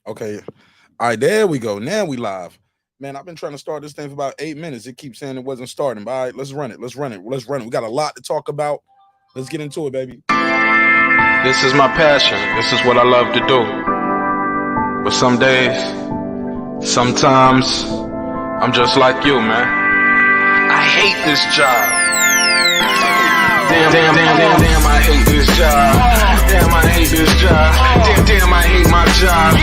Okay. All right, there we go. Now we live. Man, I've been trying to start this thing for about 8 minutes. It keeps saying it wasn't starting. But all right, let's run it. Let's run it. Let's run it. We got a lot to talk about. Let's get into it, baby. This is my passion. This is what I love to do. But some days, sometimes, I'm just like you, man. I hate this job. Damn, I hate this job. Damn, I hate this job. Damn, I hate my job.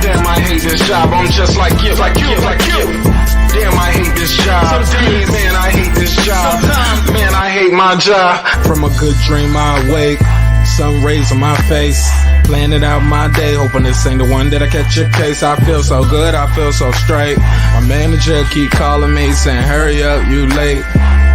Damn, I hate this job. I'm just like you. Damn, I hate this job. Man, I hate this job. Man, I hate my job. From a good dream I awake, sun rays on my face, planning out my day, hoping this ain't the one that I catch a case. I feel so good, I feel so straight. My manager keep calling me saying, hurry up, you late.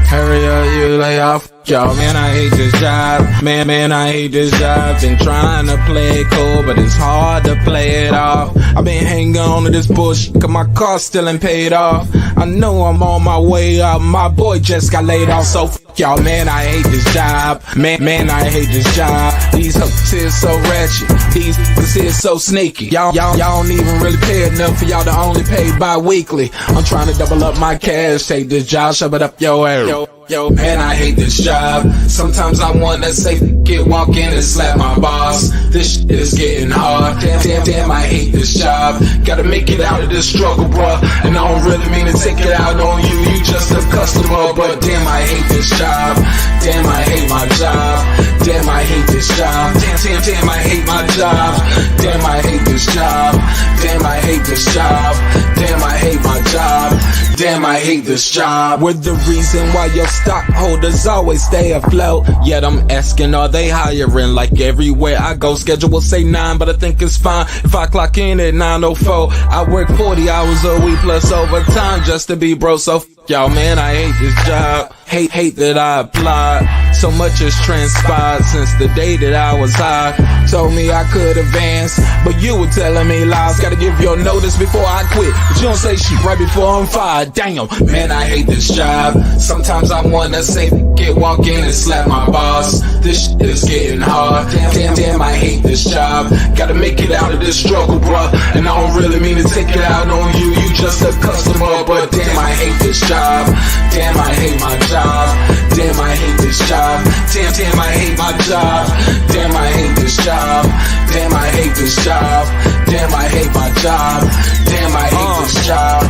Hurry up, you lay off. Yo, man, I hate this job. Man, I hate this job. Been trying to play it cool, but it's hard to play it off. I've been hanging on to this bullshit, cause my car still ain't paid off. I know I'm on my way up. My boy just got laid off, so y'all, man, I hate this job. Man, I hate this job. These hoes here so ratchet. These niggas here so sneaky. Y'all don't even really pay enough for y'all to only pay bi-weekly. I'm trying to double up my cash. Take this job, shove it up your ass. Yo, man, I hate this job. Sometimes I wanna say, walk in and slap my boss. This shit is getting hard. Damn, I hate this job. Gotta make it out of this struggle, bruh. And I don't really mean to take it out on you. You just a customer, but damn, I hate this job. Damn, I hate my job. Damn, I hate this job. Damn, I hate my job. Damn, I hate this job. Damn, I hate this job. Damn, I hate my job. Damn, I hate this job. We're the reason why your stockholders always stay afloat. Yet I'm asking, are they hiring? Like everywhere I go, schedule will say 9, but I think it's fine if I clock in at 9:04. I work 40 hours a week plus overtime just to be bro. So y'all, man, I hate this job. Hate that I applied. So much has transpired since the day that I was high. Told me I could advance, but you were telling me lies. Gotta give your notice before I quit, but you don't say shit right before I'm fired. Damn, man, I hate this job. Sometimes I wanna say, walk in and slap my boss. This shit is getting hard. Damn, I hate this job. Gotta make it out of this struggle, bruh. And I don't really mean to take it out on you. You just a customer, but damn, I hate this job. Damn, I hate my job. Damn, I hate this job. Damn, I hate my job. Damn, I hate this job. Damn, I hate this job. Damn, I hate my job. Damn, I hate this job.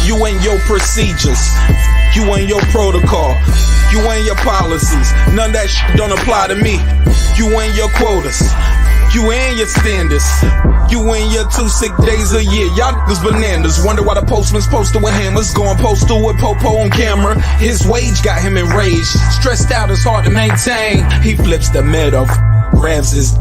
You and your procedures, you and your protocol, you and your policies, none of that shit don't apply to me. You and your quotas, you and your standards, you and your 2 sick days a year. Y'all niggas bananas. Wonder why the postman's posted with hammers, going postal with Popo on camera. His wage got him enraged, stressed out, it's hard to maintain. He flips the middle, grabs his.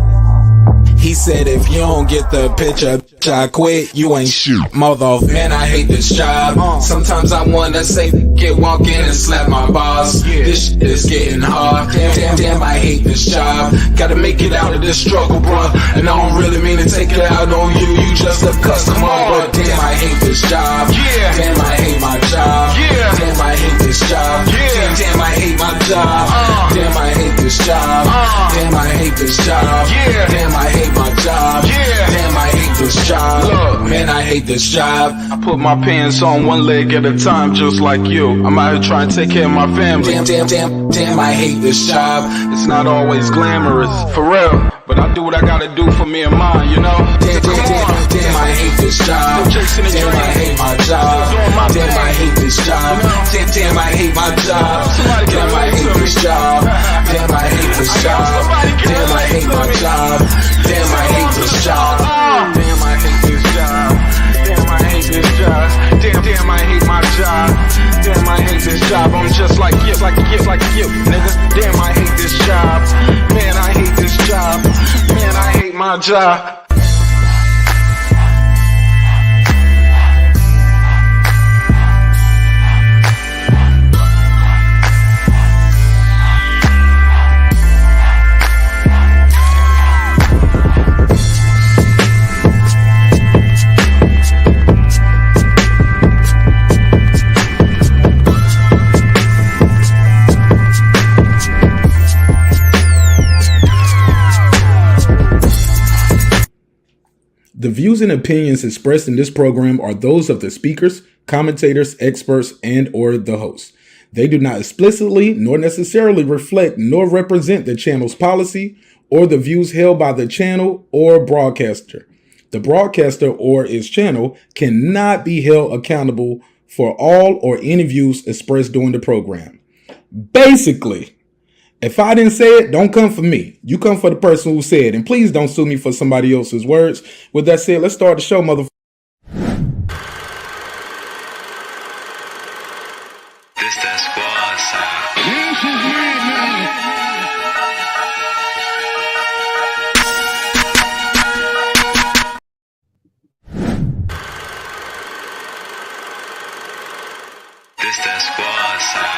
He said, if you don't get the picture, I quit, you ain't shoot. Mother, man, I hate this job. Sometimes I wanna say, walk in and slap my boss. This shit is getting hard. Damn, I hate this job. Gotta make it out of this struggle, bruh. And I don't really mean to take it out on you. You just a customer, but damn, I hate this job. Damn, I hate my job. Damn, I hate this job. Damn, I hate my job. Damn, I hate this job. Damn, I hate this job. Damn, I hate my job. Damn, I hate this job. Look, man, I hate this job. I put my pants on one leg at a time, just like you. I'm out here trying to take care of my family. Damn, I hate this job. It's not always glamorous, for real, but I do what I gotta do for me and mine, you know? Damn, I hate this job. Damn, I hate my job. Damn, I hate this job. Damn, I hate my job. Damn, I hate this job. Damn, I hate this job. Damn, I hate my job. Damn, I hate this job. Damn, I hate this job. Damn, I hate this job. Damn, I hate my job. Damn, I hate this job. I'm just like you, nigga. Damn, I hate this job. Man, I hate this job. Man, I hate my job. The views and opinions expressed in this program are those of the speakers, commentators, experts, and/or the hosts. They do not explicitly nor necessarily reflect nor represent the channel's policy or the views held by the channel or broadcaster. The broadcaster or its channel cannot be held accountable for all or any views expressed during the program. Basically, if I didn't say it, don't come for me. You come for the person who said it. And please don't sue me for somebody else's words. With that said, let's start the show, motherfucker. This that squad sound. This that squad sound.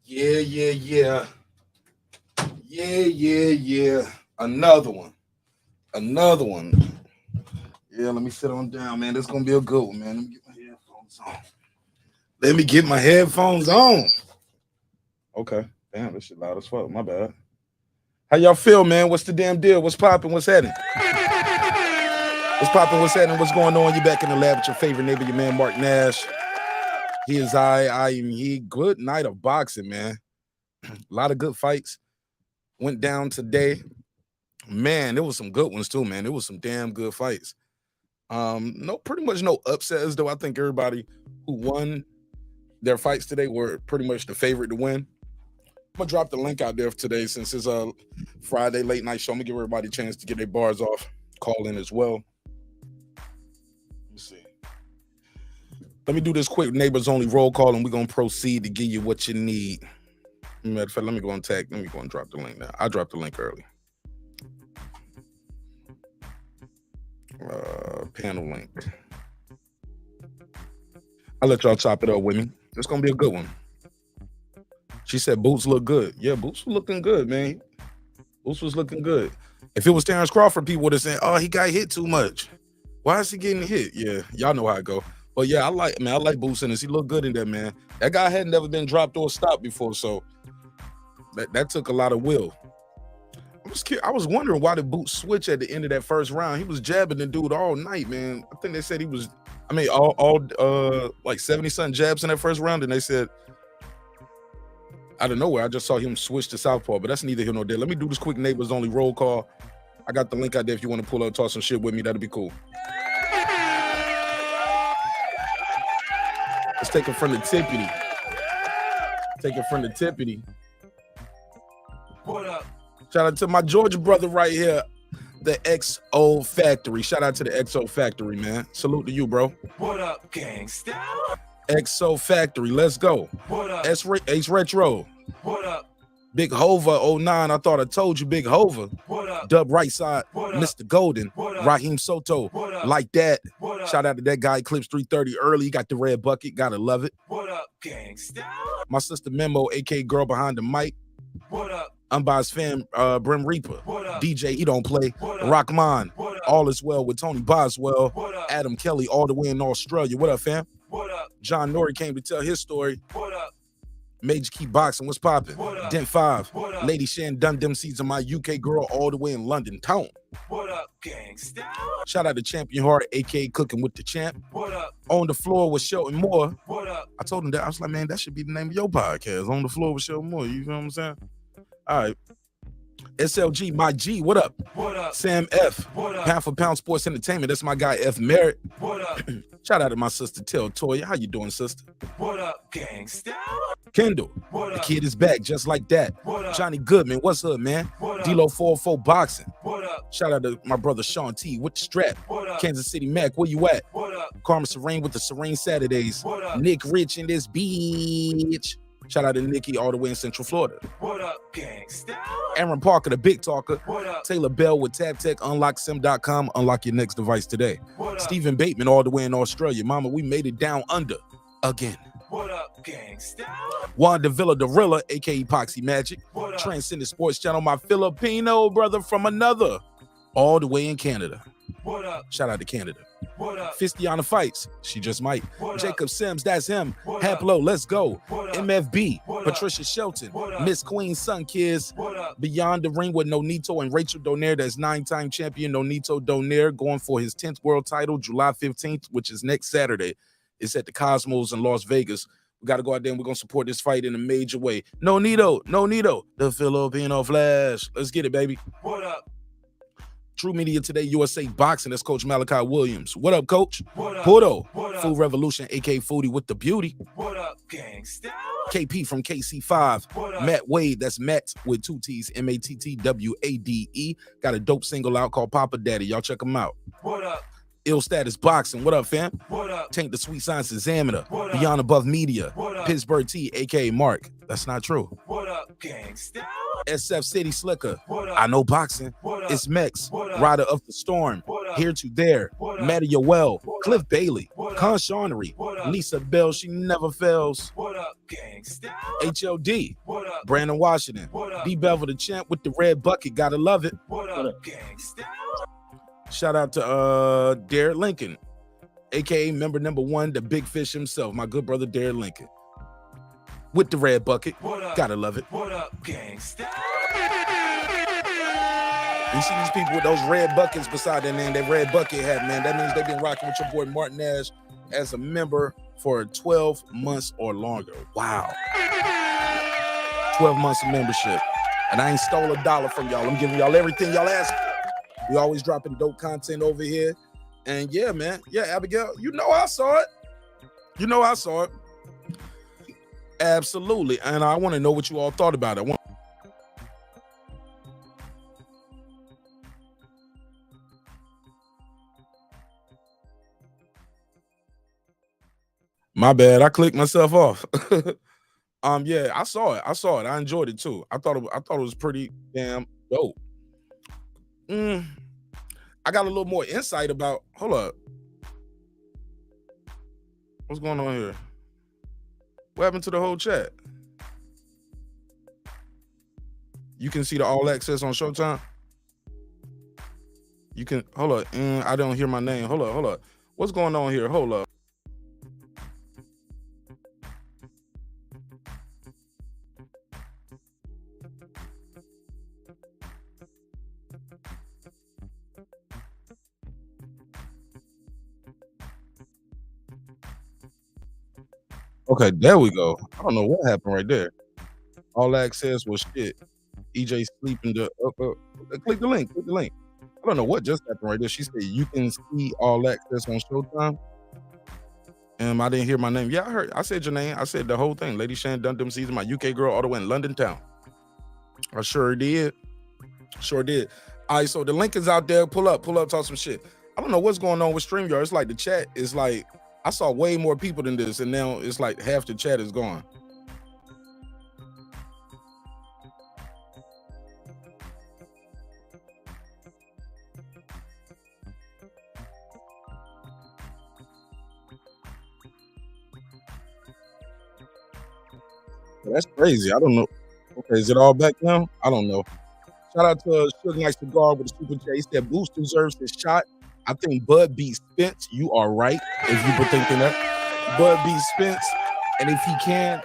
Yeah. Another one. Yeah, let me sit on down, man. This is gonna be a good one, man. Let me get my headphones on. Okay. Damn, this shit loud as fuck. My bad. How y'all feel, man? What's the damn deal? What's popping? What's happening? What's going on? You back in the lab with your favorite neighbor, your man Mark Nash. He is I am he. Good night of boxing, man. A lot of good fights went down today. Man, there was some good ones too, man. There was some damn good fights. Pretty much no upsets, though. I think everybody who won their fights today were pretty much the favorite to win. I'm gonna drop the link out there for today since it's a Friday late night show. I'm gonna give everybody a chance to get their bars off, call in as well. Let's see. Let me do this quick neighbors only roll call, and we're gonna proceed to give you what you need. Matter of fact, let me go and drop the link now. I dropped the link early. Panel link. I'll let y'all chop it up with me. It's gonna be a good one. She said Boots look good. Yeah, Boots was looking good, man. Boots was looking good. If it was Terence Crawford, people would have said, "Oh, he got hit too much. Why is he getting hit?" Yeah, y'all know how it go. But yeah, I like Boots in this. He looked good in there, man. That guy had never been dropped or stopped before, so that took a lot of will. I was wondering why did Boots switch at the end of that first round. He was jabbing the dude all night, man. I think they said he was, all like 70-something jabs in that first round, and they said out of nowhere, I just saw him switch to southpaw, but that's neither here nor there. Let me do this quick neighbors only roll call. I got the link out there if you want to pull up, talk some shit with me. That'd be cool. Let's take it from the tippity. What up? Shout out to my Georgia brother right here, the XO Factory. Shout out to the XO Factory, man. Salute to you, bro. What up, gangsta? XO Factory, let's go. What up? Ace Retro. What up? Big Hova 09. I thought I told you, Big Hova. What up? Dub right side, What up? Mr. Golden, What up? Raheem Soto, What up? like that. What up? Shout out to that guy, Clips 330 early. He got the red bucket, gotta love it. What up, gangsta? My sister Memo, aka Girl Behind the Mic. What up? Unbiased fan, Brim Reaper. What up? DJ, he don't play. What up? Rockman, What up? all is well with Tony Boswell. What up? Adam Kelly, all the way in Australia. What up, fam? What up? John Nori came to tell his story. What up? Major Key Boxing, what's popping? What up? Dent 5. What up? Lady Shan done them seeds of my UK girl all the way in London town. What up, gangsta? Shout out to Champion Heart, aka Cooking with the Champ. What up? On the Floor with Shelton Moore. What up? I told him that. I was like, man, that should be the name of your podcast. On the Floor with Shelton Moore. You feel what I'm saying? All right. SLG, my G, what up? What up? Sam F. What up? Pound for Pound Sports Entertainment. That's my guy, F. Merritt. What up? Shout out to my sister, Tel Toya. How you doing, sister? What up, gangsta? Kendall. What The up? kid is back just like that. What up? Johnny Goodman, what's up, man? What up? D-Lo 404 Boxing. What up? Shout out to my brother Shawn T with the strap. What up? Kansas City Mac, where you at? What up? Karma Serene with the Serene Saturdays. What up? Nick Rich in this bitch. Shout out to Nikki all the way in Central Florida. What up, gangsta? Aaron Parker, the Big Talker. What up? Taylor Bell with TabTech, unlocksim.com. Unlock your next device today. What up? Stephen Bateman all the way in Australia. Mama, we made it down under again. What up, gangsta? Wanda Villadorilla, aka Epoxy Magic. What up? Transcendent Sports Channel, my Filipino brother from another, all the way in Canada. What up? Shout out to Canada. What up? Fistiana Fights, she just might. What up? Jacob Sims, that's him. What up? Haplo, let's go. What up? MFB, What up? Patricia Shelton, What up? Miss Queen Sun Kids, What up? Beyond the Ring with Nonito and Rachel Donaire. That's 9-time champion Nonito Donaire going for his 10th world title July 15th, which is next Saturday. It's at the Cosmos in Las Vegas. We got to go out there and we're going to support this fight in a major way. Nonito, the Filipino Flash. Let's get it, baby. What up? True Media Today, USA Boxing. That's Coach Malachi Williams. What up, Coach? What up? Pudo, What up? Food Revolution, aka Foodie with the beauty. What up, gangsta? KP from KC5. What up? Matt Wade, that's Matt with 2 T's, MATTWADE. Got a dope single out called Papa Daddy. Y'all check him out. What up? Ill Status Boxing. What up, fam? What up? Tank the Sweet Science Examiner. What up? Beyond Above Media. What up? Pittsburgh T, aka Mark. That's not true. What up, gangsta? SF City Slicker. What up? I know boxing. What up? It's Mex. What up? Rider of the Storm. What up? Here to There. What up? Matty Yoel. What Cliff up? Bailey. What up? Con Shawnery. What up? Lisa Bell. She never fails. What up, gangsta? HLD. What up? Brandon Washington. What up? D Bevel the champ with the red bucket. Gotta love it. What up, gangsta? Shout out to Derek Lincoln, aka member number 1, the big fish himself, my good brother Derek Lincoln. With the red bucket. What up? Gotta love it. What up, gangsta? You see these people with those red buckets beside their name, that red bucket hat, man. That means they've been rocking with your boy Martin Nash as a member for 12 months or longer. Wow. 12 months of membership. And I ain't stole a dollar from y'all. I'm giving y'all everything y'all ask for. We always dropping dope content over here. And yeah, man. Yeah, Abigail, you know I saw it. You know I saw it. Absolutely. And I want to know what you all thought about it. My bad. I clicked myself off. Yeah, I saw it. I enjoyed it too. I thought it was pretty damn dope. I got a little more insight about. Hold up. What's going on here? What happened to the whole chat? You can see the all access on Showtime. You can hold up. I don't hear my name. Hold up. What's going on here? Hold up. Okay, there we go. I don't know what happened right there. All access was shit. EJ sleeping the click the link. I don't know what just happened right there. She said you can see all access on Showtime. I didn't hear my name. Yeah, I heard. I said your name. I said the whole thing. Lady Shan Dundum season, my UK girl all the way in London town. I sure did. All right, so the link is out there. Pull up, talk some shit. I don't know what's going on with StreamYard. It's like the chat is like, I saw way more people than this, and now it's like half the chat is gone. That's crazy. I don't know. Okay, is it all back now? I don't know. Shout out to Sugar Nice Cigar with a super chat. He said Boost deserves his shot. I think Bud beat Spence. You are right. If you were thinking that, Bud beat Spence, and if he can,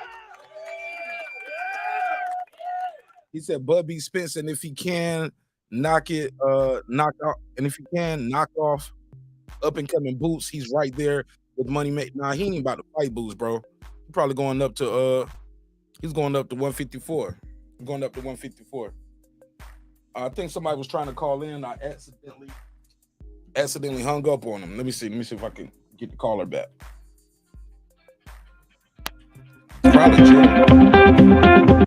he said Bud beat Spence, and if he can knock out, and if he can knock off up and coming Boots, he's right there with money made. Nah, he ain't about to fight Boots, bro. He's probably going up to he's going up to 154. He's going up to 154. I think somebody was trying to call in. I accidentally hung up on him. Let me see if I can get the caller back. Probably Jerry.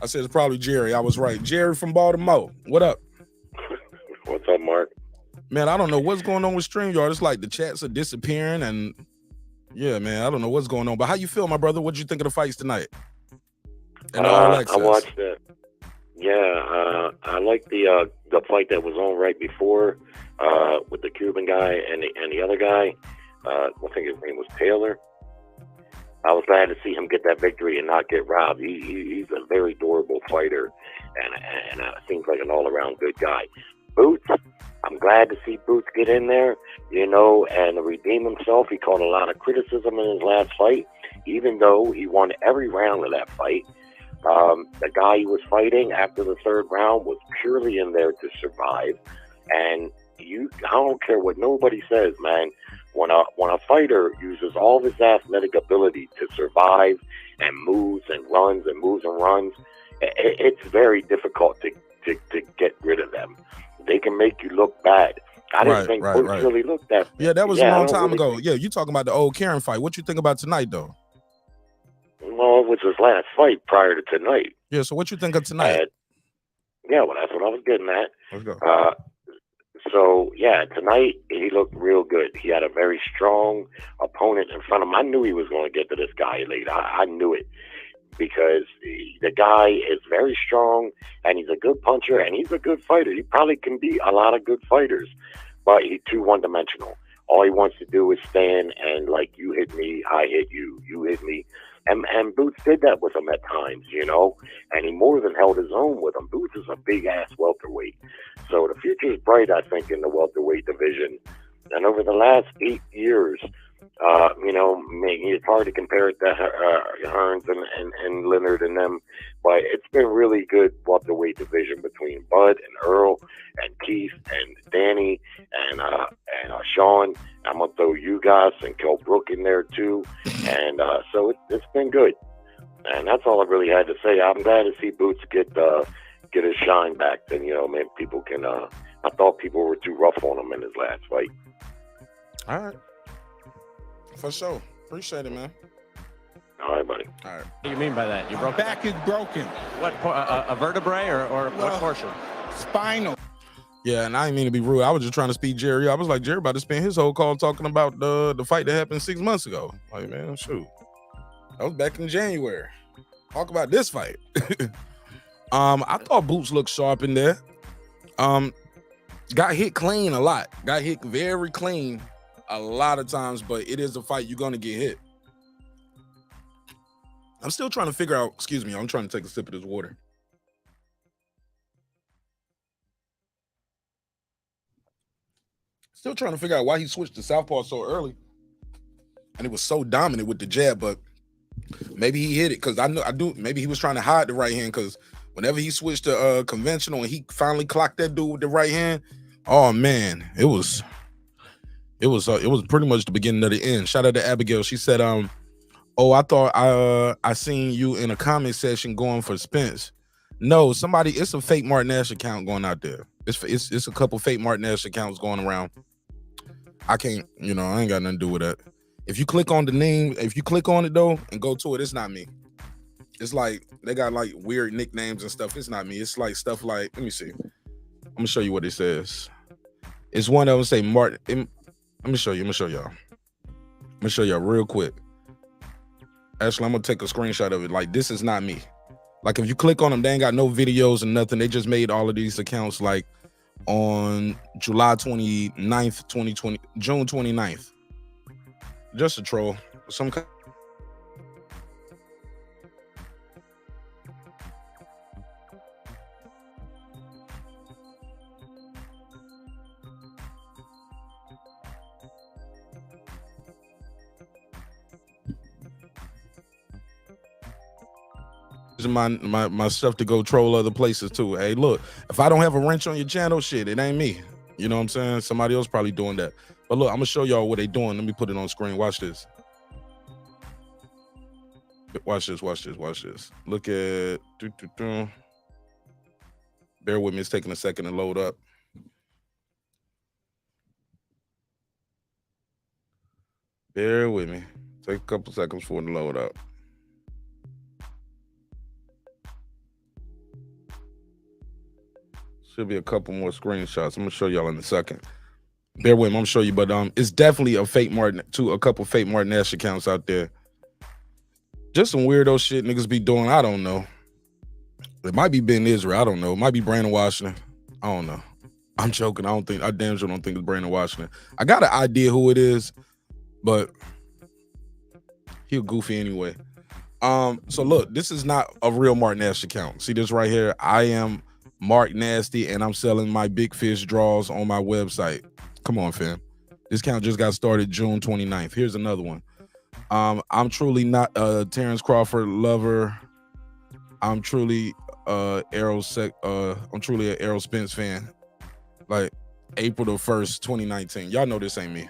I said it's probably Jerry. I was right. Jerry from Baltimore. What up? What's up, Mark? Man, I don't know what's going on with StreamYard. It's like the chats are disappearing, and yeah, man, I don't know what's going on. But how you feel, my brother? What'd you think of the fights tonight? And all access. I watched it. Yeah, I like the fight that was on right before with the Cuban guy and the other guy. I think his name was Taylor. I was glad to see him get that victory and not get robbed. He's a very durable fighter, and seems like an all-around good guy. Boots, I'm glad to see Boots get in there, and redeem himself. He caught a lot of criticism in his last fight, even though he won every round of that fight. The guy he was fighting after the third round was purely in there to survive. And I don't care what nobody says, man. When a fighter uses all of his athletic ability to survive and moves and runs, it's very difficult to get rid of them. They can make you look bad. I didn't think Boots really looked that bad. Yeah, that was a long time ago. Yeah, you talking about the old Karen fight. What you think about tonight, though? Well, it was his last fight prior to tonight. Yeah, so what you think of tonight? Yeah, well, that's what I was getting at. Let's go. So, yeah, tonight he looked real good. He had a very strong opponent in front of him. I knew he was going to get to this guy late. I knew it because the guy is very strong, and he's a good puncher, and he's a good fighter. He probably can beat a lot of good fighters, but he's too one-dimensional. All he wants to do is stand and, like, you hit me, I hit you, you hit me. And Boots did that with him at times, and he more than held his own with him. Boots is a big-ass welterweight. So the future is bright, I think, in the welterweight division. And over the last 8 years, it's hard to compare it to Hearns and Leonard and them, but it's been really good welterweight division between Bud and Errol and Keith and Danny and Shawn. I'm gonna throw you guys and Kell Brook in there too, and so it's been good, and that's all I really had to say. I'm glad to see Boots get his shine back. Then people can. I thought people were too rough on him in his last fight. All right. For sure. Appreciate it, man. All right, buddy. All right. What do you mean by that? You broke back is broken. what? A vertebrae or what portion? Spinal. Yeah, and I didn't mean to be rude. I was just trying to speak Jerry. I was like, Jerry about to spend his whole call talking about the fight that happened 6 months ago. Like, man, shoot. That was back in January. Talk about this fight. I thought Boots looked sharp in there. Got hit clean a lot. Got hit very clean a lot of times, but it is a fight you're gonna get hit. I'm still trying to figure out, excuse me, I'm trying to take a sip of this water. Still trying to figure out why he switched to southpaw so early. And it was so dominant with the jab, but maybe he hit it because maybe he was trying to hide the right hand, because whenever he switched to conventional and he finally clocked that dude with the right hand, oh man, it was pretty much the beginning of the end. Shout out to Abigail. She said, oh, I thought I seen you in a comment section going for Spence. No, it's a fake Martin Nash account going out there. It's a couple fake Martin Nash accounts going around. I can't, I ain't got nothing to do with that. If you click on the name, if you click on it though and go to it, it's not me. It's like they got like weird nicknames and stuff. It's not me. It's like stuff like, let me see. I'm gonna show you what it says. It's one of them say Martin. Let me show y'all. I'm gonna show y'all real quick. Actually, I'm gonna take a screenshot of it. Like, this is not me. Like, if you click on them, they ain't got no videos and nothing. They just made all of these accounts like on July 29th, 2020, June 29th. Just a troll. Some kind. My stuff to go troll other places too. Hey, look, if I don't have a wrench on your channel, shit, it ain't me. You know what I'm saying? Somebody else probably doing that. But look, I'm gonna show y'all what they doing. Let me put it on screen. Watch this. Watch this. Look at. Bear with me. It's taking a second to load up. Bear with me. Take a couple seconds for it to load up. Should be a couple more screenshots. I'm gonna show y'all in a second. Bear with me, I'm show you, but it's definitely a couple fake Martin Nash accounts out there. Just some weirdo shit niggas be doing. I don't know. It might be Ben Israel. I don't know. It might be Brandon Washington. I don't know. I'm joking. I damn sure don't think it's Brandon Washington. I got an idea who it is, but he a goofy anyway. So look, this is not a real Mark Nash account. See this right here? I am Mark Nasty, and I'm selling my big fish draws on my website. Come on, fam. This account just got started June 29th. Here's another one. I'm truly not a Terence Crawford lover. I'm truly I'm truly an Errol Spence fan. Like April the 1st, 2019. Y'all know this ain't me.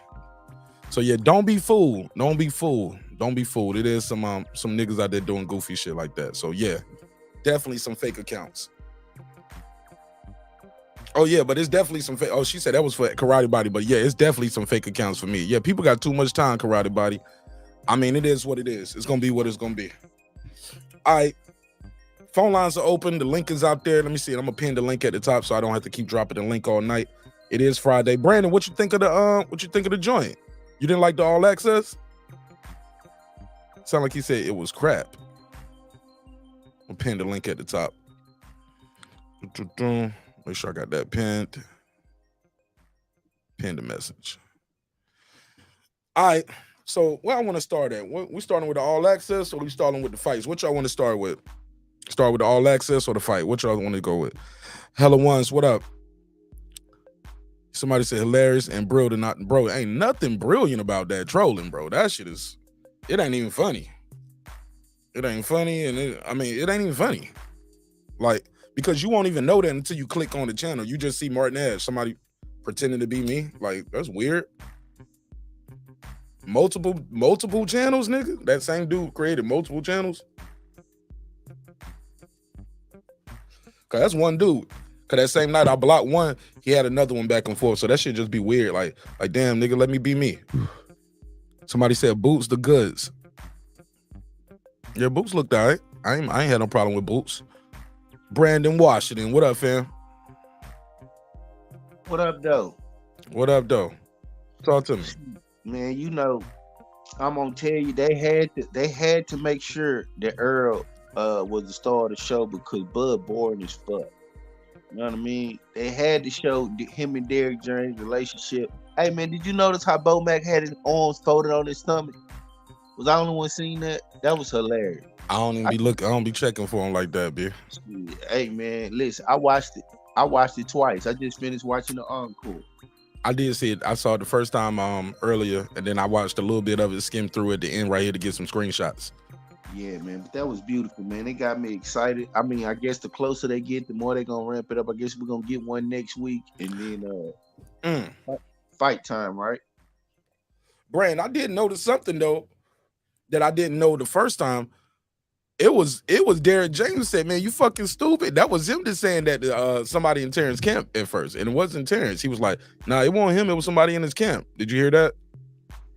So yeah, don't be fooled. Don't be fooled. Don't be fooled. It is some niggas out there doing goofy shit like that. So yeah, definitely some fake accounts. Oh yeah, but it's definitely some fake. Oh, she said that was for Karate Body, but yeah, it's definitely some fake accounts for me. Yeah, people got too much time, Karate Body. I mean, it is what it is. It's gonna be what it's gonna be. All right. Phone lines are open. The link is out there. Let me see it. I'm gonna pin the link at the top so I don't have to keep dropping the link all night. It is Friday. Brandon, what you think of the joint? You didn't like the all access? Sound like he said it was crap. I'll pin the link at the top. Make sure I got that pinned. Pin the message. All right. So where I want to start at? We starting with the all access or we starting with the fights? What y'all want to start with? Start with the all access or the fight? What y'all want to go with? Hella ones, what up? Somebody said hilarious and brilliant. Bro, ain't nothing brilliant about that trolling, bro. That shit it ain't even funny. It ain't funny, and it ain't even funny. Like, because you won't even know that until you click on the channel. You just see Martin Nash, somebody pretending to be me. Like, that's weird. Multiple channels, nigga. That same dude created multiple channels. Cause that's one dude. Cause that same night I blocked one, he had another one back and forth. So that shit just be weird. Like damn, nigga, let me be me. Somebody said Boots the goods. Yeah, Boots looked all right. I ain't had no problem with Boots. Brandon Washington, what up, fam? What up, though? What up, though? Talk to me. Man, you know, I'm gonna tell you, they had to make sure that Errol was the star of the show because Bud boring as fuck. You know what I mean? They had to show him and Derek James' relationship. Hey man, did you notice how Bo Mac had his arms folded on his stomach? Was I the only one seeing that? That was hilarious. I don't be checking for him like that, bitch. Hey man, listen, I watched it twice. I just finished watching the encore. I did see it. I saw it the first time earlier, and then I watched a little bit of it, skimmed through at the end right here to get some screenshots. Yeah, man, but that was beautiful, man. They got me excited. I mean, I guess the closer they get, the more they're gonna ramp it up. I guess we're gonna get one next week, and then fight time, right? Brand, I did notice something though that I didn't know the first time. It was Derek James said, "Man, you fucking stupid." That was him just saying that somebody in Terrence camp at first, and it wasn't Terrence. He was like, "Nah, it wasn't him. It was somebody in his camp." Did you hear that?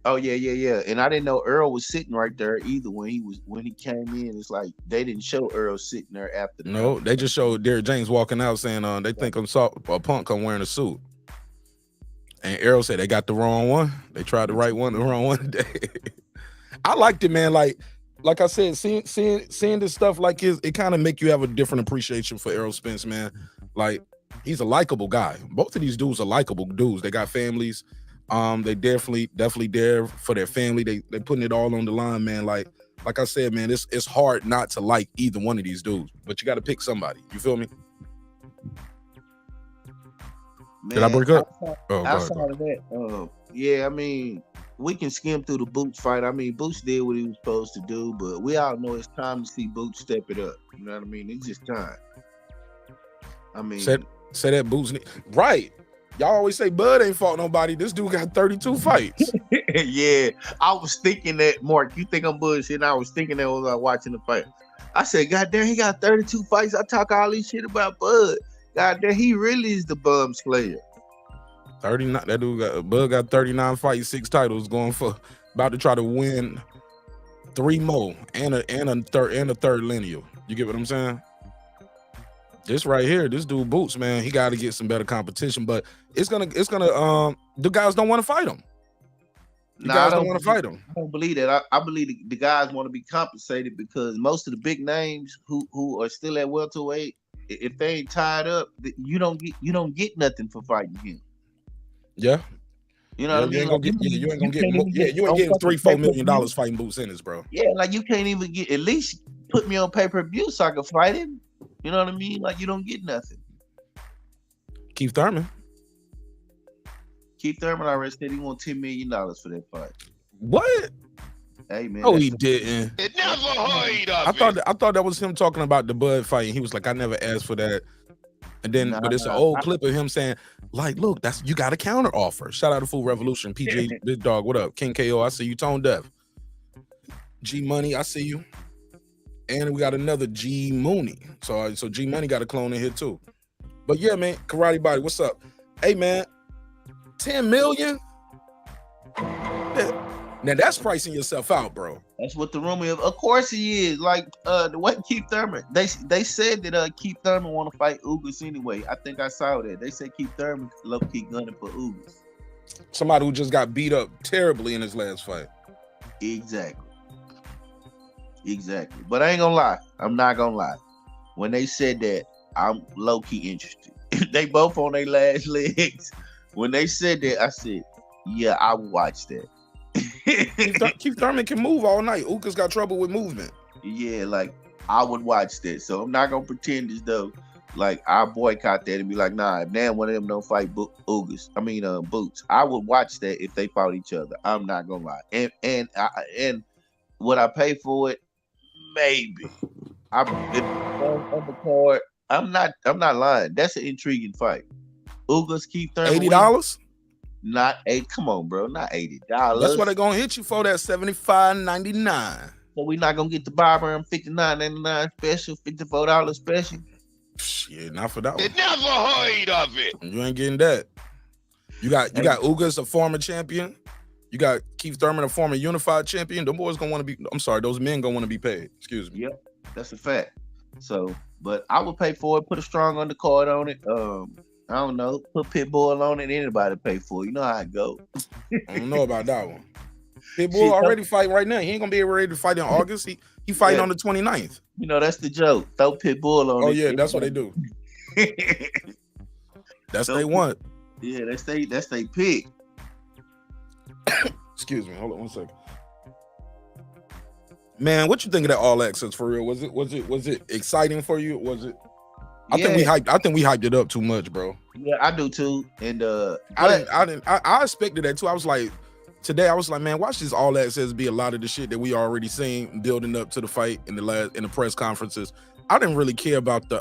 Oh yeah. And I didn't know Earl was sitting right there either when he came in. It's like they didn't show Earl sitting there after. No, they just showed Derek James walking out saying they think I'm a punk. I'm wearing a suit. And Errol said they got the wrong one. They tried the right one, the wrong one today. I liked it, man. Like I said, seeing this stuff like it kind of make you have a different appreciation for Errol Spence, man. Like he's a likable guy. Both of these dudes are likable dudes. They got families. They definitely there for their family. They putting it all on the line, man. Like I said, man, it's hard not to like either one of these dudes, but you got to pick somebody. You feel me? Man, did I break up? Outside of that, yeah, I mean, we can skim through the Boots fight. I mean, Boots did what he was supposed to do, but we all know it's time to see Boots step it up. You know what I mean? It's just time. I mean, say that Boots, right? Y'all always say Bud ain't fought nobody. This dude got 32 fights. Yeah, I was thinking that, Mark. You think I'm bullshitting? I was thinking that while I was watching the fight. I said, God damn, he got 32 fights. I talk all this shit about Bud. God damn, he really is the bum slayer. 39. That dude Bud got 39 fights, 6 titles, going for about to try to win 3 more and a third lineal. You get what I'm saying? This right here, this dude Boots, man, he got to get some better competition. But it's gonna. The guys don't want to fight him. The guys don't want to fight him. I don't believe that. I believe the guys want to be compensated because most of the big names who are still at welterweight, if they ain't tied up, you don't get nothing for fighting him. Yeah. You know what I mean? You ain't getting $3-4 million fighting Boots Ennis, bro. Yeah, like you can't even get, at least put me on pay-per-view so I can fight him. You know what I mean? Like you don't get nothing. Keith Thurman already said he want $10 million for that fight. What? Hey man. Oh, he didn't. It never heard of I thought that was him talking about the Bud fight, and he was like, I never asked for that. And then, but it's an old clip of him saying, like, look, you got a counter offer. Shout out to Full Revolution, PJ Big Dog. What up? King KO, I see you. Tone Deaf. G Money, I see you. And we got another G Mooney. So G Money got a clone in here too. But yeah, man, Karate Body, what's up? Hey man, 10 million? Now that's pricing yourself out, bro. That's what the rumor is. Of course he is. Like the way Keith Thurman, they said that Keith Thurman want to fight Ugas anyway. I think I saw that. They said Keith Thurman low key gunning for Ugas. Somebody who just got beat up terribly in his last fight. Exactly. But I ain't gonna lie. I'm not gonna lie. When they said that, I'm low key interested. They both on their last legs. When they said that, I said, yeah, I would watch that. Keith Thurman can move all night. Ugas got trouble with movement. Yeah, like I would watch that. So I'm not gonna pretend as though like I boycott that and be like, nah, if now one of them don't fight Boots, I would watch that if they fought each other. I'm not gonna lie. And would I pay for it? Maybe. I'm on the card. I'm not lying. That's an intriguing fight. Ugas, Keith Thurman. $80? Not $8. Come on, bro. Not $80. That's what they're gonna hit you for. That $75.99. So we're not gonna get the Barber and $59.99 special, $54 special. Yeah, not for that one. It never heard of it. You ain't getting that. You got Ugas, a former champion. You got Keith Thurman, a former unified champion. Those boys gonna want to be. I'm sorry, those men gonna want to be paid. Excuse me. Yep, that's a fact. So, but I would pay for it. Put a strong undercard on it. I don't know. Put Pitbull on it. Anybody pay for it. You know how it go. I don't know about that one. Pitbull already fighting right now. He ain't gonna be ready to fight in August. He fighting on the 29th. You know that's the joke. Throw Pitbull on it. Oh yeah, that's what they do. That's what they want. Yeah, that's they pick. Excuse me. Hold on one second. Man, what you think of that All Access for real? Was it exciting for you? Was it? I think we hyped it up too much, bro. Yeah, I do too. And I expected that too. I was like, today I was like, man, watch this All Access be a lot of the shit that we already seen building up to the fight in the press conferences. I didn't really care about the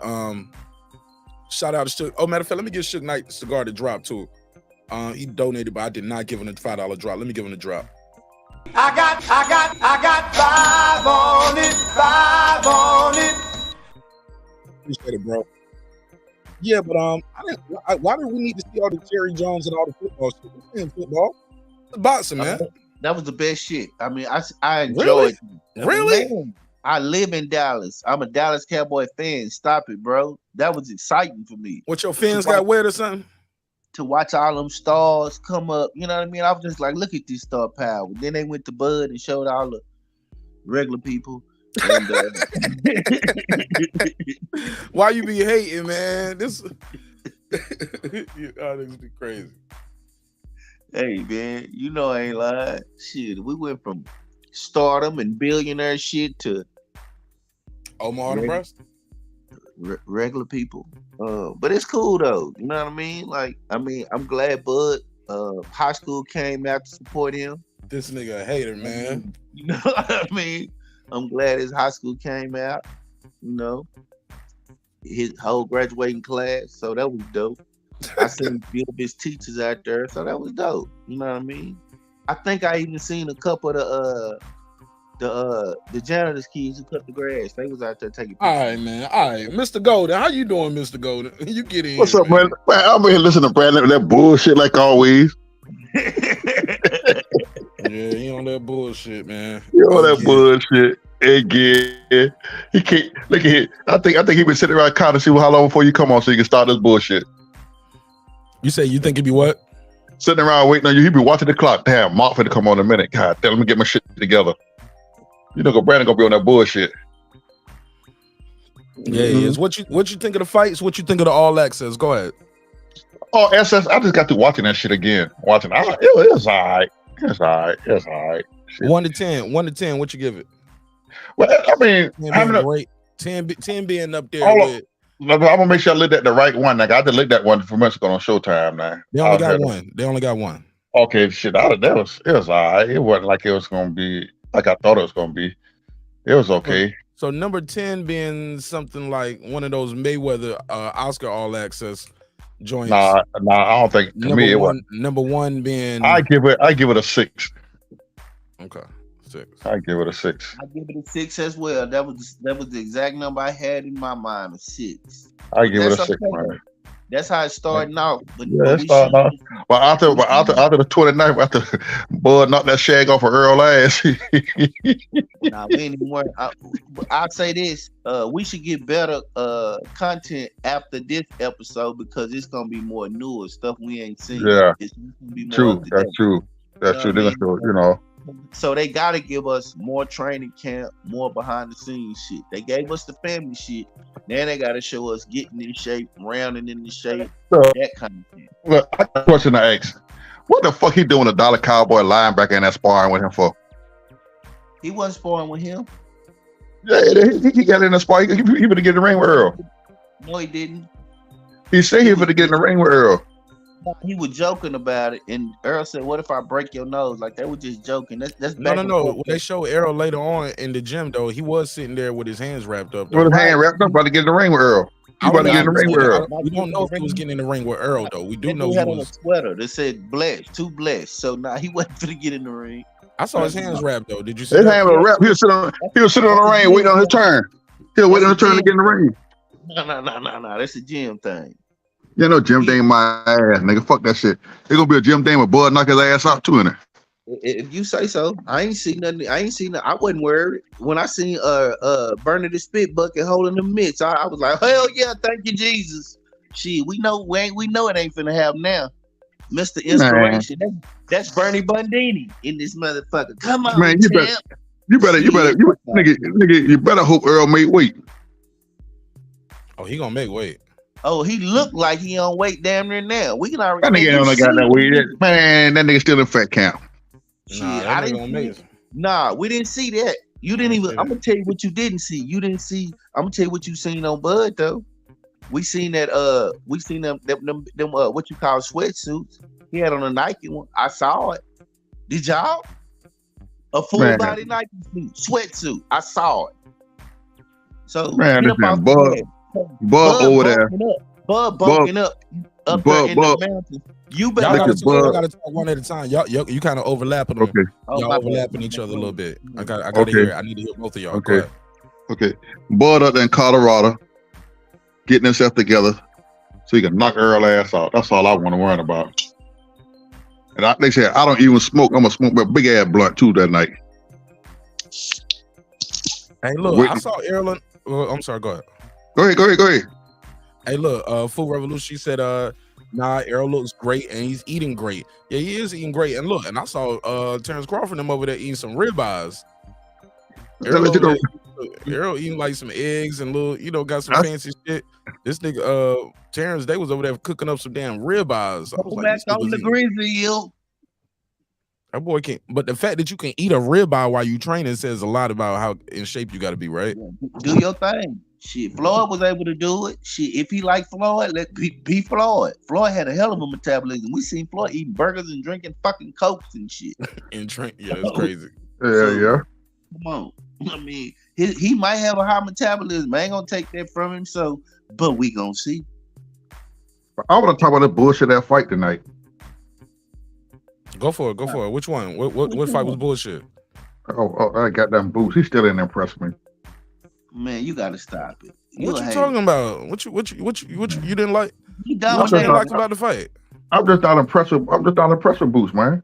shout out to Suge. Oh, matter of fact, let me give Suge Knight cigar to drop too. He donated, but I did not give him a $5 drop. Let me give him a drop. I got 5 on it. Appreciate it, bro. Yeah, but why do we need to see all the Jerry Jones and all the football shit? We're playing football. It's boxing, man. That was the best shit. I mean, I enjoyed it. Really? Man, I live in Dallas. I'm a Dallas Cowboy fan. Stop it, bro. That was exciting for me. What, your fans got wet or something? To watch all them stars come up, you know what I mean? I was just like, look at this star power. Then they went to Bud and showed all the regular people. And, why you be hating, man? This this be crazy. Hey, man, you know I ain't lying. Shit, we went from stardom and billionaire shit to Omar the Breast. Regular people. But it's cool though. You know what I mean? Like, I'm glad Bud high school came out to support him. This nigga a hater, man. You know what I mean? I'm glad his high school came out, you know, his whole graduating class. So that was dope. I seen a few of his teachers out there, so that was dope. You know what I mean? I think I even seen a couple of the janitor's kids who cut the grass. They was out there taking pictures. All right, man. All right. Mr. Golden, how you doing, Mr. Golden? You get in. What's up, man? I'm here listening to Brandon that bullshit like always. Yeah, he on that bullshit, man. You on that bullshit. Again, he can't look at it. I think he been sitting around counting to see how long before you come on so you can start this bullshit. You say you think it'd be what? Sitting around waiting on you. He be watching the clock. Damn, Mark finna come on in a minute. God damn, let me get my shit together. You know, Brandon gonna be on that bullshit. Yeah, is what you think of the fights? What you think of the All Access? Go ahead. Oh, SS, I just got to watching that shit again. Watching, it's all right. It's all right. It's all right. Shit. 1 to 10. 1 to 10. What you give it? Well, I mean, 10 being great. 10 being up there. I'm gonna make sure I look at the right one. Like I had to look that one for Mexico on Showtime. Now they only got one. They only got one. Okay, shit. It was all right. It wasn't like it was gonna be like I thought it was gonna be. It was okay. So number 10 being something like one of those Mayweather Oscar All Access joints. Nah, I don't think to me it was. Number 1 being I give it a 6. Okay. 6. I give it a 6. I give it a 6 as well. That was the exact number I had in my mind, a 6. I give it a 6, man. That's how it's starting out. But it's starting out. But after the 29th, after Bud knocked that shag off of Errol ass. Nah, we ain't even worried. I'll say this: we should get better content after this episode because it's gonna be more newer stuff we ain't seen. Yeah, it's gonna be more true. That's true. That's true. They're gonna, you know. So they gotta give us more training camp, more behind the scenes shit. They gave us the family shit. Now they gotta show us getting in shape, rounding in the shape, that kind of thing. Look, I got a question to ask. What the fuck he doing a dollar cowboy linebacker in that sparring with him for? He wasn't sparring with him. Yeah, he got in the spar. He better get in the ring with Earl. No, he didn't. He said he better get in the ring with Earl. He was joking about it, and Earl said, "What if I break your nose?" Like they were just joking. That's no. When they show Errol later on in the gym, though, he was sitting there with his hands wrapped up. With his hand wrapped up, about to get in the ring with Earl. He about to get in the ring with Earl. We don't know if he was getting in the ring with Earl, though. We do know he had on a sweater that said "blessed," too blessed. So now he wasn't gonna get in the ring. I saw his hands wrapped though. Did you see his hand was wrapped? He was sitting on the ring waiting on his turn. He was waiting on his turn to get in the ring. No. That's a gym thing. Yeah, no, Jim Dame my ass, nigga. Fuck that shit. It's gonna be a Jim Dame with Bud knock his ass out too in it. If you say so. I ain't seen nothing. I wasn't worried. When I seen Burner the Spit Bucket holding the mitts, I was like, hell yeah, thank you, Jesus. Shit, we know it ain't finna happen now. Mr. Inspiration. That's Bernie Bundini in this motherfucker. Come on, man. You better hope Earl make weight. Oh, he gonna make weight. Oh, he looked like he on weight damn near now. We can already. That nigga only got that weight. Man, that nigga still in fat camp. Nah, I didn't see. Nah, we didn't see that. You didn't even. I'm gonna tell you what you didn't see. You didn't see. I'm gonna tell you what you seen on Bud though. We seen that. We seen them what you call sweatsuits. He had on a Nike one. I saw it. Did y'all? A full body Nike suit, sweatsuit. I saw it. So man, this man Bud over there. Bud bulking up there in the mountains. You better gotta talk one at a time. Y'all you kind of overlapping them. Okay. Y'all overlapping each other a little bit. I gotta hear it. I need to hear both of y'all. Okay. Bud up there in Colorado, getting himself together so he can knock Earl ass out. That's all I want to worry about. And they said I don't even smoke. I'm gonna smoke a big ass blunt too that night. Hey, look, I saw Errol. I'm sorry. Go ahead. Go ahead. Hey, look, Food Revolution. She said, "Nah, Errol looks great and he's eating great. Yeah, he is eating great. And look, and I saw Terence Crawford them over there eating some ribeyes. Errol eating like some eggs and little, got some fancy shit. This nigga, Terence, they was over there cooking up some damn ribeyes. I was like, on the grizzly, that boy can't. But the fact that you can eat a ribeye while you training says a lot about how in shape you got to be, right? Do your thing. Shit, Floyd was able to do it. Shit, if he like Floyd, let be Floyd. Floyd had a hell of a metabolism. We seen Floyd eating burgers and drinking fucking cokes and shit. And drink, yeah, it's crazy. Yeah. Come on. I mean, he might have a high metabolism. I ain't gonna take that from him. So, but we gonna see. I want to talk about that bullshit that fight tonight. Go for it. Which one? What fight was bullshit? Oh, I got them boots. He still didn't impress me. Man, you gotta stop it. What you talking about? What you didn't like? You done what you didn't like about the fight? I'm just not impressed with Boots, man.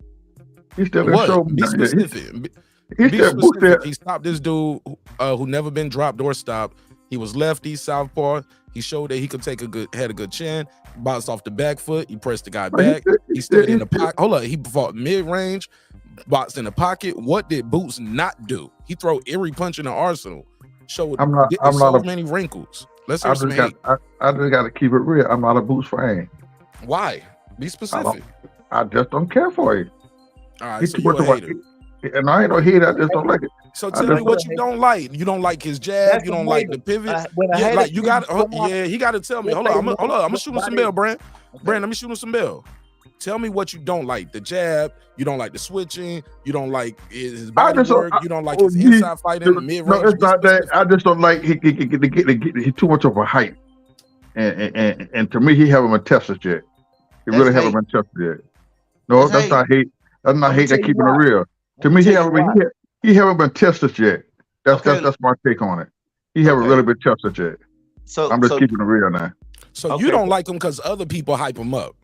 He still didn't show me. Be specific. He Be said, Boots specific. said, He stopped this dude who never been dropped or stopped. He was lefty, southpaw. He showed that he could had a good chin. Bounced off the back foot. He pressed the guy back. He stood in the pocket. Hold up. He fought mid-range, boxed in the pocket. What did Boots not do? He throw every punch in the arsenal. Showed many wrinkles. Let's hear some hate. I just got to keep it real. I'm not a Boots fan. Why? Be specific. I just don't care for it. All right, so you're a hater. And I ain't no hater. I just don't like it. So tell me what you don't like. You don't like his jab. You don't like the pivot. You got. He got to tell me. Hold on. I'm gonna shoot him some bell, Brand. Brand, let me shoot him some bell. Tell me what you don't like. The jab. You don't like the switching. You don't like his body work. You don't like his inside fighting, the mid range. No, it's not that. I just don't like he too much of a hype. And to me, he haven't been tested yet. He really haven't been tested yet. No, that's not hate. That's not hate. That keeping it real. To me, he haven't been tested yet. That's my take on it. He haven't really been tested yet. So I'm just keeping it real now. So you don't like him because other people hype him up.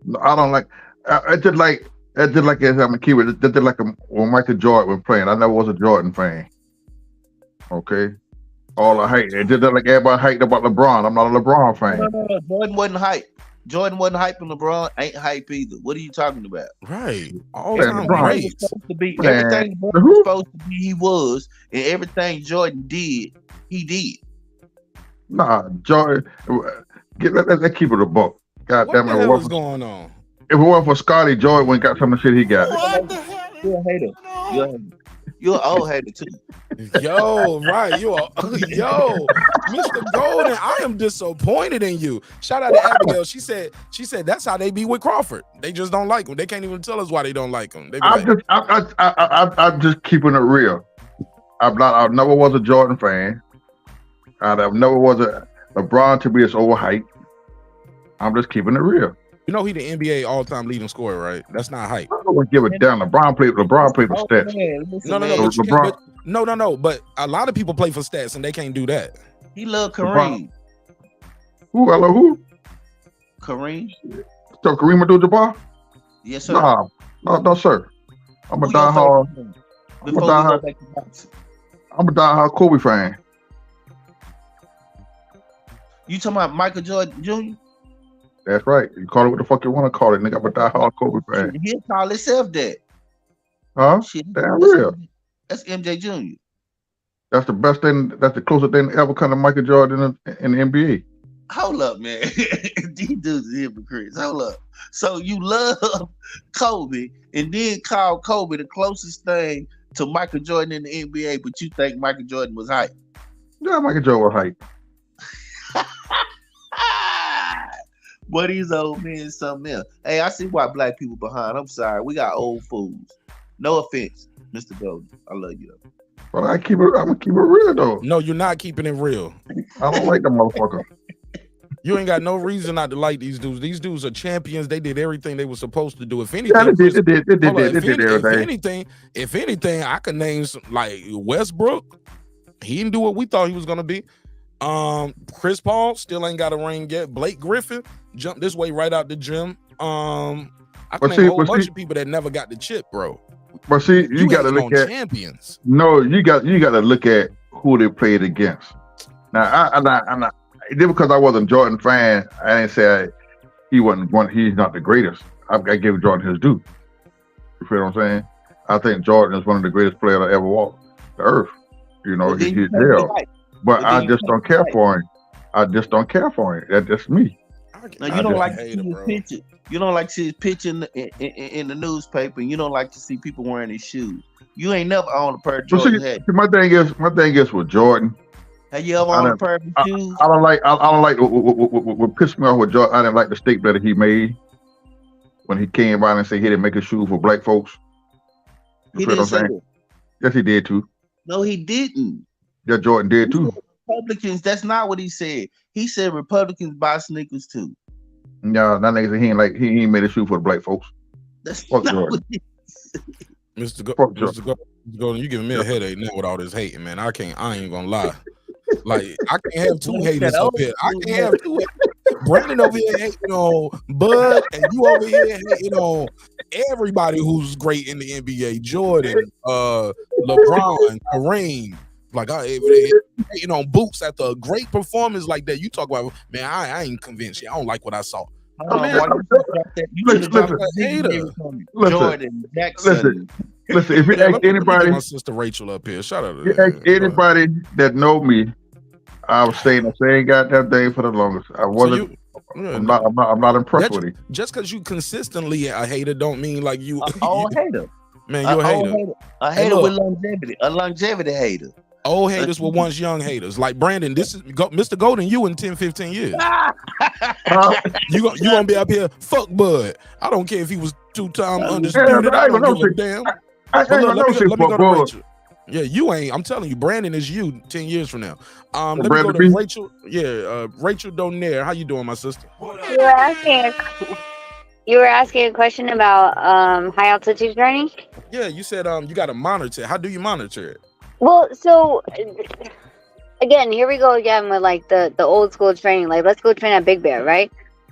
No, I don't like. I did like as I'm a keyword. They did like when Michael Jordan was playing. I never was a Jordan fan. Okay, all the hype. They did that like everybody hyped about LeBron. I'm not a LeBron fan. No. Jordan wasn't hype. Jordan wasn't hyping LeBron. Ain't hype either. What are you talking about? Right. All time great. Everything LeBron was supposed to be, he was, and everything Jordan did, he did. Nah, Jordan. Let's keep it a buck. God damn it! What's going on? If it weren't for Scotty, Jordan wouldn't got some of the shit he got. What the hell? You're a hater. You're an old hater too. Yo, right. Yo, Mr. Golden, I am disappointed in you. Shout out to Abigail. She said that's how they be with Crawford. They just don't like him. They can't even tell us why they don't like him. I'm just keeping it real. I never was a Jordan fan. I never was a LeBron to be as overhyped. I'm just keeping it real. You know he the NBA all-time leading scorer, right? That's not hype. I don't give a damn. LeBron played for stats. No. But a lot of people play for stats and they can't do that. He love Kareem. Who? Kareem. So Kareem Abdul-Jabbar? Yes, sir. No, sir. I'm a diehard. I'm a diehard Kobe fan. You talking about Michael Jordan Jr.? That's right. You call it what the fuck you want to call it, nigga. I'm a diehard Kobe fan. He'll call himself that. Huh? Damn real. That's MJ Jr. That's the best thing. That's the closest thing ever come to Michael Jordan in the NBA. Hold up, man. These dudes are hypocrites. Hold up. So you love Kobe and then call Kobe the closest thing to Michael Jordan in the NBA, but you think Michael Jordan was hype? Yeah, Michael Jordan was hype. But these old men something else. Hey, I see why black people behind. I'm sorry. We got old fools. No offense, Mr. Golden. I love you though. But I'm gonna keep it real though. No, you're not keeping it real. I don't like the motherfucker. You ain't got no reason not to like these dudes. These dudes are champions. They did everything they were supposed to do. If anything, If anything, I could name some, like Westbrook. He didn't do what we thought he was gonna be. Chris Paul still ain't got a ring yet. Blake Griffin jumped this way right out the gym. I can name a whole bunch of people that never got the chip, bro. But see, you got to look at champions. No, you got to look at who they played against. Now, I'm not just because I wasn't a Jordan fan, I didn't say he wasn't one. He's not the greatest. I give Jordan his due. You feel what I'm saying? I think Jordan is one of the greatest players that ever walked the earth. You know, he's there. But I just don't care for him. I just don't care for him. That's just me. Now, you don't like to see his picture. You don't like to see his picture in the newspaper. And you don't like to see people wearing his shoes. You ain't never owned a pair of Jordan hats. My thing is with Jordan. Have you ever owned a pair of shoes? I don't like what pissed me off with Jordan. I didn't like the statement that he made when he came out and said he didn't make a shoe for black folks. He didn't say that. Yes, he did too. No, he didn't. Yeah, Jordan did too. Republicans, that's not what he said. He said Republicans buy sneakers too. No, that nigga said he ain't made a shoe for the black folks. That's fuck not Jordan. what he said. Mr. Golden, you giving me a headache now with all this hating, man. I ain't gonna lie. Like, I can't have two haters up here. I can't have two. Brandon over here hating on Bud, and you over here hating on everybody who's great in the NBA. Jordan, LeBron, Kareem. Like hating on Boots after a great performance like that. You talk about, man, I ain't convinced yet. I don't like what I saw. Jordan, Jackson. Listen, if you ask anybody, my sister Rachel up here. Shout out to you ask anybody that know me, I was saying the same goddamn thing for the longest. I wasn't. I'm not impressed with it. Just because you consistently a hater don't mean like you. Old hater, man, you're a hater. A hater with longevity. A longevity hater. Old haters were once young haters. Like Brandon, this is Mr. Golden. You in 10, 15 years. You gonna be up here. Fuck Bud. I don't care if he was 2-time undisputed. I don't give a damn. Let me go to Rachel. Yeah, you ain't. I'm telling you, Brandon is you 10 years from now. Let me go to Rachel. Yeah, Rachel 𝗏𝗏𝗏. How you doing, my sister? You were asking a question about high altitude training. Yeah, you said you got to monitor it. How do you monitor it? Well, so again, here we go again with like the old school training. Like, let's go train at Big Bear, right?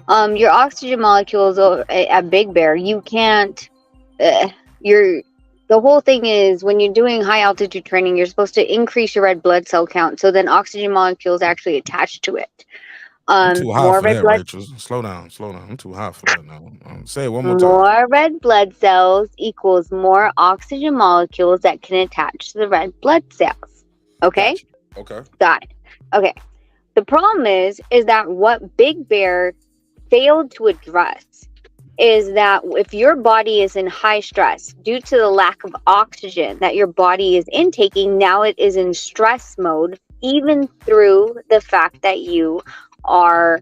Your oxygen molecules at Big Bear, you can't. The whole thing is when you're doing high altitude training, you're supposed to increase your red blood cell count, so then oxygen molecules actually attach to it. I'm too high for that, Rachel. Slow down. I'm too high for that now. Say it one more time. More red blood cells equals more oxygen molecules that can attach to the red blood cells. Okay? Okay. Got it. Okay. The problem is that what Big Bear failed to address is that if your body is in high stress due to the lack of oxygen that your body is intaking, now it is in stress mode, even through the fact that you are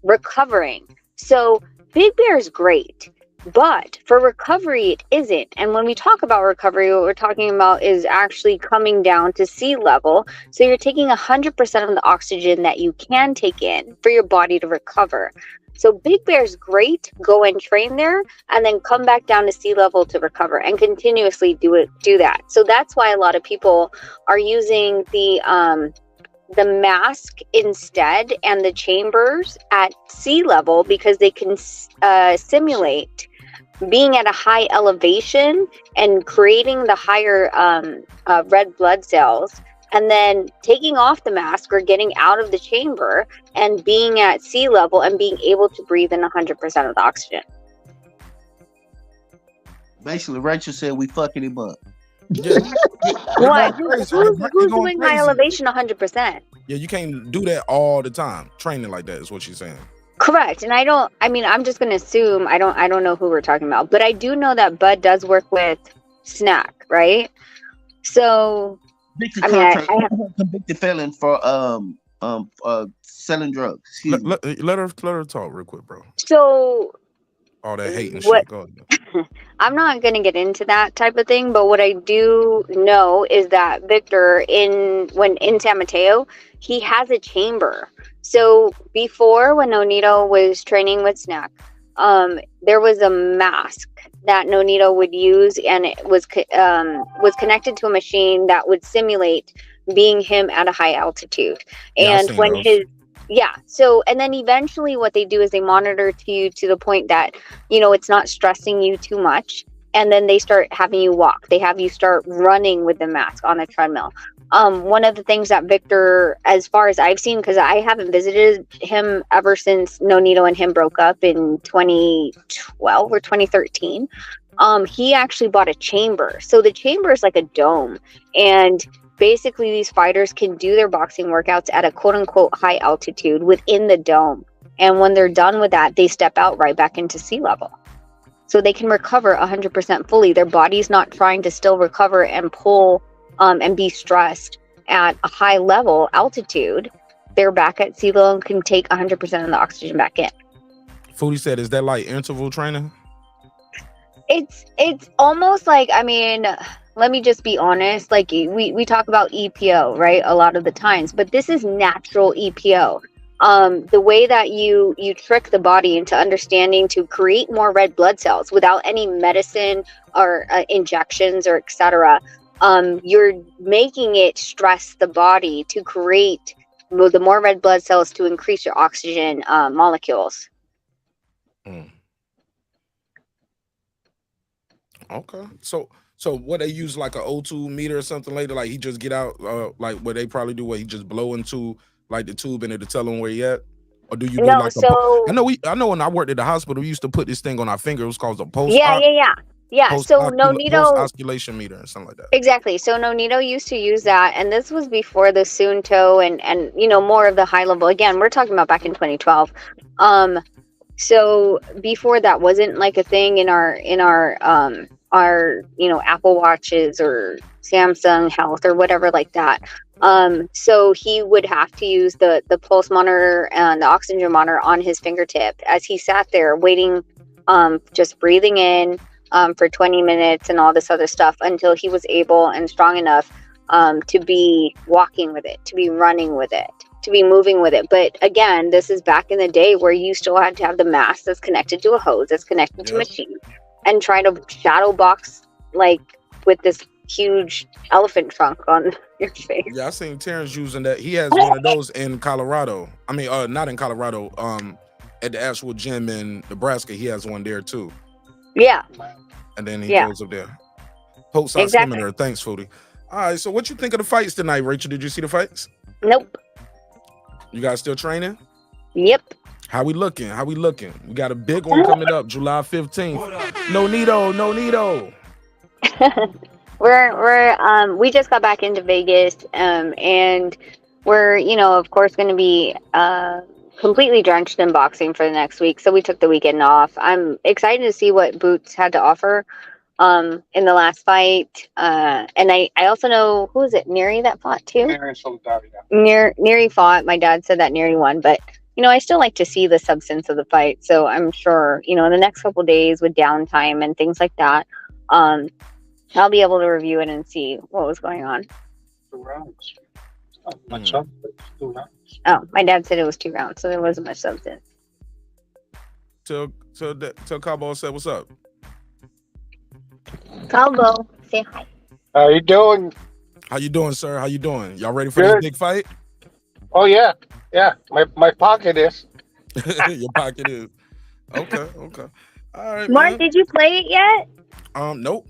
recovering. So Big Bear is great, but for recovery it isn't. And when we talk about recovery, what we're talking about is actually coming down to sea level. So you're taking 100% of the oxygen that you can take in for your body to recover. So Big Bear's great. Go and train there and then come back down to sea level to recover and continuously do that. So that's why a lot of people are using the mask instead and the chambers at sea level, because they can simulate being at a high elevation and creating the higher red blood cells, and then taking off the mask or getting out of the chamber and being at sea level and being able to breathe in 100% of the oxygen. Basically, Rachel said we fucking him up. Yeah. What? Who's doing high elevation 100%? Yeah, you can't do that all the time. Training like that is what she's saying. Correct. And I'm just going to assume, I don't know who we're talking about, but I do know that Bud does work with Snack, right? So, I have a convicted felon for selling drugs. Let her talk real quick, bro. So all that hate and shit. Go ahead. I'm not going to get into that type of thing, but what I do know is that Victor in San Mateo, he has a chamber. So before, when Nonito was training with Snack, there was a mask that Nonito would use, and it was connected to a machine that would simulate being him at a high altitude. And when and then eventually what they do is they monitor to you to the point that, it's not stressing you too much. And then they start having you walk. They have you start running with the mask on the treadmill. One of the things that Victor, as far as I've seen, because I haven't visited him ever since Nonito and him broke up in 2012 or 2013, he actually bought a chamber. So the chamber is like a dome, and basically these fighters can do their boxing workouts at a quote unquote high altitude within the dome. And when they're done with that, they step out right back into sea level. So they can recover 100% fully. Their body's not trying to still recover and pull and be stressed at a high level altitude. They're back at sea level and can take 100% of the oxygen back in. Foodie said, is that like interval training? It's almost like, let me just be honest. Like we talk about EPO, right? A lot of the times, but this is natural EPO. The way that you trick the body into understanding to create more red blood cells without any medicine or injections or etc. You're making it stress the body to create the more red blood cells to increase your oxygen molecules. Okay. So what they use like a O2 meter or something later? Like he just get out, like what they probably do, where he just blow into like the tube and it'll tell him where he at? Or do you do like so I know when I worked at the hospital, we used to put this thing on our finger. It was called a pulse. So oscillation meter and something like that. Exactly. So Nonito used to use that, and this was before the Sunto and more of the high level. Again, we're talking about back in 2012. So before that wasn't like a thing in our Apple Watches or Samsung Health or whatever like that. So he would have to use the pulse monitor and the oxygen monitor on his fingertip as he sat there waiting, just breathing in for 20 minutes and all this other stuff until he was able and strong enough to be walking with it, to be running with it, to be moving with it. But again, this is back in the day where you still had to have the mask that's connected to a hose, that's connected to a machine, and try to shadow box like with this huge elephant trunk on your face. Yeah, I seen Terrence using that. He has one of those in Colorado. I mean, not in Colorado. At the actual gym in Nebraska, he has one there too. Yeah. And then he goes up there. Pulse oximeter. Thanks, Foodie. All right. So, what you think of the fights tonight, Rachel? Did you see the fights? Nope. You guys still training? Yep. How we looking? We got a big one coming up, July 15th. No Nito. We just got back into Vegas, and we're of course going to be completely drenched in boxing for the next week. So we took the weekend off. I'm excited to see what Boots had to offer in the last fight. And I also know, who was it, Neri that fought too? Neri fought. My dad said that Neri won, but I still like to see the substance of the fight. So I'm sure, in the next couple of days with downtime and things like that, I'll be able to review it and see what was going on. 2 rounds. Not much up, but 2 rounds. Oh, my dad said it was 2 rounds, so there wasn't much substance. Tell Cabo said what's up. Cabo, say hi. How you doing? How you doing, sir? How you doing? Y'all ready for this big fight? Oh yeah. My pocket is. Your pocket is. Okay. All right. Mark, man. did you play it yet? Nope.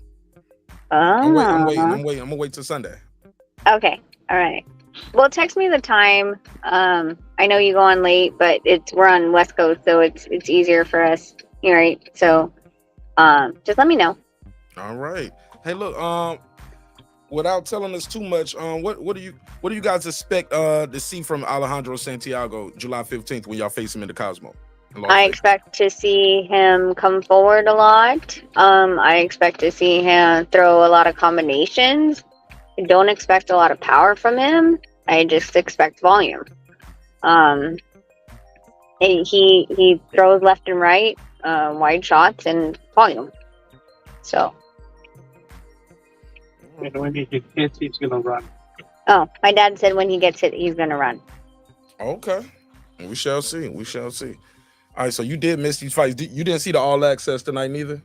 Oh. I'm waiting. I'm gonna wait till Sunday. Okay. All right. Well, text me the time. I know you go on late, but we're on West Coast, so it's easier for us. Right. So, just let me know. All right. Hey, look. Without telling us too much, what do you guys expect to see from Alejandro Santiago July 15th when y'all face him in the Cosmo? I expect to see him come forward a lot. I expect to see him throw a lot of combinations. I don't expect a lot of power from him. I just expect volume. And he throws left and right, wide shots and volume. So. And when he hits, he's gonna run. Oh, my dad said when he gets hit, he's gonna run. Okay, we shall see. All right, so you did miss these fights. You didn't see the All Access tonight, neither.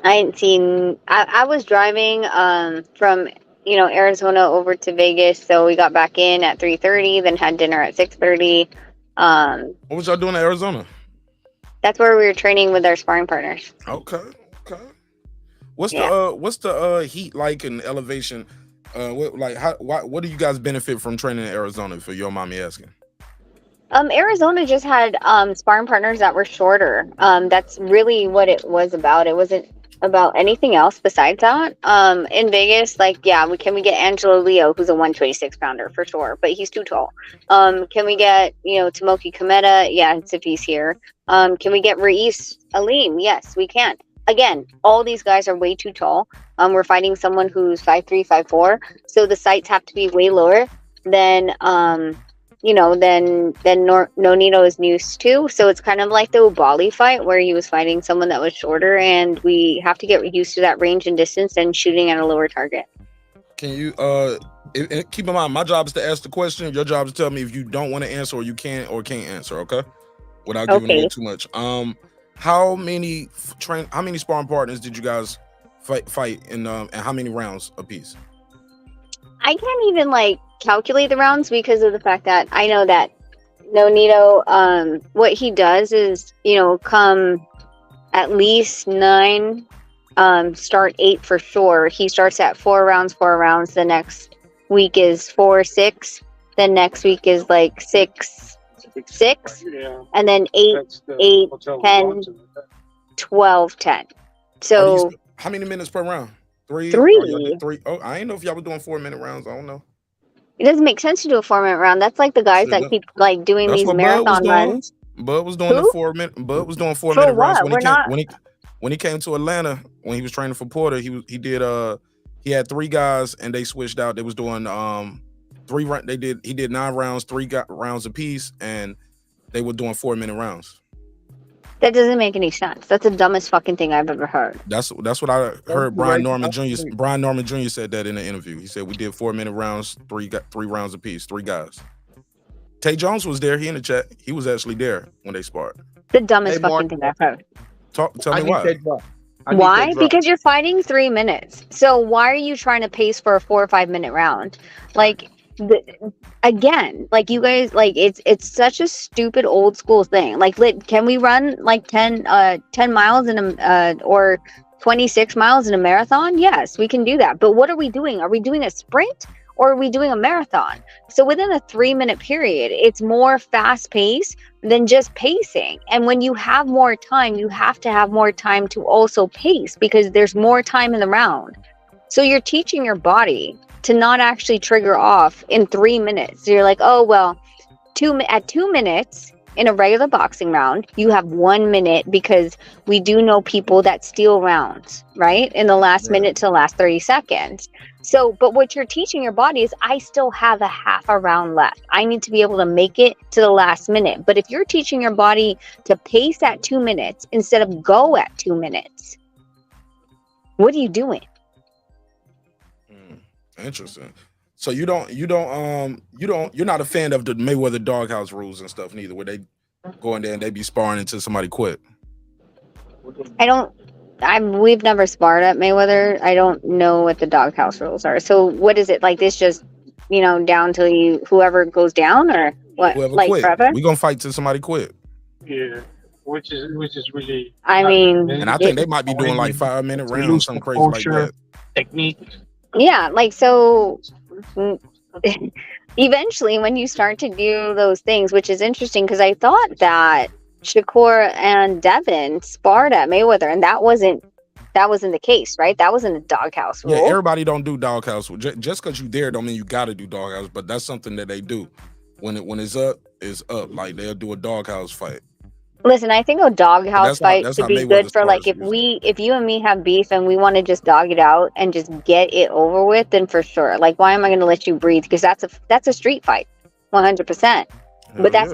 I hadn't seen. I was driving from Arizona over to Vegas, so we got back in at 3:30, then had dinner at 6:30. What was y'all doing in Arizona? That's where we were training with our sparring partners. Okay. What's the heat like and elevation? What do you guys benefit from training in Arizona? For your mommy asking. Arizona just had sparring partners that were shorter. That's really what it was about. It wasn't about anything else besides that. In Vegas, we get Angelo Leo, who's a 126 pounder for sure, but he's too tall. Can we get Tomoki Kameda? Yes, if he's here. Can we get Reis Alim? Yes, we can. Again, all these guys are way too tall. We're fighting someone who's 5'3", 5'4", so the sights have to be way lower than Nonito is used to. So it's kind of like the Ubali fight where he was fighting someone that was shorter, and we have to get used to that range and distance and shooting at a lower target. Can you keep in mind, my job is to ask the question. Your job is to tell me if you don't want to answer or you can or can't answer, okay? Without giving away too much. How many sparring partners did you guys fight in and how many rounds apiece? I can't even calculate the rounds because of the fact that I know that Nonito, what he does is, come at least 9, start 8 for sure. He starts at 4 rounds. The next week is 4, 6. Then next week is like 6, 6, and then 8, 8, 10, 12, 10. So how many minutes per round? 3. 3. 3. Oh, I ain't know if y'all were doing 4-minute rounds. I don't know. It doesn't make sense to do a 4-minute round. That's like the guys that keep like doing these marathon runs. Bud was doing the 4-minute. Bud was doing 4-minute rounds when he came to Atlanta. When he was training for Porter, he had 3 guys and they switched out. They was doing 3 rounds. He did 9 rounds, 3 rounds apiece, and they were doing 4-minute rounds. That doesn't make any sense. That's the dumbest fucking thing I've ever heard. That's what I heard. Brian Norman Jr. said that in the interview. He said we did 4-minute rounds, 3 rounds apiece, 3 guys. Tay Jones was there. He in the chat. He was actually there when they sparred. The dumbest fucking thing I've heard. Tell me why. Why? Because you're fighting 3 minutes. So why are you trying to pace for a 4 or 5 minute round? Like, again, like you guys, like it's such a stupid old school thing. Like, can we run like 10 miles in a or 26 miles in a marathon? Yes, we can do that. But what are we doing? Are we doing a sprint or are we doing a marathon? So within a 3-minute period, it's more fast paced than just pacing. And when you have more time, you have to have more time to also pace because there's more time in the round. So you're teaching your body to not actually trigger off in 3 minutes. So you're like, oh, well, at 2 minutes in a regular boxing round, you have 1 minute because we do know people that steal rounds, right? In the last minute to the last 30 seconds. So, but what you're teaching your body is I still have a half a round left. I need to be able to make it to the last minute. But if you're teaching your body to pace at 2 minutes instead of go at 2 minutes, what are you doing? Interesting. So you're not a fan of the Mayweather doghouse rules and stuff neither, where they go in there and they be sparring until somebody quit. We've never sparred at Mayweather. I don't know what the doghouse rules are. So what is it like? This just down till whoever goes down, or what? Whoever like quit. forever? We gonna fight till somebody quit. Yeah, which is really. I mean, and I think they might be doing like 5-minute rounds, something crazy like that. Technique. Yeah, like so. Eventually, when you start to do those things, which is interesting, because I thought that Shakur and Devin sparred at Mayweather, and that wasn't the case, right? That wasn't a doghouse rule. Yeah, everybody don't do doghouse. Just because you there don't mean you got to do doghouse, but that's something that they do. When it's up, it's up. Like they'll do a doghouse fight. Listen, I think a doghouse fight would be good for like if you and me have beef and we want to just dog it out and just get it over with, then for sure. Like, why am I going to let you breathe? Because that's a street fight, 100%. But that's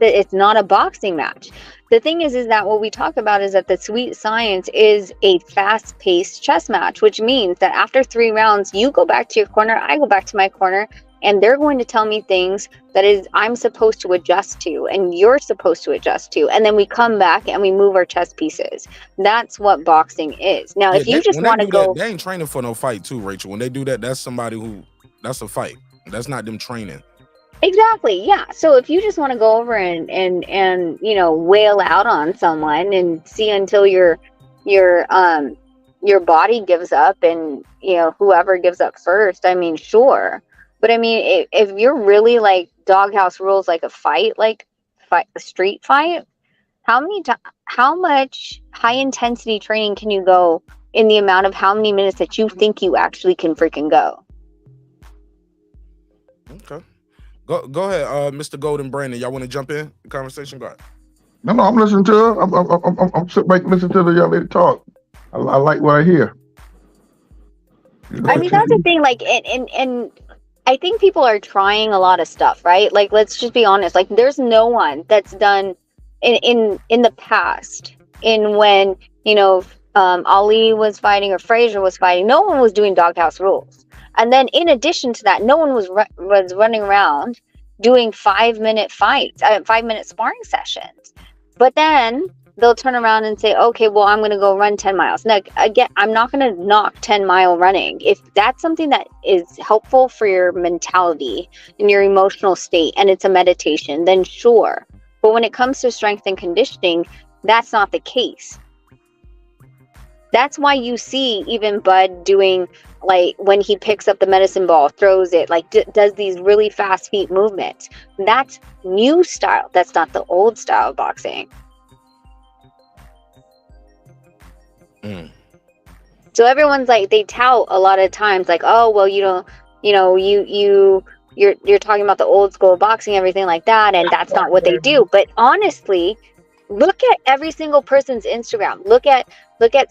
it's not a boxing match. The thing is that what we talk about is that the sweet science is a fast-paced chess match, which means that after 3 rounds, you go back to your corner, I go back to my corner, and they're going to tell me things that I'm supposed to adjust to, and you're supposed to adjust to, and then we come back and we move our chess pieces. That's what boxing is. Now, if you just want to go, they ain't training for no fight, too, Rachel. When they do that, that's that's a fight. That's not them training. Exactly. Yeah. So if you just want to go over and wail out on someone and see until your body gives up, and whoever gives up first, I mean, sure. But I mean, if you're really like doghouse rules, like a street fight, how much high intensity training can you go in the amount of how many minutes that you think you actually can freaking go? Okay. Go ahead, Mr. Golden Brandon. Y'all want to jump in the conversation? Go ahead. No, I'm listening to her. I'm sitting back listening to the young lady talk. I like what I hear. I mean, that's the thing. Like, and I think people are trying a lot of stuff, right? Like, let's just be honest. Like, there's no one that's done in the past, when Ali was fighting or Frazier was fighting. No one was doing doghouse rules. And then in addition to that, no one was running around doing 5-minute fights, 5-minute sparring sessions. But then they'll turn around and say, okay, well, I'm going to go run 10 miles. Now, again, I'm not going to knock 10-mile running. If that's something that is helpful for your mentality and your emotional state, and it's a meditation, then sure. But when it comes to strength and conditioning, that's not the case. That's why you see even Bud doing, like, when he picks up the medicine ball, throws it, like, does these really fast feet movements. That's new style. That's not the old style of boxing. So everyone's like, they tout a lot of times, like, oh, well, you're talking about the old school boxing, everything like that, and that's not what they do. But honestly, look at every single person's Instagram. Look at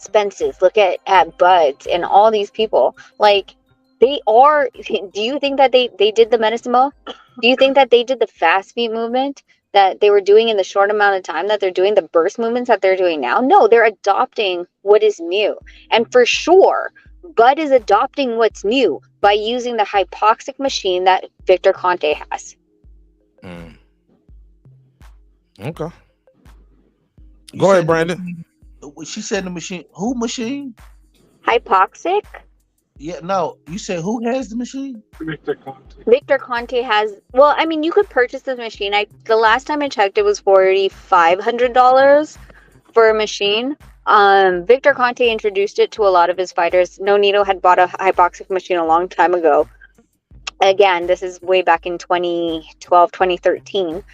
Spence's, look at Bud's, and all these people. Like, they are. Do you think that they did the medicine ball? Do you think that they did the fast feet movement that they were doing in the short amount of time that they're doing, the burst movements that they're doing now? No, they're adopting what is new. And for sure, Bud is adopting what's new by using the hypoxic machine that 𝗏𝗏𝗄𝗧 has. Okay. Go ahead, Brandon. She said the machine. Who machine? Hypoxic? Yeah, no. You said who has the machine? 𝗏𝗏𝗄𝗧 has. Well, I mean, you could purchase this machine. The last time I checked, it was $4,500 for a machine. 𝗏𝗏𝗄𝗧 introduced it to a lot of his fighters. Nonito had bought a hypoxic machine a long time ago. Again, this is way back in 2012, 2013.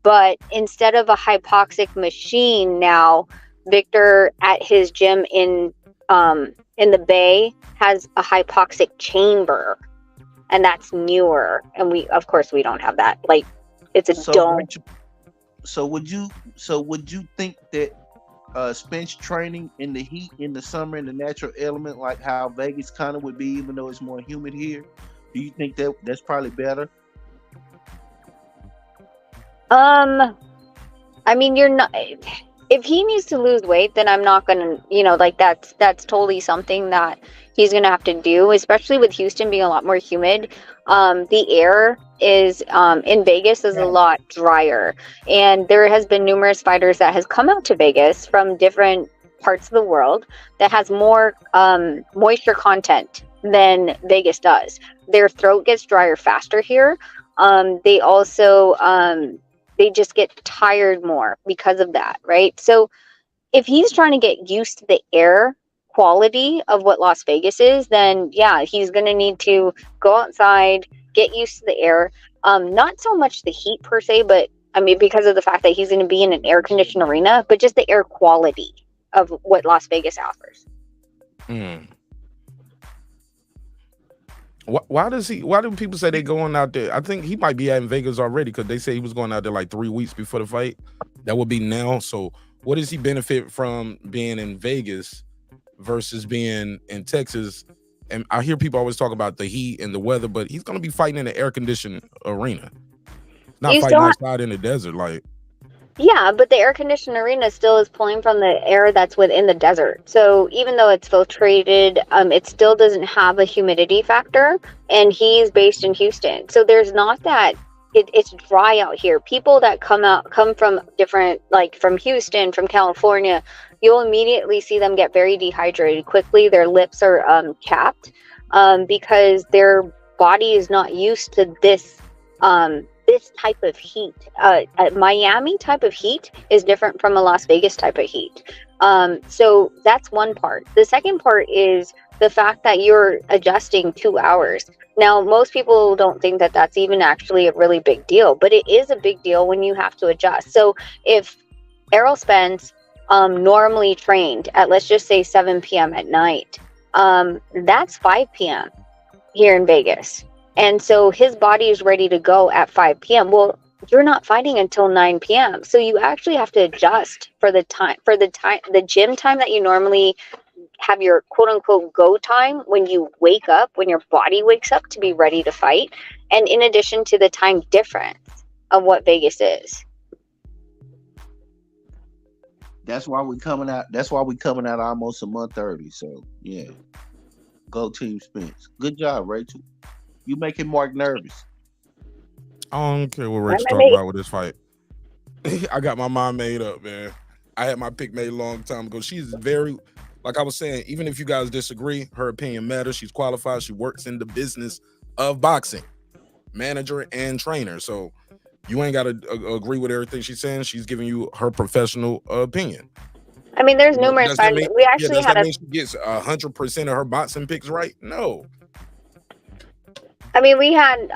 But instead of a hypoxic machine now, Victor at his gym in the Bay has a hypoxic chamber, and that's newer. And we don't have that. Like, it's a dome. So would you think that Spence training in the heat in the summer in the natural element, like how Vegas kind of would be, even though it's more humid here, do you think that's probably better? I mean, you're not. If he needs to lose weight, then I'm not gonna, like, that's totally something that he's gonna have to do, especially with Houston being a lot more humid. The air is in Vegas is a lot drier, and there has been numerous fighters that has come out to Vegas from different parts of the world that has more moisture content than Vegas does. Their throat gets drier faster here. They also they just get tired more because of that, right? So if he's trying to get used to the air quality of what Las Vegas is, then yeah, he's going to need to go outside, get used to the air. Not so much the heat per se, but I mean, because of the fact that he's going to be in an air-conditioned arena, but just the air quality of what Las Vegas offers. Why do people say they going out there? I think he might be out in Vegas already, because they say he was going out there like 3 weeks before the fight. That would be now. So what does he benefit from being in Vegas versus being in Texas? And I hear people always talk about the heat and the weather, but he's going to be fighting in an air-conditioned arena, not fighting outside in the desert. Like, yeah, but the air-conditioned arena still is pulling from the air that's within the desert. So even though it's filtrated, it still doesn't have a humidity factor, and he's based in Houston. So there's not that, it's dry out here. People that come from different, like from Houston, from California, you'll immediately see them get very dehydrated quickly. Their lips are chapped because their body is not used to this type of heat. A Miami type of heat is different from a Las Vegas type of heat. So that's one part. The second part is the fact that you're adjusting 2 hours. Now, most people don't think that that's even actually a really big deal, but it is a big deal when you have to adjust. So if Errol Spence normally trained at, let's just say 7 p.m. at night, that's 5 p.m. here in Vegas. And so his body is ready to go at 5 p.m. Well, you're not fighting until 9 p.m. So you actually have to adjust for the gym time that you normally have your quote unquote go time when you wake up, when your body wakes up to be ready to fight. And in addition to the time difference of what Vegas is. That's why we coming out almost a month early. So yeah. Go Team Spence. Good job, Rachel. You making Mark nervous. I don't care what Rachel talking about with this fight. I got my mind made up, man. I had my pick made a long time ago. She's very, like I was saying, even if you guys disagree, her opinion matters. She's qualified. She works in the business of boxing, manager and trainer. So you ain't got to agree with everything she's saying. She's giving you her professional opinion. I mean, there's numerous friends. We actually had she gets 100% of her boxing picks right? No. I mean, we had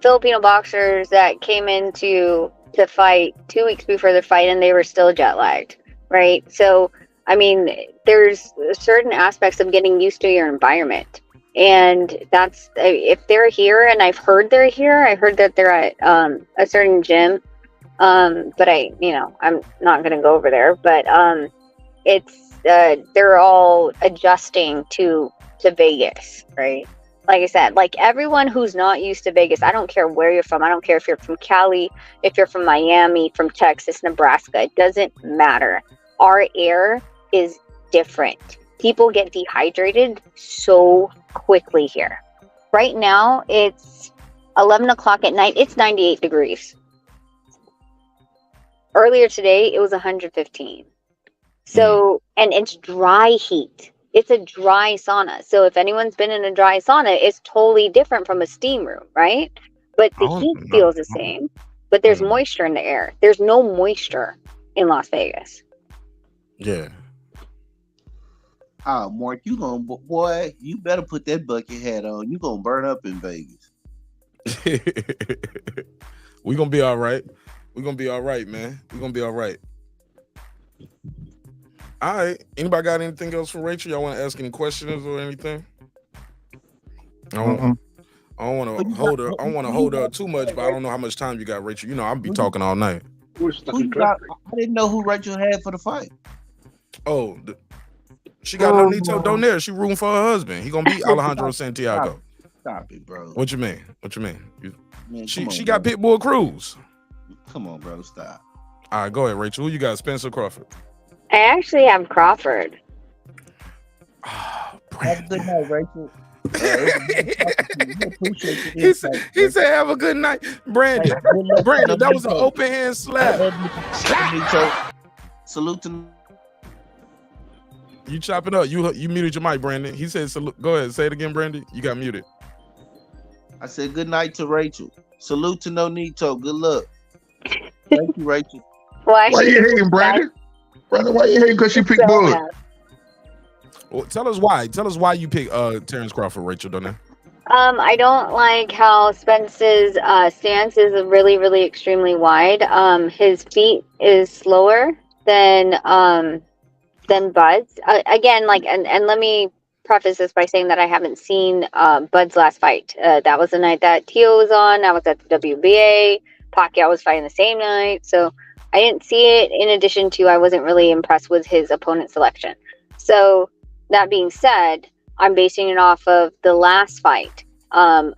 Filipino boxers that came into the fight 2 weeks before the fight, and they were still jet lagged, right? So, I mean, there's certain aspects of getting used to your environment, and that's if they're here, and I've heard they're here. I heard that they're at a certain gym, but I'm not gonna go over there. But it's they're all adjusting to Vegas, right? Like I said, like everyone who's not used to Vegas, I don't care where you're from. I don't care if you're from Cali, if you're from Miami, from Texas, Nebraska. It doesn't matter. Our air is different. People get dehydrated so quickly here. Right now, it's 11 o'clock at night. It's 98 degrees. Earlier today, it was 115. So, and it's dry heat. It's a dry sauna. So if anyone's been in a dry sauna, it's totally different from a steam room, right? But the heat feels the same. But there's moisture in the air. There's no moisture in Las Vegas. Yeah. Oh, Mark, you better put that bucket hat on. You gonna burn up in Vegas. We're gonna be all right. We're gonna be all right, man. We're gonna be all right. All right. Anybody got anything else for Rachel? Y'all want to ask any questions or anything? I don't want to hold her. I don't want to hold her too much, but I don't know how much time you got, Rachel. You know, I'll be talking all night. I didn't know who Rachel had for the fight. Oh, she got no need to _𝗏𝗏. She rooting for her husband. He gonna beat Alejandro Santiago. Stop it, bro. What you mean? Man, she got Pitbull Cruz. Come on, bro. Stop. All right, go ahead, Rachel. Who you got? Spence or Crawford? I actually have Crawford. Have a good night, Rachel. He said, "Have a good night, Brandon." Brandon, that was an open hand slap. Salute to you. Chop it up. You muted your mic, Brandon. He said, "Salute." Go ahead, say it again, Brandon. You got muted. I said, "Good night to Rachel." Salute to Nonito. Good luck. Thank you, Rachel. Why you hating, Brandon? Brandon, why you hating? Because she picked Bud. Well, tell us why. Tell us why you picked Terence Crawford, Rachel, don't you? I don't like how Spence's stance is really, really extremely wide. His feet is slower than Bud's. Again, and let me preface this by saying that I haven't seen Bud's last fight. That was the night that Tio was on. I was at the WBA. Pacquiao was fighting the same night. So I didn't see it. In addition to, I wasn't really impressed with his opponent selection. So that being said, I'm basing it off of the last fight, of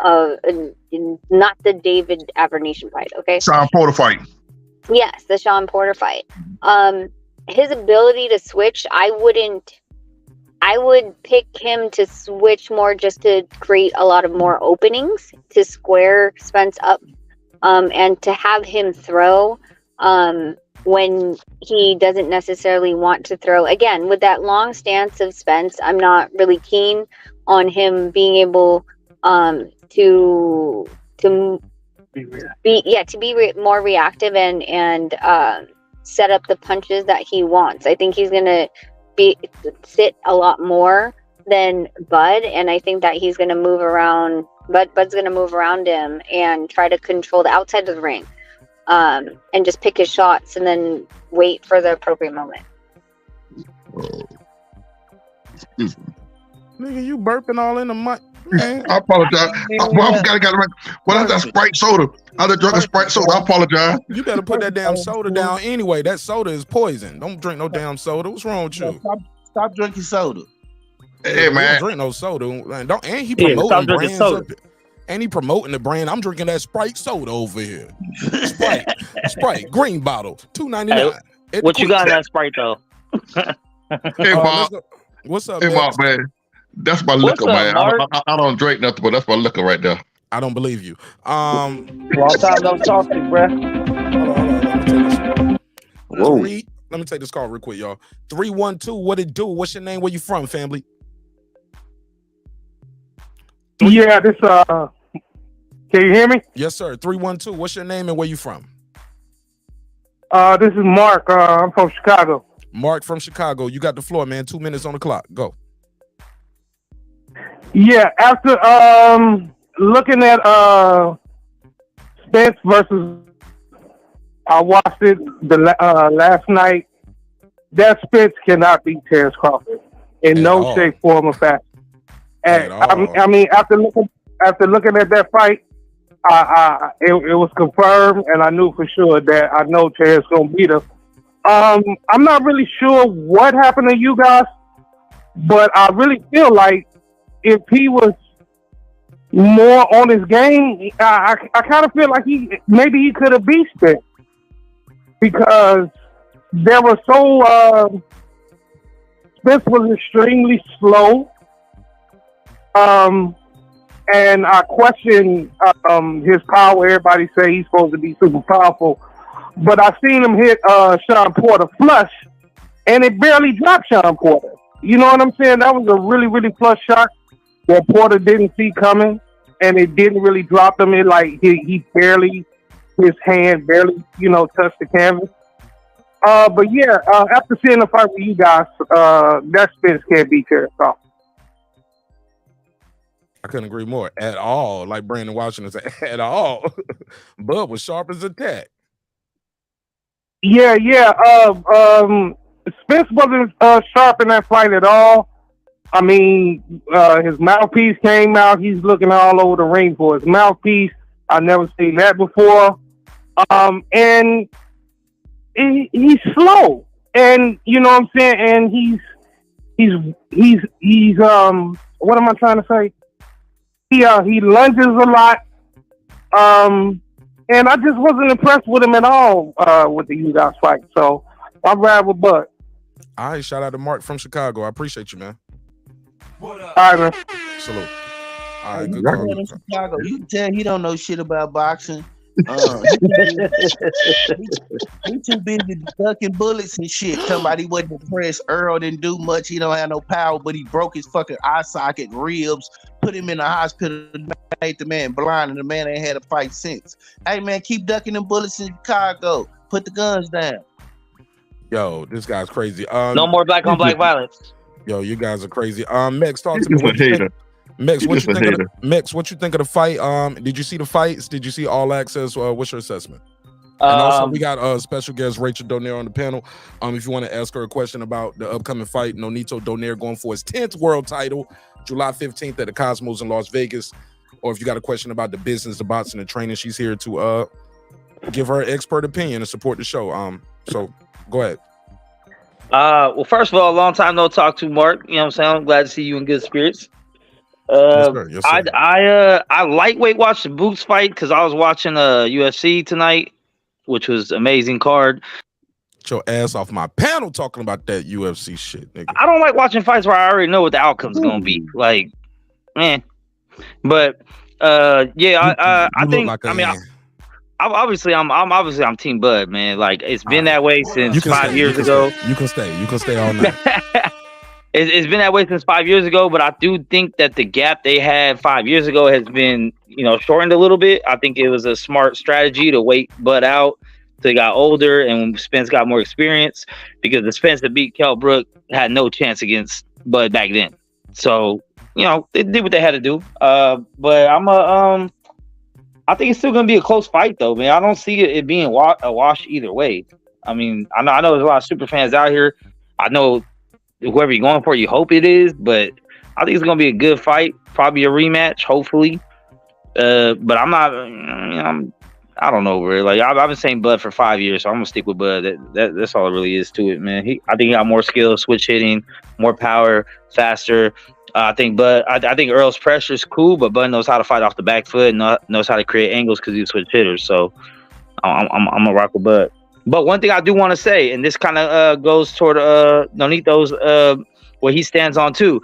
not the David Avernation fight. Okay. Shawn Porter fight. Yes, the Shawn Porter fight. His ability to switch, I would pick him to switch more just to create a lot of more openings to square Spence up, and to have him throw when he doesn't necessarily want to throw. Again, with that long stance of Spence, I'm not really keen on him being able to be more reactive and set up the punches that he wants. I think he's gonna sit a lot more than Bud, and I think that he's gonna move around. Bud's gonna move around him and try to control the outside of the ring, and just pick his shots and then wait for the appropriate moment. Nigga, you burping all in the mic. I apologize. Well, that's Sprite soda. I just drank a Sprite soda. I apologize. You better put that damn soda down anyway. That soda is poison. Don't drink no damn soda. What's wrong with you? Stop drinking soda. Hey, man. Don't drink no soda. And he promoting brands up here. And he promoting the brand. I'm drinking that Sprite soda over here. Sprite, green bottle, $2.99. Hey, what you got in that Sprite though? Hey, Bob. What's up, hey, Bob, man? That's my liquor, man. I don't drink nothing, but that's my liquor right there. I don't believe you. Long time no talk to you, bruh. Hold on. Let me tell you something. Whoa. Let me take this call real quick, y'all. 312, what it do? What's your name? Where you from, family? Yeah, this can you hear me? Yes, sir. 312. What's your name and where you from? This is Mark. I'm from Chicago. Mark from Chicago. You got the floor, man. 2 minutes on the clock. Go. Yeah, after looking at Spence versus, I watched it last night. That Spence cannot beat Terence Crawford in no shape, form, or fashion. And I mean, after looking at that fight, it was confirmed, and I knew for sure that I know Terence gonna beat him. I'm not really sure what happened to you guys, but I really feel like if he was more on his game, I kind of feel like maybe he could have beat Spence because there was Spence was extremely slow. And I question his power. Everybody say he's supposed to be super powerful, but I seen him hit Shawn Porter flush, and it barely dropped Shawn Porter. You know what I'm saying? That was a really, really flush shot that Porter didn't see coming, and it didn't really drop him. It like he barely, his hand barely, touched the canvas. But yeah, after seeing the fight with you guys, that Spence can't beat Terence Crawford. I couldn't agree more at all. Like Brandon Washington said, at all. Bud was sharp as a tack. Yeah. Spence wasn't sharp in that fight at all. I mean, his mouthpiece came out. He's looking all over the ring for his mouthpiece. I've never seen that before. And he's slow, and you know what I'm saying. And he's what am I trying to say? He lunges a lot, and I just wasn't impressed with him at all with the U-Guys fight. So I ride with Bud. All right, shout out to Mark from Chicago. I appreciate you, man. What up? All right, man. Salute. All right, good call. call. Chicago. You can tell he don't know shit about boxing. He too busy ducking bullets and shit. Somebody wasn't impressed. Errol didn't do much. He don't have no power, but he broke his fucking eye socket, ribs, put him in the hospital, made the man blind, and the man ain't had a fight since. Hey man, keep ducking them bullets in Chicago. Put the guns down. Yo, this guy's crazy. No more black on black violence. Yo, you guys are crazy. Mex, talk to me. What you think? Mex, what you think of the fight? Did you see the fights? Did you see All Access? What's your assessment? And also, we got special guest Rachel Donaire on the panel. If you want to ask her a question about the upcoming fight, Nonito Donaire going for his 10th world title, July 15th at the Cosmos in Las Vegas. Or if you got a question about the business, the boxing, and the training, she's here to give her expert opinion and support the show. So go ahead. Well, first of all, long time no talk to, Mark. You know what I'm saying? I'm glad to see you in good spirits. Yes, sir. I lightweight watched the Boots fight because I was watching UFC tonight, which was amazing card. Get your ass off my panel talking about that UFC shit, nigga. I don't like watching fights where I already know what the outcome's gonna be. Like, man. But yeah, I think like I'm Team Bud, man. Like it's been that way since 5 years ago. You can stay all night. It's been that way since 5 years ago, but I do think that the gap they had 5 years ago has been, shortened a little bit. I think it was a smart strategy to wait Bud out till he got older and when Spence got more experience, because the Spence that beat Kell Brook had no chance against Bud back then. So, they did what they had to do. But I think it's still going to be a close fight, though, man. I don't see it being a wash either way. I mean, I know there's a lot of super fans out here. I know whoever you're going for, you hope it is, but I think it's going to be a good fight. Probably a rematch, hopefully. But I'm not, I don't know, bro. Like, I've been saying Bud for 5 years, so I'm going to stick with Bud. That's all it really is to it, man. I think he got more skill, switch hitting, more power, faster. I think Earl's pressure is cool, but Bud knows how to fight off the back foot and knows how to create angles because he's a switch hitter. So I'm going to rock with Bud. But one thing I do want to say, and this kind of goes toward Nonito's what he stands on too.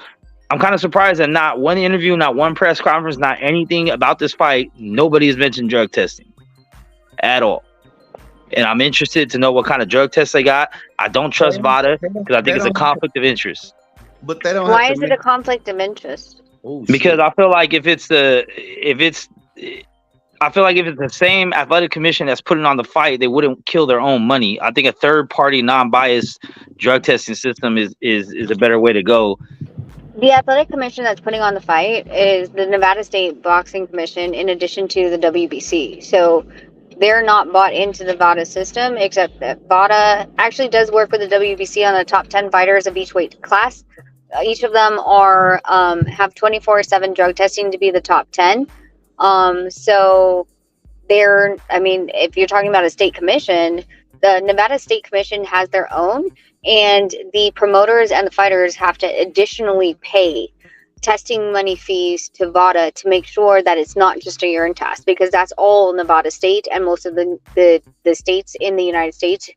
I'm kind of surprised that not one interview, not one press conference, not anything about this fight, nobody has mentioned drug testing at all. and I'm interested to know what kind of drug tests they got. I don't trust VADA because I think it's a conflict of interest. But they don't. Why is it a conflict of interest? Because I feel like if it's the same athletic commission that's putting on the fight, they wouldn't kill their own money. I think a third party, non-biased drug testing system is a better way to go. The athletic commission that's putting on the fight is the Nevada State Boxing Commission, in addition to the WBC. So they're not bought into the VADA system, except that VADA actually does work with the WBC on the top 10 fighters of each weight class. Each of them are have 24/7 drug testing to be the top 10. So they're, I mean, if you're talking about a state commission, the Nevada State Commission has their own, and the promoters and the fighters have to additionally pay testing money fees to VADA to make sure that it's not just a urine test, because that's all Nevada State and most of the states in the United States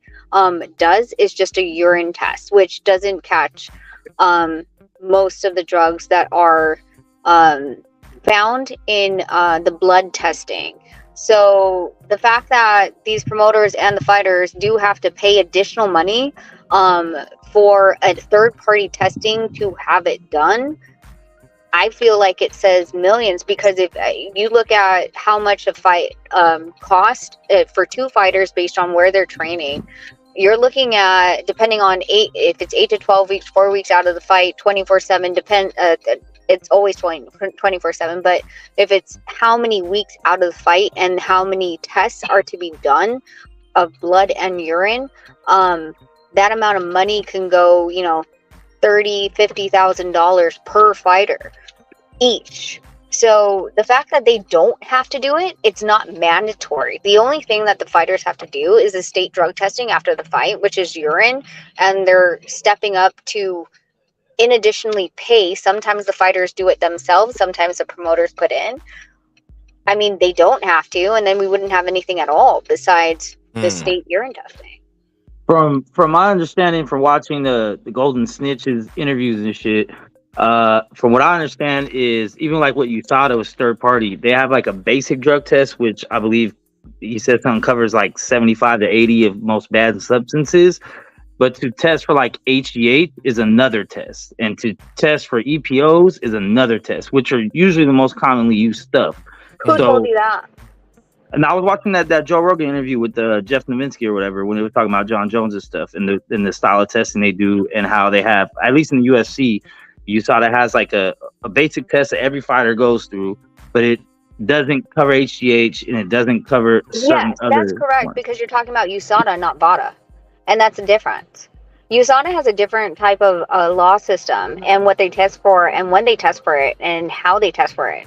does is just a urine test, which doesn't catch most of the drugs that are found in the blood testing. So the fact that these promoters and the fighters do have to pay additional money for a third-party testing to have it done, I feel like it says millions, because if you look at how much a fight cost for two fighters based on where they're training, you're looking at, depending on if it's 8 to 12 weeks, 4 weeks out of the fight, 24/7, it's always 24/7, but if it's how many weeks out of the fight and how many tests are to be done of blood and urine, that amount of money can go, $30,000-$50,000 per fighter each. So the fact that they don't have to do it, it's not mandatory. The only thing that the fighters have to do is the state drug testing after the fight, which is urine, and they're stepping up to in additionally pay. Sometimes the fighters do it themselves, sometimes the promoters put in. I mean, they don't have to, and then we wouldn't have anything at all besides the state urine testing. From my understanding, from watching the Golden Snitches interviews and shit, from what I understand is, even like what you thought it was third party, they have like a basic drug test, which I believe he said something covers like 75 to 80 of most bad substances. But to test for like HGH is another test, and to test for EPOs is another test, which are usually the most commonly used stuff. Who told you that? And I was watching that Joe Rogan interview with Jeff Novinsky or whatever, when they were talking about John Jones and stuff, and the style of testing they do, and how they have, at least in the UFC, you saw that has like a basic test that every fighter goes through, but it doesn't cover HGH and it doesn't cover certain other that's correct ones. Because you're talking about USADA, not VADA. And that's the difference. USADA has a different type of law system and what they test for and when they test for it and how they test for it.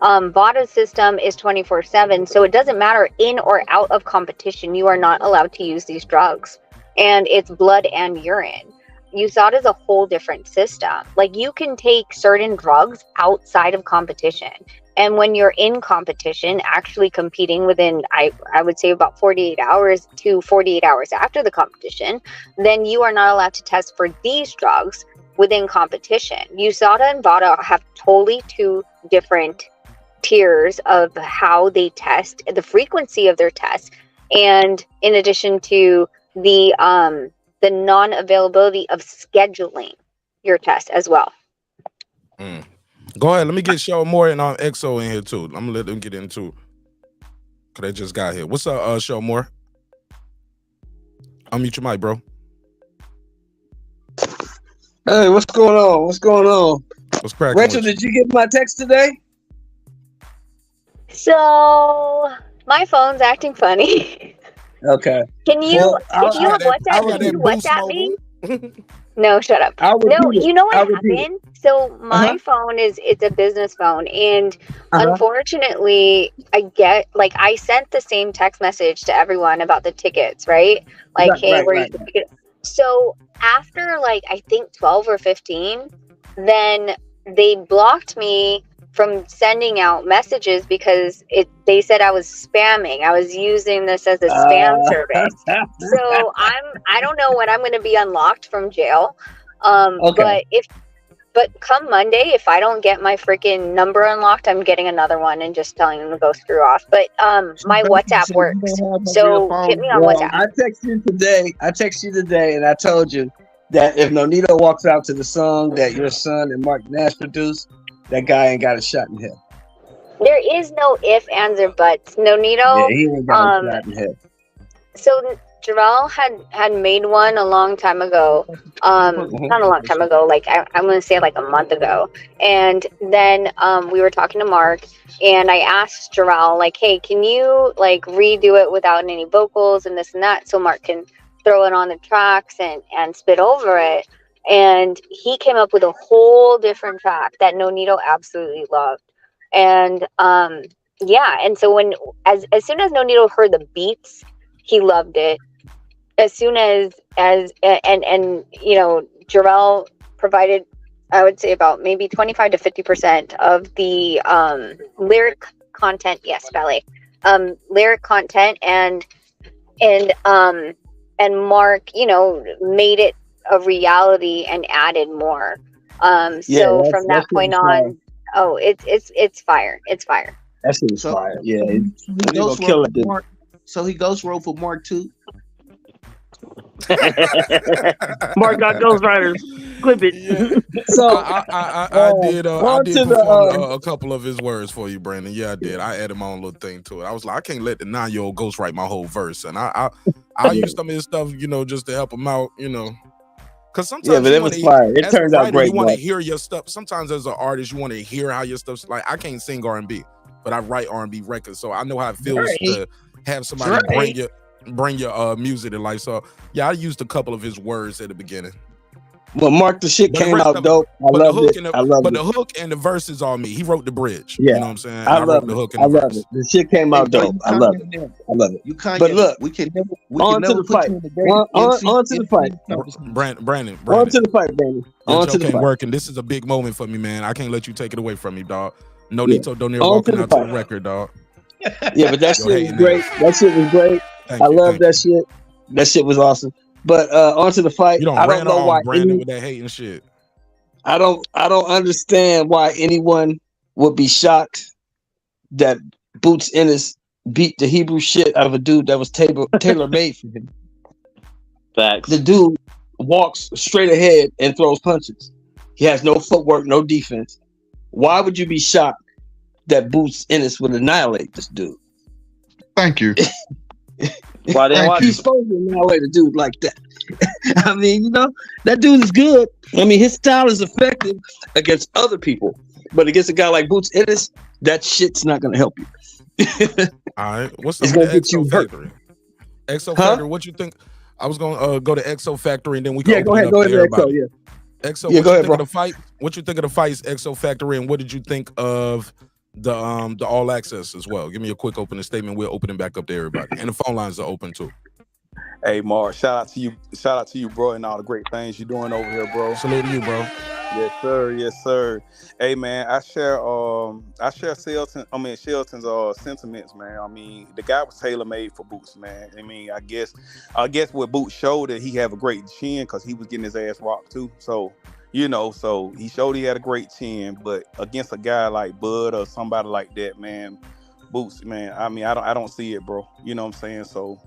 VADA's system is 24/7, so it doesn't matter in or out of competition. You are not allowed to use these drugs. And it's blood and urine. USADA is a whole different system. Like, you can take certain drugs outside of competition. And when you're in competition, actually competing within, I would say about 48 hours to 48 hours after the competition, then you are not allowed to test for these drugs within competition. USADA and VADA have totally two different tiers of how they test, the frequency of their tests, and in addition to the non-availability of scheduling your test as well. Go ahead. Let me get Show more and EXO in here too. I'm gonna let them get into, cause they just got here. What's up, Show more? Unmute your mic, bro. Hey, what's going on? What's going on? What's cracking? Rachel, did you get my text today? So my phone's acting funny. Okay. Can you, if you have WhatsApp, can you WhatsApp me? No, shut up. No, you know what happened? So my phone it's a business phone, and unfortunately, I sent the same text message to everyone about the tickets, right? Like, hey, where you can pick it. So after I think 12 or 15, then they blocked me from sending out messages because they said I was spamming. I was using this as a spam service. So I don't know when I'm going to be unlocked from jail. But But come Monday, if I don't get my freaking number unlocked, I'm getting another one and just telling them to go screw off. But my WhatsApp works, so hit me on WhatsApp. I texted you today, and I told you that if Nonito walks out to the song that your son and Mark Nash produced, that guy ain't got a shot in hell. There is no ifs, ands, or buts. Nonito. Yeah, he ain't got a shot in hell. So Jarrell had made one a long time ago. Not a long time ago, like I'm gonna say like a month ago. And then we were talking to Mark, and I asked Jarrell, like, hey, can you like redo it without any vocals and this and that, so Mark can throw it on the tracks and spit over it. And he came up with a whole different track that Nonito absolutely loved. And yeah, and so as soon as Nonito heard the beats, he loved it. As soon as you know, Jarrell provided, I would say about maybe 25 to 50% of the lyric content. Yes, ballet, lyric content, and Mark, you know, made it a reality and added more. So from that point on, oh, it's fire. It's fire. That shit's fire. Yeah, so he goes roll for Mark too. Mark got ghostwriters. Clip it. Yeah. So I did perform a couple of his words for you, Brandon. Yeah, I did. I added my own little thing to it. I was like, I can't let the 9-year-old ghostwrite my whole verse, and I use some of his stuff, you know, just to help him out, you know. Because sometimes but it was fire. It turned out great. You want to hear your stuff. Sometimes as an artist, you want to hear how your stuff's like. I can't sing R&B, but I write R&B records, so I know how it feels to have somebody bring your music to life. So yeah, I used a couple of his words at the beginning. Well, Mark, the shit came out dope. I loved it. But the hook and the verse is all me. He wrote the bridge. Yeah. You know what I'm saying? I love the hook and the verse. The shit came out dope. I love it. I love it. But look, we can never on to the fight. On to the fight. Brandon. On to the fight, Brandon. On to the fight. Working. This is a big moment for me, man. I can't let you take it away from me, dog. Nonito Donaire walking out to the record, dog. Yeah, but that shit was great. That shit was great. I love that shit. That shit was awesome. But on to the fight. I don't know why Brandon with that hating shit. I don't understand why anyone would be shocked that Boots Ennis beat the Hebrew shit out of a dude that was tailor made for him. Facts. The dude walks straight ahead and throws punches. He has no footwork, no defense. Why would you be shocked that Boots Ennis would annihilate this dude? Thank you. He's supposed to annihilate a dude like that. I mean, you know, that dude is good. I mean, his style is effective against other people, but against a guy like Boots Ennis, that shit's not going to help you. All right, what's up with the XO Factory? XO Factory, what you think? I was going to go to XO Factory, and then we can go ahead, XO. Yeah, XO. Yeah, go ahead, bro. Of the fight? What you think of the fights, XO Factory, and what did you think of the All Access as well? Give me a quick opening statement. We're opening back up to everybody, and the phone lines are open too. Hey, Mark, shout out to you, bro, and all the great things you're doing over here, bro. Salute to you, bro. Yes, sir. Hey, man, I share Shelton's sentiments, man. I mean, the guy was tailor made for Boots, man. I mean, I guess what Boots showed that he have a great chin because he was getting his ass rocked too. So, you know, so he showed he had a great chin, but against a guy like Bud or somebody like that, man, Boots, man. I mean, I don't see it, bro. You know what I'm saying? So.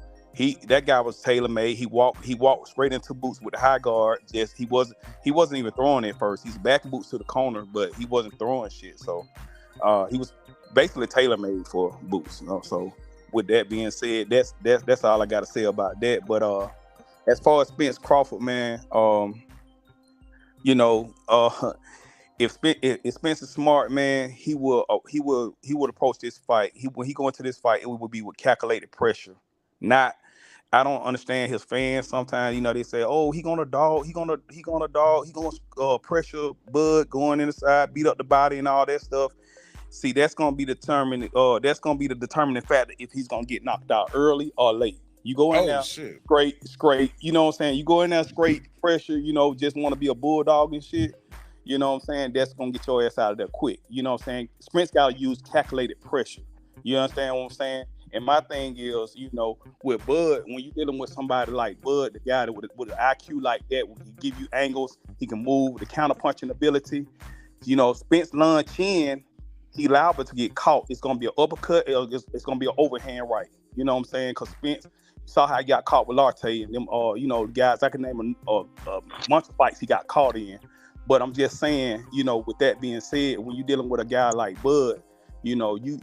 That guy was tailor made. He walked straight into Boots with the high guard. Just he wasn't even throwing at first. He's backing Boots to the corner, but he wasn't throwing shit. So he was basically tailor made for Boots. You know? So with that being said, that's all I got to say about that. But as far as Spence Crawford, man, you know, if Spence is smart, man, he would approach this fight. When he go into this fight, it would be with calculated pressure. I don't understand his fans. Sometimes, you know, they say, "Oh, he gonna pressure Bud going inside, beat up the body and all that stuff." See, that's gonna be determined. That's gonna be the determining factor if he's gonna get knocked out early or late. You go in there straight. You know what I'm saying? You go in there straight pressure. You know, just want to be a bulldog and shit. You know what I'm saying? That's gonna get your ass out of there quick. You know what I'm saying? Spence gotta use calculated pressure. You understand what I'm saying? And my thing is, you know, with Bud, when you're dealing with somebody like Bud, the guy that with an IQ like that, when he give you angles, he can move, the counter punching ability. You know, Spence lunge chin, he liable to get caught. It's gonna be an uppercut. It's gonna be an overhand right. You know what I'm saying? Because Spence, you saw how he got caught with Larte and them. You know, guys I can name a bunch of fights he got caught in. But I'm just saying, you know, with that being said, when you're dealing with a guy like Bud, you know, you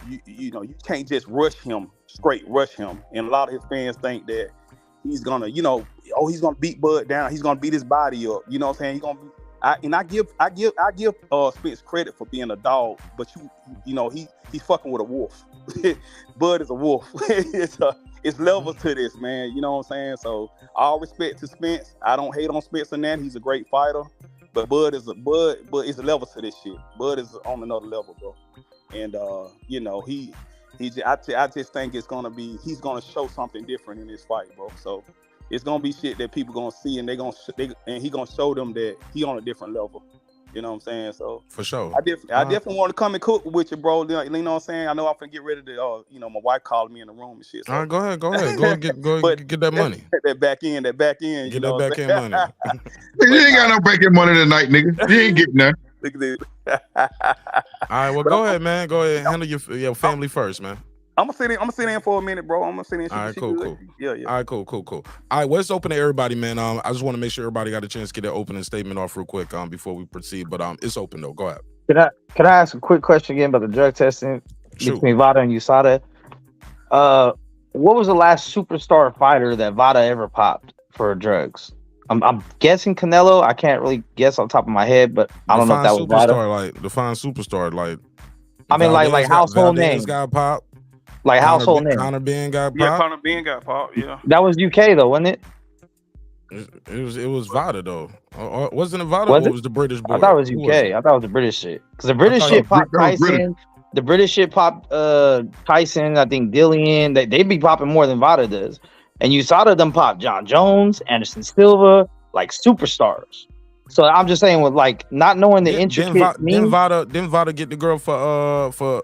can't just straight rush him. And a lot of his fans think that he's gonna, you know, he's gonna beat Bud down. He's gonna beat his body up. You know what I'm saying? I give Spence credit for being a dog, but you know, he's fucking with a wolf. Bud is a wolf. It's levels to this, man. You know what I'm saying? So all respect to Spence. I don't hate on Spence and that. He's a great fighter. But Bud is a level to this shit. Bud is on another level, bro. And you know, I just think he's gonna show something different in this fight, bro. So it's gonna be shit that people gonna see, and and he gonna show them that he on a different level. You know what I'm saying? So for sure, I definitely want to come and cook with you, bro. You know what I'm saying? I know I'm finna get ready to, you know, my wife calling me in the room and shit. So. All right, go ahead, get that money. That back end. Get that back end money. You ain't got no back-end money tonight, nigga. You ain't getting none. All right, well, go ahead, man. Go ahead, handle your family first, man. I'm gonna sit in for a minute, bro. I'm gonna sit in. All right, cool. Yeah. All right, cool. All right, well, it's open to everybody, man. I just want to make sure everybody got a chance to get their opening statement off real quick before we proceed. But it's open though. Go ahead. Can I ask a quick question again about the drug testing between VADA and USADA? What was the last superstar fighter that VADA ever popped for drugs? I'm guessing Canelo. I can't really guess on top of my head, but I don't know if that was VADA. Define superstar, like. I mean, like household name. Got popped. Like household name. Conor Ben got popped. Yeah, Conor Ben got popped. Yeah. That was UK though, wasn't it? It was VADA though. Wasn't it VADA? Or was the British boy? I thought it was UK. I thought it was the British shit. Because the British shit popped Tyson. The British shit popped Tyson. I think Dillian. They be popping more than VADA does. And USADA them pop John Jones, Anderson Silva, like superstars. So I'm just saying, with like not knowing the intricate. Didn't VADA get the girl for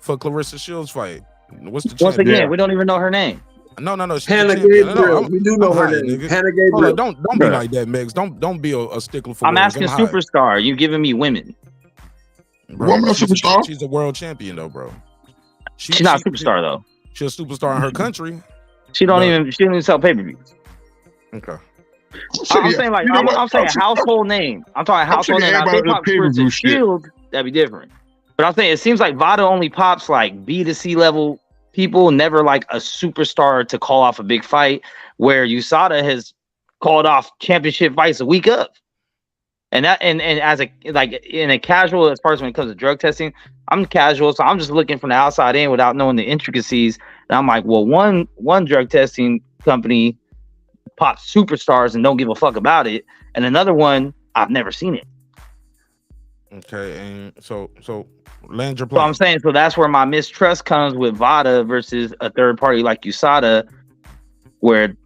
Clarissa Shields fight? What's the once again? We don't even know her name. No. Hannah Gabriel. We do know her name. Hannah Gabriel. Don't be like that, Megs. Don't be a stickler for. I'm asking superstar. You giving me women? Woman superstar. She's a world champion though, bro. She's not a superstar though. She's a superstar in her country. She don't even sell pay-per-views. Okay. I'm saying like I'm saying household name. I'm talking household name. Now, if they pop Clarissa Shields, that'd be different. But I'm saying it seems like VADA only pops like B2C level people, never like a superstar to call off a big fight, where USADA has called off championship fights a week up. And as a like in a casual, as far as when it comes to drug testing, I'm casual, so I'm just looking from the outside in without knowing the intricacies. And I'm like, well, one drug testing company pops superstars and don't give a fuck about it, and another one I've never seen it. Okay, and so land your plane. So I'm saying, so that's where my mistrust comes with VADA versus a third party like USADA, where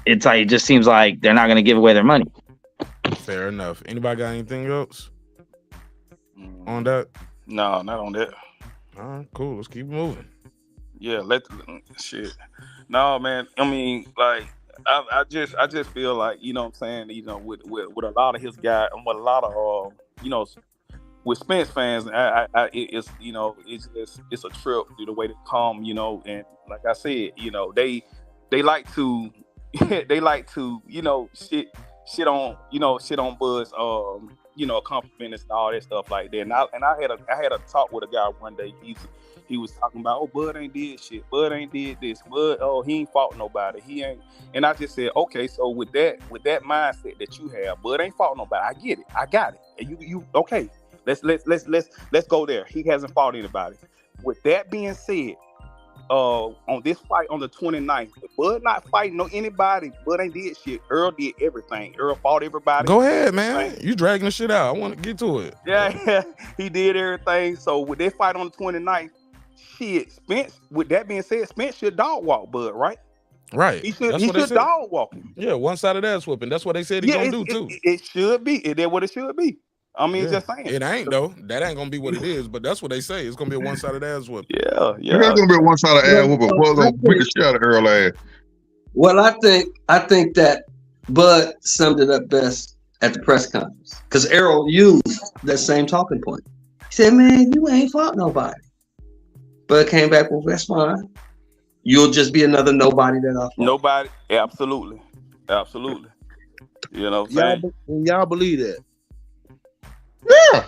it's like it just seems like they're not going to give away their money. Fair enough. Anybody got anything else on that? No, not on that. All right, cool. Let's keep moving. Yeah, shit. No, man. I mean, like, I just feel like, you know what I'm saying, you know, with a lot of his guys, and with a lot of you know, with Spence fans, it's, you know, it's a trip through the way they come, you know, and like I said, you know, they like to you know, shit on Bud's you know, compliments and all that stuff like that. And I had a talk with a guy one day. He was talking about, oh, Bud ain't did shit. Bud ain't did this. Bud, he ain't fought nobody. He ain't. And I just said, okay, so with that mindset that you have, Bud ain't fought nobody. I get it. I got it. And you okay? Let's go there. He hasn't fought anybody. With that being said, on this fight on the 29th, Bud not fighting anybody. Bud ain't did shit. Errol did everything. Errol fought everybody. Go ahead, man. You dragging the shit out. I want to get to it. Yeah, he did everything. So with that fight on the 29th, shit, Spence, with that being said, Spence should dog walk Bud, right? Right. He should dog walk him. Yeah, one side of that whooping. That's what they said he gonna do too. It should be. That's what it should be. I mean, just saying. It ain't though. That ain't gonna be what it is, but that's what they say. It's gonna be a one-sided ass whoop. Yeah. It's gonna be a one-sided ass whoop, but Bud gonna beat the shit out of Earl ass. Well, I think that Bud summed it up best at the press conference because Errol used that same talking point. He said, "Man, you ain't fought nobody." Bud came back with, "That's fine. You'll just be another nobody that I fought." Nobody. Absolutely. You know what I'm saying? Y'all believe that? Yeah.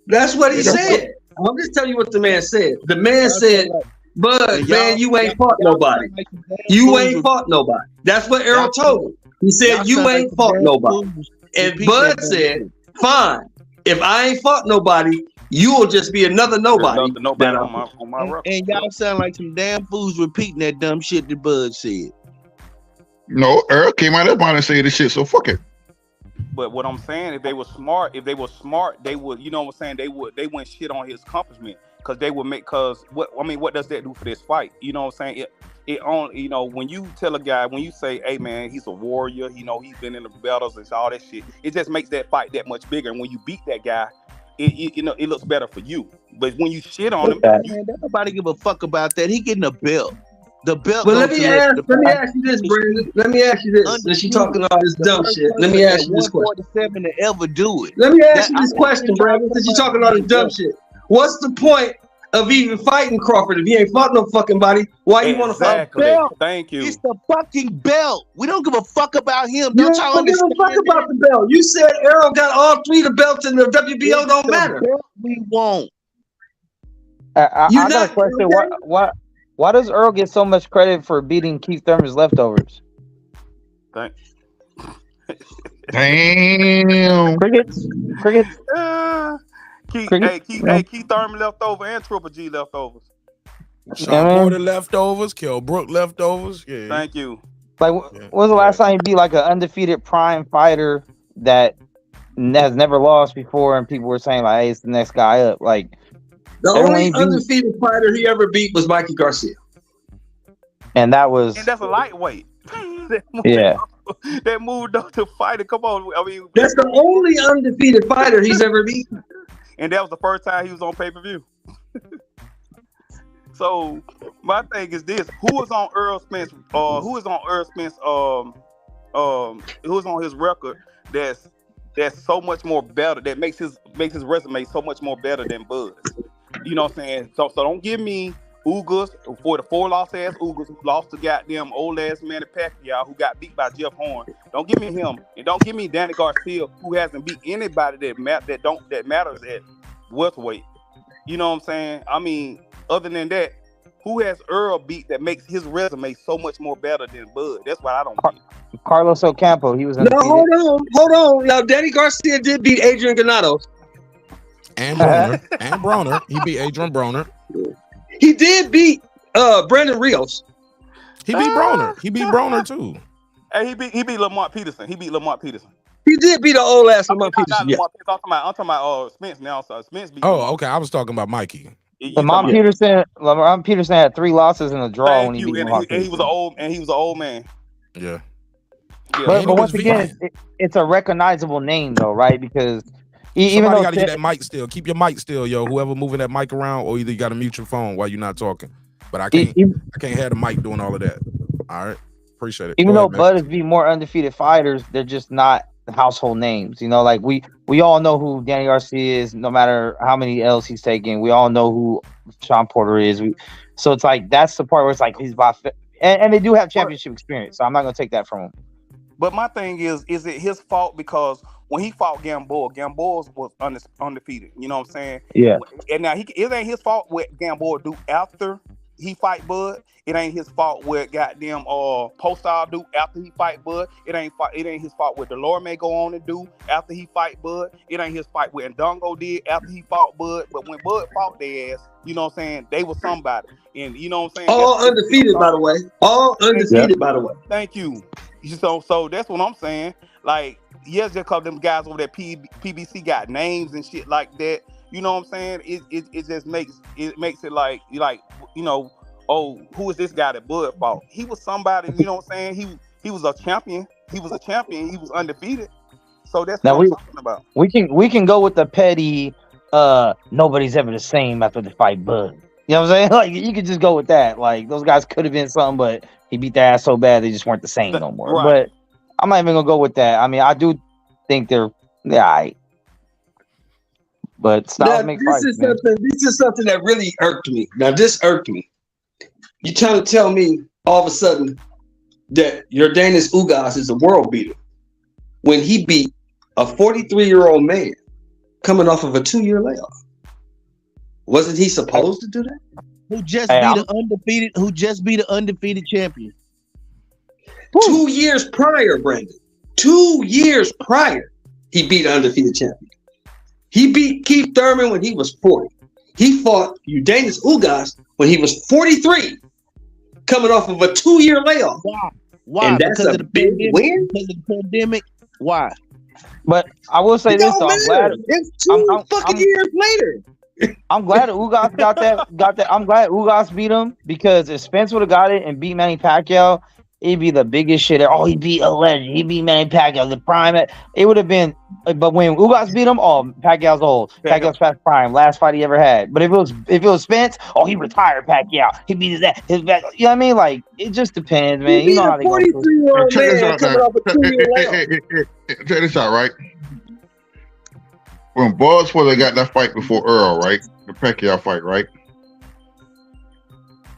That's what he said. I'm just telling you what the man said. The man said, "Bud, man, you ain't fought nobody. You ain't fought nobody." That's what Errol told him. He said, "You ain't fought nobody." And Bud said, "Fine. If I ain't fought nobody, you will just be another nobody." Nobody on my record. And y'all sound like some damn fools repeating that dumb shit that Bud said. No, Earl came out of that and said this shit, so fuck it. But what I'm saying, if they were smart, they would, you know what I'm saying, they wouldn't shit on his accomplishment because they would make, what does that do for this fight? You know what I'm saying? It only, you know, when you tell a guy, when you say, "Hey man, he's a warrior, you know, he's been in the battles and all that shit," it just makes that fight that much bigger. And when you beat that guy, it looks better for you. But when you shit on him, man, nobody give a fuck about that. He getting a belt. The belt. But let me ask you this, Brandon. Let me ask you this. Since you talking all this dumb shit, let me ask you this question. 147 to ever do it. Let me ask you this question, Brandon. Since you talking all this dumb shit, what's the point of even fighting Crawford if he ain't fought no fucking body? Why you want to fight? Belt. Thank you. It's the fucking belt. We don't give a fuck about him. You Don't y'all don't give understand? a fuck about the belt. You said Errol got all three of the belts and the WBO don't matter. We won't. I got a question. Okay? Why does Earl get so much credit for beating Keith Thurman's leftovers? Thanks. Damn. Crickets. Keith Thurman leftover and Triple G leftovers. Shawn Porter leftovers, Kell Brook leftovers. Yeah. Thank you. Like, when was the last time you beat like an undefeated prime fighter that has never lost before, and people were saying like, "Hey, it's the next guy up." Like, the only undefeated fighter he ever beat was Mikey Garcia, and that's a lightweight. That moved up to fighter. Come on, I mean, that's the only undefeated fighter he's ever beaten, and that was the first time he was on pay-per-view. So my thing is this: who is on Errol Spence? Who is on his record that's so much more better, that makes his resume so much more better than Bud? You know what I'm saying? So don't give me Ugas for the 4-loss ass Ugas who lost to goddamn old ass Manny Pacquiao who got beat by Jeff Horn. Don't give me him, and don't give me Danny Garcia who hasn't beat anybody that matters at welterweight. You know what I'm saying? I mean, other than that, who has Earl beat that makes his resume so much more better than Bud? That's what I don't get. Carlos Ocampo, he was undefeated. No, hold on. Now, Danny Garcia did beat Adrian Granados. And Broner. He beat Adrian Broner. He did beat Brandon Rios. He beat Broner. He beat Broner too. Hey, he beat Lamont Peterson. He did beat an old ass Lamont Peterson. Yeah. I'm talking about Spence now. So Spence beat. Oh, okay. I was talking about Mikey. Lamont Peterson had 3 losses in a draw when he beat Lamont Peterson. He was an old man. Yeah. But once again, it's a recognizable name though, right? Because even though you gotta get that mic still. Keep your mic still, yo. Whoever moving that mic around, or either you gotta mute your phone while you're not talking. But I can't have the mic doing all of that. All right. Appreciate it. Even though Bud has beat more undefeated fighters, they're just not household names. You know, like we all know who Danny Garcia is, no matter how many L's he's taking. We all know who Shawn Porter is. So it's like that's the part where it's like he's about, and they do have championship experience. So I'm not gonna take that from him. But my thing is it his fault? Because when he fought Gamboa was undefeated. You know what I'm saying? Yeah. And now it ain't his fault what Gamboa do after he fight Bud. It ain't his fault what goddamn Postal do after he fight Bud. It ain't his fault what Delorme go on and do after he fight Bud. It ain't his fight what Ndongo did after he fought Bud. But when Bud fought their ass, you know what I'm saying, they was somebody. And you know what I'm saying? All undefeated, by the way. All undefeated, by the way. Thank you. So that's what I'm saying. Like, yes, just cause them guys over there PBC got names and shit like that. You know what I'm saying? It just makes it like you know, oh, who is this guy that Bud fought? He was somebody, you know what I'm saying? He was a champion. He was undefeated. So that's now what I'm talking about. we can go with the petty. Nobody's ever the same after the fight, Bud. You know what I'm saying? Like you could just go with that. Like those guys could have been something, but he beat their ass so bad they just weren't the same no more. Right. But I'm not even gonna go with that. I mean, I do think they're all right. But styles make fights, man. This is something that really irked me. Now this irked me. You trying to tell me all of a sudden that Yordanis Ugas is a world beater when he beat a 43-year-old man coming off of a 2-year layoff? Wasn't he supposed to do that? Who just beat an undefeated champion? 2 years prior, Brandon. 2 years prior, he beat an undefeated champion. He beat Keith Thurman when he was 40. He fought Yordanis Ugas when he was 43, coming off of a 2-year layoff. Why? And that's because a big win? Because of the pandemic. Why? But I will say this though, I'm glad it's 2 fucking years later. I'm glad Ugas got that. I'm glad Ugas beat him because if Spence would have got it and beat Manny Pacquiao, it'd be the biggest shit. Oh, he beat a legend. He beat Manny Pacquiao, the prime. It would have been. But when Ugas beat him, oh, Pacquiao's old. Pacquiao's past prime. Last fight he ever had. But if it was Spence, oh, he retired Pacquiao. He beat his back. You know what I mean? Like it just depends, man. You know how they go. 43-year-old man coming off a 2-year layoff. Check this out, right? When Bud Sweater got that fight before Earl, right? The Pacquiao fight, right?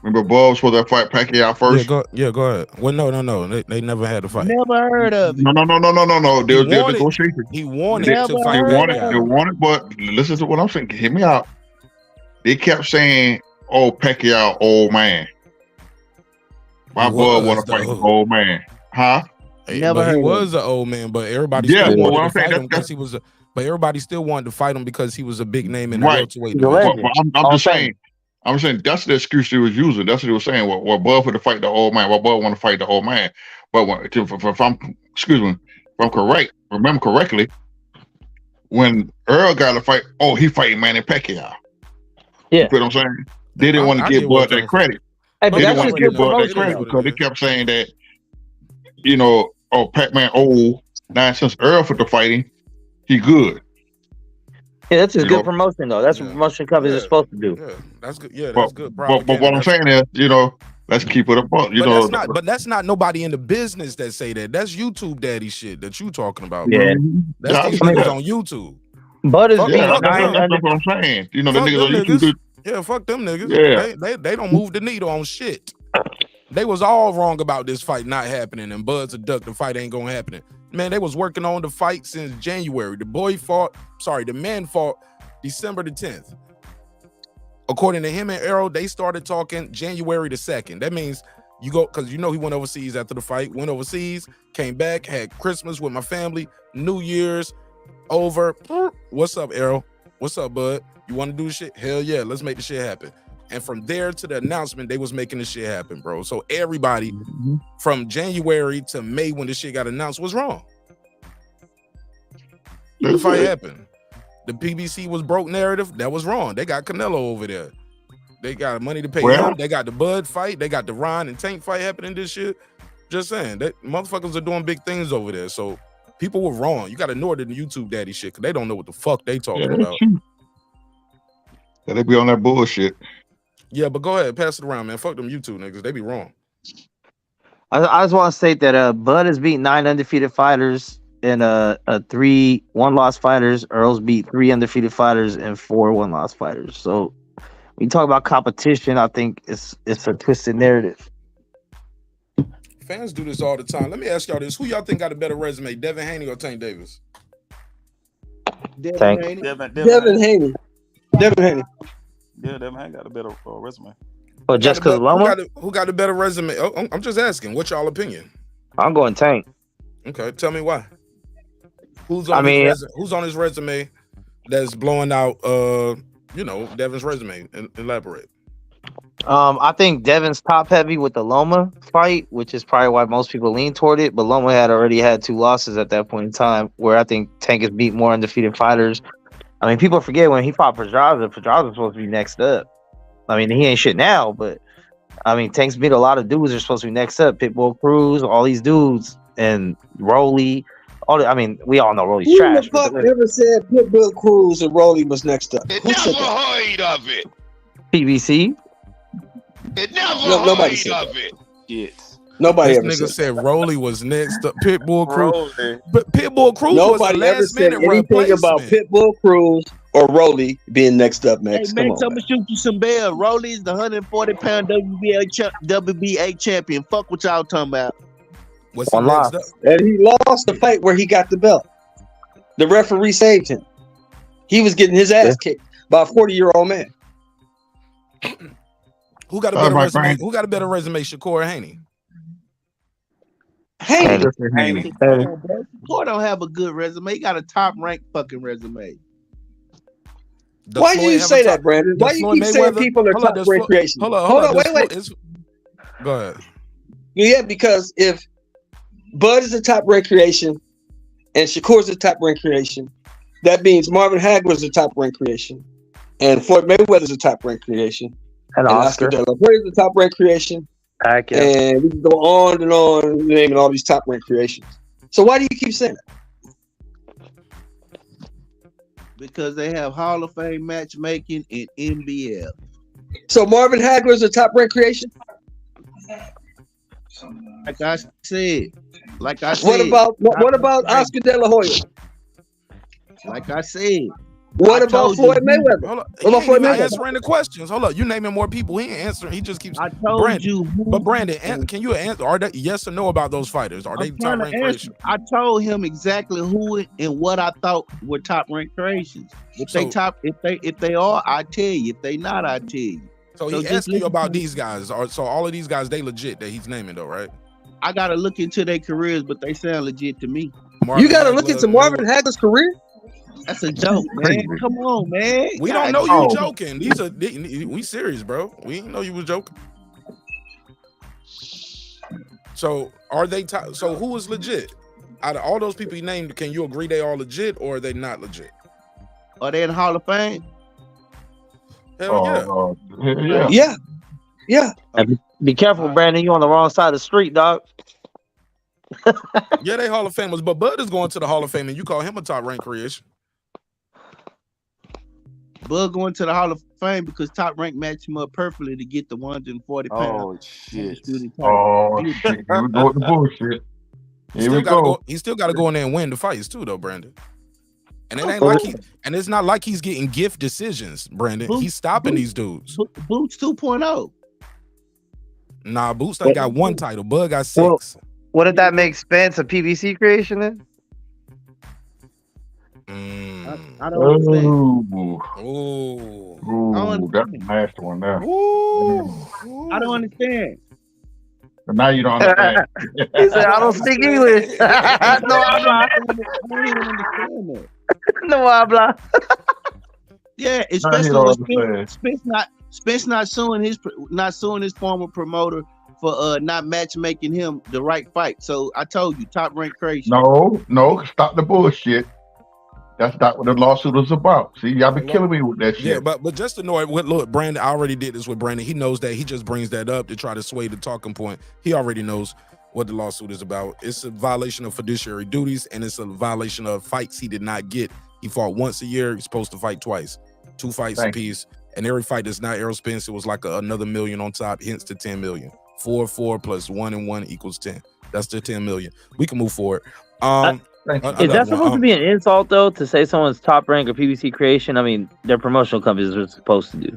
Remember Bud Sweater that fight Pacquiao first? Yeah, go ahead. Well, no. They never had a fight. Never heard of it. No. There was negotiation. He wanted to fight. They wanted, but listen to what I'm saying. Hear me out. They kept saying, "Oh, Pacquiao, old man." My Bud want to fight the old man, huh? He was an old man, but everybody still wanted to fight him because he was. But everybody still wanted to fight him because he was a big name in the welterweight division. I'm just saying. I'm saying that's the excuse he was using. That's what he was saying. Well, Bud for to fight the old man. Well, Bud want to fight the old man. But if I'm correct, remember correctly, when Earl got a fight, he fighting Manny Pacquiao. Yeah, you feel what I'm saying? They didn't want to give Bud that credit. Hey, they didn't want to give Bud that credit because they kept saying that, Pac-Man old. Now since Earl for the fighting, he good. Yeah, that's a good promotion though. That's what promotion companies are supposed to do. Yeah, that's good. Yeah, that's good. But what I'm saying is, let's keep it up. But that's not nobody in the business that say that. That's YouTube daddy shit that you talking about. Yeah, bro. That's these niggas on YouTube. But it's that's what I'm saying. The niggas on YouTube. Yeah, fuck them niggas. Yeah. They don't move the needle on shit. They was all wrong about this fight not happening, and Bud's a duck. The fight ain't gonna happen. Man, they was working on the fight since January. The man fought December the 10th. According to him and Errol, they started talking January the 2nd. That means you go, because he went overseas after the fight, went overseas, came back, had Christmas with my family, New Year's over. What's up, Errol? What's up, Bud? You want to do shit? Hell yeah, let's make the shit happen. And from there to the announcement, they was making the shit happen, bro. So everybody from January to May when the shit got announced was wrong. The fight happened. The PBC was broke narrative. That was wrong. They got Canelo over there. They got money to pay him. They got the Bud fight. They got the Ron and Tank fight happening this shit. Just saying, that motherfuckers are doing big things over there. So people were wrong. You got to ignore the YouTube daddy shit because they don't know what the fuck they talking about. Yeah, they be on that bullshit. Yeah, but go ahead, pass it around, man. Fuck them YouTube niggas. They be wrong. I just want to state that Bud has beat 9 undefeated fighters and 3 one-loss fighters. Earl's beat 3 undefeated fighters and 4 one-loss fighters. So when you talk about competition, I think it's a twisted narrative. Fans do this all the time. Let me ask y'all this: who y'all think got a better resume, Devin Haney or Tank Davis? Devin Haney. Yeah, Devin Haney got a better resume. Oh, just because Loma? Who got a better resume? Oh, I'm just asking. What's y'all opinion? I'm going Tank. Okay, tell me why. Who's on his resume that's blowing out Devin's resume? Elaborate. I think Devin's top heavy with the Loma fight, which is probably why most people lean toward it. But Loma had already had 2 losses at that point in time, where I think Tank has beat more undefeated fighters. I mean, people forget when he fought Pedraza was supposed to be next up. I mean, he ain't shit now, but I mean, Tank's beat a lot of dudes that are supposed to be next up. Pitbull Cruz, all these dudes, and Rolly, I mean, we all know Rolly's Who trash. the fuck ever said Pitbull Cruz and Rolly was next up? Who said Never that? heard of it. PBC. Never Nobody heard said of that. it. Yes. Nobody This ever nigga said said that. Rolly was next up. Pitbull Cruz. Rolling. But Pitbull Cruz was the Nobody ever last said minute anything about replacement. Pitbull Cruz or Rolly being next up, Hey, Max. Come Max, on, I'm man. gonna shoot you some bell. Rolly's the 140-pound WBA champion. Fuck what y'all talking about. What's he next up? And he lost the fight where he got the belt. The referee saved him. He was getting his ass kicked by a 40-year-old man. Who got a better resume? Who got a better resume, Shakur or Haney? Haney. Haney. Shakur don't have a good resume. He got a top-ranked fucking resume. Does Why do Floyd you have say a top- that, Brandon? Why does you Floyd keep saying Mayweather- people are Hold on, top does rank Floyd- creation? Hold on, wait. Go ahead. Yeah, because if Bud is a top rank creation and Shakur's a top rank creation, that means Marvin Hagler's a top rank creation, and Floyd Mayweather's a top rank creation, And Oscar. De La Hoya's a top rank creation, and we can go on and on naming all these top rank creations. So why do you keep saying that? Because they have Hall of Fame matchmaking in NBL. So Marvin Hagler's a top rank creation? Like I said. What about Oscar De La Hoya? Like I said. What about Floyd Mayweather? Hold up. What about Floyd He ain't Mayweather? answering the questions. Hold up. You naming more people. He ain't answering. He just keeps. I told you. But Brandon, can you answer? Are they yes or no about those fighters? Are they I'm top trying to ranked answer. creation? I told him exactly who and what I thought were top ranked creations. If they are, I tell you. If they not, I tell you. So So he just asking you listen about to- these guys. So all of these guys, they legit that he's naming though, right? I gotta look into their careers, but they sound legit to me. You got to look into Marvin Hagler's career? That's a joke, man. Come on, man. We don't know you joking. We serious, bro. We didn't know you was joking. So are they top? So who is legit? Out of all those people you named, can you agree they all legit or are they not legit? Are they in the Hall of Fame? Hell Yeah. Yeah. And be careful, Brandon. You on the wrong side of the street, dog. Yeah, they Hall of Famers, but Bud is going to the Hall of Fame and you call him a top ranked creation. Bud going to the Hall of Fame because Top Rank matched him up perfectly to get the 140 pounds. Oh shit. Oh shit. Here we go with the bullshit. Here we go. He still got to go in there and win the fights too, though, Brandon. And it ain't like it's not like he's getting gift decisions, Brandon. He's stopping these dudes. Boots 2.0. Nah, Boots ain't got one title. Bud got 6. What did that make Spence a PVC creation then? I don't understand. Ooh, that's a nasty one there. I don't understand. But now you don't understand. He said, I don't speak English. No habla. I don't even understand that. No habla. Yeah, Now you especially don't when understand. Spence not suing his former promoter for not matchmaking him the right fight. So I told you, top ranked creation. No, stop the bullshit. That's not what the lawsuit was about. See, y'all be killing me with that shit. Yeah, but just to know it, look, Brandon, I already did this with Brandon. He knows that. He just brings that up to try to sway the talking point. He already knows what the lawsuit is about. It's a violation of fiduciary duties, and it's a violation of fights he did not get. He fought once a year. He's supposed to fight twice. 2 fights apiece. And every fight that's not Errol Spence, it was like another million on top, hence the 10 million. 4 plus 1 and 1 equals 10. That's the 10 million. We can move forward. Is that supposed to be an insult though to say someone's top rank or PVC creation? I mean, their promotional companies are supposed to do.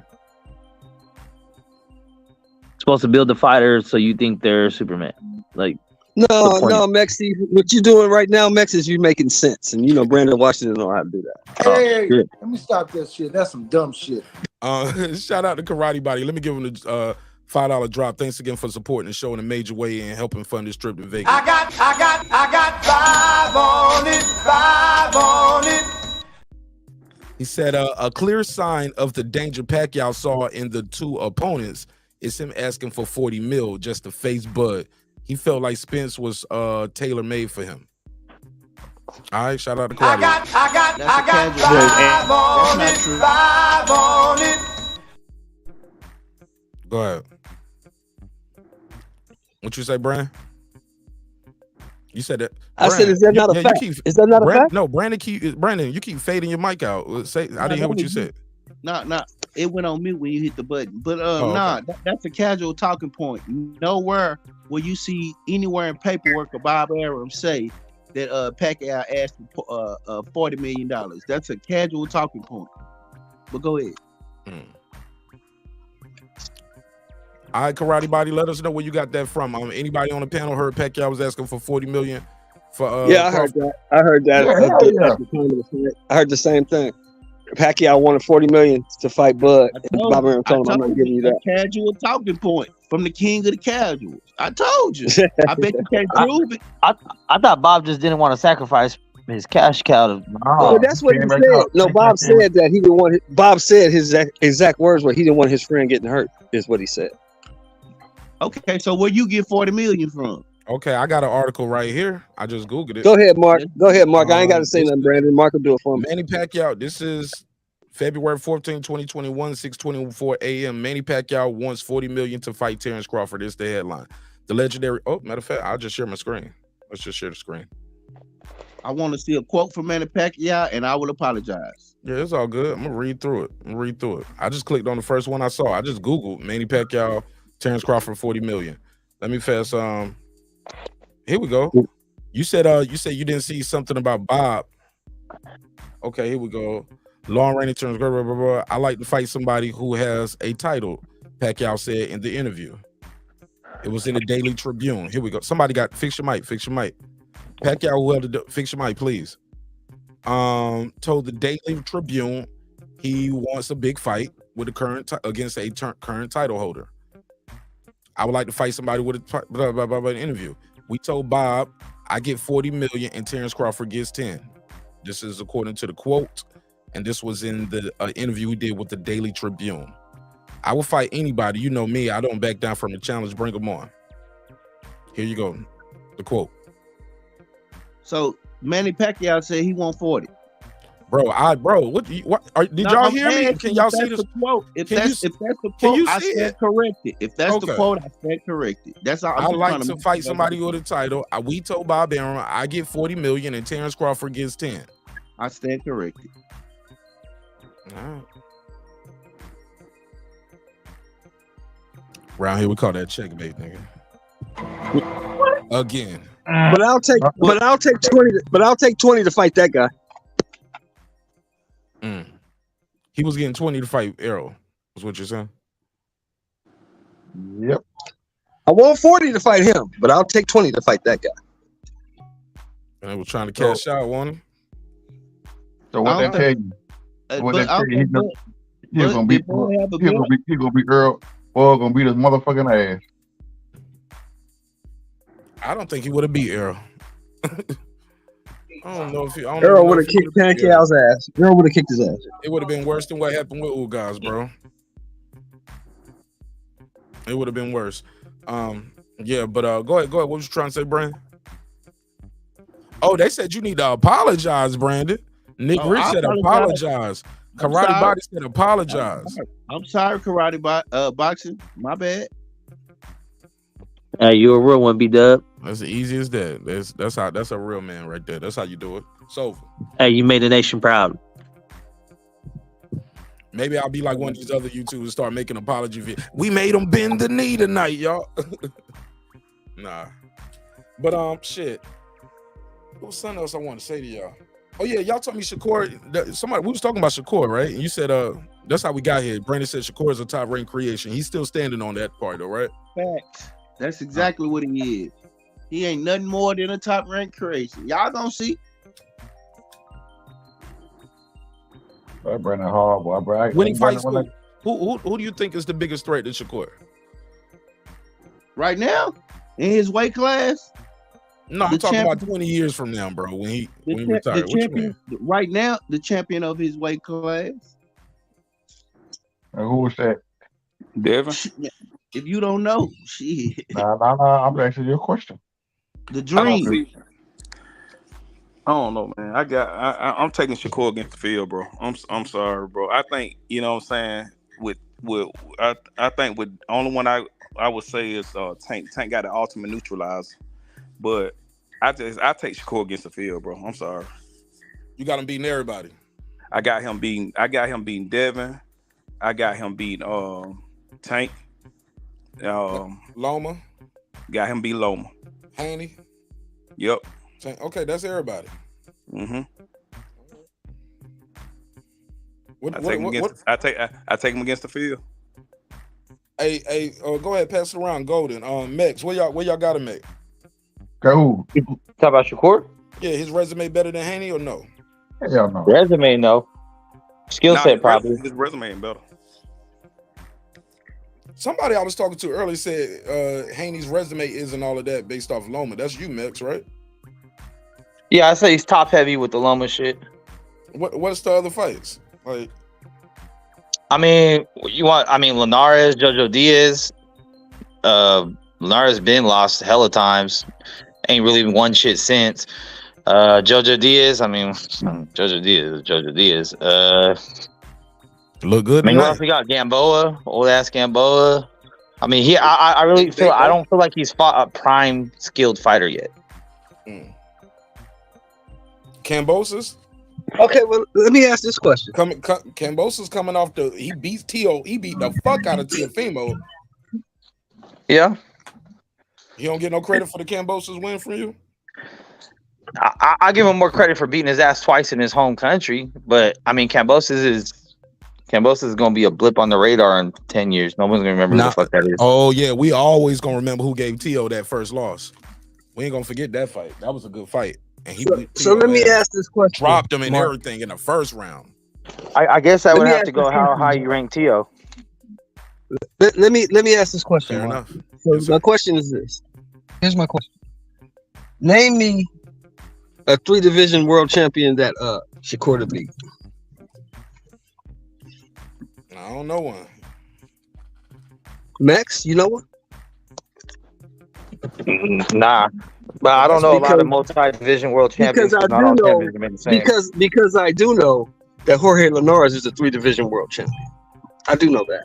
Supposed to build the fighters so you think they're Superman. Like no, Mexi. What you're doing right now, Mex, is you making sense, and you know Brandon Washington know how to do that. Hey, let me stop that shit. That's some dumb shit. Shout out to Karate Body. Let me give him the $5 drop. Thanks again for supporting the show in a major way and helping fund this trip to Vegas. I got 5 on it. He said a clear sign of the danger Pacquiao saw in the 2 opponents is him asking for 40 mil just to face Bud. He felt like Spence was tailor-made for him. All right, shout out to Karate. I got 5 on it. Go ahead. What you say, Brian? You said that. I said, is that not a fact? Is that not a fact? No, Brandon, you keep fading your mic out. I didn't hear what you said. Nah, it went on mute when you hit the button. But okay. That's a casual talking point. Nowhere will you see anywhere in paperwork or Bob Arum say that Pacquiao asked for $40 million. That's a casual talking point. But go ahead. All right, Karate Body, let us know where you got that from. Anybody on the panel heard Pacquiao was asking for $40 million for yeah, I heard that. I heard that. I heard the same thing. Pacquiao wanted $40 million to fight Bud. And Bob Arum told him, I'm not giving you that. Casual talking point from the king of the casuals. I told you. I bet you can't prove it. I thought Bob just didn't want to sacrifice his cash cow. Well, that's what he said. No, Bob said that he didn't want. Bob said his exact words were he didn't want his friend getting hurt. Is what he said. Okay, so where you get $40 million from? Okay, I got an article right here. I just Googled it. Go ahead, Mark. Go ahead, Mark. I ain't got to say nothing, Brandon. Mark will do it for me. Manny Pacquiao. This is February 14, 2021, 6:24 a.m. Manny Pacquiao wants $40 million to fight Terence Crawford. It's the headline. The legendary. Oh, matter of fact, I'll just share my screen. Let's just share the screen. I want to see a quote from Manny Pacquiao, and I will apologize. Yeah, it's all good. I'm gonna read through it. I just clicked on the first one I saw. I just Googled Manny Pacquiao, Terence Crawford, $40 million. Let me fast. Here we go. You said you didn't see something about Bob. Okay, here we go. Long reigning Terence. Blah, blah, blah, blah. I like to fight somebody who has a title. Pacquiao said in the interview. It was in the Daily Tribune. Here we go. Somebody got fix your mic. Pacquiao, who held the fix your mic, please. Told the Daily Tribune he wants a big fight with the current against a current title holder. I would like to fight somebody with a blah, blah, blah, blah, interview. We told Bob I get $40 million and Terence Crawford gets 10. This is according to the quote, and this was in the interview we did with the Daily Tribune. I will fight anybody. You know me. I don't back down from the challenge. Bring them on. Here you go. The quote. So Manny Pacquiao said he want 40. Did y'all hear me? Can y'all see this quote? If that's the quote, I stand corrected. If that's the quote, I stand corrected. That's all. I like to fight somebody with a title. We told Bob Arum I get $40 million and Terence Crawford gets 10. I stand corrected. All right. Around here we call that checkmate, nigga. Again. But I'll take 20. But I'll take 20 to fight that guy. He was getting 20 to fight Errol. Is what you're saying? Yep. I want 40 to fight him, but I'll take 20 to fight that guy. And they were trying to cash out on him. So what they tell you? What they tell you? He's gonna beat Errol. Boy, gonna beat his motherfucking ass. I don't think he would have beat Errol. I don't know if Errol would have kicked Pacquiao's ass. Errol would have kicked his ass. It would have been worse than what happened with Ugas, bro. It would have been worse. Yeah, but go ahead. What was you trying to say, Brandon? Oh, they said you need to apologize, Brandon. Nick Rich said apologize. Karate Body said apologize. I'm sorry, Karate Boxing. My bad. Hey, you a real one, B-Dub. That's the easiest that. That's a real man right there. That's how you do it. It's over. Hey, you made the nation proud. Maybe I'll be like one of these other YouTubers and start making apology videos. We made them bend the knee tonight, y'all. Nah. But shit. What's something else I want to say to y'all? Oh yeah, y'all told me Shakur. We was talking about Shakur, right? And you said that's how we got here. Brandon said Shakur is a top ranked creation. He's still standing on that part, though, right? Facts. That's exactly what he is. He ain't nothing more than a top ranked creation. Y'all gonna see. Brandon hard, boy. Bro. Winning fights. Who do you think is the biggest threat to Shakur? Right now, in his weight class. No, I'm talking about 20 years from now, bro. When he retired. The champion, right now, the champion of his weight class. And who was that? Devin. If you don't know, shit. Nah. I'm asking you a question. The Dream. I don't know, man. I'm taking Shakur against the field, bro. I'm sorry, bro. I think, you know what I'm saying, I think with only one I would say is Tank. Tank got an ultimate neutralizer. But I take Shakur against the field, bro. I'm sorry. You got him beating everybody. I got him beating Devin. I got him beating Tank. Loma. Got him beat Loma. Haney. Yep. Okay, that's everybody. Mm-hmm. I take him against the field. Hey, go ahead, pass it around. Golden. Mex, where y'all got him at? Go. Talk about Shakur? Yeah, his resume better than Haney or no? Hell no. Resume, no. Skill set, probably. His resume ain't better. Somebody I was talking to earlier said Haney's resume isn't all of that based off Loma. That's you, Mex, right? Yeah, I say he's top heavy with the Loma shit. What's the other fights? Like, Linares, Jojo Diaz. Linares been lost hella times. Ain't really won shit since. Jojo Diaz, Jojo Diaz. Look good. What else we got? Gamboa, old ass Gamboa. I really feel I don't feel like he's fought a prime skilled fighter yet. Kambosos? Okay, well, let me ask this question. Kambosos coming off he beat the fuck out of Teofimo. Yeah. You don't get no credit for the Kambosos win from you? I give him more credit for beating his ass twice in his home country, but Kambosos is gonna be a blip on the radar in 10 years. No one's gonna remember who the fuck that is. Oh yeah, we always gonna remember who gave Tio that first loss. We ain't gonna forget that fight. That was a good fight. And so let me ask this question. Dropped him in everything in the first round. I guess I would have to go how high you rank Tio. Let me ask this question. Fair enough. So my question is this. Here's my question. Name me a 3-division world champion that Shakur to beat. I don't know one. Max, you know one? Nah. But I don't know a lot of multi-division world champions. Because I do know that Jorge Linares is a 3-division world champion. I do know that.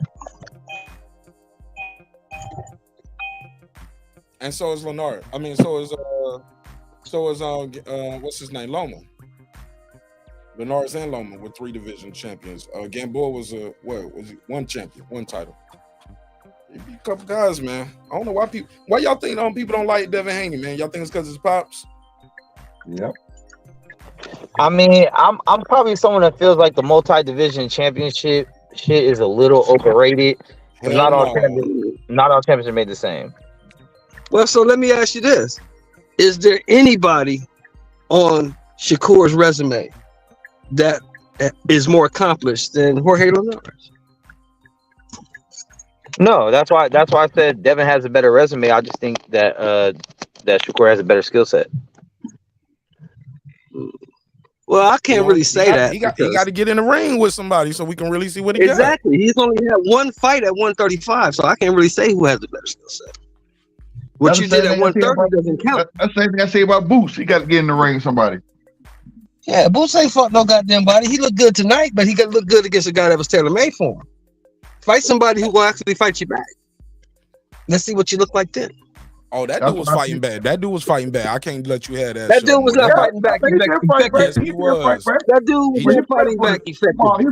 And so is Linares. So is what's his name? Loma. Linares and Loma were 3-division champions. Gamboa was one champion, one title. A couple guys, man. I don't know why y'all think people don't like Devin Haney, man. Y'all think it's because his pops? Yep. I'm probably someone that feels like the multi-division championship shit is a little overrated. Not all champions are made the same. Well, so let me ask you this. Is there anybody on Shakur's resume that is more accomplished than Jorge Linares? No, that's why I said Devin has a better resume. I just think that that Shakur has a better skill set. Well, I can't really say that. He got to get in the ring with somebody so we can really see what he got. Exactly. He's only had one fight at 135, so I can't really say who has the better skill set. What you did at 130 doesn't count. That's the same thing I say about Boots. He got to get in the ring with somebody. Yeah, Boots ain't fought no goddamn body. He looked good tonight, but he got to look good against a guy that was tailor-made for him. Fight somebody who will actually fight you back. Let's see what you look like then. Oh, that dude was fighting bad. That dude was fighting bad. I can't let you have that. That dude was not fighting back. Yes, he was. That dude was fighting back effectively.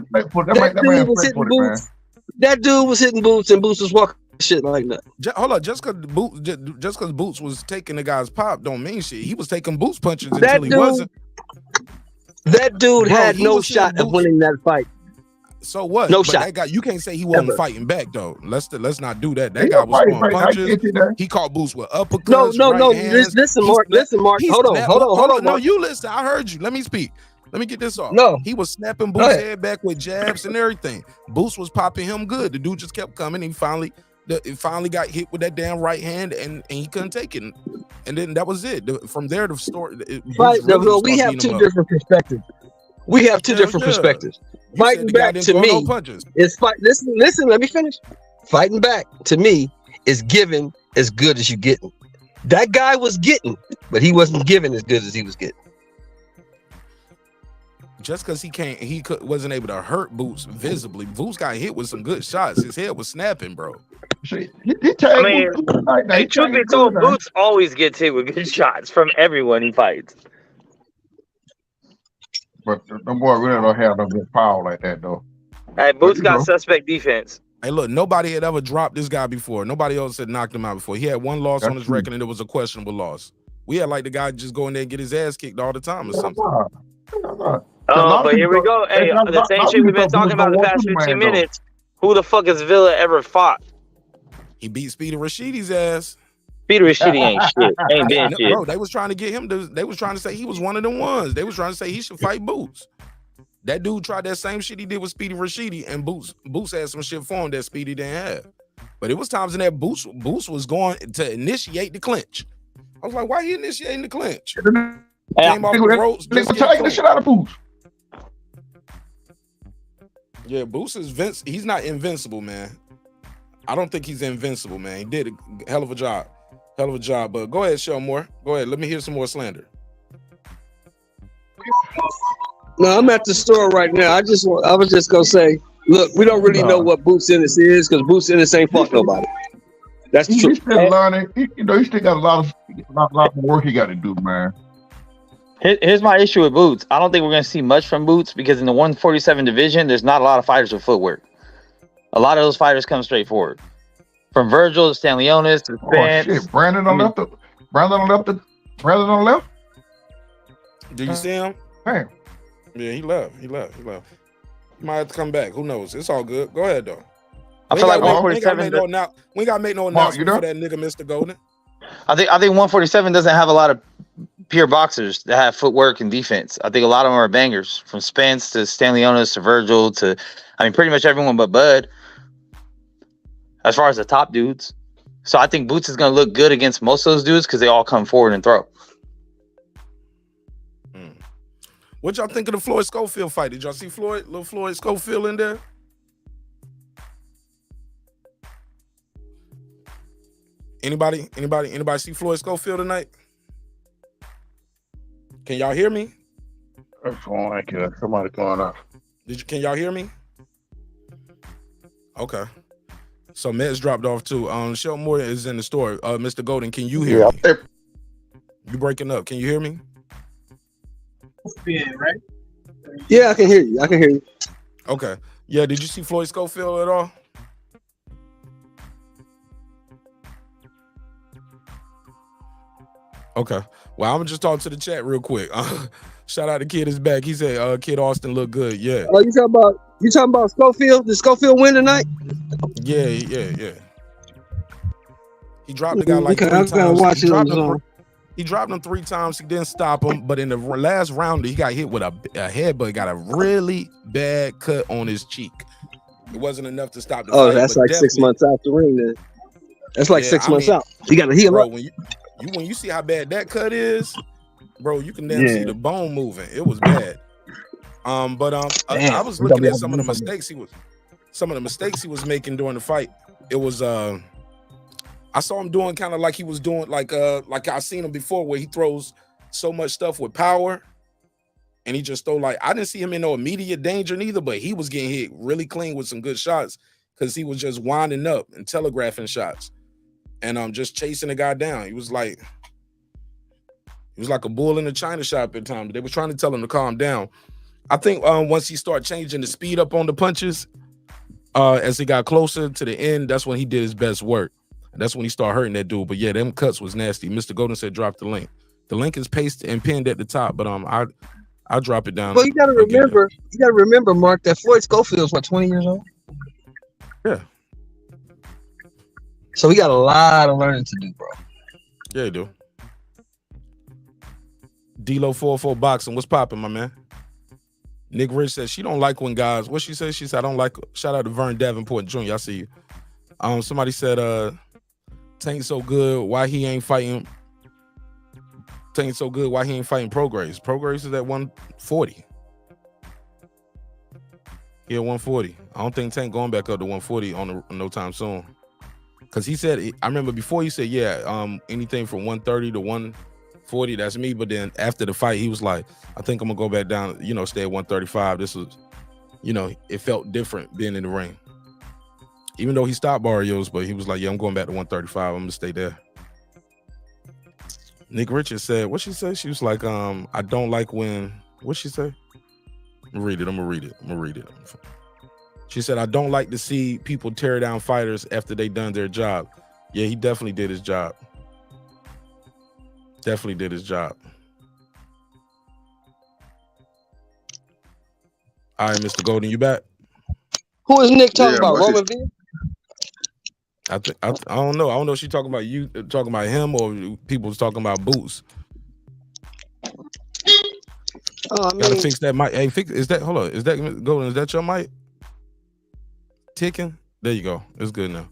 That dude was hitting Boots, and Boots was walking shit like that. Hold on, just because Boots was taking the guy's pop don't mean shit. He was taking Boots punches until he wasn't. That dude had no shot at winning that fight. So what? No but shot. That guy, you can't say he wasn't fighting back though. Let's not do that. That guy was throwing punches. He caught Boots with uppercuts. No. Listen, Mark. Hold on. No, you listen. I heard you. Let me speak. Let me get this off. No, he was snapping Boots' head back with jabs and everything. Boots was popping him good. The dude just kept coming. He finally got hit with that damn right hand, and he couldn't take it. And then that was it. From there, the story. We have two different perspectives. We have two different perspectives. Fighting back to me is fight. Listen. Let me finish. Fighting back to me is giving as good as you getting. That guy was getting, but he wasn't giving as good as he was getting. Just because wasn't able to hurt Boots visibly. Boots got hit with some good shots. His head was snapping, bro. He tagged Boots tonight. Now, he truth be tagged told, good, man. Boots always gets hit with good shots from everyone he fights. But them boy really don't have no good power like that, though. Hey, Boots got suspect defense. Hey, look, nobody had ever dropped this guy before. Nobody else had knocked him out before. He had one loss on his record, and it was a questionable loss. We had like the guy just go in there and get his ass kicked all the time or something. Oh, but here we go. Hey, the same shit we've been talking about the past 15 minutes. Who the fuck has Villa ever fought? He beat Speedy Rashidi's ass. Speedy Rashidi ain't shit. Ain't been shit. Bro, they was trying to get him to. They was trying to say he was one of them ones. They was trying to say he should fight Boots. That dude tried that same shit he did with Speedy Rashidi, and Boots had some shit for him that Speedy didn't have. But it was times in that Boots was going to initiate the clinch. I was like, why he initiating the clinch? Came off the ropes. Taking the shit out of Boots. Yeah, Boots is he's not invincible, man. I don't think he's invincible, man. He did a hell of a job. But go ahead, show more. Go ahead. Let me hear some more slander. No, I'm at the store right now. I was just gonna say, look, we don't really know what Boots Ennis is because Boots Ennis ain't fuck nobody. That's true. He's still learning. He still got a lot more work he got to do, man. Here's my issue with Boots. I don't think we're going to see much from Boots because in the 147 division, there's not a lot of fighters with footwork. A lot of those fighters come straight forward. From Virgil to Stanlionis to Spence. Oh, shit. Brandon on the left. Do you see him? Damn. Yeah, he left. He might have to come back. Who knows? It's all good. Go ahead, though. I feel like 147. We ain't got to make no announcement for that nigga, Mr. Golden. I think 147 doesn't have a lot of pure boxers that have footwork and defense. I think a lot of them are bangers, from Spence to Stanlionis to Virgil to, pretty much everyone but Bud, as far as the top dudes. So I think Boots is going to look good against most of those dudes because they all come forward and throw. What y'all think of the Floyd Schofield fight? Did y'all see little Floyd Schofield in there? Anybody see Floyd Schofield tonight? Can y'all hear me? That's phone like somebody going off. Can y'all hear me? Okay. So Mets dropped off too. Shell Moore is in the store. Mr. Golden, can you hear me? You breaking up? Can you hear me? Yeah, right? Yeah, I can hear you. Okay. Yeah, did you see Floyd Schofield at all? Okay. Well, I'm gonna just talk to the chat real quick. Shout out to Kid is back. He said Kid Austin looked good. Yeah. Oh, you talking about Schofield? Did Schofield win tonight? Yeah. He dropped the guy like 3 times. He dropped him 3 times. He didn't stop him, but in the last round, he got hit with a headbutt. Got a really bad cut on his cheek. It wasn't enough to stop the fight. Oh, that's like 6 months out the ring then. That's like 6 months out. You got to heal up. When you see how bad that cut is, bro, you can damn see the bone moving. It was bad. I was looking at some of the mistakes he was making during the fight. It was I saw him doing kind of like he was doing like I seen him before, where he throws so much stuff with power, and he just throw I didn't see him in no immediate danger neither, but he was getting hit really clean with some good shots because he was just winding up and telegraphing shots. And just chasing the guy down. He was like a bull in a china shop at times. They were trying to tell him to calm down. I think once he started changing the speed up on the punches, as he got closer to the end, that's when he did his best work. That's when he started hurting that dude. But yeah, them cuts was nasty. Mr. Golden said drop the link. The link is pasted and pinned at the top, but I'll drop it down. Well, you gotta remember, Mark, that Floyd Schofield's 20 years old? Yeah. So we got a lot of learning to do, bro. Yeah, you do. D-Lo 404 Boxing, what's popping, my man? Nick Rich says she don't like when guys. What she said? She said I don't like. Shout out to Vern Davenport Jr. I see you. Somebody said Tank so good. Why he ain't fighting? Tank so good. Why he ain't fighting Prograis? Prograis is at 140. Yeah, 140. I don't think Tank going back up to 140 on no time soon. Because he said, I remember before he said, anything from 130 to 140, that's me. But then after the fight, he was like, I think I'm going to go back down, stay at 135. This was, it felt different being in the ring. Even though he stopped Barrios, but he was like, yeah, I'm going back to 135. I'm gonna stay there. Nick Richards said, what she say? She was like, I don't like when, what she say? I'm gonna read it. She said, I don't like to see people tear down fighters after they done their job. Yeah, he definitely did his job. Definitely did his job. All right, Mr. Golden, you back? Who is Nick talking about? Roman V? I don't know. I don't know if she's talking about you, talking about him, or people was talking about Boots. Gotta fix that mic. Hey, is that, hold on, is that Golden? Is that your mic? Ticking? There you go. It's good now.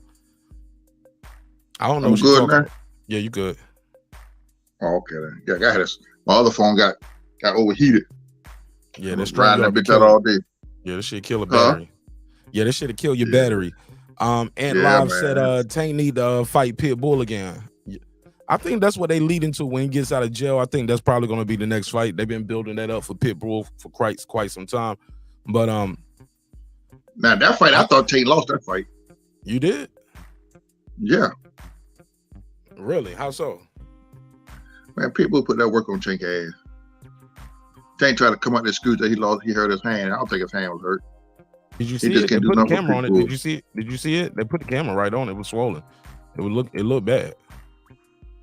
I don't know. I'm good now. Yeah, you good. Oh, okay then. Yeah, I had this. My other phone got overheated. Yeah, that's riding that bitch out all day. Yeah, this shit kill a battery. Yeah, this shit'll kill your battery. Live man. said Tank need to fight Pitbull again. I think that's what they lead into when he gets out of jail. I think that's probably going to be the next fight. They've been building that up for Pitbull for quite some time. But now that fight, I thought Tank lost that fight. You did? Yeah. Really? How so? Man, Pitbull put that work on Tank ass. Tank tried to come out the excuse that he lost. He hurt his hand. I don't think his hand was hurt. Did you see it? They put the camera on it. Did you see it? Did you see it? They put the camera right on it. It was swollen. It looked bad.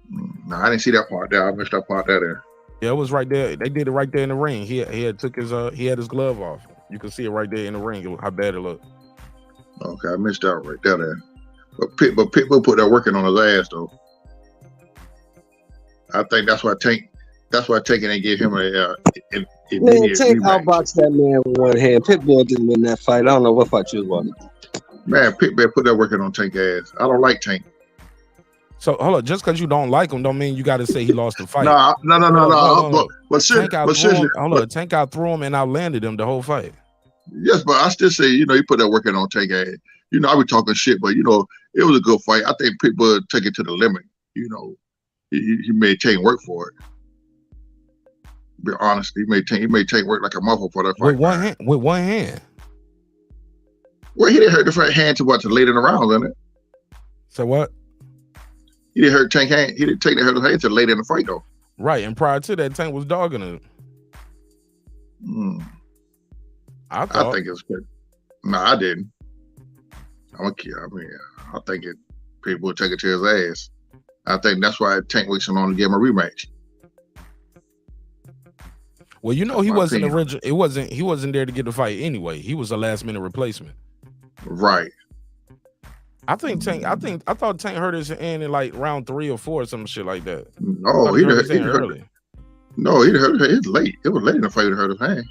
No, I didn't see that part there. I missed that part there. Yeah, it was right there. They did it right there in the ring. He had his glove off. You can see it right there in the ring. How bad it looked. Okay, I missed that right there. But Pitbull put that working on his ass though. I think that's why Tank and gave him a man, Tank outboxed that man with one hand. Pitbull didn't win that fight. I don't know what fight you was watching. Man, Pitbull put that working on Tank ass. I don't like Tank. So hold on, just because you don't like him, don't mean you got to say he lost the fight. No. But seriously, Tank out threw him and outlanded him the whole fight. Yes, but I still say, he put that working on Tank ass. I be talking shit, but it was a good fight. I think Pitbull took it to the limit. He made Tank work for it. Be honest, he made Tank work like a motherfucker for that fight. With one hand. Well, he didn't hurt the front hand too much to late in the round, didn't it? So what? He didn't hurt Tank hand. He didn't take the hurt his hand till late in the fight though. Right, and prior to that, Tank was dogging it. I think it's good. No, I didn't. I'm a kid. I think people would take it to his ass. I think that's why Tank waited so long to give him a rematch. Well, he wasn't original. He wasn't there to get the fight anyway. He was a last minute replacement. Right. I thought Tank hurt his hand in like round 3 or 4 or some shit like that. No, he hurt early. No, he hurt it late. It was late in the fight to hurt his hand.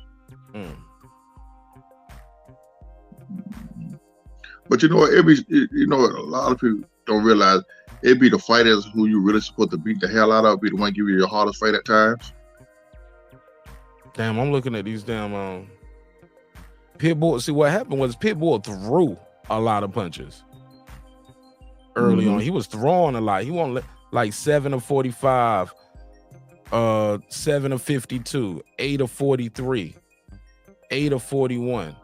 But a lot of people don't realize it be the fighters who you really supposed to beat the hell out of, be the one give you your hardest fight at times. Damn, I'm looking at these damn Pitbull. See, what happened was Pitbull threw a lot of punches early on. He was throwing a lot. He won like 7 of 45, 7 of 52, 8 of 43, 8 of 41.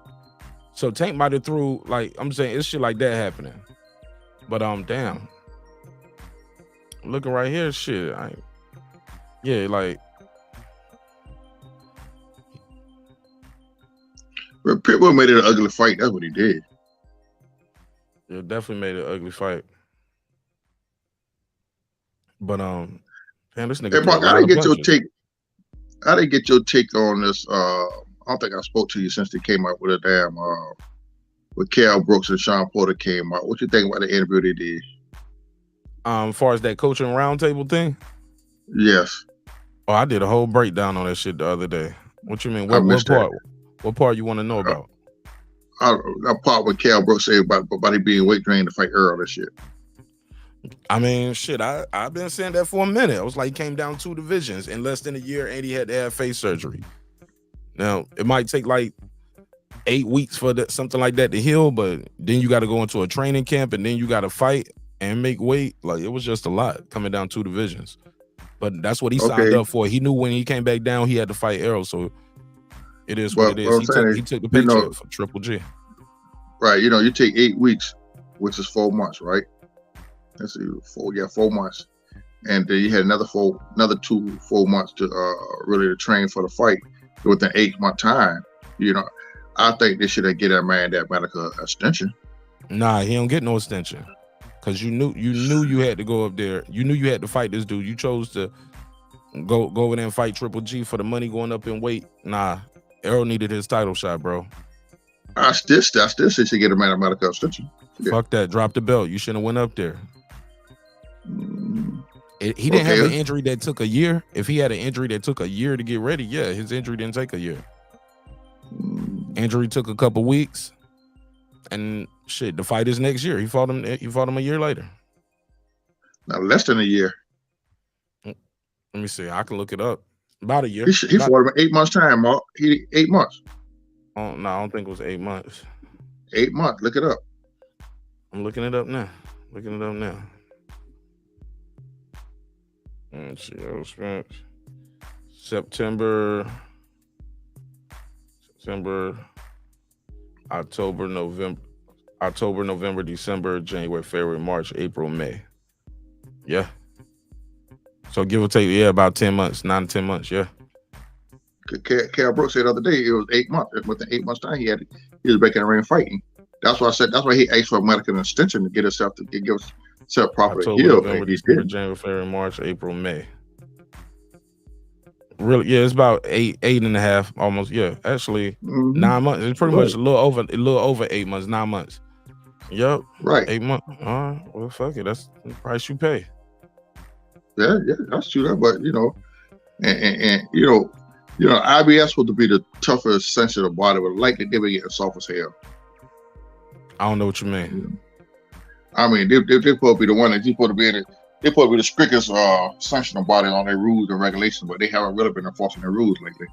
So Tank might have threw, like, I'm saying, it's shit like that happening. But damn. I'm looking right here, shit. But Pitbull made it an ugly fight. That's what he did. It definitely made it an ugly fight. But damn, this nigga. Hey, Mark, I didn't get your take on this. I don't think I spoke to you since they came out with a damn with Kell Brooks and Shawn Porter came out. What you think about the interview they did? As far as that coaching roundtable thing? Yes. Oh, I did a whole breakdown on that shit the other day. What you mean? What part? What part you want to know about? That part with Kell Brooks said about him being weight trained to fight Errol and shit. I mean, shit, I've been saying that for a minute. I was like, he came down 2 divisions in less than a year, and he had to have face surgery. Now, it might take like 8 weeks for something like that to heal, but then you got to go into a training camp, and then you got to fight and make weight. Like, it was just a lot coming down 2 divisions. But that's what he signed up for. He knew when he came back down, he had to fight Errol, so it is what it is. He took the paycheck for Triple G. Right, you take 8 weeks. which is 4 months, right? Let's see, 4 months, and then you had another 4 months to really to train for the fight within 8 month time. You know, I think they should have get that man that medical extension. Nah, he don't get no extension because you knew you had to go up there. You knew you had to fight this dude. You chose to go over there and fight Triple G for the money going up in weight. Nah, Errol needed his title shot, bro. I still say he should get a man a medical extension. Yeah. Fuck that. Drop the belt. You shouldn't have went up there. He didn't have an injury that took a year. If he had an injury that took a year to get ready, yeah, his injury didn't take a year. Injury took a couple weeks, and shit, the fight is next year. He fought him a year later. Now less than a year. Let me see. I can look it up. About a year. He fought him in 8 months time, Mark. 8 months. Oh no, I don't think it was 8 months. 8 months. Look it up. I'm looking it up now. Let's see. September, October, November, December, January, February, March, April, May. Yeah. So give or take, yeah, about 10 months, 9 to 10 months, yeah. Kell Brooks said the other day it was 8 months. Within 8 months time, he was back in the ring fighting. That's why I said that's why he asked for a medical extension to give himself proper heal. November, December, January, February, March, April, May. Really, yeah, it's about eight and a half, almost. Yeah, actually, 9 months. It's pretty much a little over 8 months, 9 months. Yep, right. 8 months. All right, well, fuck it. That's the price you pay. Yeah, that's true. But you know, and you know, IBS would be the toughest sensitive body, but likely they would get soft as hell. I don't know what you mean. I mean, they're supposed to be the one that supposed to be the strictest sanctional body on their rules and regulations, but they haven't really been enforcing their rules lately.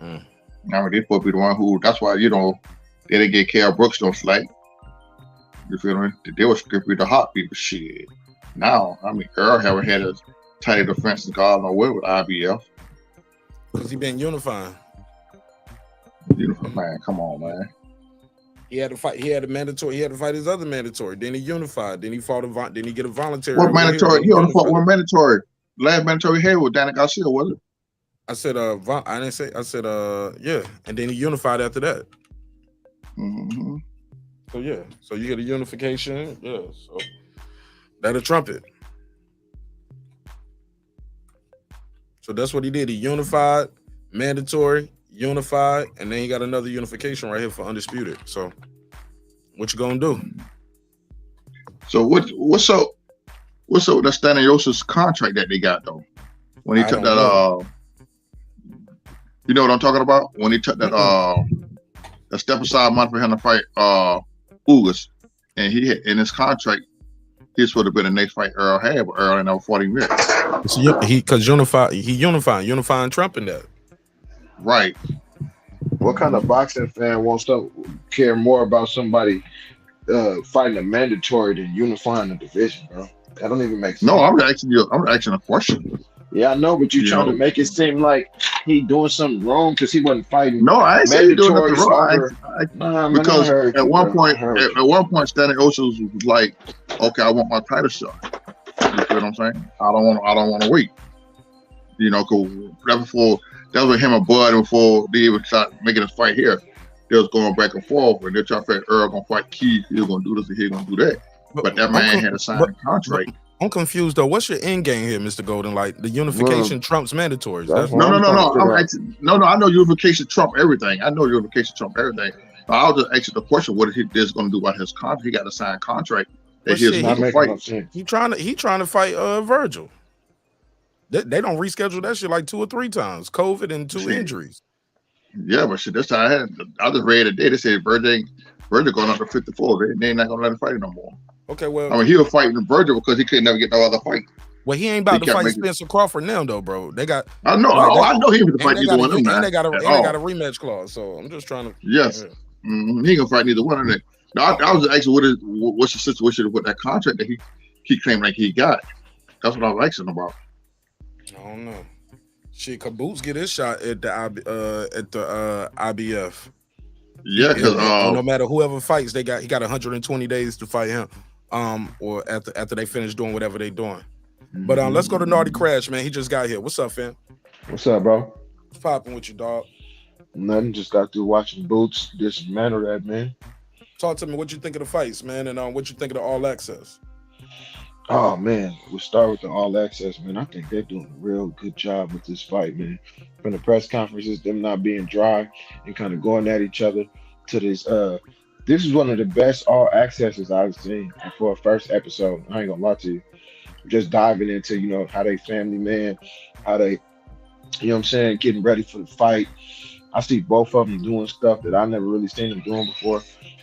I mean, they're supposed to be the one who. That's why they didn't get Kell Brooks no slack. You feel me? They were strictly the hot people. Shit. Now, I mean, Errol haven't had a tight defense in God nowhere with IBF. Because he been unifying. Man, come on, man. He had to fight. He had a mandatory. He had to fight his other mandatory. Then he unified. Then he fought Then he get a voluntary. What mandatory? He only fought one mandatory. Last mandatory here was Danny Garcia, was it? I said, I didn't say. I said, yeah. And then he unified after that. Mm-hmm. So yeah. So you get a unification. Yeah. So that a trumpet. So that's what he did. He unified, mandatory, unified, and then he got another unification right here for undisputed. So what you gonna do? So what's up with the Staniosa's contract that they got though? When he took that you know what I'm talking about? When he took that a step aside month for him to fight Ugas, and he had in his contract this would have been the next fight Errol had, but Errol never fought him yet. So because unifying Trump in that. Right. What kind of boxing fan wants to care more about somebody fighting a mandatory than unifying the division, bro? That don't even make sense. No, I'm asking a question. Yeah, I know, but you trying to make it seem like he doing something wrong because he wasn't fighting. No, I ain't saying he doing nothing wrong. Because at one point, Staniosa was like, "Okay, I want my title shot." You feel what I'm saying? I don't want to wait. You know, cause that was him and Bud before they even start making this fight here. They was going back and forth, and they're trying to figure Earl gonna fight Keith. He was gonna do this, and he gonna do that. But that man had to sign a contract. I'm confused though. What's your end game here, Mr. Golden? Like the unification trumps mandatories. No. I know unification trump everything. I know unification trump everything. I was just asking the question: what is going to do about his contract? He got to sign a contract that he's going to fight. He trying to fight Virgil. They don't reschedule that shit like 2 or 3 times. COVID and 2 injuries. Yeah, but shit, that's how I just read today. They said Virgil going up to 54. They're not going to let him fight no more. Okay, well, I mean, he was fighting Virgil because he couldn't never get no other fight. Well, he ain't about to fight Spencer Crawford now, though, bro. They got. I know. I know he was to fight neither one of them. And they got a rematch clause. So I'm just trying to. Yes, he ain't gonna fight neither one of them. No, I was asking what's the situation with that contract that he claimed like he got. That's what I was asking about. I don't know. Shit, Caboose get his shot at the IBF. Yeah, because no matter whoever fights, he got 120 days to fight him. Or after they finish doing whatever they doing. But let's go to Naughty Crash, man. He just got here. What's up, fam? What's up, bro? What's popping with you, dog? Nothing. Just got through watching Boots dismantle that, man. Talk to me. What you think of the fights, man, and what you think of the All Access? Oh man, we'll start with the All Access, man. I think they're doing a real good job with this fight, man. From the press conferences, them not being dry and kind of going at each other to this. This is one of the best All Accesses I've seen for a first episode. I ain't gonna lie to you. Just diving into, how they family, man, how they, what I'm saying, getting ready for the fight. I see both of them doing stuff that I never really seen them doing before.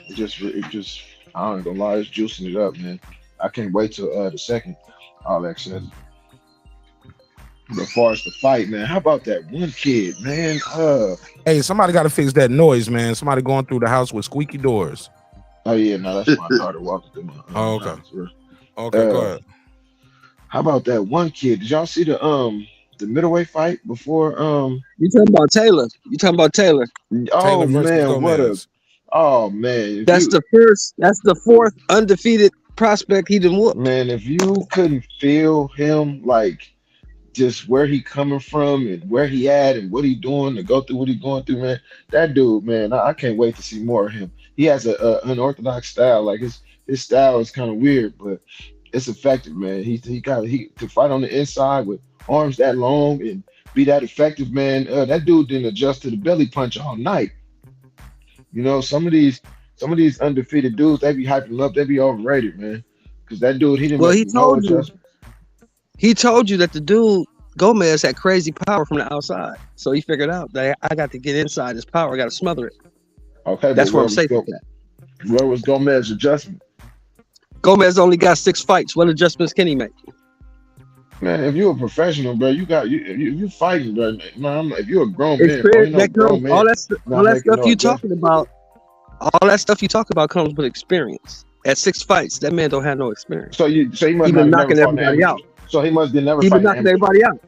It just, I ain't gonna lie, it's juicing it up, man. I can't wait till the second All Access. But as far as the fight, man, how about that one kid, man? Hey, somebody got to fix that noise, man. Somebody going through the house with squeaky doors. Oh yeah, no, that's my daughter walking through my. Oh, okay. House, okay, go ahead. How about that one kid? Did y'all see the middleweight fight before? You talking about Taylor? Oh Taylor man, what a! Oh man, That's the fourth undefeated prospect he done whooped. Man, if you couldn't feel him, like just where he coming from and where he at and what he doing to go through what he going through, man, that dude, man, I can't wait to see more of him. He has a unorthodox style. Like his style is kind of weird, but it's effective, man. He to fight on the inside with arms that long and be that effective, man. That dude didn't adjust to the belly punch all night. Some of these undefeated dudes, they be hyping him up, they be overrated, man. Because that dude, he didn't. Well, make no adjustment. He told you that the dude Gomez had crazy power from the outside, so he figured out that I got to get inside his power. I got to smother it. Okay, that's where I'm safe with that. Where was Gomez's adjustment? Gomez only got 6 fights. What adjustments can he make? Man, if you're a professional, bro, you fighting, bro. Man, if you're a grown man, all that stuff you talking about, all that stuff you talk about comes with experience. At 6 fights, that man don't have no experience. So he must have been knocking everybody out. So he must have never. He been knocking everybody out.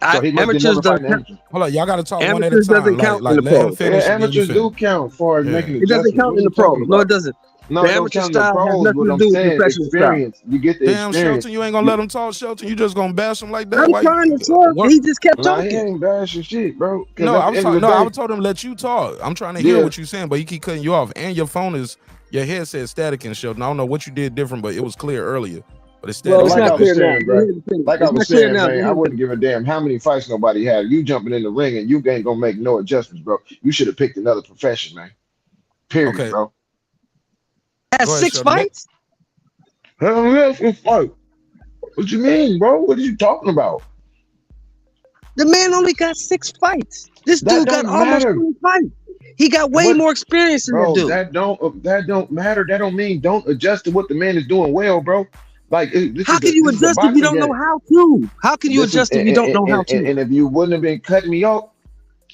Amateurs don't count. Hold on, y'all got to talk one at a time. Doesn't count in the pro. Amateurs do count for making. It doesn't count in the pro. No, it doesn't. No, the amateur style has nothing to do with professional experience. You get the Damn, experience. Shelton, you ain't gonna let him talk, Shelton. You just gonna bash him like that? I'm trying to talk. He just kept talking. He ain't bashing shit, bro. No, I told him let you talk. I'm trying to hear what you're saying, but he keep cutting you off. And your headset static and Shelton. I don't know what you did different, but it was clear earlier. But it's static. Well, it's not clear now, bro. Like I was saying, man, I wouldn't give a damn how many fights nobody had. You jumping in the ring and you ain't gonna make no adjustments, bro. You should have picked another profession, man. Period, bro. Had 6 fights? Hell yeah, 6 fights. What you mean, bro? What are you talking about? The man only got 6 fights. This dude got almost 20 fights. He got way more experience than that dude. That don't matter. That don't mean don't adjust to what the man is doing well, bro. Like, how can you adjust if you don't know how to? How can you adjust if you don't know how to? And if you wouldn't have been cutting me off,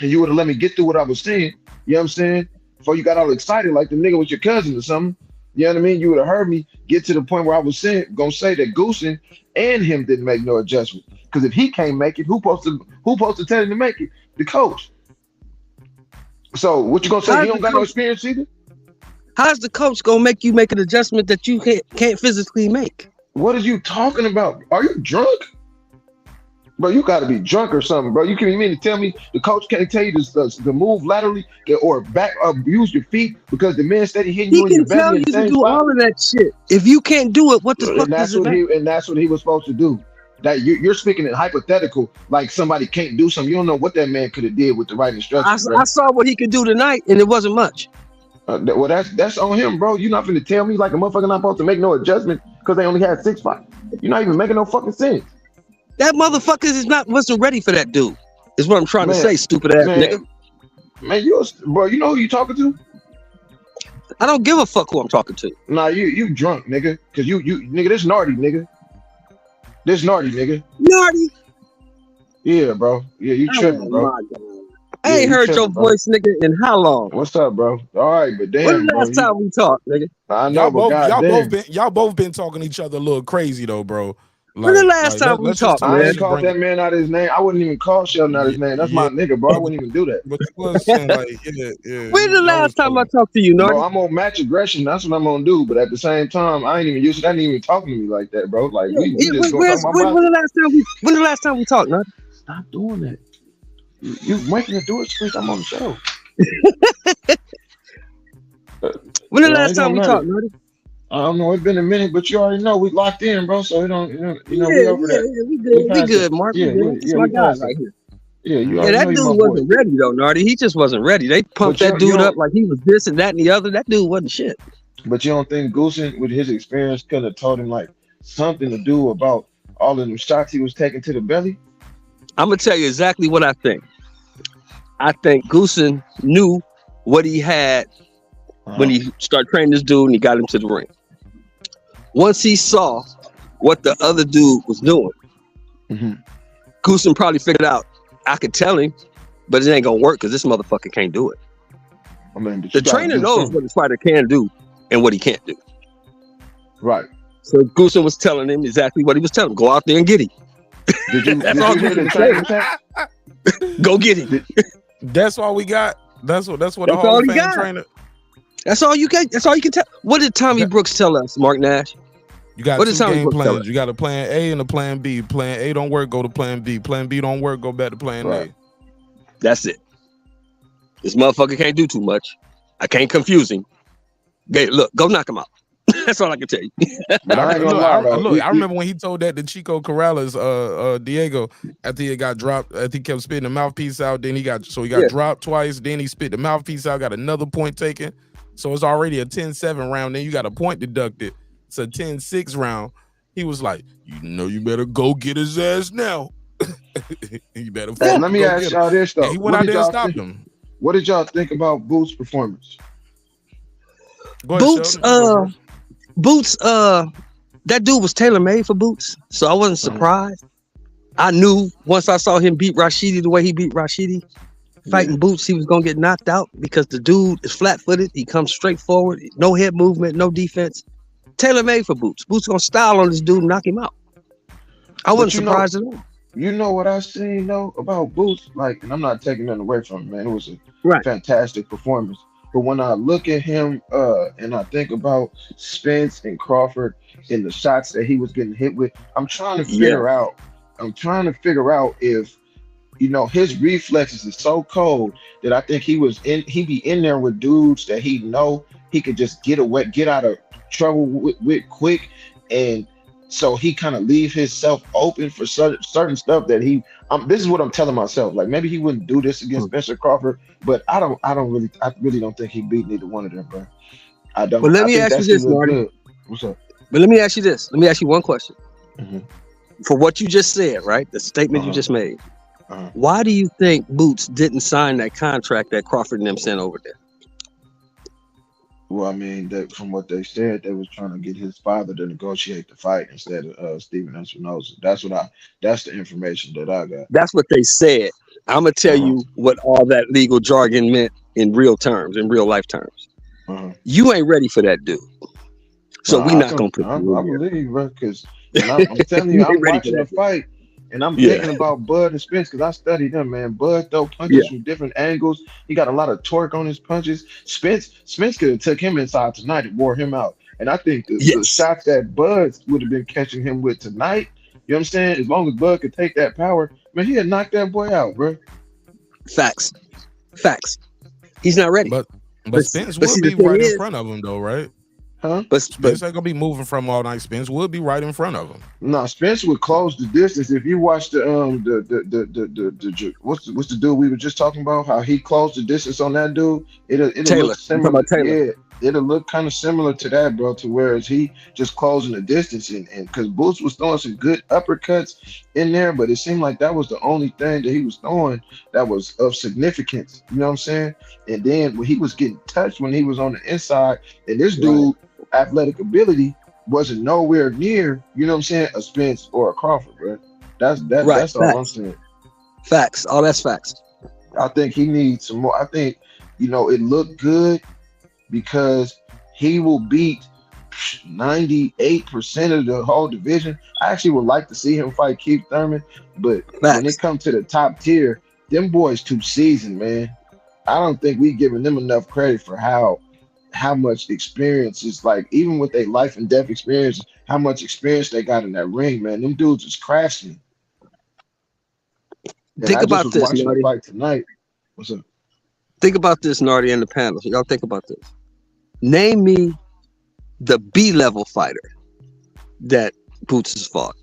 and you would have let me get through what I was saying, you know what I'm saying? Before you got all excited like the nigga was your cousin or something, you know what I mean? You would have heard me get to the point where I was gonna say that Goosen and him didn't make no adjustment. Because if he can't make it, who supposed to tell him to make it? The coach. So what you gonna say? He don't got no experience either? How's the coach gonna make you make an adjustment that you can't physically make? What are you talking about? Are you drunk? Bro, you gotta be drunk or something, bro. You mean to tell me the coach can't tell you to move laterally or back up, use your feet because the man steady hitting you in your belly? He can tell you to do all of that shit. If you can't do it, what the fuck does it matter? And that's what he was supposed to do. That you're speaking in hypothetical, like somebody can't do something. You don't know what that man could have did with the right instructions. I saw what he could do tonight, and it wasn't much. Well, that's on him, bro. You're not finna tell me like a motherfucker not supposed to make no adjustment because they only had 6 fights. You're not even making no fucking sense. That motherfucker wasn't ready for that dude. Is what I'm trying to say, stupid ass nigga. Man, bro, you know who you talking to? I don't give a fuck who I'm talking to. Nah, you drunk, nigga. Cause you nigga, this Nardy, nigga. This Nardy, nigga. Nardy? Yeah, bro. Yeah, you tripping, bro. I ain't heard your voice, nigga, in how long? What's up, bro? All right, but damn, when the last time we talked, nigga? I know, y'all both been talking to each other a little crazy though, bro. When the last time we talked, I man? ain't called that man out his name. I wouldn't even call Sheldon out his name. That's my nigga, bro. I wouldn't even do that. But you was saying like, When the last time I talked to you, Bro, Naughty? I'm gonna match aggression. That's what I'm gonna do. But at the same time, I ain't even used to that. Ain't even talking to me like that, bro. Like we just gonna talk about When the last time we talked, Naughty? Stop doing that. You making it do it, Chris. I'm on the show. When the last time we talked, Naughty? I don't know. It's been a minute, but you already know we locked in, bro. So we over that. We good. We good, Mark. Yeah, That's my guy right here. Yeah, you that dude wasn't ready though, Nardi. He just wasn't ready. They pumped that dude up like he was this and that and the other. That dude wasn't shit. But you don't think Goosen, with his experience, could have told him like something to do about all of them shots he was taking to the belly? I'm gonna tell you exactly what I think. I think Goosen knew what he had when he started training this dude and he got him to the ring. Once he saw what the other dude was doing, Goosen probably figured out, I could tell him, but it ain't gonna work because this motherfucker can't do it. I mean, the trainer knows what his fighter can do and what he can't do. Right. So Goosen was telling him exactly what he was telling him. Go out there and get him. That's all hear the trainer say? Go get him. That's all we got. That's what the That's Hall all of he Fame got. trainer. That's all you can. That's all you can tell. What did Tommy Brooks tell us, Mark Nash? You got What two did Tommy game Brooks tell plans. us? You got a plan A and a plan B. Plan A don't work, go to plan B. Plan B don't work, go back to plan A. That's it. This motherfucker can't do too much. I can't confuse him. Okay, look, go knock him out. That's all I can tell you. I remember when he told that to Chico Corrales, Diego, after he got dropped, after he kept spitting the mouthpiece out, then he got dropped twice, then he spit the mouthpiece out, got another point taken. So it's already a 10-7 round, then you got a point deducted. It's a 10-6 round. He was like, you better go get his ass now. You better let me ask y'all this though. And he went out there and stopped him. What did y'all think about Boots' performance? Boots, that dude was tailor-made for Boots, so I wasn't surprised. I knew once I saw him beat Rashidi the way he beat Rashidi, fighting Boots, he was gonna get knocked out because the dude is flat-footed. He comes straight forward, no head movement, no defense. Tailor-made for Boots. Boots gonna style on this dude and knock him out. I wasn't surprised at all. You know what I seen though about Boots, like, and I'm not taking nothing away from him, man. It was a fantastic performance. But when I look at him and I think about Spence and Crawford and the shots that he was getting hit with, I'm trying to figure out if, you know, his reflexes is so cold that I think he be in there with dudes that he know he could just get out of trouble with quick, and so he kind of leave himself open for certain stuff that this is what I'm telling myself. Like maybe he wouldn't do this against Spencer Crawford, but I really don't think he beat neither one of them, bro. I don't. But let me ask you this, Marty. What's up? But let me ask you this. Let me ask you one question. For what you just said, right? The statement you just made. Why do you think Boots didn't sign that contract that Crawford and them sent over there? Well, I mean, from what they said, they was trying to get his father to negotiate the fight instead of Steven Espinosa. That's the information that I got. That's what they said. I'm gonna tell you what all that legal jargon meant in real terms, in real life terms. You ain't ready for that dude, so we not gonna put you in I believe, bro, because I'm telling you, I'm watching the fight. And I'm thinking about Bud and Spence because I studied them, man. Bud throw punches from different angles. He got a lot of torque on his punches. Spence could have took him inside tonight and wore him out. And I think the shots that Bud would have been catching him with tonight, you know what I'm saying? As long as Bud could take that power, man, he had knocked that boy out, bro. Facts. He's not ready. But Spence will be right in front of him, though, right? But Spence ain't gonna be moving from all night. Spence will be right in front of him. No, Spence would close the distance. If you watch the what's the dude we were just talking about? How he closed the distance on that dude. It'll look similar. Yeah, it'll look kind of similar to that, bro. To whereas he just closing the distance and because Boots was throwing some good uppercuts in there, but it seemed like that was the only thing that he was throwing that was of significance. You know what I'm saying? And then when he was getting touched when he was on the inside, and this dude. Athletic ability wasn't nowhere near, you know what I'm saying, a Spence or a Crawford, bro. That's all I'm saying. Facts. All that's facts. I think he needs some more. I think, you know, it looked good because he will beat 98% of the whole division. I actually would like to see him fight Keith Thurman, but when it comes to the top tier, them boys too seasoned, man. I don't think we giving them enough credit for how much experience is, like, even with their life and death experience, how much experience they got in that ring, man. Them dudes is craftsmen. And Think I just about was this, watching the Nardi. fight tonight. What's up? Think about this, Nardi, and the panel. Y'all think about this. Name me the B-level fighter that Boots has fought.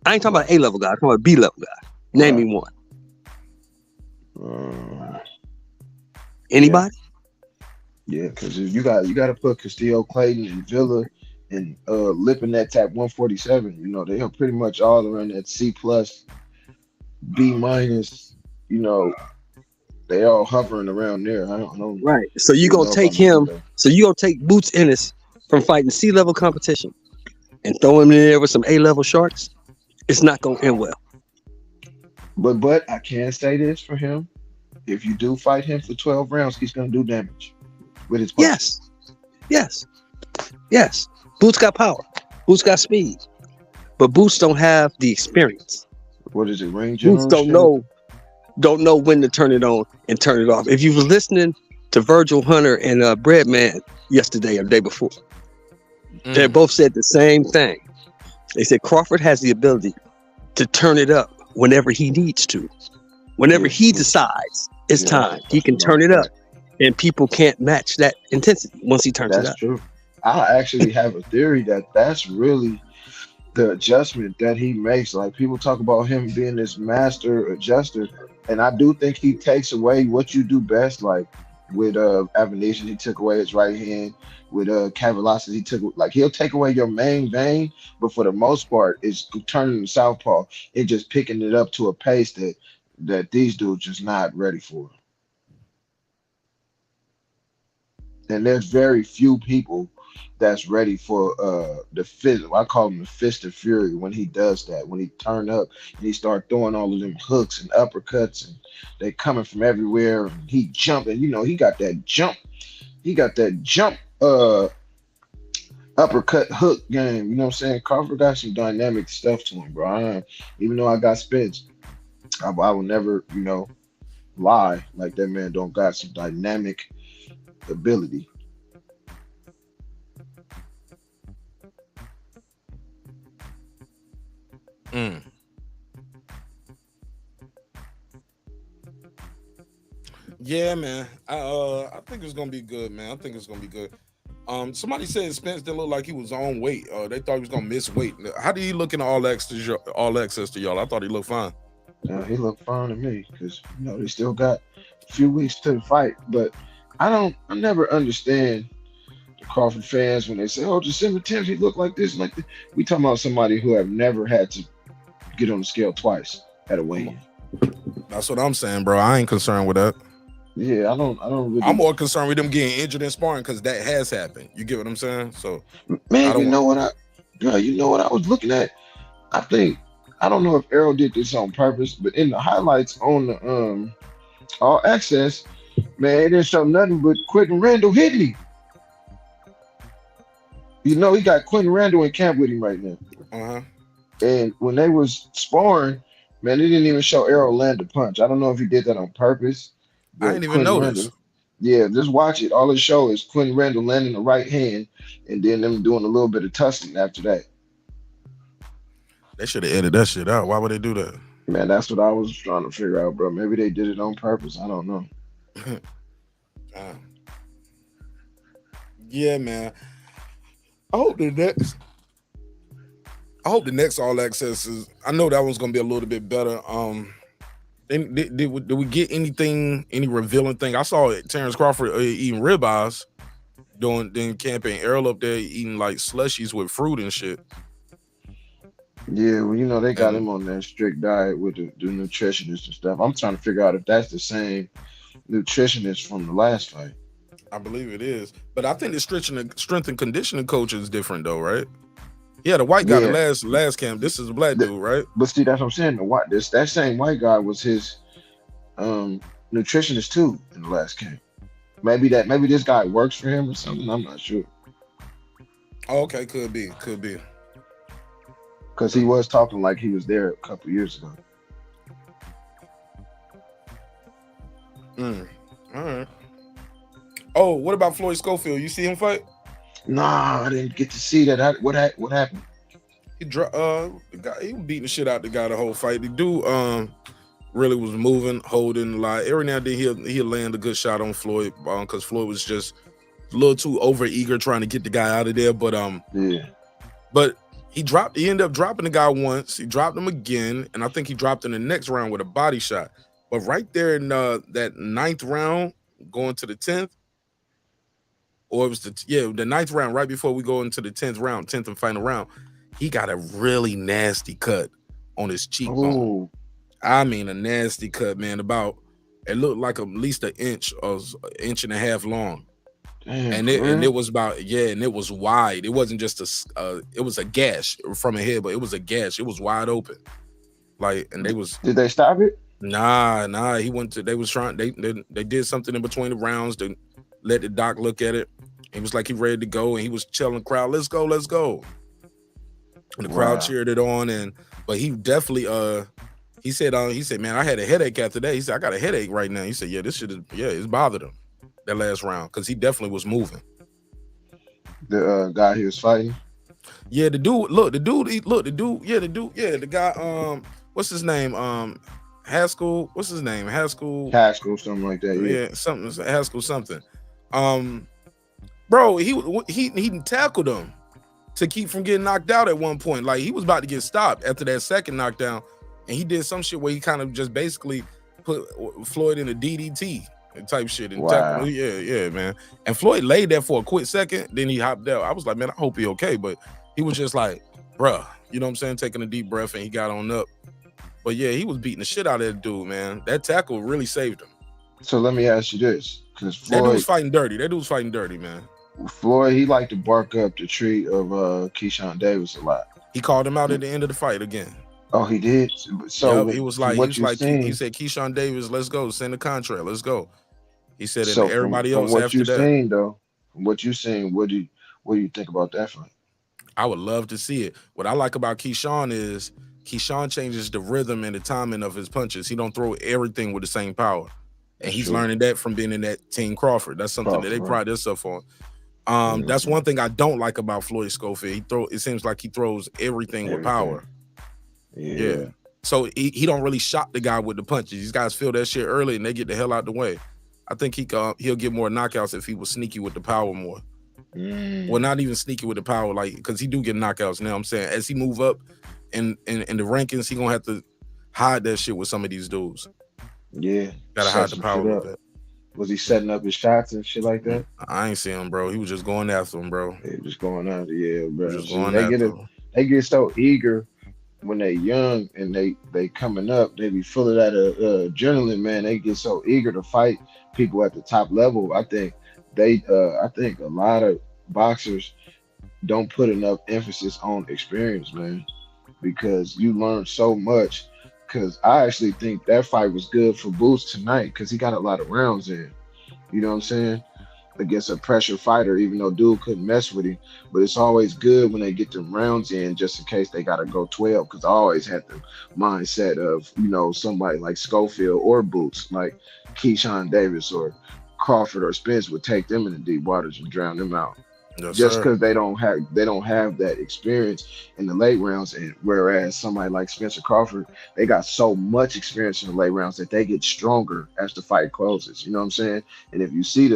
I ain't talking about A-level guy. I'm talking about B-level guy. Name me one. Anybody? Yeah, because you got to put Castillo, Clayton, and Villa, and Lipinets at 147. You know, they are pretty much all around that C+, B-. You know, they all hovering around there. I don't Right. So you even gonna know if take I'm gonna him? do that. So you gonna take Boots Ennis from fighting C-level competition and throw him in there with some A-level sharks? It's not gonna end well. But I can say this for him: if you do fight him for 12 rounds, he's gonna do damage with his punches. Yes. Boots got power. Boots got speed. But Boots don't have the experience. What is it, ring Boots general? don't know when to turn it on and turn it off. If you were listening to Virgil Hunter and Breadman yesterday or the day before, they both said the same thing. They said Crawford has the ability to turn it up whenever he needs to. Whenever he decides it's time, he can turn it up, and people can't match that intensity once he turns it up. That's true. I actually have a theory that that's really the adjustment that he makes. Like, people talk about him being this master adjuster, and I do think he takes away what you do best. Like with Avenation, he took away his right hand. With Cavalasis, he'll take away your main vein, but for the most part, it's turning to southpaw and just picking it up to a pace that these dudes just not ready for. And there's very few people that's ready for the fist. I call him the fist of fury when he does that. When he turn up and he start throwing all of them hooks and uppercuts, and they coming from everywhere. And he jumping. You know, he got that jump. He got that jump uppercut hook game. You know what I'm saying? Crawford got some dynamic stuff to him, bro. Even though I got spins, I will never, lie like that man don't got some dynamic ability. Yeah, man. I think it's gonna be good, man. I think it's gonna be good. Somebody said Spence didn't look like he was on weight. They thought he was gonna miss weight. How do you look in all access to y'all? I thought he looked fine. He looked fine to me because they still got a few weeks to the fight. But I never understand the Crawford fans when they say, "Oh, December 10th, he looked like this, like that." We talking about somebody who have never had to get on the scale twice at a weigh-in. That's what I'm saying, bro. I ain't concerned with that. Yeah, I don't really. I'm more concerned with them getting injured in sparring because that has happened. You get what I'm saying? So, man, you know what I was looking at? I don't know if Errol did this on purpose, but in the highlights on the All Access, man, it didn't show nothing but Quentin Randall hitting me. He got Quentin Randall in camp with him right now. And when they was sparring, man, they didn't even show Errol land a punch. I don't know if he did that on purpose. I didn't even notice. Yeah, just watch it. All it show is Quentin Randall landing the right hand, and then them doing a little bit of tussling after that. They should have edited that shit out. Why would they do that? Man, that's what I was trying to figure out, bro. Maybe they did it on purpose. I don't know. Yeah, man. I hope the next All Access is. I know that one's gonna be a little bit better. Did we get any revealing thing? I saw Terence Crawford eating ribeyes during camping. Errol up there eating like slushies with fruit and shit. Yeah, well, they got him on that strict diet with the nutritionist and stuff. I'm trying to figure out if that's the same nutritionist from the last fight. I believe it is, but I think the strength and conditioning coach is different though, right? Yeah, the white guy, the last camp. This is a black dude, right? But see, that's what I'm saying. That same white guy was his nutritionist too in the last camp. Maybe this guy works for him or something. I'm not sure. Oh, okay, could be. Because he was talking like he was there a couple years ago. All right. Oh, what about Floyd Schofield? You see him fight? Nah, I didn't get to see that. What happened? He was beating the shit out the guy the whole fight. The dude really was moving, holding a lot. Every now and then he'll land a good shot on Floyd because Floyd was just a little too over eager trying to get the guy out of there. But but he ended up dropping the guy once. He dropped him again, and I think he dropped in the next round with a body shot. But right there in that 9th round, going to the 10th, or it was the 9th round, right before we go into the 10th and final round, he got a really nasty cut on his cheekbone. Ooh. I mean, a nasty cut, man. It looked like at least an inch or inch and a half long. Damn, and it was and it was wide. It wasn't just it was a gash from a head, but it was a gash. It was wide open. And Did they stop it? Nah. He went to. They was trying. They did something in between the rounds to let the doc look at it. He was like he ready to go, and he was telling the crowd, "Let's go, let's go." And the crowd cheered it on, but he definitely he said, man, I had a headache after that. He said, I got a headache right now. He said, yeah, this shit is it's bothered him that last round because he definitely was moving. The guy he was fighting. Yeah, the guy. What's his name? Haskell. What's his name? Haskell, something like that. Yeah, something Haskell something. Bro, he tackled him to keep from getting knocked out at one point. Like he was about to get stopped after that second knockdown, and he did some shit where he kind of just basically put Floyd in a DDT type shit. And wow. Yeah, man. And Floyd laid there for a quick second, then he hopped out. I was like, man, I hope he okay, but he was just like, bruh, you know what I'm saying, taking a deep breath, and he got on up. But yeah, he was beating the shit out of that dude, man. That tackle really saved him. So let me ask you this, because that dude was fighting dirty. Man. Floyd, he liked to bark up the tree of Keyshawn Davis a lot. He called him out at the end of the fight again. Oh, he did. So he said, Keyshawn Davis, let's go, send the contract, let's go. He said, and everybody else after that. From what you seen, what do you think about that fight? I would love to see it. What I like about Keyshawn is Keyshawn changes the rhythm and the timing of his punches. He don't throw everything with the same power. And he's learning that from being in that Team Crawford. That's something that they pride themselves on. That's one thing I don't like about Floyd Schofield. It seems like he throws everything with power. Yeah. So he don't really shock the guy with the punches. These guys feel that shit early and they get the hell out the way. I think he'll get more knockouts if he was sneaky with the power more. Well, not even sneaky with the power, like, because he do get knockouts now. I'm saying as he move up in the rankings, he gonna have to hide that shit with some of these dudes. Yeah, gotta hide the power with that. Was he setting up his shots and shit like that? I ain't see him, bro. He was just going after him, bro. He was just going after, bro. Just going after him. They get so eager when they young and they coming up. They be full of that adrenaline, man. They get so eager to fight people at the top level. I think a lot of boxers don't put enough emphasis on experience, man, because you learn so much. Because I actually think that fight was good for Boots tonight because he got a lot of rounds in. You know what I'm saying? Against a pressure fighter, even though dude couldn't mess with him. But it's always good when they get them rounds in just in case they got to go 12. Because I always had the mindset of, somebody like Schofield or Boots, like Keyshawn Davis or Crawford or Spence would take them in the deep waters and drown them out. Yes, just because they don't have that experience in the late rounds, and whereas somebody like Spencer Crawford, they got so much experience in the late rounds that they get stronger as the fight closes. You know what I'm saying? And if you see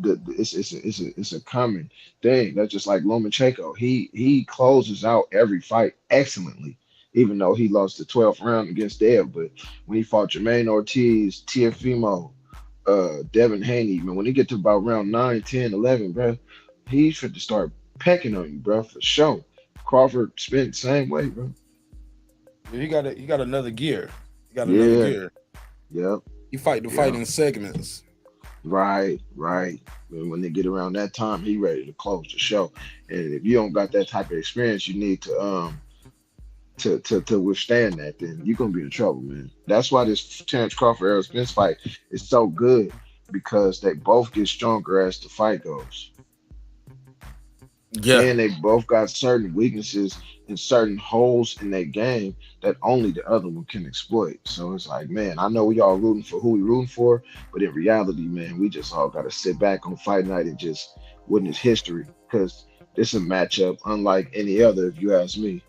it's a common thing. That's just like Lomachenko. He closes out every fight excellently, even though he lost the 12th round against Dev. But when he fought Jermaine Ortiz, Teofimo, Devin Haney, man, when he get to about round 9, 10, 11, bro, he should start pecking on you, bro, for sure. Crawford spent the same way, bro. He got another gear. Another gear. Yep. He fight the fight in segments. Right. And when they get around that time, he ready to close the show. And if you don't got that type of experience, you need to withstand that. Then you're gonna be in trouble, man. That's why this Terence Crawford Errol Spence fight is so good, because they both get stronger as the fight goes. Yeah. And they both got certain weaknesses and certain holes in their game that only the other one can exploit. So it's like, man, I know we all rooting for who we rooting for, but in reality, man, we just all got to sit back on fight night and just witness history because this is a matchup unlike any other, if you ask me.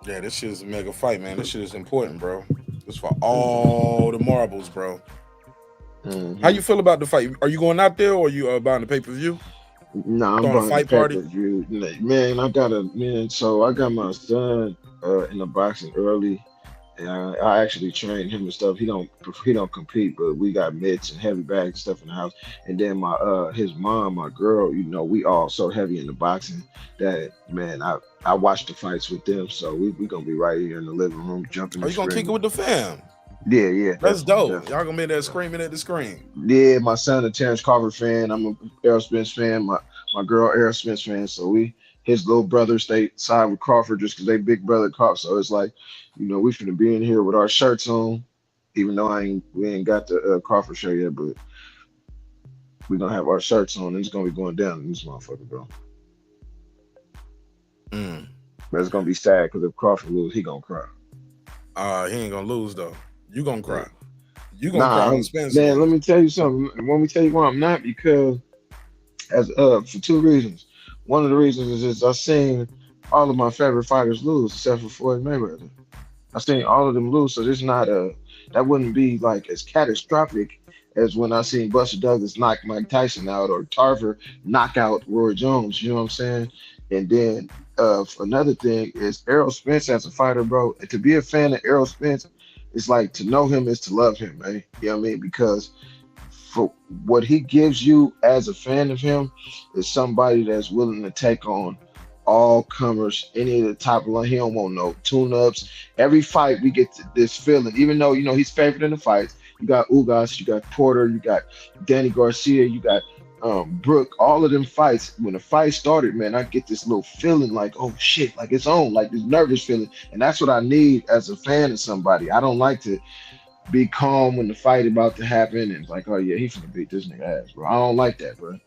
Yeah, this shit is a mega fight, man. This shit is important, bro. It's for all the marbles, bro. How you feel about the fight? Are you going out there or are you buying the pay-per-view? No, I'm buying the pay-per-view. Man, so I got my son in the boxing early, and I actually train him and stuff. He don't compete, but we got mitts and heavy bags and stuff in the house. And then my his mom, my girl, we all so heavy in the boxing that, man, I watch the fights with them. So we gonna be right here in the living room jumping. Are you gonna kick it with the fam? Yeah. That's dope. Y'all gonna be there screaming at the screen. Yeah, my son a Terence Crawford fan. I'm a Errol Spence fan. My girl Errol Spence fan. So his little brothers, they side with Crawford just because they big brother Crawford. So it's like, we finna be in here with our shirts on, even though we ain't got the Crawford shirt yet, but we gonna have our shirts on and it's gonna be going down in this motherfucker, bro. But it's gonna be sad because if Crawford lose, he gonna cry. He ain't gonna lose though. You gonna cry. You gonna cry on Spence. Man, let me tell you something. Let me tell you why I'm not, because for two reasons. One of the reasons is I seen all of my favorite fighters lose except for Floyd Mayweather. I seen all of them lose, so there's not that wouldn't be like as catastrophic as when I seen Buster Douglas knock Mike Tyson out or Tarver knock out Roy Jones. You know what I'm saying? And then another thing is Errol Spence as a fighter, bro. To be a fan of Errol Spence, it's like to know him is to love him, man. You know what I mean? Because for what he gives you as a fan of him is somebody that's willing to take on all comers, any of the top line. He don't want no tune-ups. Every fight we get this feeling, even though he's favored in the fights. You got Ugas, you got Porter, you got Danny Garcia, you got Brooke. All of them fights, when the fight started, man, I get this little feeling like, oh shit, like it's on, like this nervous feeling. And that's what I need as a fan of somebody. I don't like to be calm when the fight about to happen and like, oh yeah, he's gonna beat this nigga ass, bro. I don't like that, bro.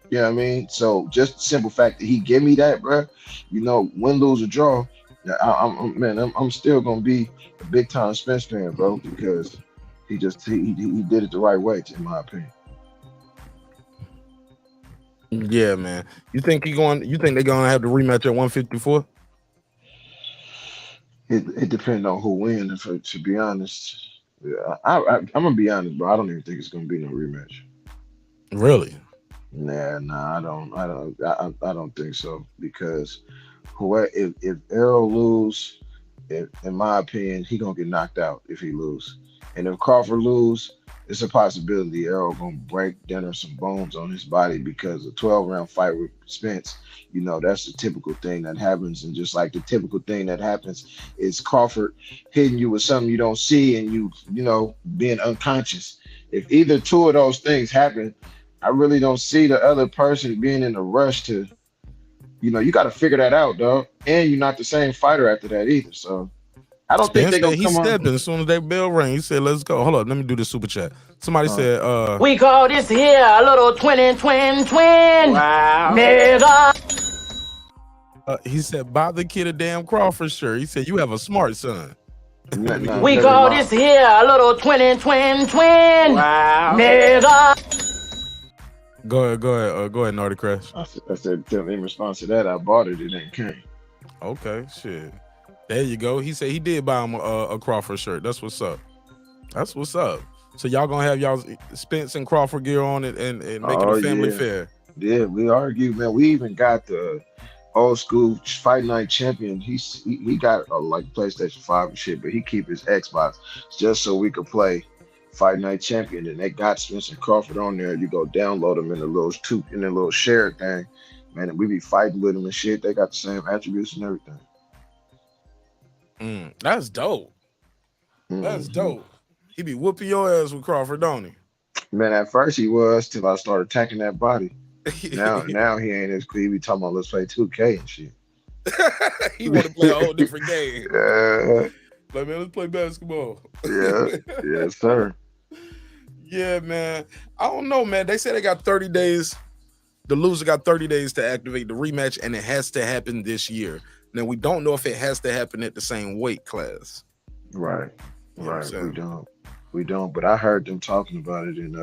You know what I mean? So just the simple fact that he give me that, bro, win, lose, or draw, I'm still gonna be a big time Spence fan, bro, because he did it the right way, in my opinion. Yeah, man. You think they're gonna have the rematch at 154? It depends on who wins. To be honest, yeah, I'm gonna be honest, bro. I don't even think it's gonna be no rematch. Really? Nah, I don't think so, because if Errol lose, in my opinion, he gonna get knocked out if he lose. And if Crawford lose, it's a possibility Errol gonna break down or some bones on his body, because a 12-round fight with Spence, that's the typical thing that happens. And just like the typical thing that happens is Crawford hitting you with something you don't see and you being unconscious. If either two of those things happen, I really don't see the other person being in a rush to, you got to figure that out, dog. And you're not the same fighter after that either. So I don't think they're going to come on. He's stepping as soon as that bell rang. He said, let's go. Hold up. Let me do the super chat. Somebody said, we call this here a little twin. Wow. Nigga. He said, buy the kid a damn Crawford shirt. He said, you have a smart son. We call this here a little twin. Wow. Nigga. Go ahead, Naughty Crash. I said, in response to that, I bought it. It ain't came. Okay, shit. There you go. He said he did buy him a Crawford shirt. That's what's up. So y'all gonna have y'all Spence and Crawford gear on it and make it a family fair. Yeah, we argue, man. We even got the old school Fight Night champion. He got like PlayStation 5 and shit, but he keep his Xbox just so we could play Fight Night champion. And they got Spence and Crawford on there. You go download them in the little shared thing, man. And we be fighting with them and shit. They got the same attributes and everything. That's dope. That's dope. He be whooping your ass with Crawford, don't he? Man, at first he was, till I started attacking that body. Now he ain't as cool. He be talking about let's play 2K and shit. He want to play a whole different game. Yeah. Like, man, let's play basketball. Yeah. Yes, sir. Yeah, man. I don't know, man. They say they got 30 days The loser got 30 days to activate the rematch, and it has to happen this year. Now, we don't know if it has to happen at the same weight class. Right. You know what I'm Right. saying? We don't. But I heard them talking about it, and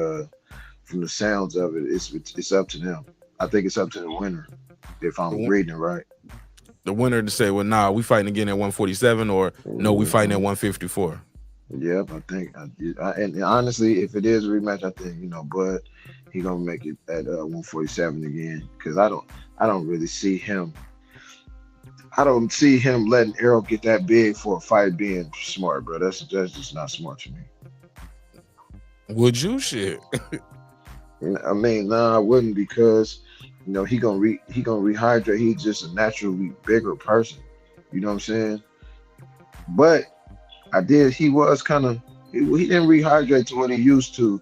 from the sounds of it, it's up to them. I think it's up to the winner, if I'm reading it right. The winner to say, well, nah, we fighting again at 147, or no, we fighting at 154. Yep, I think, and honestly, if it is a rematch, I think Bud, he gonna make it at 147 again, because I don't really see him. I don't see him letting Errol get that big for a fight being smart, bro. That's just not smart to me. Would you? Shit. I mean, nah, I wouldn't, because he gonna rehydrate. He's just a naturally bigger person. You know what I'm saying? But he was kind of, he didn't rehydrate to what he used to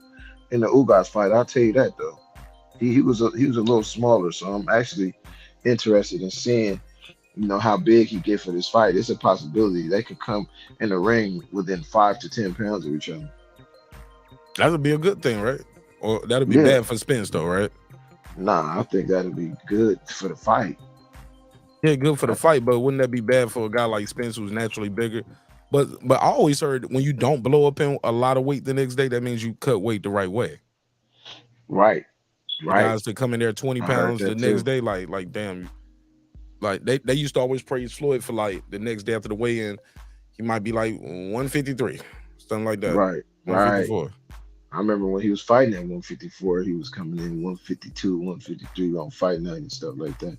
in the Ugas fight. I'll tell you that though. He was a little smaller, so I'm actually interested in seeing how big he get for this fight. It's a possibility they could come in the ring within 5 to 10 pounds of each other. That would be a good thing, right? Or that'd be bad for Spence though, right? Nah, I think that'd be good for the fight. Yeah, good for the fight, but wouldn't that be bad for a guy like Spence who's naturally bigger? But I always heard when you don't blow up in a lot of weight the next day, that means you cut weight the right way. Right. Guys that come in there 20 pounds the next day, like damn, like they used to always praise Floyd for like the next day after the weigh-in, he might be like 153, something like that. Right. 154. I remember when he was fighting at 154, he was coming in 152, 153 on fight night and stuff like that.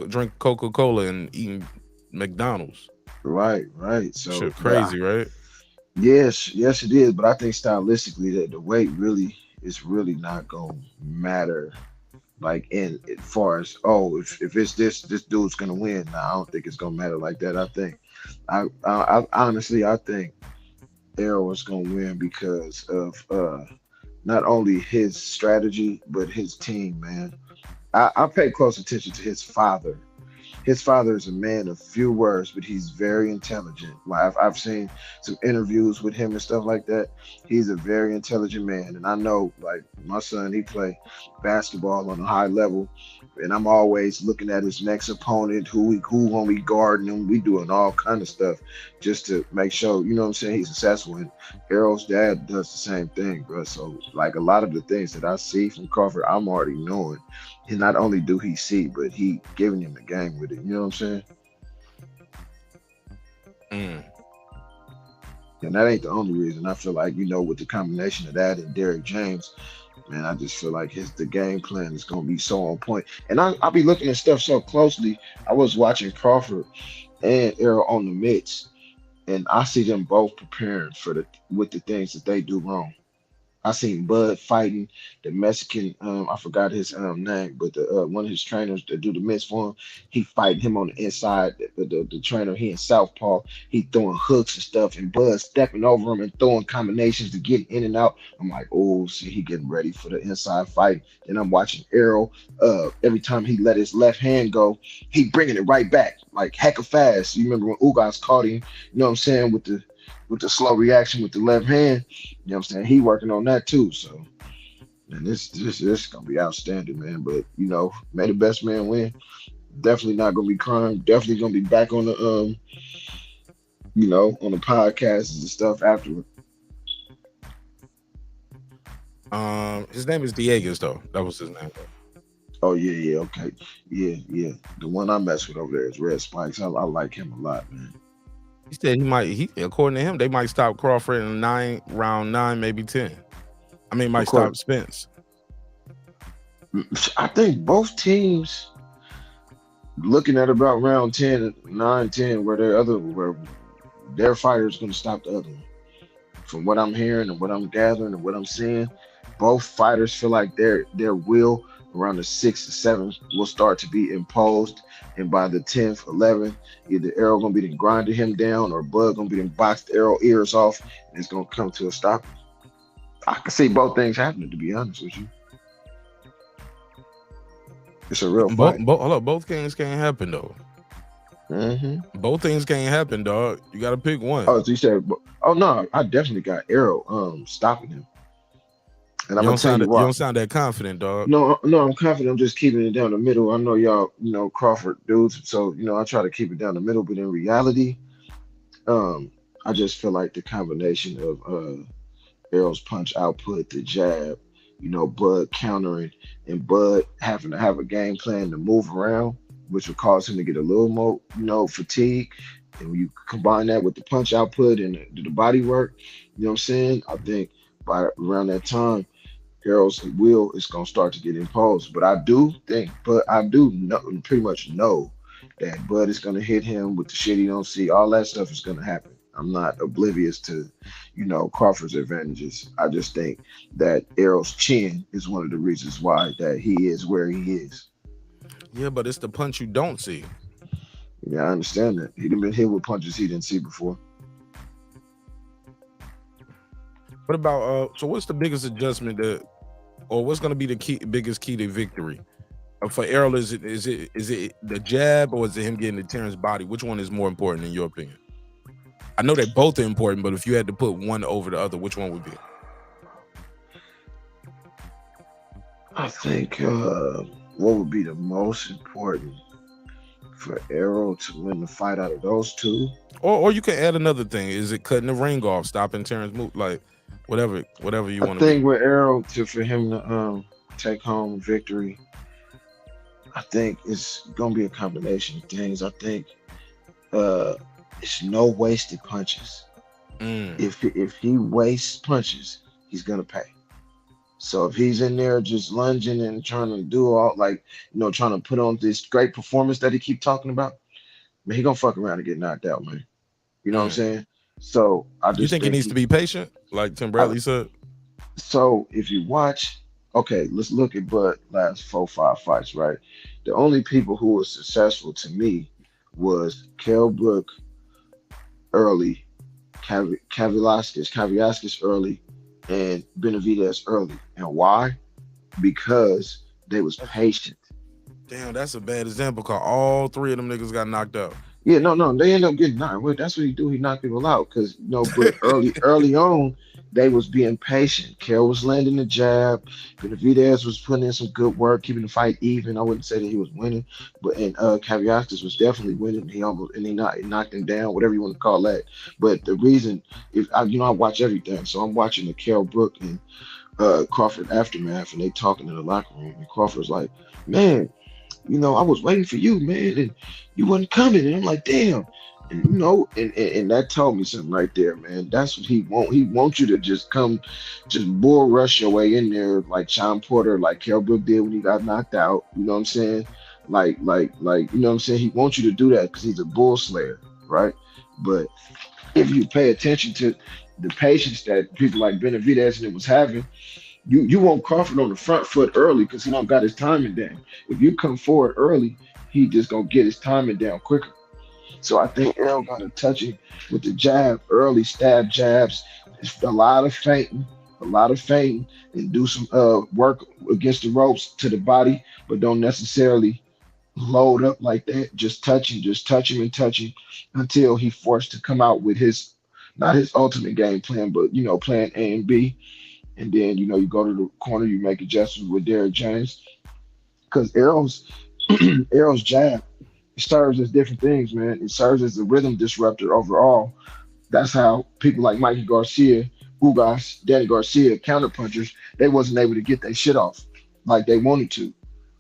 Drink Coca-Cola and eating McDonald's. Right. So shit crazy, right? Yes, it is. But I think stylistically that the weight is really not gonna matter. Like as far as if it's this dude's gonna win. Nah, I don't think it's gonna matter like that. I honestly think Errol is gonna win because of not only his strategy but his team, man. I pay close attention to his father. His father is a man of few words, but he's very intelligent. I've seen some interviews with him and stuff like that. He's a very intelligent man. And I know, like, my son, he play basketball on a high level, and I'm always looking at his next opponent, who gonna be guarding him. We doing all kind of stuff just to make sure, you know what I'm saying, he's successful. And Errol's dad does the same thing, bro. So, like, a lot of the things that I see from Crawford, I'm already knowing. And not only do he see, but he giving him the game with it. You know what I'm saying? And that ain't the only reason. I feel like, with the combination of that and Derrick James, man, I just feel like the game plan is going to be so on point. And I'll be looking at stuff so closely. I was watching Crawford and Errol on the mitts, and I see them both preparing with the things that they do wrong. I seen Bud fighting the Mexican, I forgot his name, but the one of his trainers that do the mitts for him, he fighting him on the inside. The trainer, he in southpaw, he throwing hooks and stuff, and Bud stepping over him and throwing combinations to get in and out. I'm like, oh, see, he getting ready for the inside fight. Then I'm watching Errol. Every time he let his left hand go, he bringing it right back, like hecka fast. You remember when Ugas caught him, you know what I'm saying, with the slow reaction with the left hand, you know what I'm saying? He working on that too. So, man, this gonna be outstanding, man. But may the best man win. Definitely not gonna be crying. Definitely gonna be back on the on the podcasts and stuff afterward. His name is Dieguez though. That was his name. Oh yeah, okay, yeah. The one I mess with over there is Red Spikes. I like him a lot, man. He said according to him, they might stop Crawford in round 9, maybe 10. I mean, might stop Spence. I think both teams looking at about round 10, 9, 10, where their fighter is going to stop the other one. From what I'm hearing and what I'm gathering and what I'm seeing, both fighters feel like their will around the 6th to 7th will start to be imposed. And by the 10th, 11th, either Errol gonna be then grinding him down or Bud gonna be then boxed Errol ears off, and it's gonna come to a stop. I can see both things happening, to be honest with you. It's a real fight. Both things can't happen though. Both things can't happen, dog. You gotta pick one. Oh, so you said, oh no, I definitely got Errol stopping him. And I'm gonna tell you You why. don't sound that confident, dog. No, I'm confident. I'm just keeping it down the middle. I know y'all, Crawford dudes, so I try to keep it down the middle. But in reality, I just feel like the combination of Errol's punch output, the jab, Bud countering, and Bud having to have a game plan to move around, which would cause him to get a little more, fatigue. And when you combine that with the punch output and the body work, you know what I'm saying? I think by around that time, Errol's will is going to start to get imposed. But I do pretty much know that Bud is going to hit him with the shit he don't see. All that stuff is going to happen. I'm not oblivious to, Crawford's advantages. I just think that Errol's chin is one of the reasons why that he is where he is. Yeah, but it's the punch you don't see. Yeah, I understand that. He'd been hit with punches he didn't see before. What about so what's the biggest adjustment or what's going to be the biggest key to victory for Errol? Is it the jab, or is it him getting to Terrence's body? Which one is more important in your opinion? I know they both are important, but if you had to put one over the other, which one would be? I think what would be the most important for Errol to win the fight out of those two? Or you can add another thing. Is it cutting the ring off, stopping Terrence move, like whatever you want to do? I think with Errol, for him to take home victory, I think it's gonna be a combination of things. I think it's no wasted punches. If he wastes punches, he's gonna pay. So if he's in there just lunging and trying to do all trying to put on this great performance that he keep talking about, man, he gonna fuck around and get knocked out, man. You know what I'm saying? So I just you think he needs to be patient, like Tim Bradley said? So if you watch, okay, let's look at Bud last 4-5 fights, right? The only people who were successful to me was Kell Brook early, Kaviaskis early, and Benavidez early. And why? Because they was patient. Damn, that's a bad example, because all three of them niggas got knocked out. Yeah, no, they end up getting knocked. Well, that's what he do. He knocked people out because but early on, they was being patient. Kell was landing the jab. Benavidez was putting in some good work, keeping the fight even. I wouldn't say that he was winning, but Kaviaskis was definitely winning. He knocked him down, whatever you want to call that. But the reason, I watch everything, so I'm watching the Kell Brook and Crawford aftermath, and they talking in the locker room, and Crawford's like, man, I was waiting for you, man, and you wasn't coming. And I'm like, damn. And and that told me something right there, man. That's what he want. He wants you to just bull rush your way in there like Sean Porter, like Kell Brook did when he got knocked out. You know what I'm saying? Like, you know what I'm saying? He wants you to do that because he's a bull slayer, right? But if you pay attention to the patience that people like Benavidez and it was having, you want Crawford on the front foot early because he don't got his timing down. If you come forward early, he just gonna get his timing down quicker. So I think Errol got to touch him with the jab, early stab jabs. It's a lot of feinting, and do some work against the ropes to the body, but don't necessarily load up like that. Just touch him until he forced to come out with not his ultimate game plan, but plan A and B. And then you go to the corner, you make adjustments with Derrick James, because Errol's jab serves as different things, man. It serves as a rhythm disruptor overall. That's how people like Mikey Garcia, Ugas, Danny Garcia, counterpunchers, they wasn't able to get their shit off like they wanted to.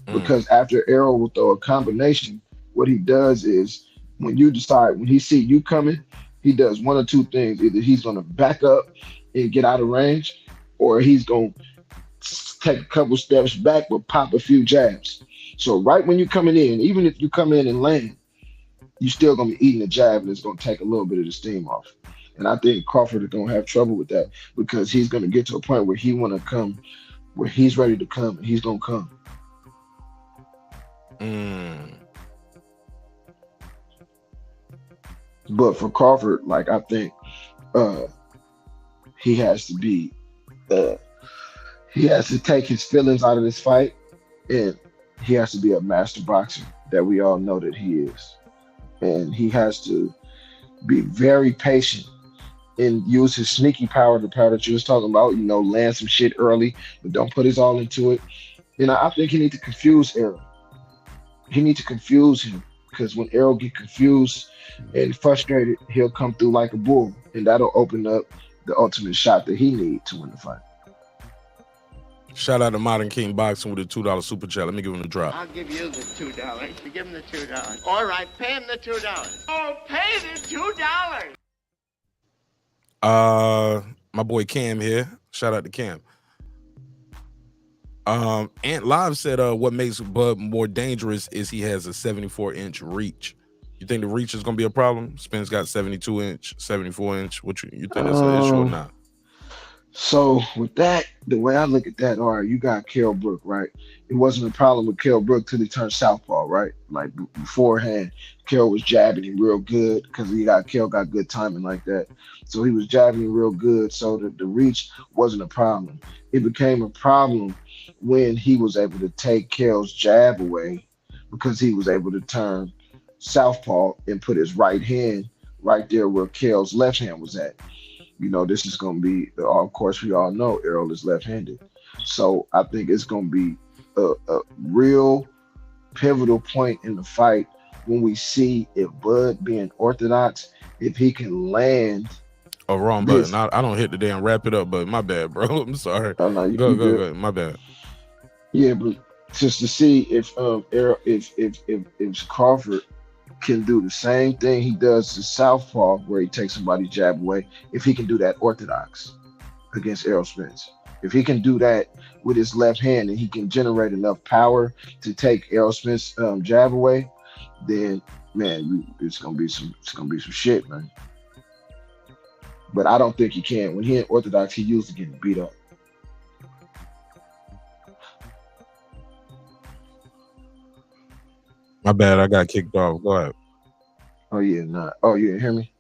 Because after Errol will throw a combination, what he does is when he see you coming, he does one or two things. Either he's gonna back up and get out of range, or he's gonna take a couple steps back but pop a few jabs. So right when you're coming in, even if you come in and land, you're still gonna be eating a jab, and it's gonna take a little bit of the steam off. And I think Crawford is gonna have trouble with that because he's gonna get to a point where he wanna come, where he's ready to come, and he's gonna come. But for Crawford, I think he has to be, he has to take his feelings out of this fight, and he has to be a master boxer that we all know that he is. And he has to be very patient and use his sneaky power, the power that you was talking about, land some shit early, but don't put his all into it. I think he need to confuse Errol. He need to confuse him because when Errol get confused and frustrated, he'll come through like a bull, and that'll open up the ultimate shot that he need to win the fight. Shout out to Modern King Boxing with a $2 super chat. Let me give him a drop. I'll give you the $2. You give him the $2. All right, pay him the $2. Oh, pay the $2. My boy Cam here. Shout out to Cam. Ant Live said what makes Bud more dangerous is he has a 74-inch reach. You think the reach is gonna be a problem? Spence got 72-inch, 74-inch. What you think that's an issue or not? So with that, the way I look at that, all right, you got Kell Brook, right? It wasn't a problem with Kell Brook till he turned southpaw, right? Like beforehand, Kell was jabbing him real good because Kell got good timing like that. So he was jabbing him real good. So the reach wasn't a problem. It became a problem when he was able to take Kell's jab away because he was able to turn southpaw and put his right hand right there where Kell's left hand was at. This is going to be, of course, we all know Errol is left-handed. So I think it's going to be a real pivotal point in the fight when we see if Bud being orthodox, if he can land. Oh, wrong button. I don't hit the damn wrap it up, but my bad, bro. I'm sorry. Oh, no, go. My bad. Yeah, but just to see if Errol, if Crawford can do the same thing he does to southpaw where he takes somebody's jab away, if he can do that orthodox against Errol Spence. If he can do that with his left hand and he can generate enough power to take Errol Spence's jab away, then man, it's gonna be some shit, man. But I don't think he can. When he in orthodox, he usually getting beat up. My bad, I got kicked off. Go ahead. Oh yeah, nah. Oh, you didn't hear me?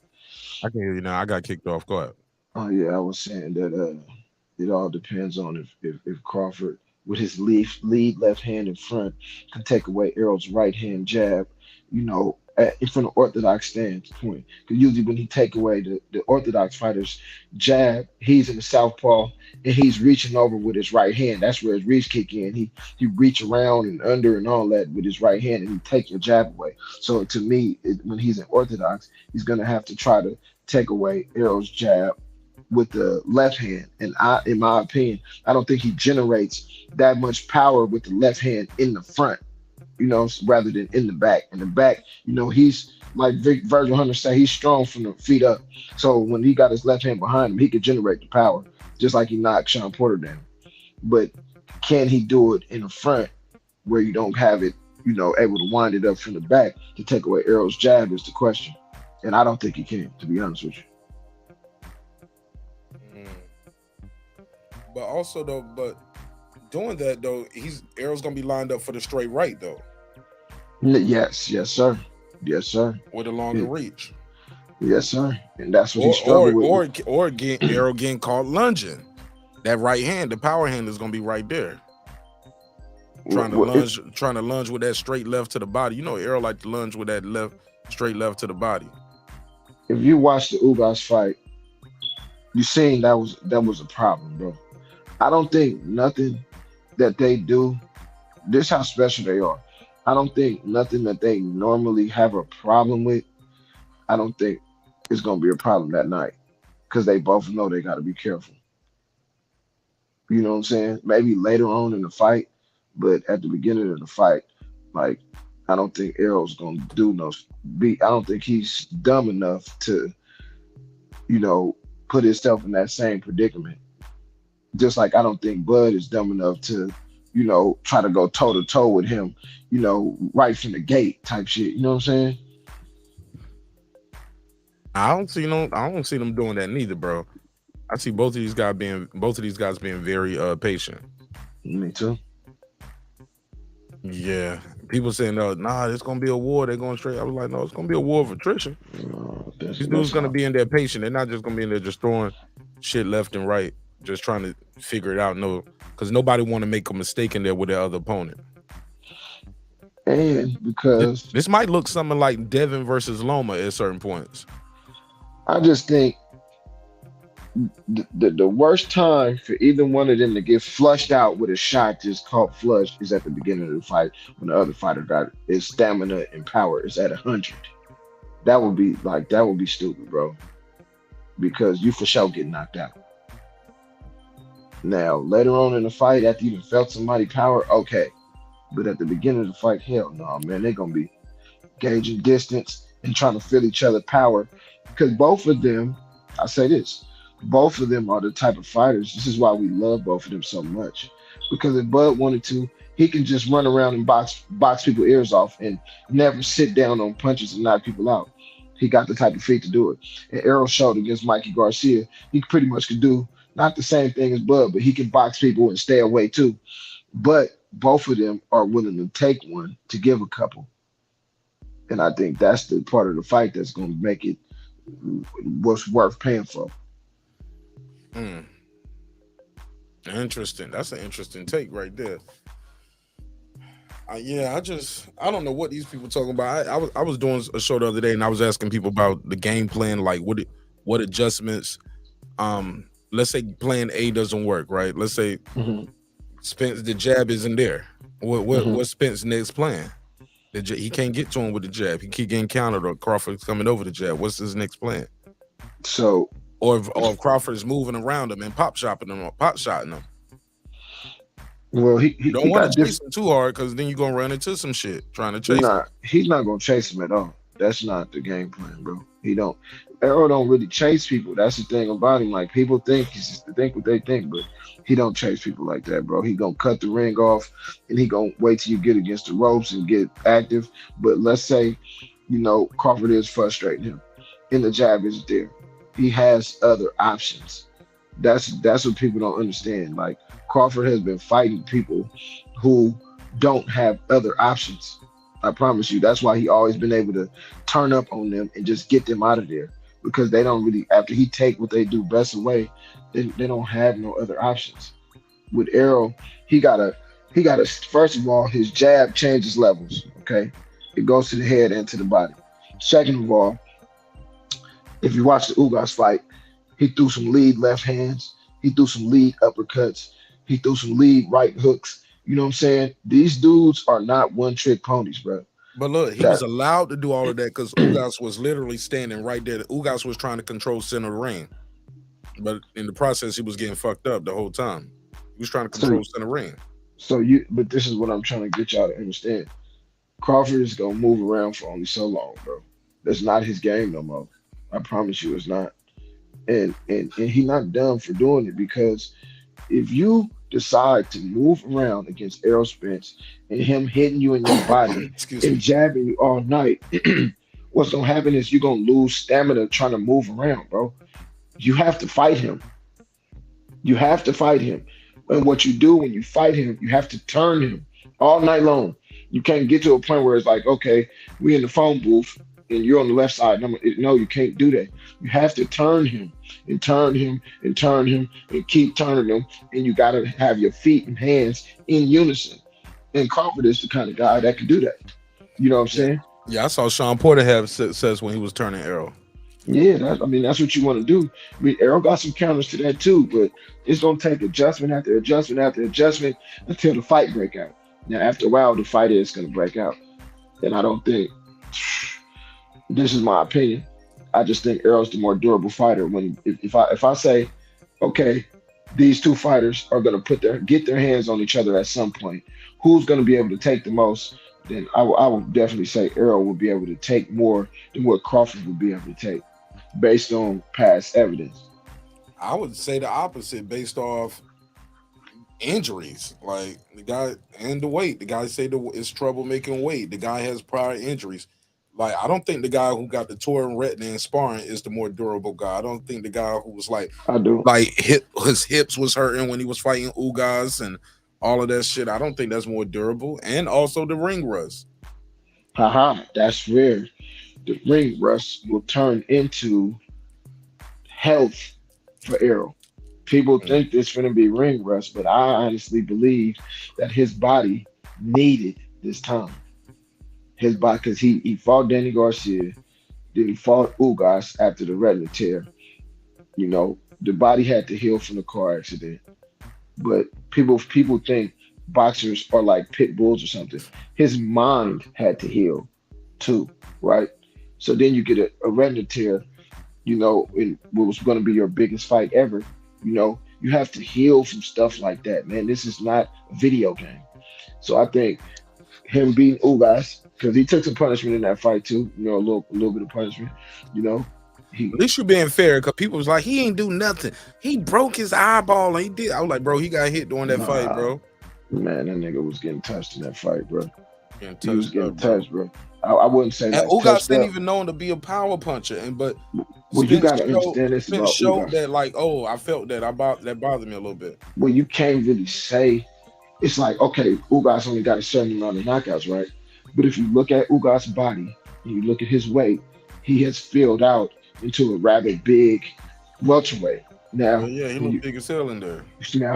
I can hear you now. I got kicked off. Go ahead. Oh yeah, I was saying that it all depends on if Crawford with his lead left hand in front can take away Errol's right hand jab, from the orthodox standpoint. Because usually when he take away the orthodox fighter's jab, he's in the southpaw and he's reaching over with his right hand. That's where his reach kick in. He reach around and under and all that with his right hand and he take your jab away. So to me, when he's in orthodox, he's gonna have to try to take away Errol's jab with the left hand. And in my opinion, I don't think he generates that much power with the left hand in the front, rather than in the back. In the back, he's like Virgil Hunter said, he's strong from the feet up. So when he got his left hand behind him, he could generate the power, just like he knocked Shawn Porter down. But can he do it in the front where you don't have it, able to wind it up from the back to take away Errol's jab is the question. And I don't think he can, to be honest with you. But also doing that though, Errol's gonna be lined up for the straight right though. Yes, sir. With a longer reach. Yes, sir. And that's what he struggled with. Or Errol getting caught lunging. That right hand, the power hand is gonna be right there. Trying to lunge with that straight left to the body. Errol like to lunge with that straight left to the body. If you watch the Ugas fight, you seen that was a problem, bro. I don't think nothing that they do, this is how special they are. I don't think nothing that they normally have a problem with, I don't think it's going to be a problem that night because they both know they got to be careful. You know what I'm saying? Maybe later on in the fight, but at the beginning of the fight, like, I don't think Errol's going to do I don't think he's dumb enough to, put himself in that same predicament. Just like I don't think Bud is dumb enough to, try to go toe to toe with him, right from the gate type shit. You know what I'm saying? I don't see them doing that neither, bro. I see both of these guys being very patient. Me too. Yeah. People saying, nah, it's gonna be a war. They're going straight. I was like, no, it's gonna be a war of attrition. No, these dudes gonna be in there patient. They're not just gonna be in there just throwing shit left and right, just trying to figure it out. No, because nobody want to make a mistake in there with their other opponent. And because this might look something like Devin versus Loma at certain points. I just think The worst time for either one of them to get flushed out with a shot just called flush is at the beginning of the fight when the other fighter got his stamina and power is at 100. That would be stupid, bro. Because you for sure get knocked out. Now later on in the fight, after you felt somebody power, okay. But at the beginning of the fight, hell no, man. They're gonna be gauging distance and trying to feel each other power. Because both of them, I say this, both of them are the type of fighters. This is why we love both of them so much. Because if Bud wanted to, he can just run around and box people's ears off and never sit down on punches and knock people out. He got the type of feet to do it. And Errol showed against Mikey Garcia, he pretty much could do not the same thing as Bud, but he can box people and stay away too. But both of them are willing to take one to give a couple. And I think that's the part of the fight that's going to make it what's worth paying for. Interesting. That's an interesting take right there. I don't know what these people talking about. I was doing a show the other day and I was asking people about the game plan, like what adjustments. Let's say plan A doesn't work, right? Let's say Spence, the jab isn't there. What's Spence's next plan? He can't get to him with the jab. He keep getting countered, or Crawford's coming over the jab. What's his next plan? So, or if Crawford's moving around him and pot shotting him. Well, he don't want to chase him too hard because then you're gonna run into some shit trying to chase him. He's not gonna chase him at all. That's not the game plan, bro. Errol don't really chase people. That's the thing about him. Like, people think he's just to think what they think, but he don't chase people like that, bro. He gonna cut the ring off and he gonna wait till you get against the ropes and get active. But let's say, Crawford is frustrating him and the jab isn't there. He has other options. That's what people don't understand. Like, Crawford has been fighting people who don't have other options. I promise you. That's why he always been able to turn up on them and just get them out of there, because they don't really, after he take what they do best away, they don't have no other options. With Errol, he gotta first of all, his jab changes levels. Okay, it goes to the head and to the body. Second of all, if you watch the 𝗔𝗟𝗄𝗧 fight, he threw some lead left hands, he threw some lead uppercuts, he threw some lead right hooks. You know what I'm saying? These dudes are not one-trick ponies, bro. But look, he was allowed to do all of that because 𝗔𝗟𝗄𝗧 was literally standing right there. 𝗔𝗟𝗄𝗧 was trying to control center of the ring. But in the process, he was getting fucked up the whole time. He was trying to control center ring. But this is what I'm trying to get y'all to understand. Crawford is gonna move around for only so long, bro. That's not his game no more. I promise you, it's not. And he's not dumb for doing it, because if you decide to move around against Errol Spence and him hitting you in your body and jabbing you all night, what's gonna happen is you're gonna lose stamina trying to move around, bro. You have to fight him. You have to fight him. And what you do when you fight him, you have to turn him all night long. You can't get to a point where it's like, okay, we in the phone booth and you're on the left side. No, you can't do that. You have to turn him and turn him and turn him and keep turning him. And you got to have your feet and hands in unison. And Crawford is the kind of guy that can do that. You know what I'm saying? Yeah, I saw Shawn Porter have success when he was turning Errol. Yeah, that's what you want to do. I mean, Errol got some counters to that too, but it's going to take adjustment after adjustment after adjustment until the fight break out. Now, after a while, the fight is going to break out. And I don't think, this is my opinion, I just think Errol's the more durable fighter. If I say, okay, these two fighters are going to get their hands on each other at some point, who's going to be able to take the most? Then I would definitely say Errol will be able to take more than what Crawford would be able to take, based on past evidence. I would say the opposite, based off injuries. Like, the guy and the weight. The guy say it's trouble making weight. The guy has prior injuries. Like, I don't think the guy who got the torn retina in sparring is the more durable guy. I don't think the guy who was his hips was hurting when he was fighting 𝗔𝗟𝗄𝗧 and all of that shit, I don't think that's more durable. And also the ring rust. That's where the ring rust will turn into health for Errol. People think it's going to be ring rust, but I honestly believe that his body needed this time. His body, because he fought Danny Garcia, then he fought 𝗔𝗟𝗄𝗧 after the retina tear. the body had to heal from the car accident. But people think boxers are like pit bulls or something. His mind had to heal too, right? So then you get a retina tear, in what was going to be your biggest fight ever. You have to heal from stuff like that, man. This is not a video game. So I think him beating Ugas, because he took some punishment in that fight too, a little bit of punishment, At least you're being fair, because people was like, he ain't do nothing. He broke his eyeball and he did. I was like, bro, he got hit during that fight, bro. Man, that nigga was getting touched in that fight, bro. He was getting up, touched, bro. I wouldn't say that. Ugas didn't even know him to be a power puncher, but well, you gotta understand this about showed Ugas. that, like, oh, I felt that that bothered me a little bit. Well, you can't really say. It's like, okay, Ugas only got a certain amount of knockouts, right? But if you look at Ugas' body and you look at his weight, he has filled out into a rather big welterweight. Now, yeah, he looked big as hell in there. Now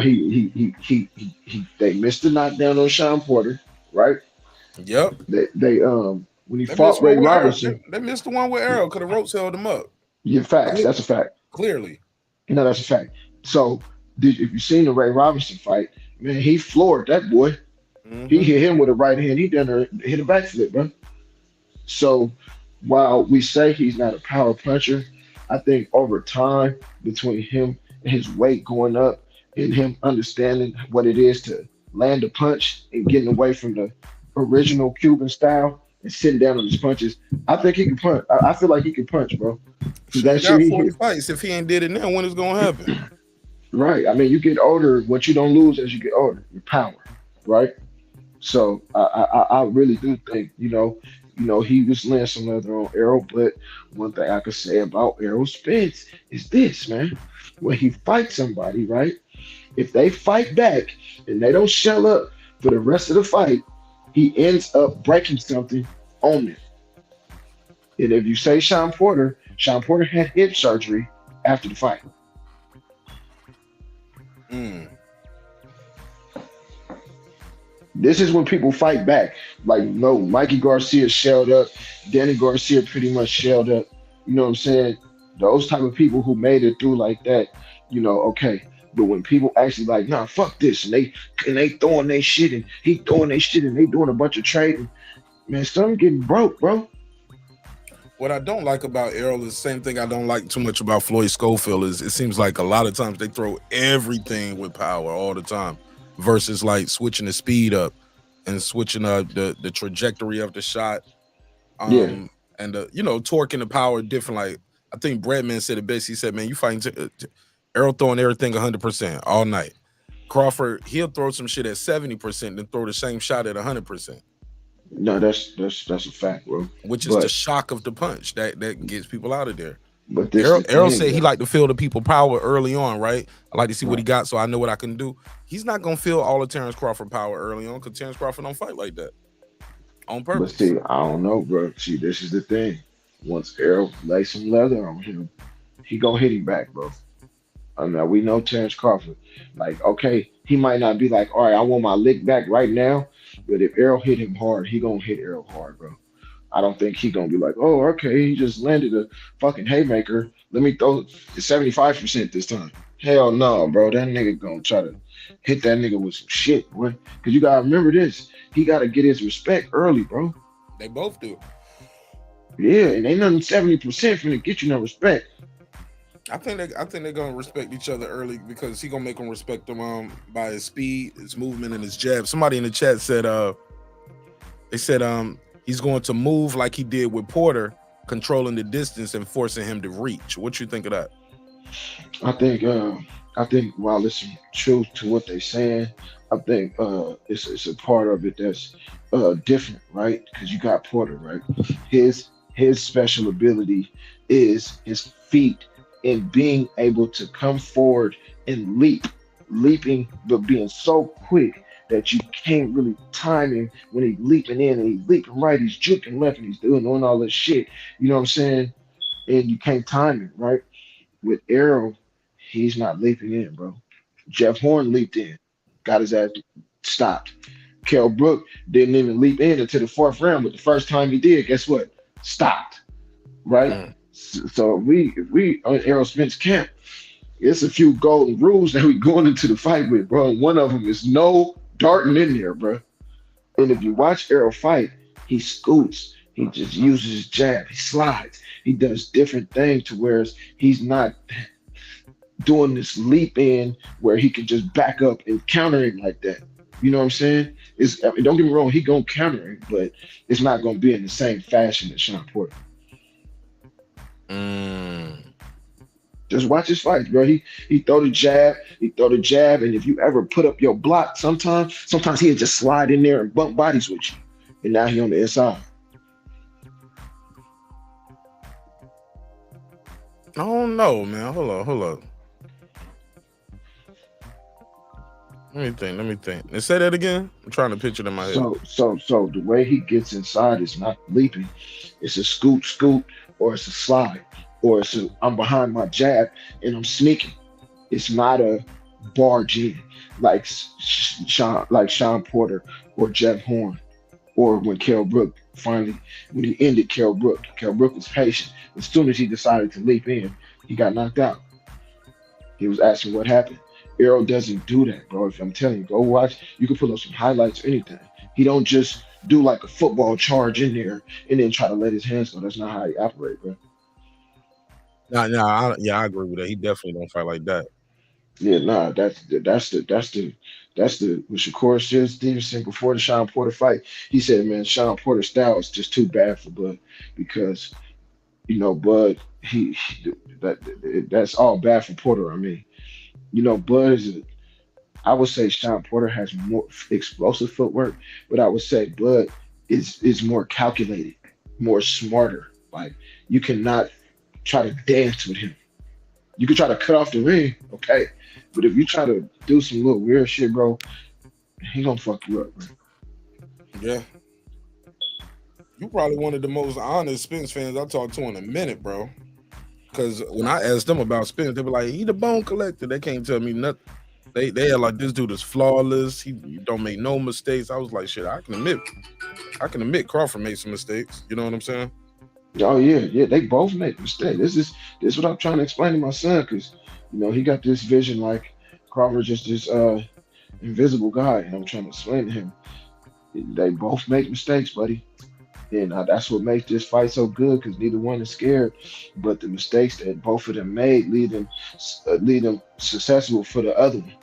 they missed the knockdown on Shawn Porter, right? Yep. They when he fought Ray Robinson, they missed the one with Errol because the ropes held him up. Yeah, facts. That's a fact. Clearly. That's a fact. So if you seen the Ray Robinson fight, man, he floored that boy. Mm-hmm. He hit him with a right hand. He hit a backflip, bro. So while we say he's not a power puncher, I think over time, between him and his weight going up and him understanding what it is to land a punch and getting away from the original Cuban style and sitting down on his punches, I think he can punch. I feel like he can punch, bro. He got 40 fights. If he ain't did it now, when it's going to happen? Right. I mean, you get older. What you don't lose as you get older, your power, right? So I really do think, he was laying some leather on Errol, but one thing I could say about Errol Spence is this, man. When he fights somebody, right? If they fight back and they don't shell up for the rest of the fight, he ends up breaking something on them. And if you say Shawn Porter had hip surgery after the fight. This is when people fight back. Like, no, Mikey Garcia shelled up. Danny Garcia pretty much shelled up. You know what I'm saying? Those type of people who made it through like that, okay. But when people actually like, nah, fuck this, and they throwing their shit and he throwing their shit and they doing a bunch of trading, man, something getting broke, bro. What I don't like about Errol is the same thing I don't like too much about Floyd Schofield is it seems like a lot of times they throw everything with power all the time versus like switching the speed up and switching the trajectory of the shot. And torquing the power different. Like I think Bradman said it best. He said, man, you fighting Errol throwing everything 100% all night. Crawford, he'll throw some shit at 70% then throw the same shot at 100%. No, that's a fact, bro. Which is the shock of the punch that gets people out of there. But Errol said he like to feel the people power early on, right? I like to see what he got so I know what I can do. He's not gonna feel all of Terence Crawford power early on because Terence Crawford don't fight like that on purpose. But see, I don't know, bro. See, this is the thing. Once Errol lays some leather on him, he gonna hit him back, bro. Now we know Terence Crawford. Like, okay, he might not be like, all right, I want my lick back right now. But if Errol hit him hard, he gonna hit Errol hard, bro. I don't think he gonna be like, oh, okay, he just landed a fucking haymaker. Let me throw 75% this time. Hell no, bro. That nigga gonna try to hit that nigga with some shit, boy. Cause you gotta remember this. He gotta get his respect early, bro. They both do. Yeah, and ain't nothing 70% finna get you no respect. I think they're gonna respect each other early because he gonna make them respect him by his speed, his movement, and his jab. Somebody in the chat said he's going to move like he did with Porter, controlling the distance and forcing him to reach. What you think of that? I think while it's truth to what they're saying, I think it's a part of it that's different, right? Because you got Porter, right? His special ability is his feet and being able to come forward and leaping, but being so quick that you can't really time him when he's leaping in and he's leaping right, he's juking left, and he's doing all this shit. You know what I'm saying? And you can't time him, right? With Errol, he's not leaping in, bro. Jeff Horn leaped in, got his ass stopped. Kell Brook didn't even leap in until the fourth round, but the first time he did, guess what? Stopped, right? So if we on Errol Spence camp, It's a few golden rules that we going into the fight with, bro. And one of them is no darting in there, bro. And if you watch Errol fight, he scoots. He just uses his jab. He slides. He does different things to where he's not doing this leap in where he can just back up and counter it like that. You know what I'm saying? I mean, don't get me wrong, he gonna counter it, but it's not gonna be in the same fashion as Shawn Porter. Just watch his fights, bro. He throw the jab, and if you ever put up your block, sometimes he'll just slide in there and bump bodies with you. And now he on the inside. I don't know, man. Hold on. Let me think. And say that again. I'm trying to picture it in my head. So the way he gets inside is not leaping. It's a scoot, or it's a slide, or it's I'm behind my jab and I'm sneaking. It's not a barge in like Shawn Porter or Jeff Horn, or when Kell Brook when he ended Kell Brook. Kell Brook was patient. As soon as he decided to leap in, he got knocked out. He was asking what happened. Errol doesn't do that, bro. If I'm telling you, go watch. You can pull up some highlights or anything. He don't just do like a football charge in there and then try to let his hands go. That's not how he operates, bro. I agree with that. He definitely don't fight like that. Yeah, that's the what Shakur Stevenson before the Shawn Porter fight. He said, man, Shawn Porter's style is just too bad for Bud because Bud that's all bad for Porter. I mean, Bud I would say Shawn Porter has more explosive footwork, but I would say Bud is more calculated, more smarter. Like you cannot try to dance with him. You can try to cut off the ring, okay? But if you try to do some little weird shit, bro, he gonna fuck you up, bro. Yeah. You probably one of the most honest Spence fans I talked to in a minute, bro. Because when I asked them about Spence, they were like, he the bone collector. They can't tell me nothing. They are like, this dude is flawless. He don't make no mistakes. I was like, shit, I can admit Crawford made some mistakes. You know what I'm saying? Oh yeah, they both make mistakes. This is what I'm trying to explain to my son, because he got this vision like Crawford just this invisible guy, and I'm trying to explain to him they both make mistakes, buddy. And that's what makes this fight so good, because neither one is scared. But the mistakes that both of them made lead them successful for the other one.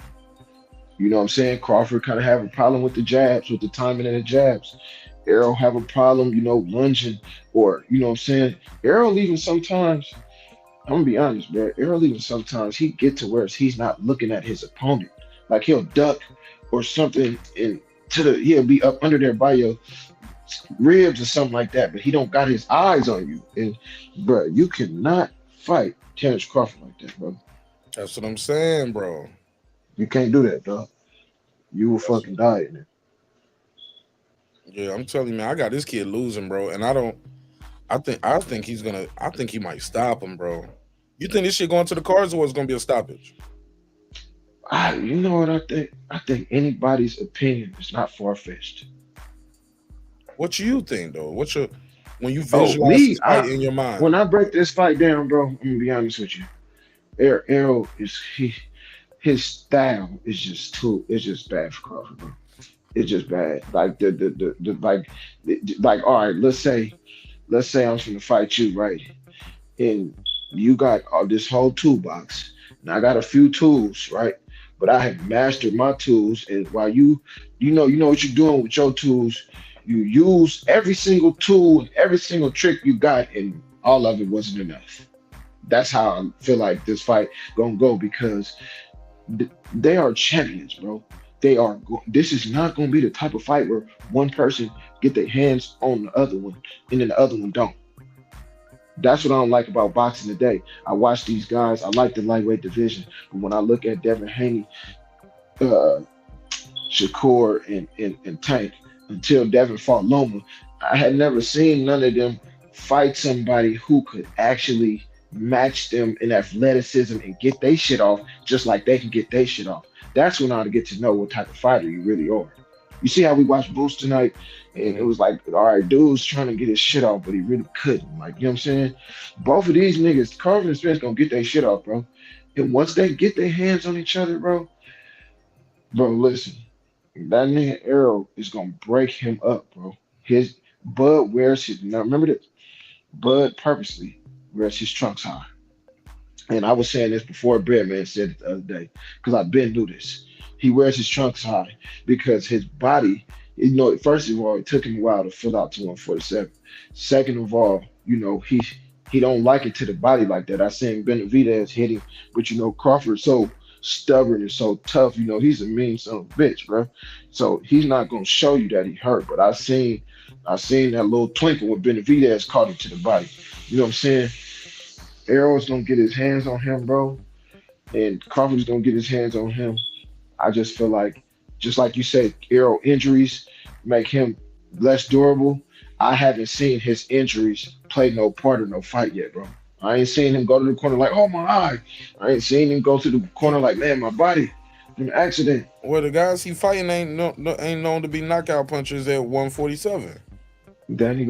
You know what I'm saying? Crawford kind of have a problem with the jabs, with the timing of the jabs. Errol have a problem, lunging, or what I'm saying? Errol even sometimes, I'm gonna be honest, bro. Errol even sometimes he get to where he's not looking at his opponent. Like he'll duck or something, and he'll be up under there by your ribs or something like that, but he don't got his eyes on you. And bro, you cannot fight Terence Crawford like that, bro. That's what I'm saying, bro. You can't do that, dog. You will fucking die in it. Yeah, I'm telling you, man, I got this kid losing, bro. And I think he might stop him, bro. You think this shit going to the cards, or it's gonna be a stoppage? You know what I think? I think anybody's opinion is not far-fetched. What you think, though? When you visualize this fight in your mind? When I break this fight down, bro, I'm gonna be honest with you. Errol his style is just bad for Crawford, bro. It's just bad. Like all right, let's say I'm gonna fight you, right? And you got this whole toolbox, and I got a few tools, right? But I have mastered my tools, and while you know what you're doing with your tools, you use every single tool and every single trick you got, and all of it wasn't enough. That's how I feel like this fight gonna go, because they are champions, bro. This is not gonna be the type of fight where one person get their hands on the other one and then the other one don't. That's what I don't like about boxing today. I watch these guys. I like the lightweight division, but when I look at Devin Haney, Shakur, and Tank, until Devin fought Loma, I had never seen none of them fight somebody who could actually match them in athleticism and get their shit off just like they can get their shit off. That's when I get to know what type of fighter you really are. You see how we watched Boots tonight, and it was like, all right, dude's trying to get his shit off, but he really couldn't. Like, you know what I'm saying? Both of these niggas, Crawford and Spence, gonna get their shit off, bro. And once they get their hands on each other, bro, listen, that nigga Errol is gonna break him up, bro. His Bud wears his now remember this. Bud purposely wears his trunks high. And I was saying this before Bearman said it the other day, because I've been through this. He wears his trunks high because his body, first of all, it took him a while to fill out to 147. Second of all, he don't like it to the body like that. I seen Benavidez hit him, but Crawford's so stubborn and so tough. He's a mean son of a bitch, bro. So he's not gonna show you that he hurt. But I seen that little twinkle when Benavidez caught him to the body. You know what I'm saying? Errol's gonna get his hands on him, bro, and Crawford's gonna get his hands on him. I just feel like, just like you said, Errol injuries make him less durable. I haven't seen his injuries play no part of no fight yet, bro. I ain't seen him go to the corner like, oh my eye. I ain't seen him go to the corner like, man, my body, an accident. Well, the guys he fighting ain't known to be knockout punchers at 147. Danny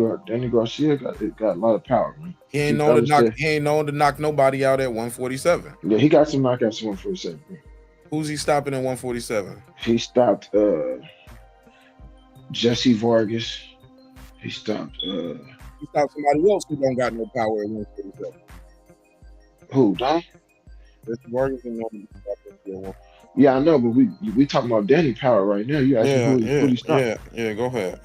Garcia got a lot of power, man. He ain't known to knock nobody out at 147. Yeah, he got some knockouts at 147. Man. Who's he stopping at 147? He stopped Jesse Vargas. He stopped somebody else who don't got no power at 147. Who, Don? Jesse Vargas ain't known to be stopping. Yeah, I know, but we talking about Danny Power right now. You asking who he stopped? Yeah, go ahead.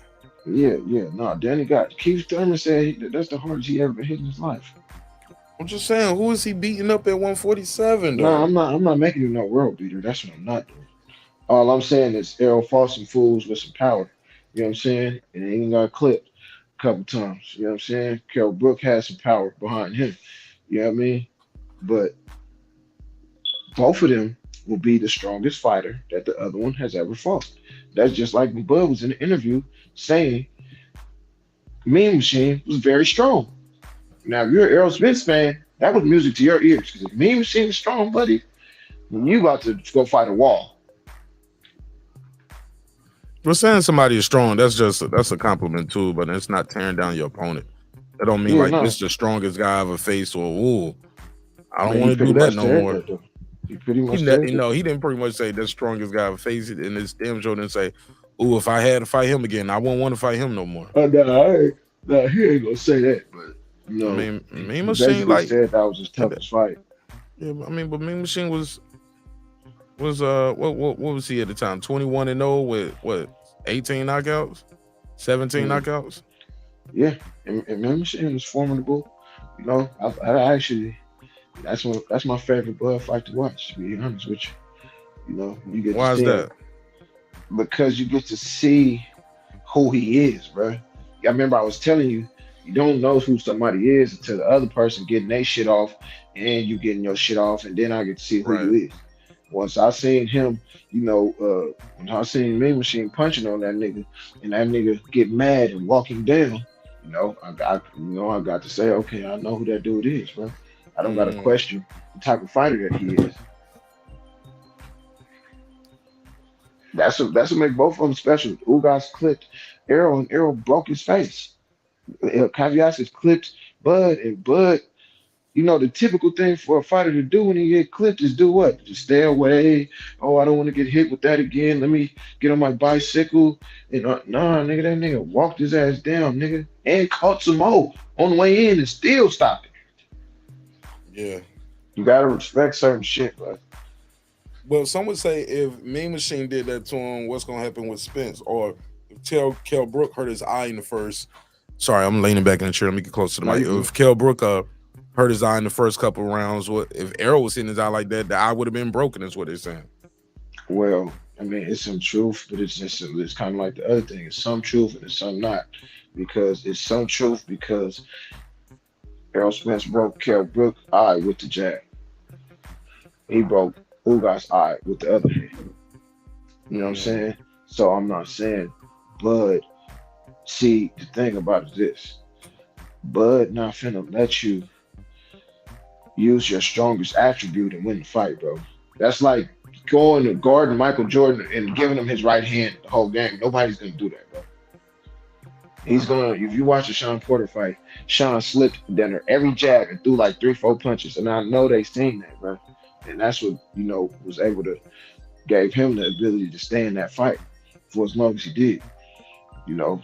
Yeah. No, Danny got Keith Thurman said that's the hardest he ever been hit in his life. I'm just saying, who is he beating up at 147? No, I'm not making him no world beater. That's what I'm not doing. All I'm saying is Errol fought some fools with some power. You know what I'm saying? And he got clipped a couple times. You know what I'm saying? Kell Brook has some power behind him. You know what I mean? But both of them will be the strongest fighter that the other one has ever fought. That's just like when Bud was in the interview saying Mean Machine was very strong. Now, if you're an Errol Spence fan, that was music to your ears. Because if Mean Machine is strong, buddy, then you about to go fight a wall. We're saying somebody is strong. That's a compliment too, but it's not tearing down your opponent. That don't mean it's the strongest guy I ever faced or ooh. I don't want to do that no more. He pretty much he didn't pretty much say the strongest guy I ever faced it, and his damn show didn't say, ooh, if I had to fight him again, I wouldn't want to fight him no more. No, he ain't gonna say that, but I mean, Mean Machine said that was his toughest fight. Yeah, I mean, but Mean Machine was what was he at the time? 21-0 with what? 18 knockouts, 17 knockouts. Yeah, and Mean Machine was formidable. I actually, that's my favorite Bud fight to watch. To be honest with you, you get. Why is that? Because you get to see who he is, bro. I remember I was telling you, you don't know who somebody is until the other person getting their shit off and you getting your shit off, and then I get to see who you is. Once I seen him, when I seen Mean Machine punching on that nigga, and that nigga get mad and walk him down, I got to say, okay, I know who that dude is, bro. I don't got to question the type of fighter that he is. That's what make both of them special. Ugas clipped Errol, and Errol broke his face. Caviasis clipped Bud, and Bud, the typical thing for a fighter to do when he get clipped is do what? Just stay away. Oh, I don't want to get hit with that again. Let me get on my bicycle. And nah, nigga, that nigga walked his ass down, nigga, and caught some more on the way in and still stopped it. Yeah. You gotta respect certain shit, bro. Well, some would say if Mean Machine did that to him, what's gonna happen with Spence? Or if Kell Brook hurt his eye in the first. Sorry, I'm leaning back in the chair. Let me get close to the mic. If Kell Brook hurt his eye in the first couple of rounds, if Errol was hitting his eye like that, the eye would have been broken, is what they're saying. Well, I mean, it's some truth, but it's kind of like the other thing. It's some truth and it's some not. Because it's some truth because Errol Spence broke Kell Brook's eye with the jab. He broke Ugas' eye with the other hand. You know what I'm saying? So I'm not saying Bud. See, the thing about it is this. Bud not finna let you use your strongest attribute and win the fight, bro. That's like going to guarding Michael Jordan and giving him his right hand the whole game. Nobody's gonna do that, bro. He's gonna, if you watch the Shawn Porter fight, Shawn slipped down there every jab and threw like 3-4 punches. And I know they seen that, bro. and that's what was able to gave him the ability to stay in that fight for as long as he did.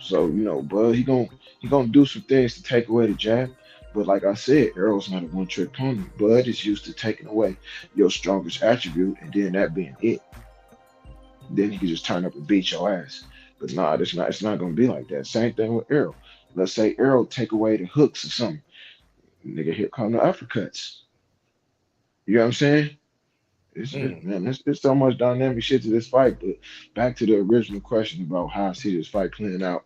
So Bud, he gonna do some things to take away the jab. But like I said, Errol's not a one-trick pony. Bud is used to taking away your strongest attribute, and then that being it. Then he can just turn up and beat your ass. But nah, it's not gonna be like that. Same thing with Errol. Let's say Errol take away the hooks or something. Nigga, here come the uppercuts. You know what I'm saying? Man, there's so much dynamic shit to this fight. But back to the original question about how I see this fight playing out,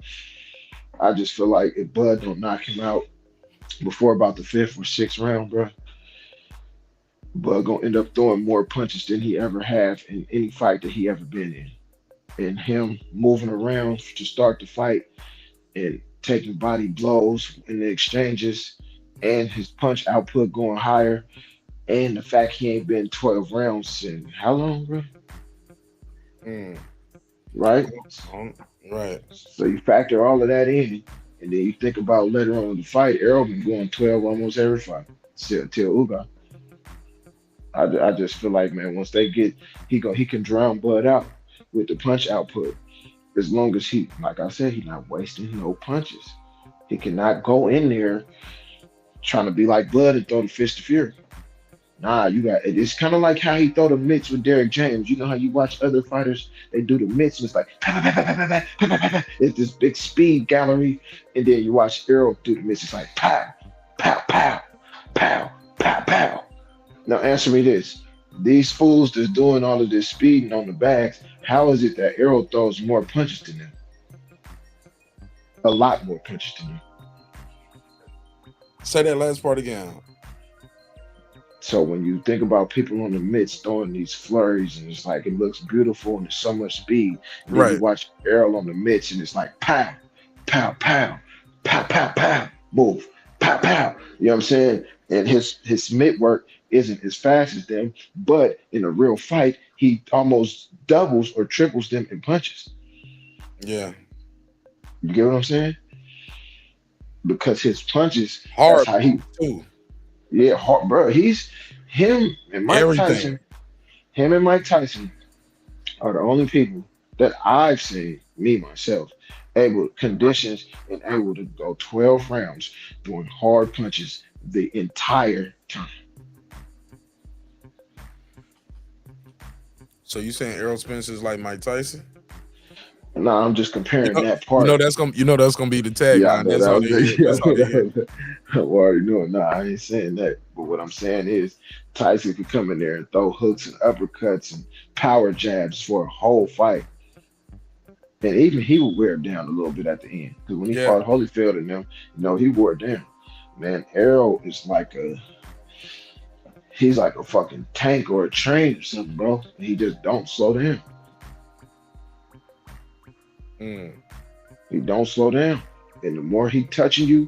I just feel like if Bud don't knock him out before about the 5th or 6th round, bro, Bud gonna end up throwing more punches than he ever have in any fight that he ever been in. And him moving around to start the fight and taking body blows in the exchanges, and his punch output going higher, and the fact he ain't been 12 rounds in how long, bro? Right? Right. So you factor all of that in, and then you think about later on in the fight, Errol been going 12 almost every fight till Uga. I just feel like, man, once they get, he can drown Bud out with the punch output, as long as he, like I said, he's not wasting no punches. He cannot go in there trying to be like Bud and throw the fist of fury. Nah, it's kind of like how he throw the mitts with Derrick James. You know how you watch other fighters, they do the mitts, and it's like, it's this big speed gallery, and then you watch Errol do the mitts, it's like, pow, pow, pow, pow, pow, pow. Now answer me this. These fools that's doing all of this speeding on the backs, how is it that Errol throws more punches than them? A lot more punches than them. Say that last part again. So when you think about people on the mitts throwing these flurries, and it's like it looks beautiful and there's so much speed, and then you watch Errol on the mitts and it's like pow, pow, pow, pow, pow, pow, move, pow, pow. You know what I'm saying? And his mitt work isn't as fast as them, but in a real fight, he almost doubles or triples them in punches. Yeah. You get what I'm saying? Because his punches, hard that's how he too. Yeah, hard, bro. Him and Mike Tyson are the only people that I've seen, me myself, able conditions and able to go 12 rounds doing hard punches the entire time. So you saying Errol Spence is like Mike Tyson? No, I'm just comparing that part. That's gonna be the tagline. That's all they hear. I already know it. No, I ain't saying that. But what I'm saying is Tyson could come in there and throw hooks and uppercuts and power jabs for a whole fight. And even he would wear down a little bit at the end. Because when he fought Holyfield and them, he wore down. Man, Errol is he's like a fucking tank or a train or something, bro. He just don't slow down. He don't slow down. And the more he touching you,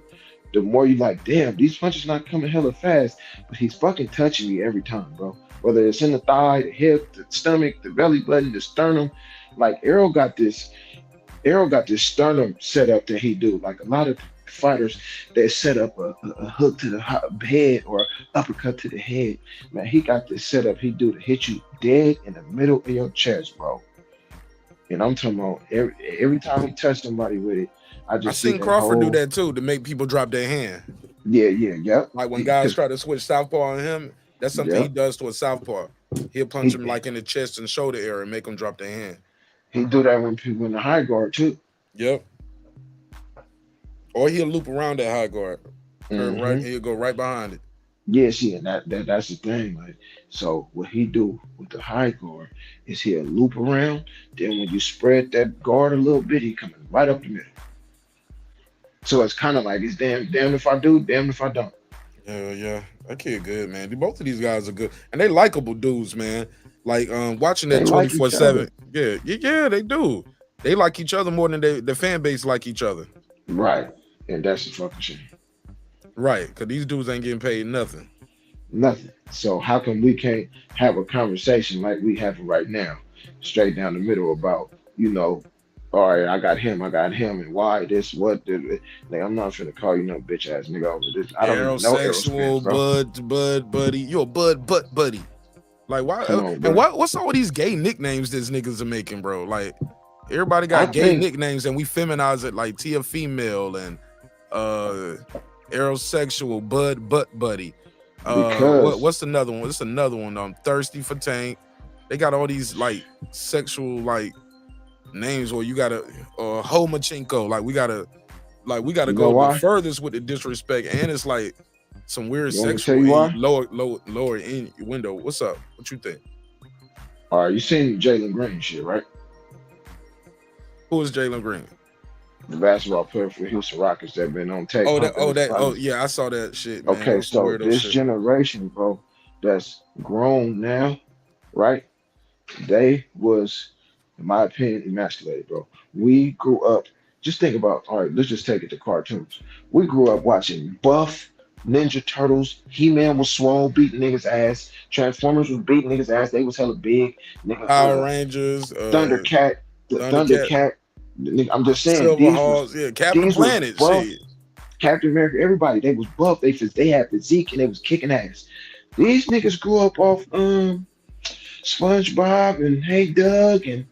the more you like, damn, these punches not coming hella fast, but he's fucking touching me every time, bro. Whether it's in the thigh, the hip, the stomach, the belly button, the sternum. Like Errol got this sternum set up that he do. Like a lot of fighters, they set up a hook to the head or uppercut to the head. Man, he got this set up he do to hit you dead in the middle of your chest, bro. And I'm talking about every time he touched somebody with it, I seen Crawford do that too, to make people drop their hand. Yeah. Like when guys try to switch southpaw on him, that's something he does to a southpaw. He'll punch him like in the chest and shoulder area and make them drop their hand. He do that when people in the high guard too. Yep. Or he'll loop around that high guard. Right, he'll go right behind it. Yeah, see, and that's the thing. Like, so what he do with the high guard is he'll loop around. Then when you spread that guard a little bit, he coming right up the middle. So it's kind of like it's damn if I do, damn if I don't. Yeah. That kid good, man. Both of these guys are good, and they likable dudes, man. Like watching that 24/7. Yeah, they do. They like each other more than the fan base like each other. Right, and that's the fucking shit. Right, because these dudes ain't getting paid nothing. So how come we can't have a conversation like we having right now, straight down the middle about, all right, I got him, and why this, what, like, I'm not finna call you no bitch ass nigga over this. I don't even know Aerosexual, Bud buddy. You're a Bud butt buddy. Like why? Come on, bro. And what's all these gay nicknames this niggas are making, bro? Like everybody I got gay think nicknames, and we feminize it like Tia Female and Aerosexual, Butt Buddy. because What's another one? What's another one? Thirsty for Tank. They got all these like sexual like names where you gotta homochinko. Like we gotta you know go the why? furthest with the disrespect, and it's like some weird You want me to sexual tell you why? lower in window. What's up? What you think? All right, you seen Jalen Green shit, right? Who is Jalen Green? The basketball player for Houston Rockets that been on tape. Yeah, I saw that shit, man. Okay, so this generation, bro, that's grown now, right? They was, in my opinion, emasculated, bro. We grew up, just think about, all right, let's just take it to cartoons. We grew up watching Buff, Ninja Turtles, He-Man was swole, beating niggas' ass. Transformers was beating niggas' ass. They was hella big. Niggas, Power Rangers, Thundercat. I'm just saying, Silverhawks, Captain Planet, shit. Captain America, everybody, they was buff. They had physique and they was kicking ass. These niggas grew up off SpongeBob and Hey Doug, and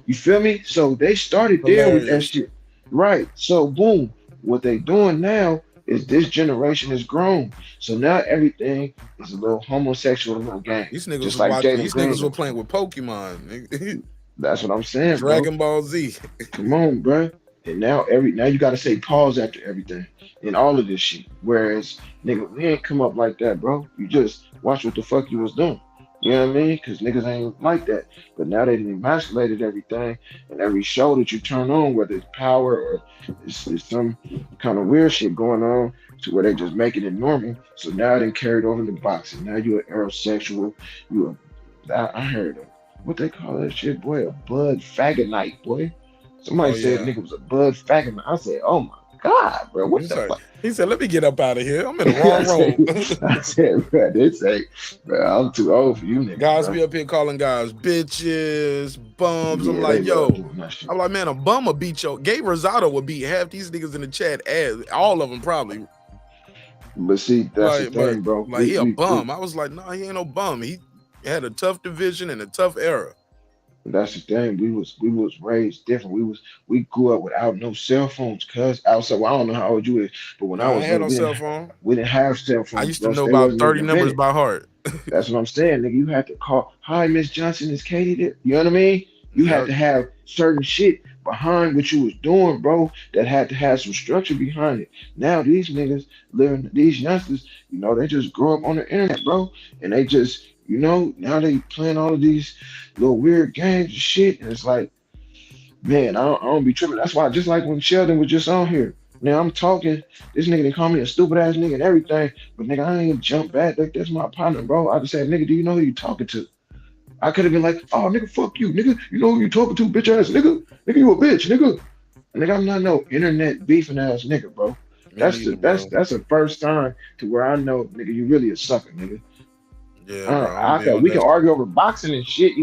you feel me? So they started there with that shit. Right. So boom, what they doing now is this generation is grown. So now everything is a little homosexual, a little gang. These niggas, just like niggas were playing with Pokemon. That's what I'm saying, Dragon bro. Ball Z. Come on, bro. And now you gotta say pause after everything and all of this shit. Whereas, nigga, we ain't come up like that, bro. You just watch what the fuck you was doing. You know what I mean? Because niggas ain't like that. But now they done emasculated everything, and every show that you turn on, whether it's Power or it's some kind of weird shit going on, to where they just making it normal. So now they carried over to boxing. Now you an aerosexual. I heard what they call that shit, boy, a bud faggot night, boy. Somebody said nigga was a bud faggot night. I said, oh my God, bro, what the fuck? He said, let me get up out of here. I'm in the wrong room. I said, bro, they say, bro, I'm too old for you niggas. Guys bro. be up here calling guys bitches, bums. I'm like, I'm like, man, a bum will beat your. Gabe Rosado would beat half these niggas in the chat ass. All of them probably. But see, that's the thing, bro. Like he a bum. I was like, no, he ain't no bum. He had a tough division and a tough era. That's the thing. We was raised different. We grew up without no cell phones, cuz outside. Well, I don't know how old you is, but when I was had little, no cell phone. We didn't have cell phones. I used to know about 30 numbers by heart. That's what I'm saying, nigga. You had to call, hi, Miss Johnson, is Katie there? You know what I mean? You had to have certain shit behind what you was doing, bro, that had to have some structure behind it. Now these niggas these youngsters, they just grow up on the internet, bro, and they just, now they playing all of these little weird games and shit, and it's like, man, I don't be tripping. That's why, just like when Sheldon was just on here, now I'm talking, this nigga, they call me a stupid ass nigga and everything, but nigga, I ain't jump back. Like, that's my partner, bro. I just said, nigga, do you know who you talking to? I could have been like, oh, nigga, fuck you, nigga. You know who you talking to, bitch ass nigga? Nigga, you a bitch, nigga. Nigga, I'm not no internet beefing ass nigga, bro. That's the first time to where I know, nigga, you really a sucker, nigga. Yeah, we can argue over boxing and shit.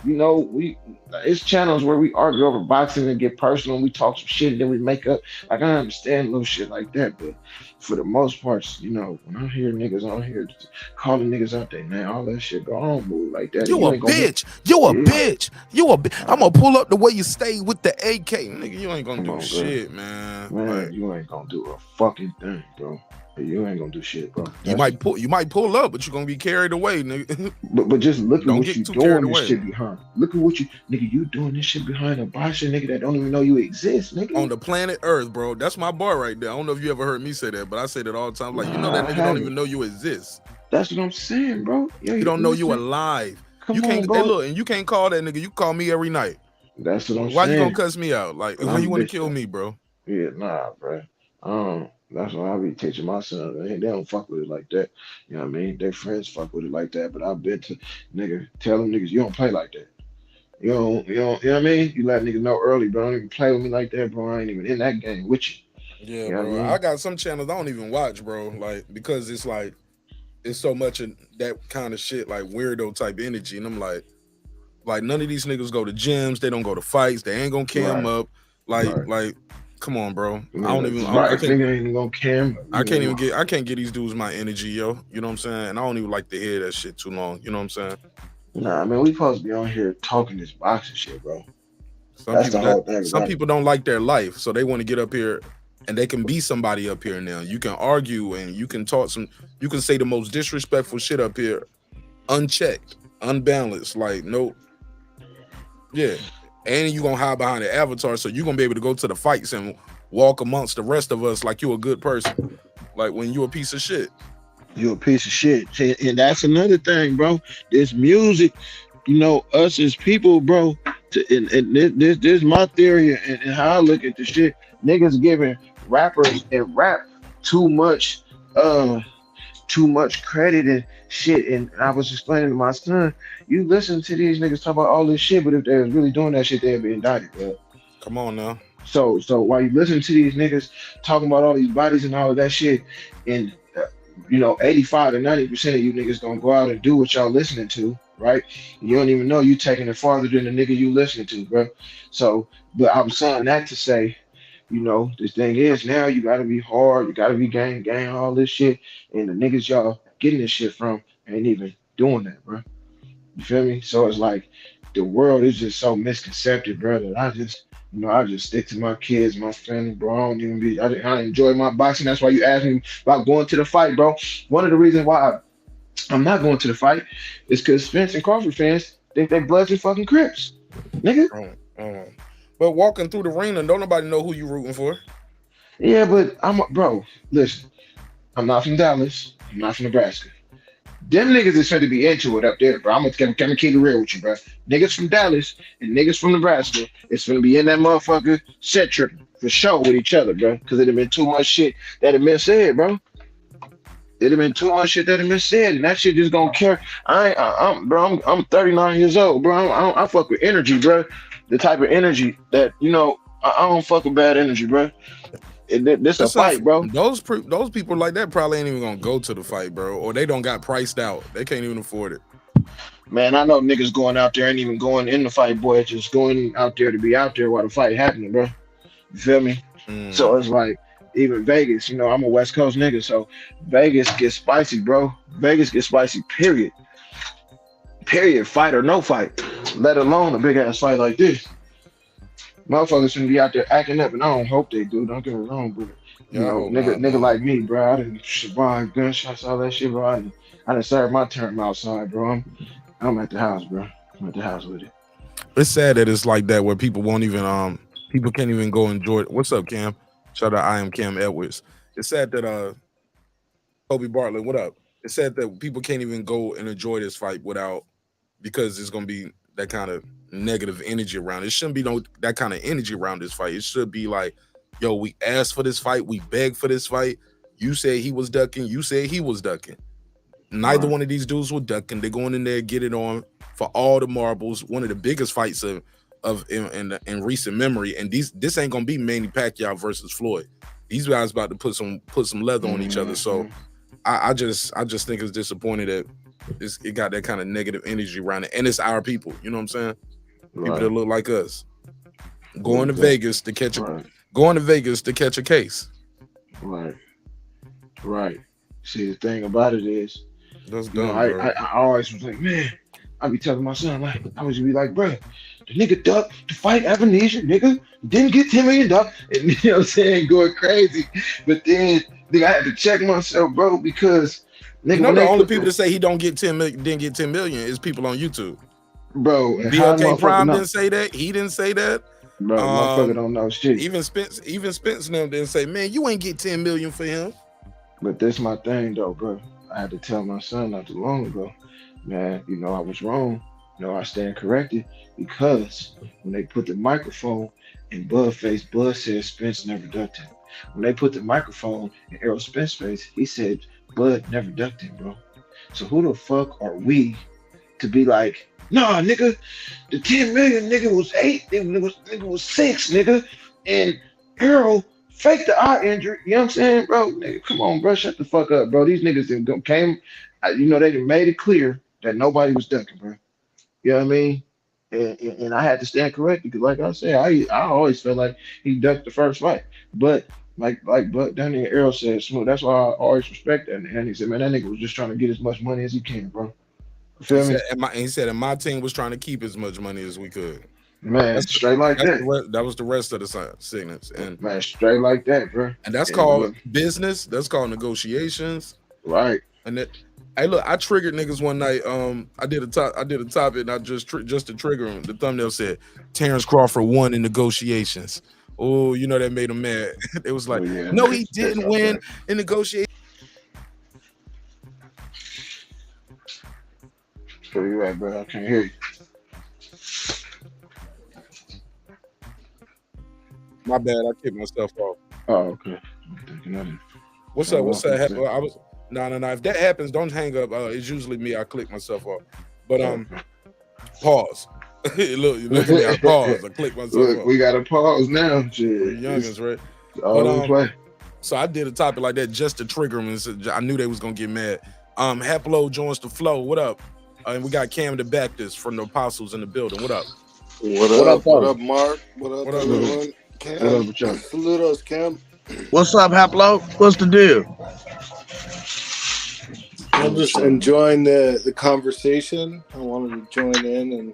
It's channels where we argue over boxing and get personal and we talk some shit and then we make up. Like, I understand little shit like that, but for the most part, when I hear niggas on here calling niggas out there, man, all that shit go on, move like that. You a bitch. You a bitch. You a bitch. I'm gonna pull up the way you stay with the AK, nigga. You ain't gonna do shit, man. Man, you ain't gonna do a fucking thing, bro. You ain't gonna do shit, bro. You might pull up, but you're gonna be carried away, nigga. But just look at what you doing this shit behind. Look at what you doing this shit behind a boxer, nigga, that don't even know you exist, nigga. On the planet Earth, bro. That's my bar right there. I don't know if you ever heard me say that, but I say that all the time. Like, that nigga don't even know you exist. That's what I'm saying, bro. Yeah, you don't know you alive. You can't look, and you can't call that nigga. You call me every night. That's what I'm saying. Why you gonna cuss me out? Like, why you want to kill me, bro? Yeah, nah, bro. That's what I be teaching my son. They don't fuck with it like that. You know what I mean? Their friends fuck with it like that. But I've been to tell them niggas, you don't play like that. You know what I mean? You let niggas know early, bro. Don't even play with me like that, bro. I ain't even in that game with you. Yeah, bro. I got some channels I don't even watch, bro. Like, because it's like, it's so much of that kind of shit, like weirdo type energy. And I'm like none of these niggas go to gyms. They don't go to fights. They ain't gonna cam up. Like, Come on, bro. Yeah, I don't even. right. I can't. Nigga ain't even gonna care. I can't even get. I can't get these dudes my energy, yo. You know what I'm saying? And I don't even like to hear that shit too long. You know what I'm saying? Nah, man, we supposed to be on here talking this boxing shit, bro. Some people don't like their life, so they want to get up here, and they can be somebody up here now. You can argue and you can talk you can say the most disrespectful shit up here, unchecked, unbalanced. Like no, yeah. And you gonna hide behind the avatar, so you gonna be able to go to the fights and walk amongst the rest of us like you a good person. Like when you a piece of shit. You a piece of shit. And that's another thing, bro. This music, you know, us as people, bro. And this my theory and how I look at the shit. Niggas giving rappers and rap too much credit and shit. And I was explaining to my son, you listen to these niggas talk about all this shit, but if they was really doing that shit, they'd be indicted, bro. Come on now. So while you listen to these niggas talking about all these bodies and all of that shit, and you know, 85 to 90% of you niggas gonna go out and do what y'all listening to, right? You don't even know you taking it farther than the nigga you listening to, bro. So, but I'm saying that to say, you know, the thing is now you gotta be hard, you gotta be gang, all this shit, and the niggas y'all getting this shit from ain't even doing that, bro. You feel me? So it's like the world is just so misconcepted, bro, that I just stick to my kids, my family, bro. I don't even be. I enjoy my boxing. That's why you asked me about going to the fight, bro. One of the reasons why I'm not going to the fight is because Spence and Crawford fans think they Bloods and fucking Crips, nigga. But walking through the arena, don't nobody know who you rooting for. Yeah, but bro. Listen, I'm not from Dallas. I'm not from Nebraska. Them niggas is trying to be into it up there, bro. I'm gonna keep it real with you, bro. Niggas from Dallas and niggas from Nebraska, it's gonna be in that motherfucker set trip for sure with each other, bro. Because it'd have been too much shit that had been said, bro. It'd have been too much shit that had been said, and that shit just gonna carry. I'm 39 years old, bro. I fuck with energy, bro. The type of energy that I don't fuck with bad energy, bro. This a fight, bro. Those people like that probably ain't even gonna go to the fight, bro, or they don't got priced out. They can't even afford it. Man, I know niggas going out there ain't even going in the fight, boy. Just going out there to be out there while the fight happening, bro. You feel me? So it's like even Vegas. You know, I'm a West Coast nigga, so Vegas gets spicy, bro. Vegas gets spicy. Period. Fight or no fight, let alone a big ass fight like this. Motherfuckers gonna be out there acting up, and I don't hope they do. Don't get me wrong, but nigga like me, bro. I didn't survive gunshots, all that shit, bro. I didn't serve my term outside, bro. I'm at the house, bro. I'm at the house with it. It's sad that it's like that where people won't even people can't even go enjoy it. What's up, Cam? Shout out, I am Cam Edwards. It's sad that Kobe Bartlett, what up? It's sad that people can't even go and enjoy this fight because it's gonna be that kind of negative energy around it. It shouldn't be that kind of energy around this fight. It should be like, yo, we asked for this fight, we begged for this fight. You said he was ducking, you said he was ducking. Neither one of these dudes were ducking. They're going in there, get it on for all the marbles. One of the biggest fights in recent memory. And this ain't gonna be Manny Pacquiao versus Floyd. These guys about to put some leather on each other. So I just think it's disappointing that it got that kind of negative energy around it, and it's our people. You know what I'm saying? People that look like us going to Vegas to catch a case. Right. See, the thing about it is, that's dumb, I always was like, man, I be telling my son, like, I was be like, bro, the nigga ducked to fight Amnesia, nigga, didn't get $10 million, and you know what I'm saying, going crazy. But then I had to check myself, bro, because nigga, the only people that say he didn't get 10 million is people on YouTube. Bro, BLK Prime didn't say that. He didn't say that. Bro, motherfucker don't know shit. Even Spence and them didn't say, man, you ain't get 10 million for him. But that's my thing though, bro. I had to tell my son not too long ago, man, I was wrong. I stand corrected, because when they put the microphone in Bud face, Bud said Spence never ducked him. When they put the microphone in Errol Spence face, he said Bud never ducked him, bro. So who the fuck are we to be like, nah, nigga, the 10 million nigga was 8, nigga was 6, nigga, and Errol faked the eye injury. You know what I'm saying, bro? Nigga, come on, bro, shut the fuck up, bro. These niggas came, they made it clear that nobody was ducking, bro. You know what I mean? and I had to stand corrected because, like I said, I always felt like he ducked the first fight, but. Like Buck Danny and Errol said, Smooth. That's why I always respect that. And he said, man, that nigga was just trying to get as much money as he can, bro. You feel me? He said, and my team was trying to keep as much money as we could. Man, straight like that. That was the rest of the signals. And man, straight like that, bro. And that's called business. That's called negotiations. Right. And that, hey, look, I triggered niggas one night. I did a topic, and I just to trigger him. The thumbnail said Terence Crawford won in negotiations. Oh, you know that made him mad. It was like, no, he didn't win in negotiations. Where you at, bro? I can't hear you. My bad, I kicked myself off. Oh, okay. What's up? What's that? I was no. If that happens, don't hang up. It's usually me. I click myself off. But pause. look at me. I pause. I click myself off. We got to pause now. Youngins, right? All play. So I did a topic like that just to trigger them, and I knew they was gonna get mad. Haplo joins the flow. What up? And we got Cam the Baptist from the Apostles in the building. What up? What up, Mark? What up, everyone? Cam. What up, salute us, Cam. What's up, Haplo? What's the deal? I'm just enjoying the conversation. I wanted to join in and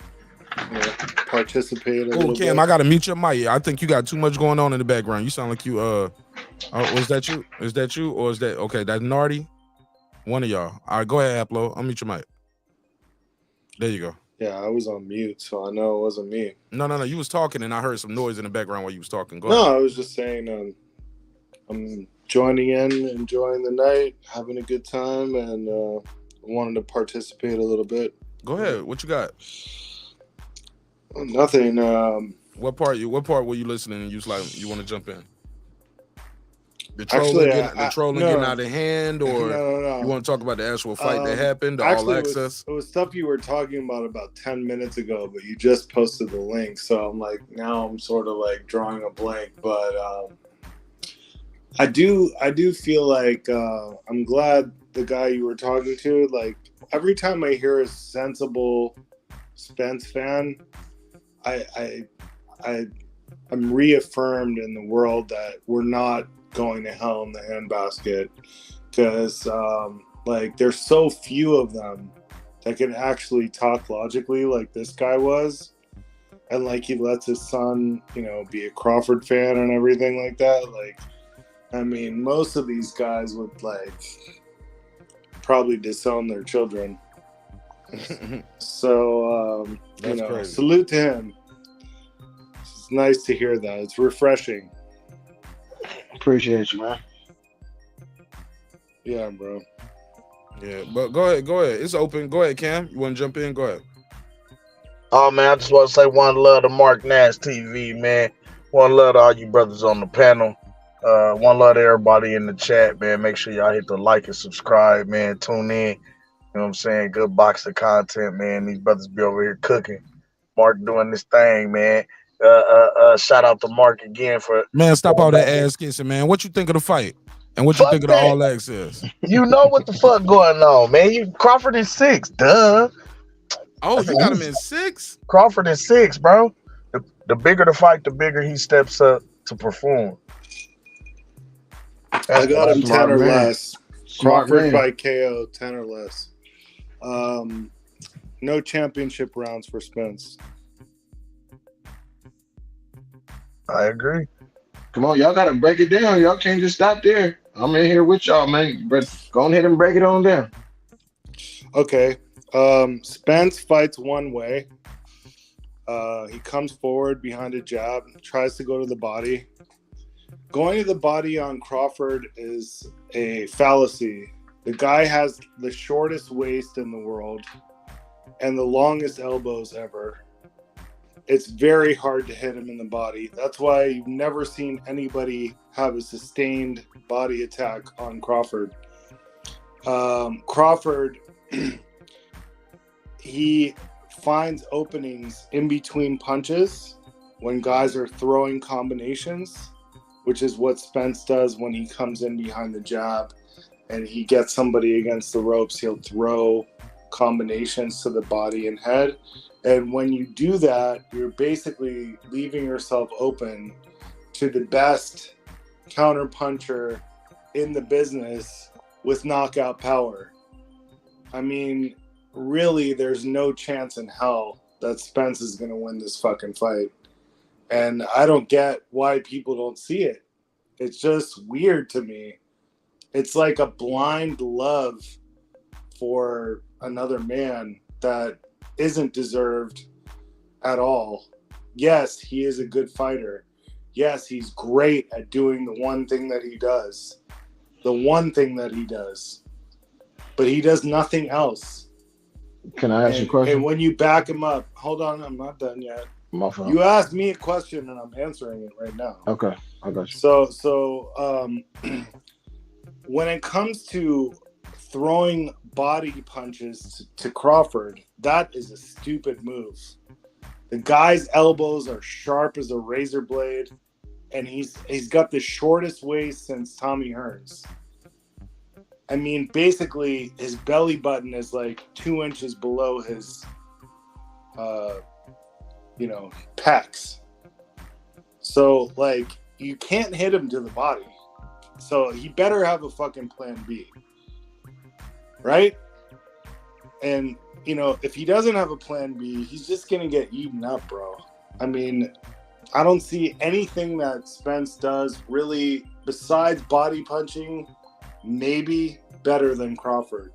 participate a little Cam, bit. I gotta mute your mic. I think you got too much going on in the background. You sound like you was that you? Is that you or is that okay? That's Nardi. One of y'all. All right, go ahead, Haplo. I'll mute your mic. There you go. Yeah, I was on mute, so I know it wasn't me. No. You was talking, and I heard some noise in the background while you was talking. Go ahead. No, I was just saying I'm joining in, enjoying the night, having a good time, and wanted to participate a little bit. Go ahead. What you got? Nothing. What part were you listening and you was like you want to jump in? The trolling getting out of hand, or no. you want to talk about the actual fight that happened, the actually, all access? It was stuff you were talking about 10 minutes ago, but you just posted the link, so I'm like, now I'm sort of like drawing a blank. But I do feel like I'm glad the guy you were talking to. Like every time I hear a sensible Spence fan, I'm reaffirmed in the world that we're not going to hell in the handbasket, because like there's so few of them that can actually talk logically like this guy was, and like he lets his son be a Crawford fan and everything like that. Like, I mean, most of these guys would like probably disown their children. So crazy. Salute to him. It's nice to hear that. It's refreshing. Appreciate you, man. Yeah, bro. Yeah, but go ahead. It's open. Go ahead, Cam. You want to jump in? Go ahead. Oh man, I just want to say one love to Mark Nash TV, man. One love to all you brothers on the panel. One love to everybody in the chat, man. Make sure y'all hit the like and subscribe, man. Tune in. You know what I'm saying? Good box of content, man. These brothers be over here cooking. Mark doing this thing, man. Shout out to Mark again for stop all that ass kissing, man. What you think of the fight? And what you think of the all access? You know what the fuck going on, man. You Crawford in 6, duh. Oh, you got him in 6? Crawford in 6, bro. The bigger the fight, the bigger he steps up to perform. I got him 10 or less. Crawford by KO, 10 or less. No championship rounds for Spence. I agree. Come on, y'all gotta break it down. Y'all can't just stop there. I'm in here with y'all, man. But go ahead and break it on down. Okay. Spence fights one way. He comes forward behind a jab, tries to go to the body. Going to the body on Crawford is a fallacy. The guy has the shortest waist in the world and the longest elbows ever. It's very hard to hit him in the body. That's why you've never seen anybody have a sustained body attack on Crawford. Crawford, he finds openings in between punches when guys are throwing combinations, which is what Spence does when he comes in behind the jab and he gets somebody against the ropes. He'll throw combinations to the body and head. And when you do that, you're basically leaving yourself open to the best counterpuncher in the business with knockout power. I mean, really, there's no chance in hell that Spence is going to win this fucking fight. And I don't get why people don't see it. It's just weird to me. It's like a blind love for another man that isn't deserved at all. Yes, he is a good fighter. Yes, he's great at doing the one thing that he does. The one thing that he does. But he does nothing else. Can I ask you a question? And when you back him up, hold on, I'm not done yet. My fault. You asked me a question and I'm answering it right now. Okay, I got you. So when it comes to throwing body punches to Crawford, that is a stupid move. The guy's elbows are sharp as a razor blade, and he's got the shortest waist since Tommy Hearns. I mean, basically, his belly button is like 2 inches below his, pecs. So, like, you can't hit him to the body. So he better have a fucking plan B. Right? And, if he doesn't have a plan B, he's just going to get eaten up, bro. I mean, I don't see anything that Spence does really, besides body punching, maybe better than Crawford.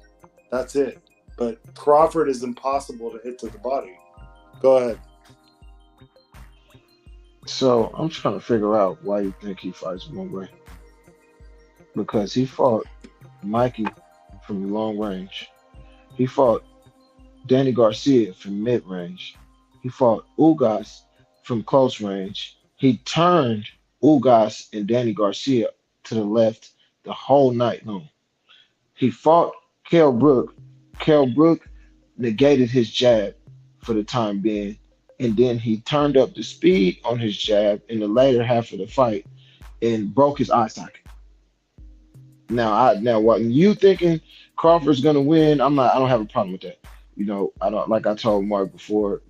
That's it. But Crawford is impossible to hit to the body. Go ahead. So I'm trying to figure out why you think he fights one way. Because he fought Mikey from long range. He fought Danny Garcia from mid range. He fought Ugas from close range. He turned Ugas and Danny Garcia to the left the whole night long. He fought Kell Brook. Kell Brook negated his jab for the time being, and then he turned up the speed on his jab in the later half of the fight and broke his eye socket. Now, what you thinking Crawford's gonna win? I don't have a problem with that. I don't, like I told Mark before.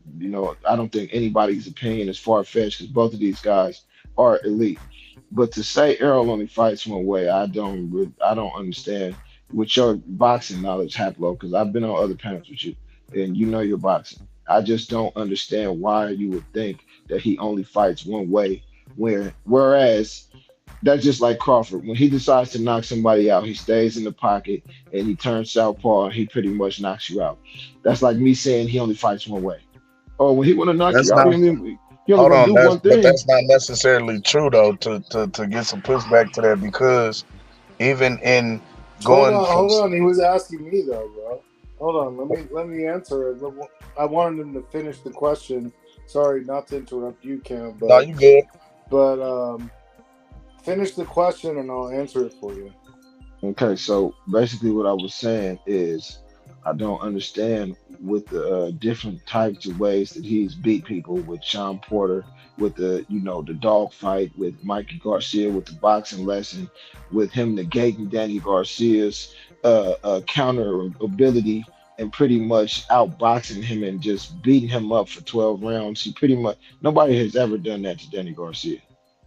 I don't think anybody's opinion is far fetched because both of these guys are elite. But to say Errol only fights one way, I don't understand. With your boxing knowledge, Haplo, because I've been on other panels with you, and you know your boxing. I just don't understand why you would think that he only fights one way, whereas that's just like Crawford. When he decides to knock somebody out, he stays in the pocket and he turns southpaw and he pretty much knocks you out. That's like me saying he only fights one way. Oh, when he want to knock you out, he only gonna do one thing. But that's not necessarily true though. To get some pushback to that, because even in going, hold on. He was asking me though, bro. Hold on. Let me answer it. I wanted him to finish the question. Sorry, not to interrupt you, Cam. But no, you good. But finish the question and I'll answer it for you. Okay, so basically what I was saying is I don't understand with the different types of ways that he's beat people with Shawn Porter, with the dog fight, with Mikey Garcia, with the boxing lesson, with him negating Danny Garcia's counter ability and pretty much outboxing him and just beating him up for 12 rounds. Nobody has ever done that to Danny Garcia,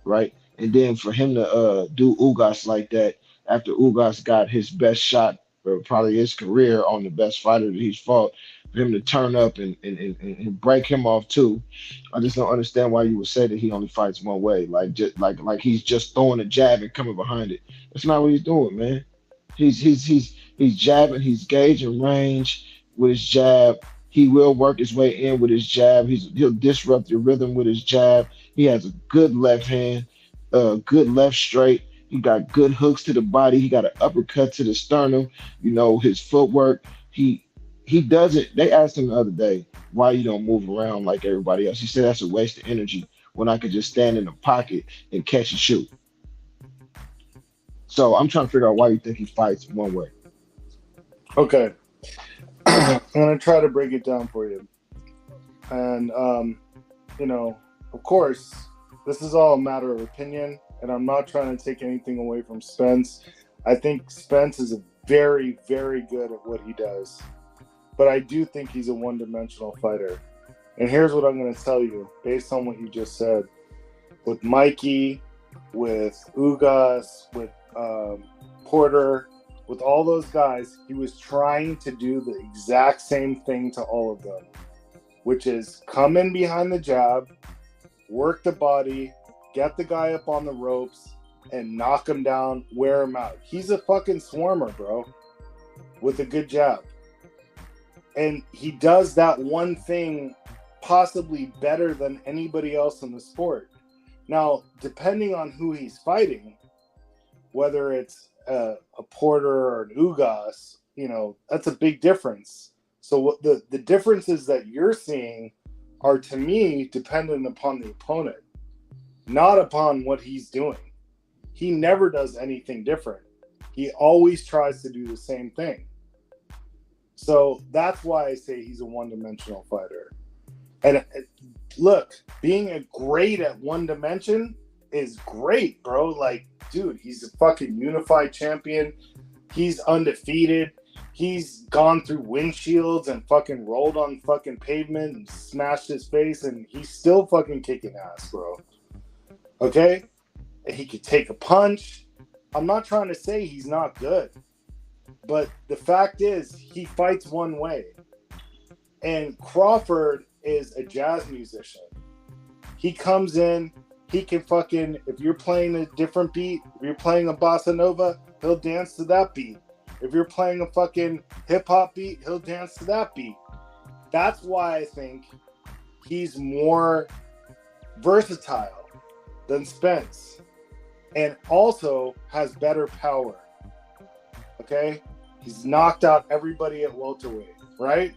right? And then for him to do Ugas like that after Ugas got his best shot or probably his career on the best fighter that he's fought, for him to turn up and break him off too, I just don't understand why you would say that he only fights one way, like he's just throwing a jab and coming behind it. That's not what he's doing, man. He's jabbing, he's gauging range with his jab. He will work his way in with his jab. He'll disrupt your rhythm with his jab. He has a good left hand. Good left straight. He got good hooks to the body. He got an uppercut to the sternum. His footwork. He doesn't. They asked him the other day, why you don't move around like everybody else. He said that's a waste of energy when I could just stand in the pocket and catch and shoot. So I'm trying to figure out why you think he fights one way. Okay. I'm going to try to break it down for you. And, of course, this is all a matter of opinion, and I'm not trying to take anything away from Spence. I think Spence is very, very good at what he does. But I do think he's a one-dimensional fighter. And here's what I'm going to tell you, based on what you just said. With Mikey, with Ugas, with Porter, with all those guys, he was trying to do the exact same thing to all of them, which is come in behind the jab, work the body, get the guy up on the ropes, and knock him down, wear him out. He's a fucking swarmer, bro, with a good jab. And he does that one thing possibly better than anybody else in the sport. Now, depending on who he's fighting, whether it's a Porter or an Ugas, you know, that's a big difference. So what the differences that you're seeing are, to me, dependent upon the opponent, not upon what he's doing. He never does anything different. He always tries to do the same thing. So that's why I say he's a one-dimensional fighter. And look, being great at one dimension is great, bro. Like, dude, he's a fucking unified champion. He's undefeated. He's gone through windshields and fucking rolled on fucking pavement and smashed his face, and he's still fucking kicking ass, bro. Okay? He could take a punch. I'm not trying to say he's not good, but the fact is he fights one way. And Crawford is a jazz musician. He comes in, he can fucking, if you're playing a different beat, if you're playing a bossa nova, he'll dance to that beat. If you're playing a fucking hip hop beat, he'll dance to that beat. That's why I think he's more versatile than Spence, and also has better power. Okay? He's knocked out everybody at welterweight, right?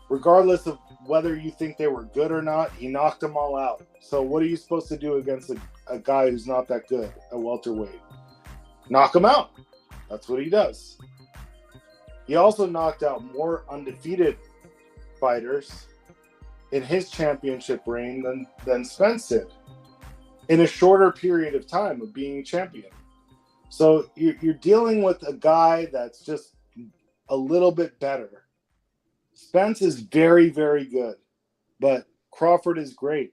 Regardless of whether you think they were good or not, he knocked them all out. So what are you supposed to do against a guy who's not that good at welterweight? Knock him out. That's what he does. He also knocked out more undefeated fighters in his championship reign than Spence did in a shorter period of time of being champion. So you're dealing with a guy that's just a little bit better. Spence is very, very good, but Crawford is great.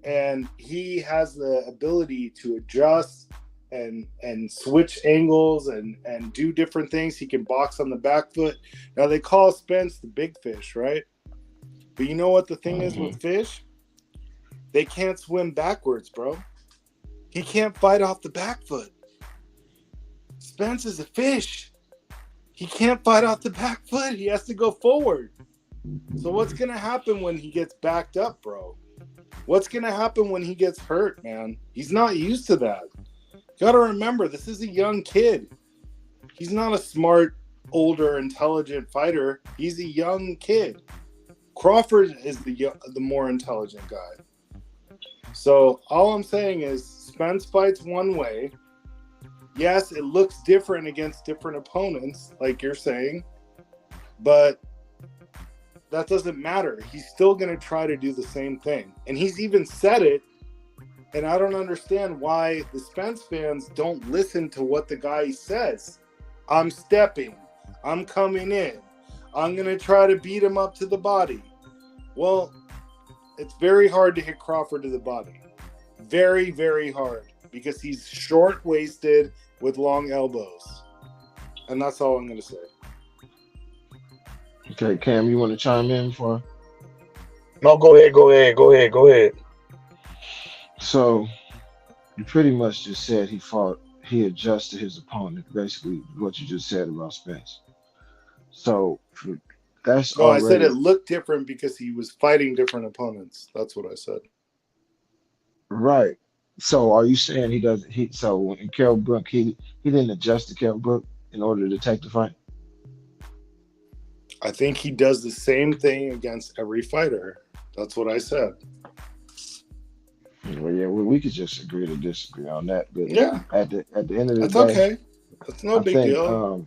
And he has the ability to adjust and switch angles and do different things. He can box on the back foot. Now, they call Spence the big fish, right? But you know what the thing is with fish? They can't swim backwards, bro. He can't fight off the back foot. Spence is a fish. He can't fight off the back foot. He has to go forward. So what's going to happen when he gets backed up, bro? What's going to happen when he gets hurt, man? He's not used to that. You got to remember, this is a young kid. He's not a smart, older, intelligent fighter. He's a young kid. Crawford is the more intelligent guy. So all I'm saying is Spence fights one way. Yes, it looks different against different opponents, like you're saying, but that doesn't matter. He's still going to try to do the same thing. And he's even said it, and I don't understand why the Spence fans don't listen to what the guy says. I'm stepping. I'm coming in. I'm going to try to beat him up to the body. Well, it's very hard to hit Crawford to the body. Very, very hard, because he's short-waisted with long elbows. And that's all I'm going to say. Okay, Cam, you want to chime in for? No, go ahead. So, you pretty much just said he adjusted his opponent, basically what you just said about Spence. So, that's No, I said it looked different because he was fighting different opponents. That's what I said. Right. So, are you saying so in Kell Brook, he didn't adjust to Kell Brook in order to take the fight? I think he does the same thing against every fighter. That's what I said. Well, yeah, we could just agree to disagree on that. But yeah, at the end of the that's day, okay. That's no big deal.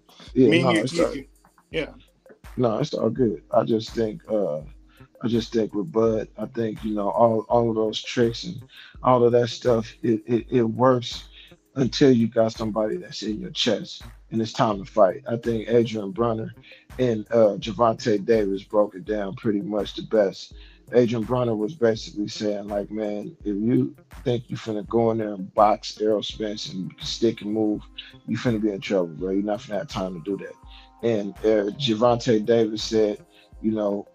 No, it's all good. I just think with Bud, I think all of those tricks and all of that stuff, it works until you got somebody that's in your chest and it's time to fight. I think Adrian Broner and Gervonta Davis broke it down pretty much the best Adrian Broner was basically saying, like, man, if you think you finna go in there and box Errol Spence and stick and move, you finna be in trouble, bro. You're not finna have time to do that. And Gervonta Davis said, you know,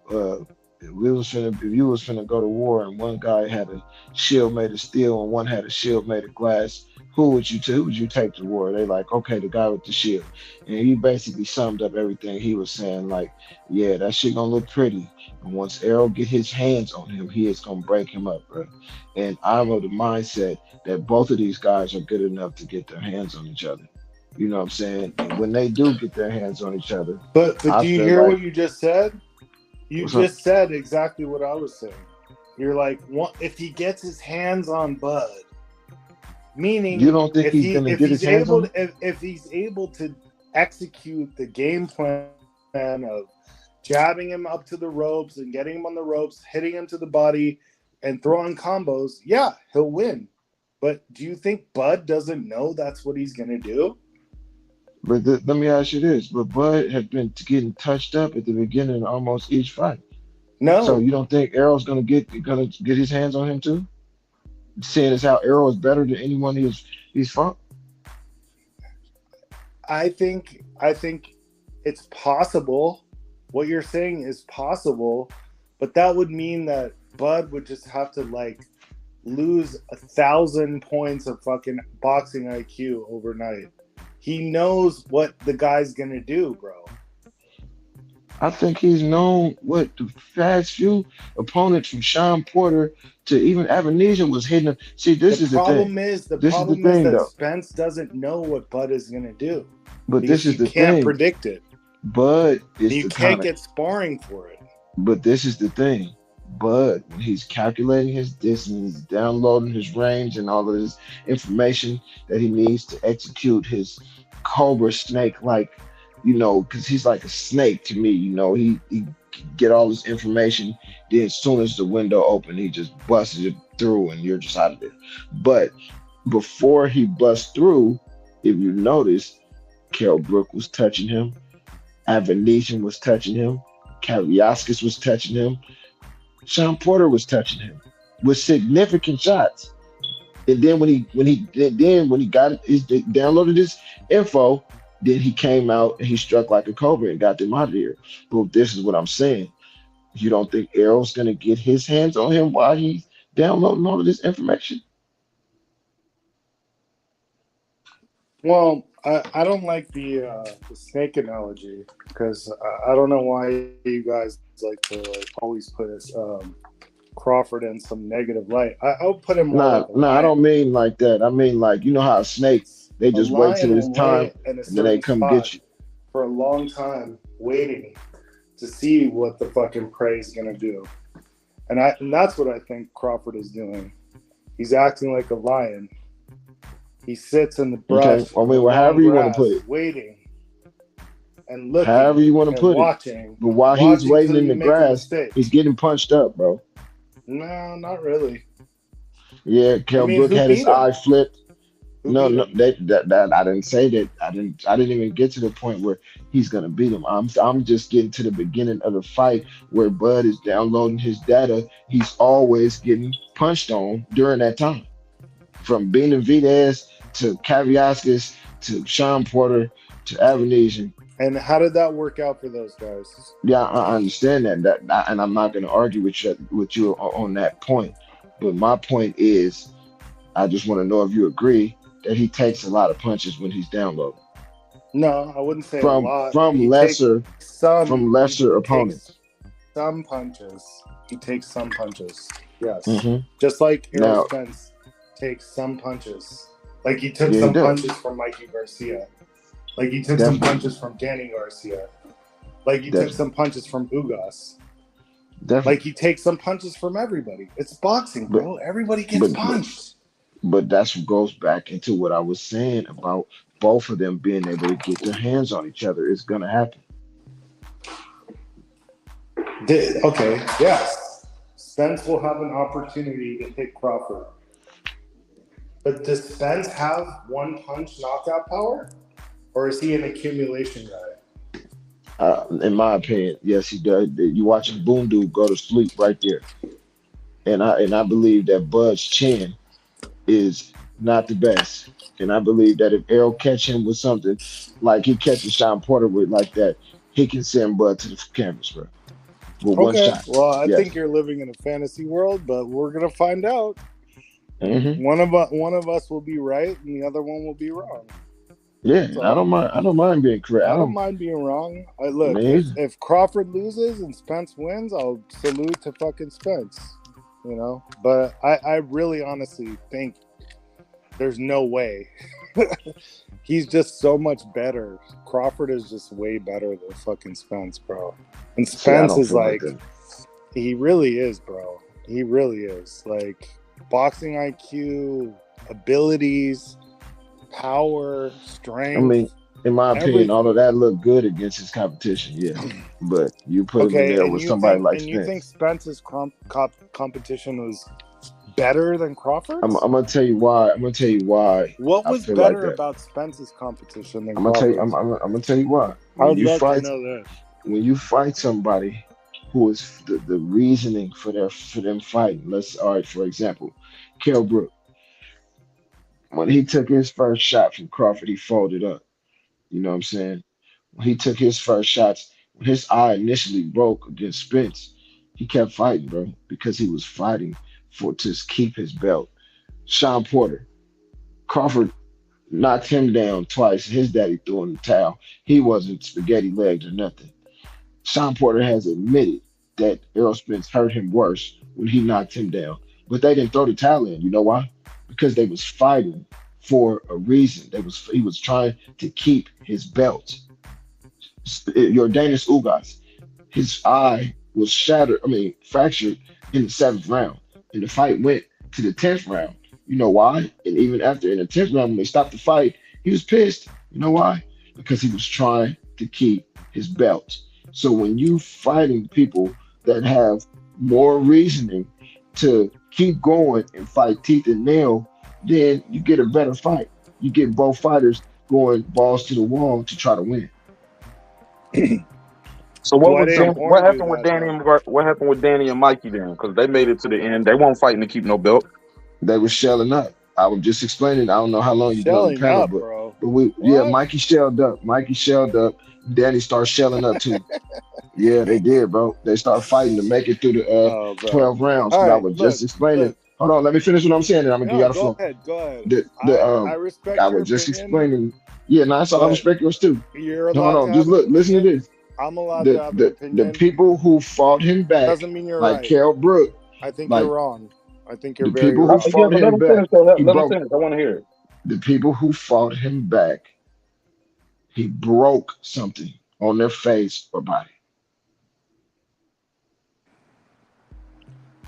if you was finna go to war and one guy had a shield made of steel and one had a shield made of glass, who would you take to war? They like, okay, the guy with the shield. And he basically summed up everything he was saying, like, yeah, that shit gonna look pretty. And once Errol get his hands on him, he is gonna break him up, bro. And I'm of the mindset that both of these guys are good enough to get their hands on each other. You know what I'm saying? And when they do get their hands on each other, But I do you feel hear like what you just said? You what's up? just said exactly what I was saying. You're like, if he gets his hands on Bud, meaning You don't think he's gonna get his hands on him? if he's able to execute the game plan of jabbing him up to the ropes and getting him on the ropes, hitting him to the body, and throwing combos, yeah, he'll win. But do you think Bud doesn't know that's what he's gonna do? But let me ask you this: but Bud had been getting touched up at the beginning of almost each fight. No. So you don't think Errol's gonna get his hands on him too? Seeing as how Errol is better than anyone he's fought. I think it's possible. What you're saying is possible, but that would mean that Bud would just have to like lose 1,000 points of fucking boxing IQ overnight. He knows what the guy's gonna do, bro. I think he's known what the past few opponents from Shawn Porter to even Avanesian was hitting him. See, this is the thing. The problem is that Spence doesn't know what Bud is gonna do. But this is the thing. You can't predict it. Bud is you can't get sparring for it. But this is the thing. Bud, when he's calculating his distance, he's downloading his range and all of this information that he needs to execute his cobra snake, like, you know, because he's like a snake to me, you know, he get all this information, then as soon as the window opened, he just busts it through and you're just out of there. But before he busts through, if you notice, Kell Brook was touching him, Avanesian was touching him, Kaliaskis was touching him, Shawn Porter was touching him with significant shots. And then when he got his downloaded his info, then he came out and he struck like a cobra and got them out of here. But this is what I'm saying. You don't think Errol's gonna get his hands on him while he's downloading all of this information? Well, I don't like the snake analogy because I don't know why you guys like to always put Crawford in some negative light. I'll put him more. No, I don't mean like that. I mean like, you know how a snake, they just wait till it's time and then they come get you. For a long time, waiting to see what the fucking prey is gonna do, and that's what I think Crawford is doing. He's acting like a lion. He sits in the brush. Okay. I mean, however you want to put it. Waiting and looking. However you want to put watching, it. But while he's waiting in the grass, he's getting punched up, bro. No, not really. Yeah, Kell Brook had his eye flipped. No, that I didn't say that. I didn't even get to the point where he's gonna beat him. I'm just getting to the beginning of the fight where Bud is downloading his data. He's always getting punched on during that time. From Benavidez to Kaliaskis to Shawn Porter to Avanesian. And how did that work out for those guys? Yeah, I understand that, and I'm not going to argue with you on that point. But my point is, I just want to know if you agree that he takes a lot of punches when he's downloading. No, I wouldn't say from a lot. From lesser opponents. Some punches. He takes some punches. Yes. Mm-hmm. Just like Errol Spence takes some punches. Like he took some punches from Mikey Garcia. Like he took some punches from Danny Garcia. Like he took some punches from Ugas. Like he takes some punches from everybody. It's boxing, bro. Everybody gets punched. But that's what goes back into what I was saying about both of them being able to get their hands on each other. It's gonna happen. Okay, yes. Spence will have an opportunity to hit Crawford. But does Spence have one punch knockout power? Or is he an accumulation guy? In my opinion, yes, he does. You watching Boom Dude go to sleep right there, and I believe that Bud's chin is not the best, and I believe that if Errol catch him with something like he catches Sean Porter with like that, he can send Bud to the canvas, bro, with one Okay, shot. well, I Yes. think you're living in a fantasy world, but we're gonna find out. Hmm. One of us will be right, and the other one will be wrong. Yeah, That's and I all. don't mind. I don't mind being correct. I don't mind being wrong. I Look, mean, if Crawford loses and Spence wins, I'll salute to fucking Spence. You know, but I really honestly think there's no way. He's just so much better. Crawford is just way better than fucking Spence, bro. And see, I Spence don't is feel like like, that. he really is, bro. He really is. Like, boxing IQ, abilities, power, I strength, mean, in my opinion, all of everything. that looked good against his competition, yes. But you put him in Okay, there and with you somebody think like and you think Spence. Spence's competition was better than Crawford's? I'm gonna tell you why. I'm gonna tell you why What I was feel like better that. about Spence's competition than I'm gonna tell you. Crawford's? I'm gonna tell you why. I would love to know that. When you fight somebody who is the reasoning for them fighting. All right, for example, Kell Brook. When he took his first shot from Crawford, he folded up. You know what I'm saying? When he took his first shots, when his eye initially broke against Spence, he kept fighting, bro, because he was fighting to keep his belt. Sean Porter, Crawford knocked him down twice. His daddy threw in the towel. He wasn't spaghetti legged or nothing. Sean Porter has admitted that Errol Spence hurt him worse when he knocked him down, but they didn't throw the towel in. You know why? Because they was fighting for a reason. He was trying to keep his belt. Jordanis Ugas, his eye was fractured in the 7th round, and the fight went to the 10th round. You know why? And even after in the 10th round, when they stopped the fight, he was pissed. You know why? Because he was trying to keep his belt. So when you fighting people that have more reasoning to keep going and fight teeth and nail, then you get a better fight. You get both fighters going balls to the wall to try to win. So Dwight ain't what want to do happened with that, Danny though. and what happened with Danny and Mikey then? Because they made it to the end. They weren't fighting to keep no belt. They were shelling up. I was just explaining. I don't know how long you've been on the Shelling panel, up, but bro. Mikey shelled up. Mikey shelled up. Danny started shelling up too. Yeah, they did, bro. They started fighting to make it through the Oh, bro. 12 rounds. All But I right, was just explaining. look. Hold on, let me finish what I'm saying, and I'm gonna give you No, the go floor. ahead. The I respect I your was just opinion, explaining. Yeah, no, so I but respect yours too. you're No, hold allowed to on, just have an look, listen to opinion. this. I'm allowed to have an The opinion. people who fought him back, Doesn't mean you're like right. Kell Brook, I think like you're wrong. I think you're the very people who wrong. Yeah, fought but let him him back, finish though. he Let him broke. finish. I want to hear it. The people who fought him back, he broke something on their face or body.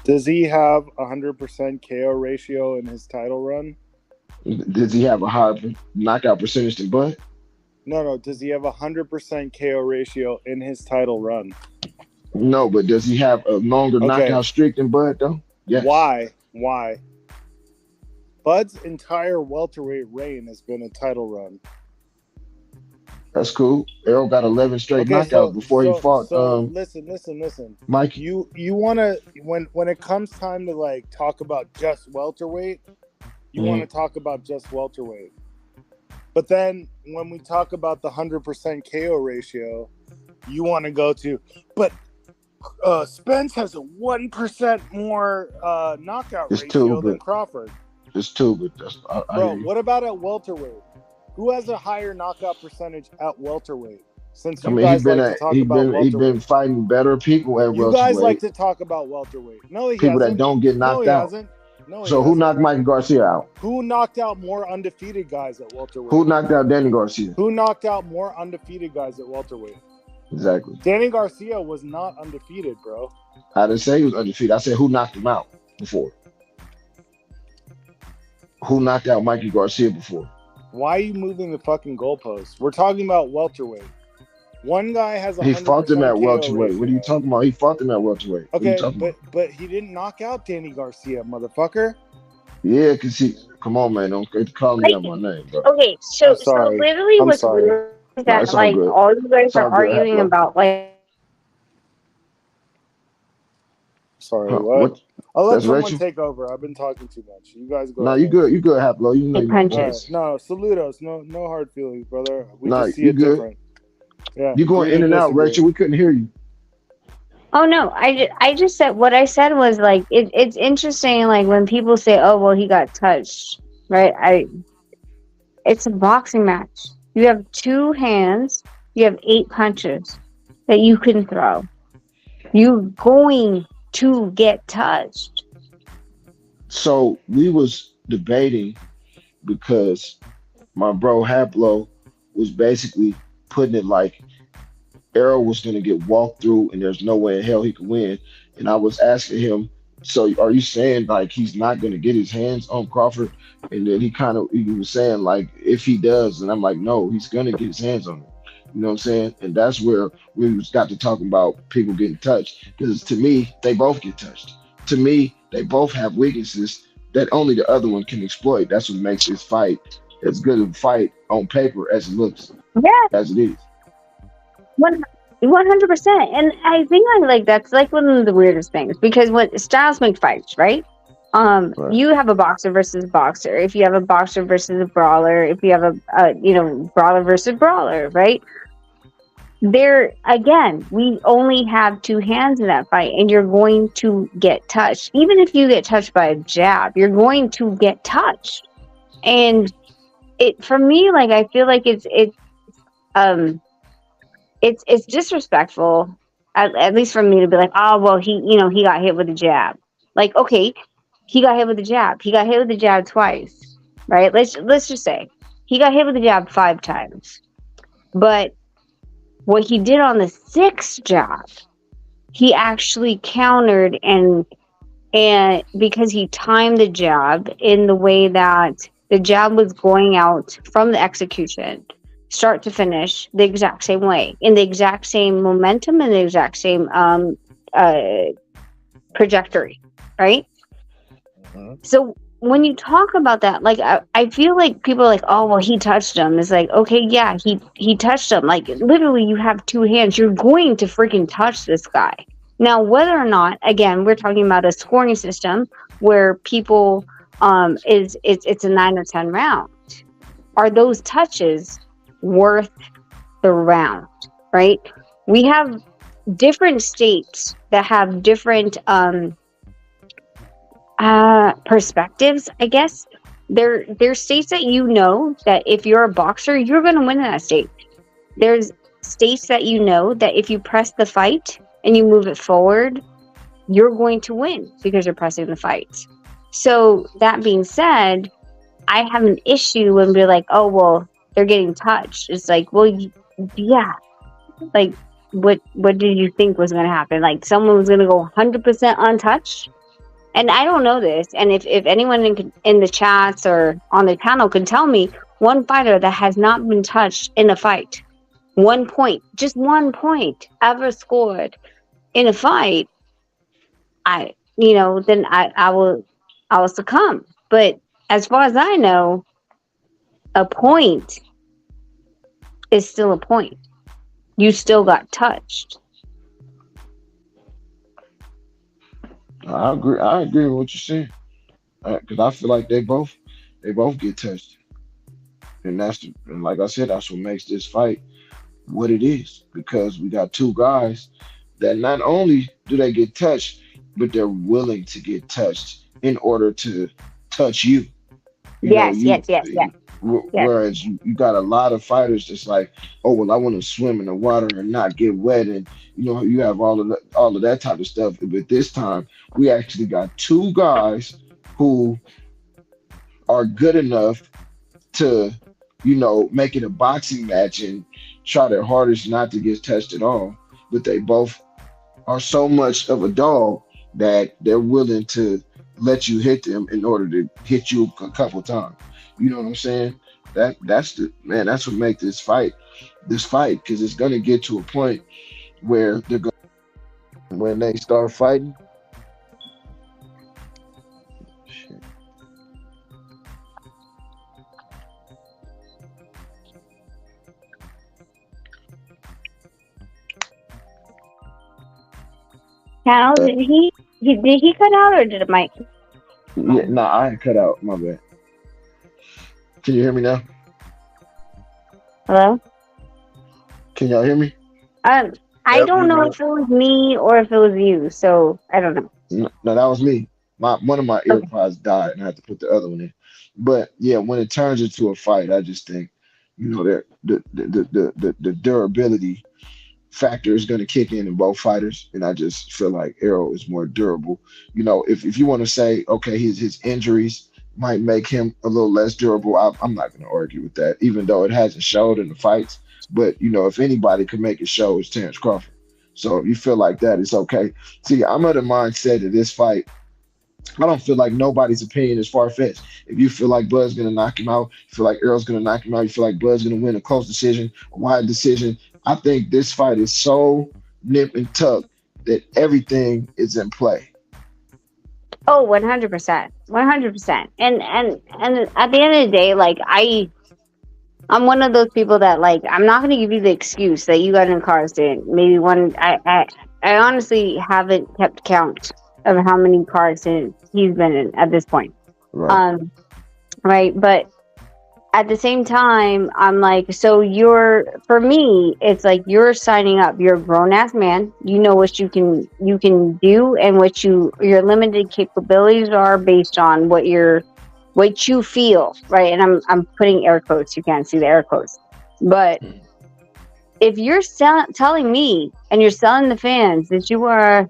Does he have 100% KO ratio in his title run? Does he have a higher knockout percentage than Bud? No. Does he have 100% KO ratio in his title run? No, but does he have a longer Okay. knockout streak than Bud though? Yes. Why? Bud's entire welterweight reign has been a title run. That's cool. Errol got 11 straight knockouts before he fought. Listen. Mike. You wanna when it comes time to like talk about just welterweight, you want to talk about just welterweight. But then when we talk about the 100% KO ratio, you want to go to, but Spence has a 1% more knockout ratio than Crawford. It's two, but I Bro, what about at welterweight? Who has a higher knockout percentage at welterweight? Since you guys like to talk about welterweight. He's been fighting better people at You welterweight. guys like to talk about welterweight. No, he people hasn't. that don't get knocked out. No, So who knocked Mikey Garcia out? Who knocked out more undefeated guys at welterweight? Who knocked out Danny Garcia? Who knocked out more undefeated guys at welterweight? Exactly. Danny Garcia was not undefeated, bro. I didn't say he was undefeated. I said who knocked him out before. Who knocked out Mikey Garcia before? Why are you moving the fucking goalposts? We're talking about welterweight. One guy has a. He fought them at welterweight. What are you talking about? He fought them at welterweight. Okay, but he didn't knock out Danny Garcia, motherfucker. Yeah, cause come on, man, don't call me out my name, bro. Okay, so literally what's really No, that it's all like good. all you guys It's are all good. arguing Look, about like Sorry, huh, what? what? I'll let That's someone Rachel. take over. I've been talking too much. You guys go No, you ahead. good. You good, Haplo. You know you my All boy. right. punches. No, salute us. No hard feelings, brother. We No, just see you it good. different. Yeah, You going agree in to and out, disagree. Rachel. We couldn't hear you. Oh no, I just said what I said was like it's interesting like when people say, "Oh, well, he got touched." Right? It's a boxing match. You have two hands, you have 8 punches that you can throw. You're going to get touched. So we was debating because my bro Haplo was basically putting it like Errol was going to get walked through and there's no way in hell he could win. And I was asking him, so are you saying like he's not going to get his hands on Crawford? And then he was saying like if he does, and I'm like, no, he's going to get his hands on him. You know what I'm saying? And that's where we was got to talking about people getting touched. Because to me, they both get touched. To me, they both have weaknesses that only the other one can exploit. That's what makes this fight as good of a fight on paper as it looks, Yeah, as it is. 100%. And I think like that's like one of the weirdest things because when styles make fights, right? Right. You have a boxer versus boxer. If you have a boxer versus a brawler, if you have a brawler versus brawler, right? There again, we only have 2 hands in that fight, and you're going to get touched. Even if you get touched by a jab, you're going to get touched. And it for me, like I feel like um it's disrespectful, at least for me to be like, oh well, he got hit with a jab. Like, okay, he got hit with a jab. He got hit with a jab twice, right? Let's just say he got hit with a jab 5 times, but what he did on the 6th jab, he actually countered and because he timed the jab in the way that the jab was going out from the execution, start to finish, the exact same way, in the exact same momentum and the exact same trajectory, right? So when you talk about that, like I feel like people are like, oh well, he touched him. It's like, okay, yeah, he touched him. Like literally, you have 2 hands. You're going to freaking touch this guy. Now, whether or not, again, we're talking about a scoring system where people it's a 9 or 10 round. Are those touches worth the round? Right? We have different states that have different perspectives, I guess. There's states that you know that if you're a boxer, you're going to win in that state. There's states that you know that if you press the fight and you move it forward, you're going to win because you're pressing the fight. So that being said, I have an issue when we're like, oh well, they're getting touched. It's like, well, yeah, like what did you think was going to happen? Like someone was going to go 100% untouched? And I don't know this. And if anyone in the chats or on the panel can tell me one fighter that has not been touched in a fight, 1 point, just 1 point ever scored in a fight, then I will succumb. But as far as I know, a point is still a point. You still got touched. I agree. I agree with what you're saying because I feel like they both get touched, and and like I said, that's what makes this fight what it is because we got 2 guys that not only do they get touched, but they're willing to get touched in order to touch you. Yes. Whereas you got a lot of fighters that's like, oh well, I want to swim in the water and not get wet, and you have all of that type of stuff. But this time, we actually got 2 guys who are good enough to, make it a boxing match and try their hardest not to get touched at all. But they both are so much of a dog that they're willing to let you hit them in order to hit you a couple times. You know what I'm saying? That's what makes this fight, because it's gonna get to a point where when they start fighting. Shit. Panel, did he cut out or did it Mike? Yeah, no, I ain't cut out. My bad. Can you hear me now? Hello? Can y'all hear me? I don't know if it was me or if it was you, so I don't know. No, that was me. One of my earpods died, and I had to put the other one in. But yeah, when it turns into a fight, I just think, that the durability factor is going to kick in both fighters, and I just feel like Errol is more durable. If you want to say, okay, his injuries might make him a little less durable, I'm not going to argue with that, even though it hasn't showed in the fights. But if anybody can make it show, it's Terence Crawford. So if you feel like that, it's okay. See, I'm of the mindset of this fight. I don't feel like nobody's opinion is far-fetched. If you feel like Bud's going to knock him out, you feel like Errol's going to knock him out, you feel like Bud's going to win a close decision, a wide decision, I think this fight is so nip and tuck that everything is in play. Oh, 100%. 100%. And at the end of the day, like, I'm one of those people that, like, I'm not going to give you the excuse that you got in car accident. Maybe I honestly haven't kept count of how many car accidents he's been in at this point. Right. Right. But at the same time, I'm like, so for me, it's like you're signing up. You're a grown ass man. You know what you can do and what your limited capabilities are based on what you feel, right? And I'm putting air quotes. You can't see the air quotes. But if you're telling me and you're selling the fans that you are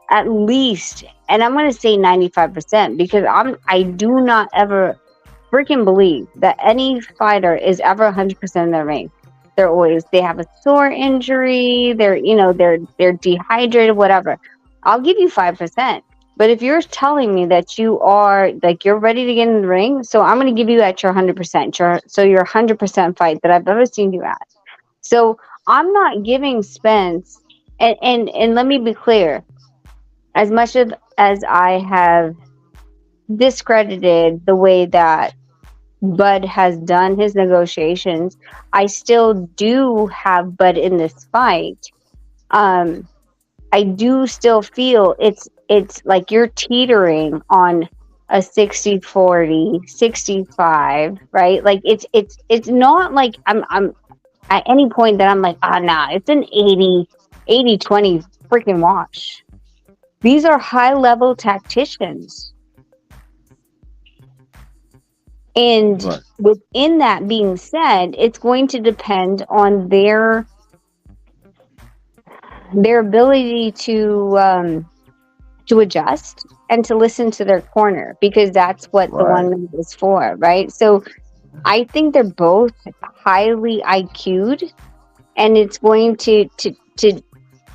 at least, and I'm going to say 95%, because I do not ever freaking believe that any fighter is ever 100% in their range. They have a sore injury, they're dehydrated, whatever. I'll give you 5%. But if you're telling me that you are, like, you're ready to get in the ring, so I'm going to give you at your 100%. So your 100% fight that I've ever seen you at. So I'm not giving Spence, and let me be clear, as much as I have discredited the way that Bud has done his negotiations, I still do have Bud in this fight. I do still feel it's like you're teetering on a 60-40, 65, right? Like it's not like I'm at any point that I'm like, nah, it's an 80-20 freaking wash. These are high-level tacticians. And Right. within that being said, it's going to depend on their ability to adjust and to listen to their corner, because that's what the Right. 1 minute is for, right? So I think they're both highly IQ'd, and it's going to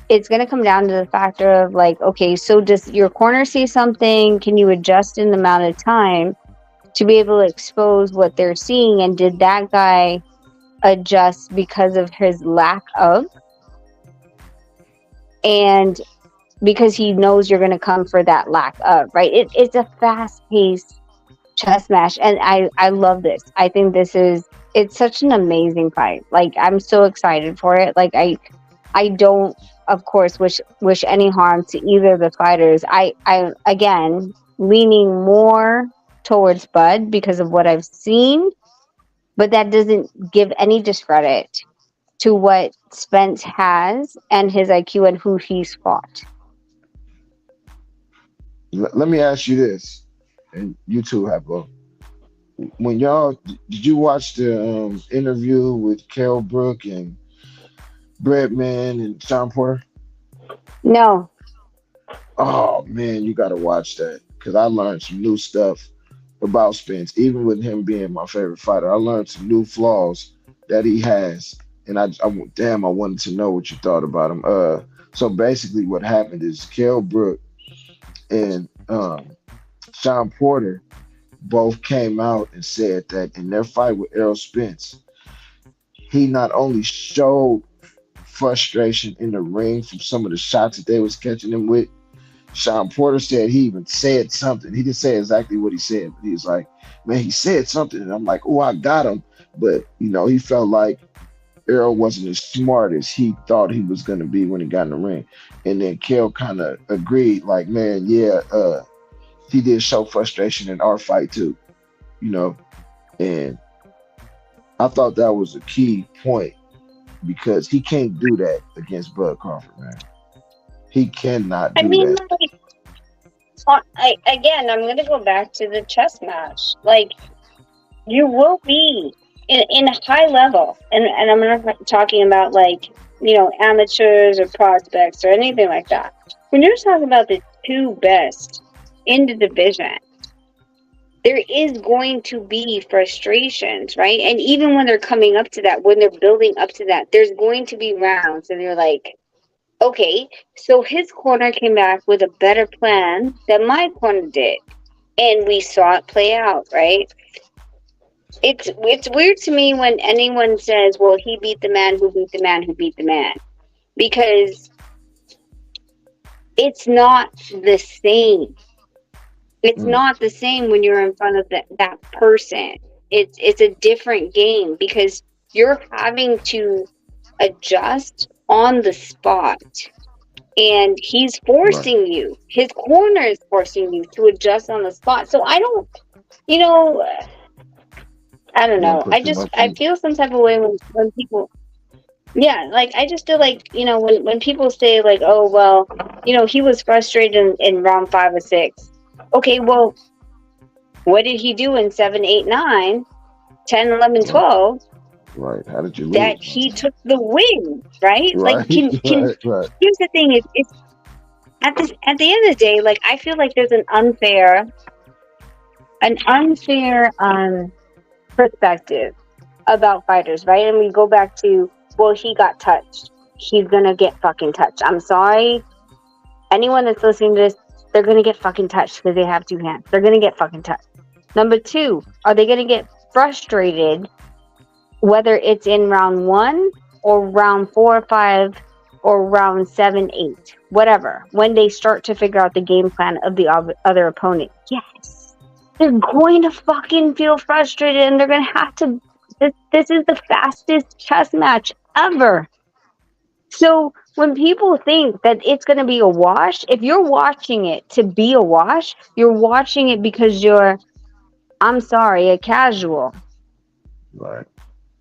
it's going to come down to the factor of, like, okay, so does your corner see something? Can you adjust in the amount of time to be able to expose what they're seeing? And did that guy adjust because of his lack of? And because he knows you're going to come for that lack of, right? It's a fast-paced chess match, and I love this. I think it's such an amazing fight. Like, I'm so excited for it. Like, I don't, of course, wish any harm to either of the fighters. I again, leaning more towards Bud because of what I've seen, but that doesn't give any discredit to what Spence has and his IQ and who he's fought. Let me ask you this, and you two have both. Did you watch the interview with Kell Brook and Breadman and Shawn Porter? No. Oh man, you gotta watch that, because I learned some new stuff about Spence. Even with him being my favorite fighter, I learned some new flaws that he has, and I wanted to know what you thought about him. So basically, what happened is Kell Brook and Shawn Porter both came out and said that in their fight with Errol Spence, he not only showed frustration in the ring from some of the shots that they was catching him with. Shawn Porter said he even said something. He didn't say exactly what he said, but he was like, man, he said something. And I'm like, oh, I got him. But, he felt like Errol wasn't as smart as he thought he was going to be when he got in the ring. And then Kel kind of agreed, like, man, yeah, he did show frustration in our fight too, you know. And I thought that was a key point because he can't do that against Bud Crawford, man. He cannot do that. Again, I'm going to go back to the chess match. Like, you will be in a high level, and I'm not talking about, like, you know, amateurs or prospects or anything like that. When you're talking about the two best in the division, there is going to be frustrations, right? And even when they're coming up to that, when they're building up to that, there's going to be rounds, and you're like, okay, so his corner came back with a better plan than my corner did. And we saw it play out, right? It's weird to me when anyone says, well, he beat the man who beat the man who beat the man. Because it's not the same. It's not the same when you're in front of that person. It's a different game because you're having to adjust on the spot, and he's forcing you. His corner is forcing you to adjust on the spot. So I don't, you know, I don't know. I feel some type of way when people, yeah, like I just feel like, you know, when people say like, oh well, you know, he was frustrated in round 5 or 6. Okay, well, what did he do in 7, 8, 9, 10, 11, 12? Right. How did you lose? That he took the win, right? Like, can right. Here's the thing: it's at the end of the day, like I feel like there's an unfair perspective about fighters, right? And we go back to, well, he got touched. He's gonna get fucking touched. I'm sorry, anyone that's listening to this, they're gonna get fucking touched because they have 2 hands. They're gonna get fucking touched. Number 2, are they gonna get frustrated? Whether it's in round 1 or round 4 or 5 or round 7, 8, whatever, when they start to figure out the game plan of the other opponent, yes, they're going to fucking feel frustrated, and they're going to have to. This is the fastest chess match ever. So when people think that it's going to be a wash, if you're watching it to be a wash, you're watching it because you're, I'm sorry, a casual. Right.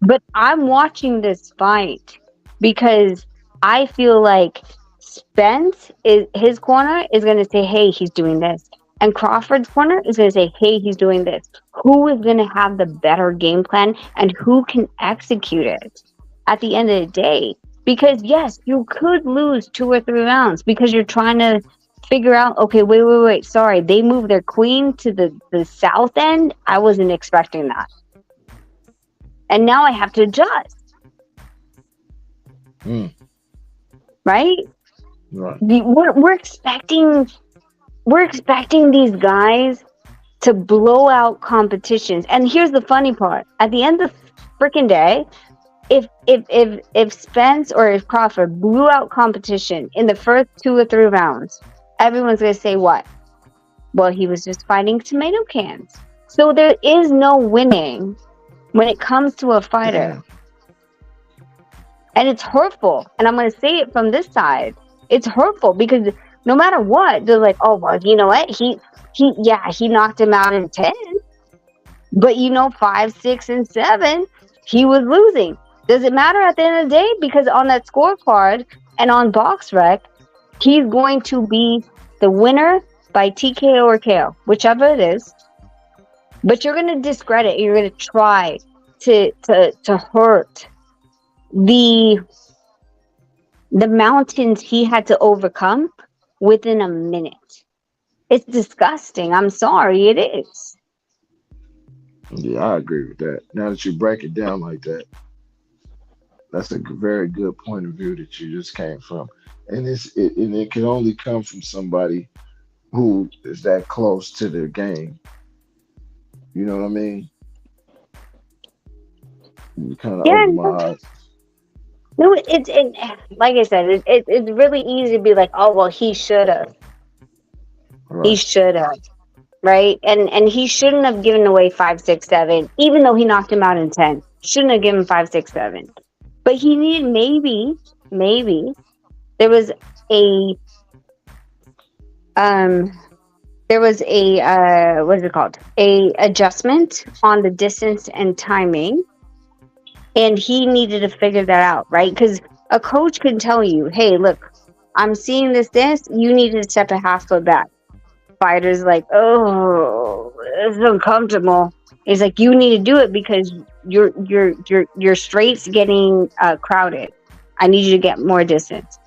But I'm watching this fight because I feel like Spence, his corner is going to say, hey, he's doing this. And Crawford's corner is going to say, hey, he's doing this. Who is going to have the better game plan and who can execute it at the end of the day? Because, yes, you could lose 2 or 3 rounds because you're trying to figure out, okay, wait, sorry. They moved their queen to the south end. I wasn't expecting that. And now I have to adjust. Right? Right. We're expecting these guys to blow out competitions. And here's the funny part. At the end of the freaking day, if Spence or if Crawford blew out competition in the first 2 or 3 rounds, everyone's going to say what? Well, he was just fighting tomato cans. So there is no winning when it comes to a fighter. And it's hurtful. And I'm going to say it from this side. It's hurtful because no matter what, they're like, oh, well, you know what? He knocked him out in 10. But, 5, 6, and 7, he was losing. Does it matter at the end of the day? Because on that scorecard and on BoxRec, he's going to be the winner by TKO or KO, whichever it is. But you're going to discredit. You're going to try to hurt the mountains he had to overcome within a minute. It's disgusting. I'm sorry, it is. Yeah, I agree with that. Now that you break it down like that, that's a very good point of view that you just came from, and it can only come from somebody who is that close to their game. You know what I mean? You kind of open my eyes. No, it's like I said, it's really easy to be like, oh well, he should have. Right. He should have, right? And he shouldn't have given away 5, 6, 7, even though he knocked him out in 10. Shouldn't have given 5, 6, 7. But he needed maybe there was a what is it called? A adjustment on the distance and timing, and he needed to figure that out, right? Because a coach can tell you, "Hey, look, I'm seeing this. You need to step a half foot back." Fighter's like, "Oh, it's uncomfortable." He's like, "You need to do it because your straight's getting crowded. I need you to get more distance."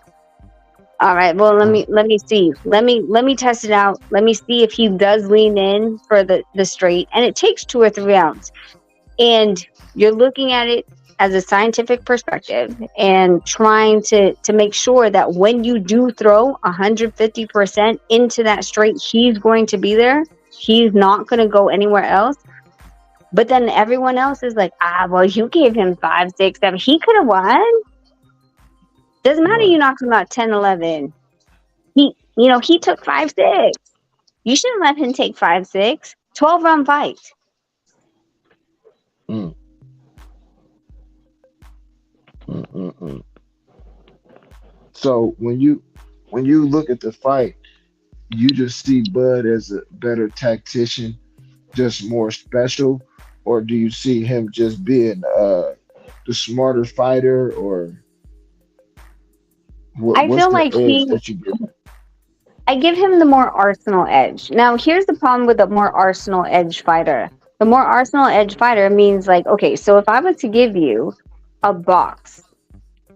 All right. Well, let me see. Let me test it out. Let me see if he does lean in for the straight, and it takes 2 or 3 rounds. And you're looking at it as a scientific perspective and trying to make sure that when you do throw 150% into that straight, he's going to be there. He's not going to go anywhere else. But then everyone else is like, well, you gave him 5, 6, 7. He could have won. Doesn't matter. You knocked him out 10, 11. He took 5, 6. You shouldn't let him take 5, 6. 12-round fight. So when you look at the fight, you just see Bud as a better tactician, just more special, or do you see him just being the smarter fighter, or I what's feel the like edge that you give him? I give him the more Arsenal edge. Now, here's the problem with the more Arsenal edge fighter. The more Arsenal edge fighter means like, okay, so if I was to give you a box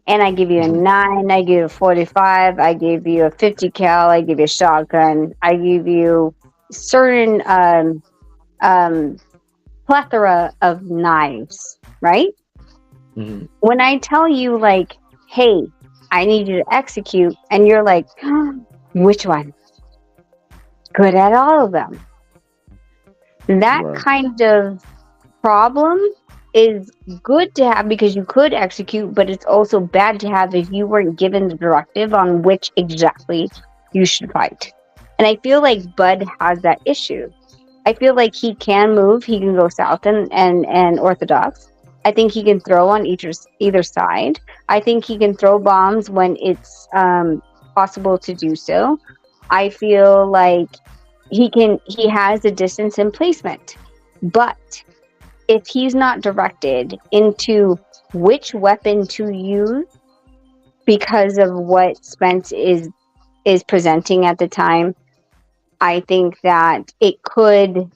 and I give you a 9, I give you a 45, I give you a 50 cal, I give you a shotgun, I give you certain plethora of knives, right? When I tell you like, hey, I need you to execute, and you're like, which one? Good at all of them. That kind of problem is good to have because you could execute, but it's also bad to have if you weren't given the directive on which exactly you should fight. And I feel like Bud has that issue. I feel like he can move. He can go south and orthodox. I think he can throw on either side. I think he can throw bombs when it's possible to do so. I feel like he has the distance and placement. But if he's not directed into which weapon to use because of what Spence is presenting at the time, I think that it could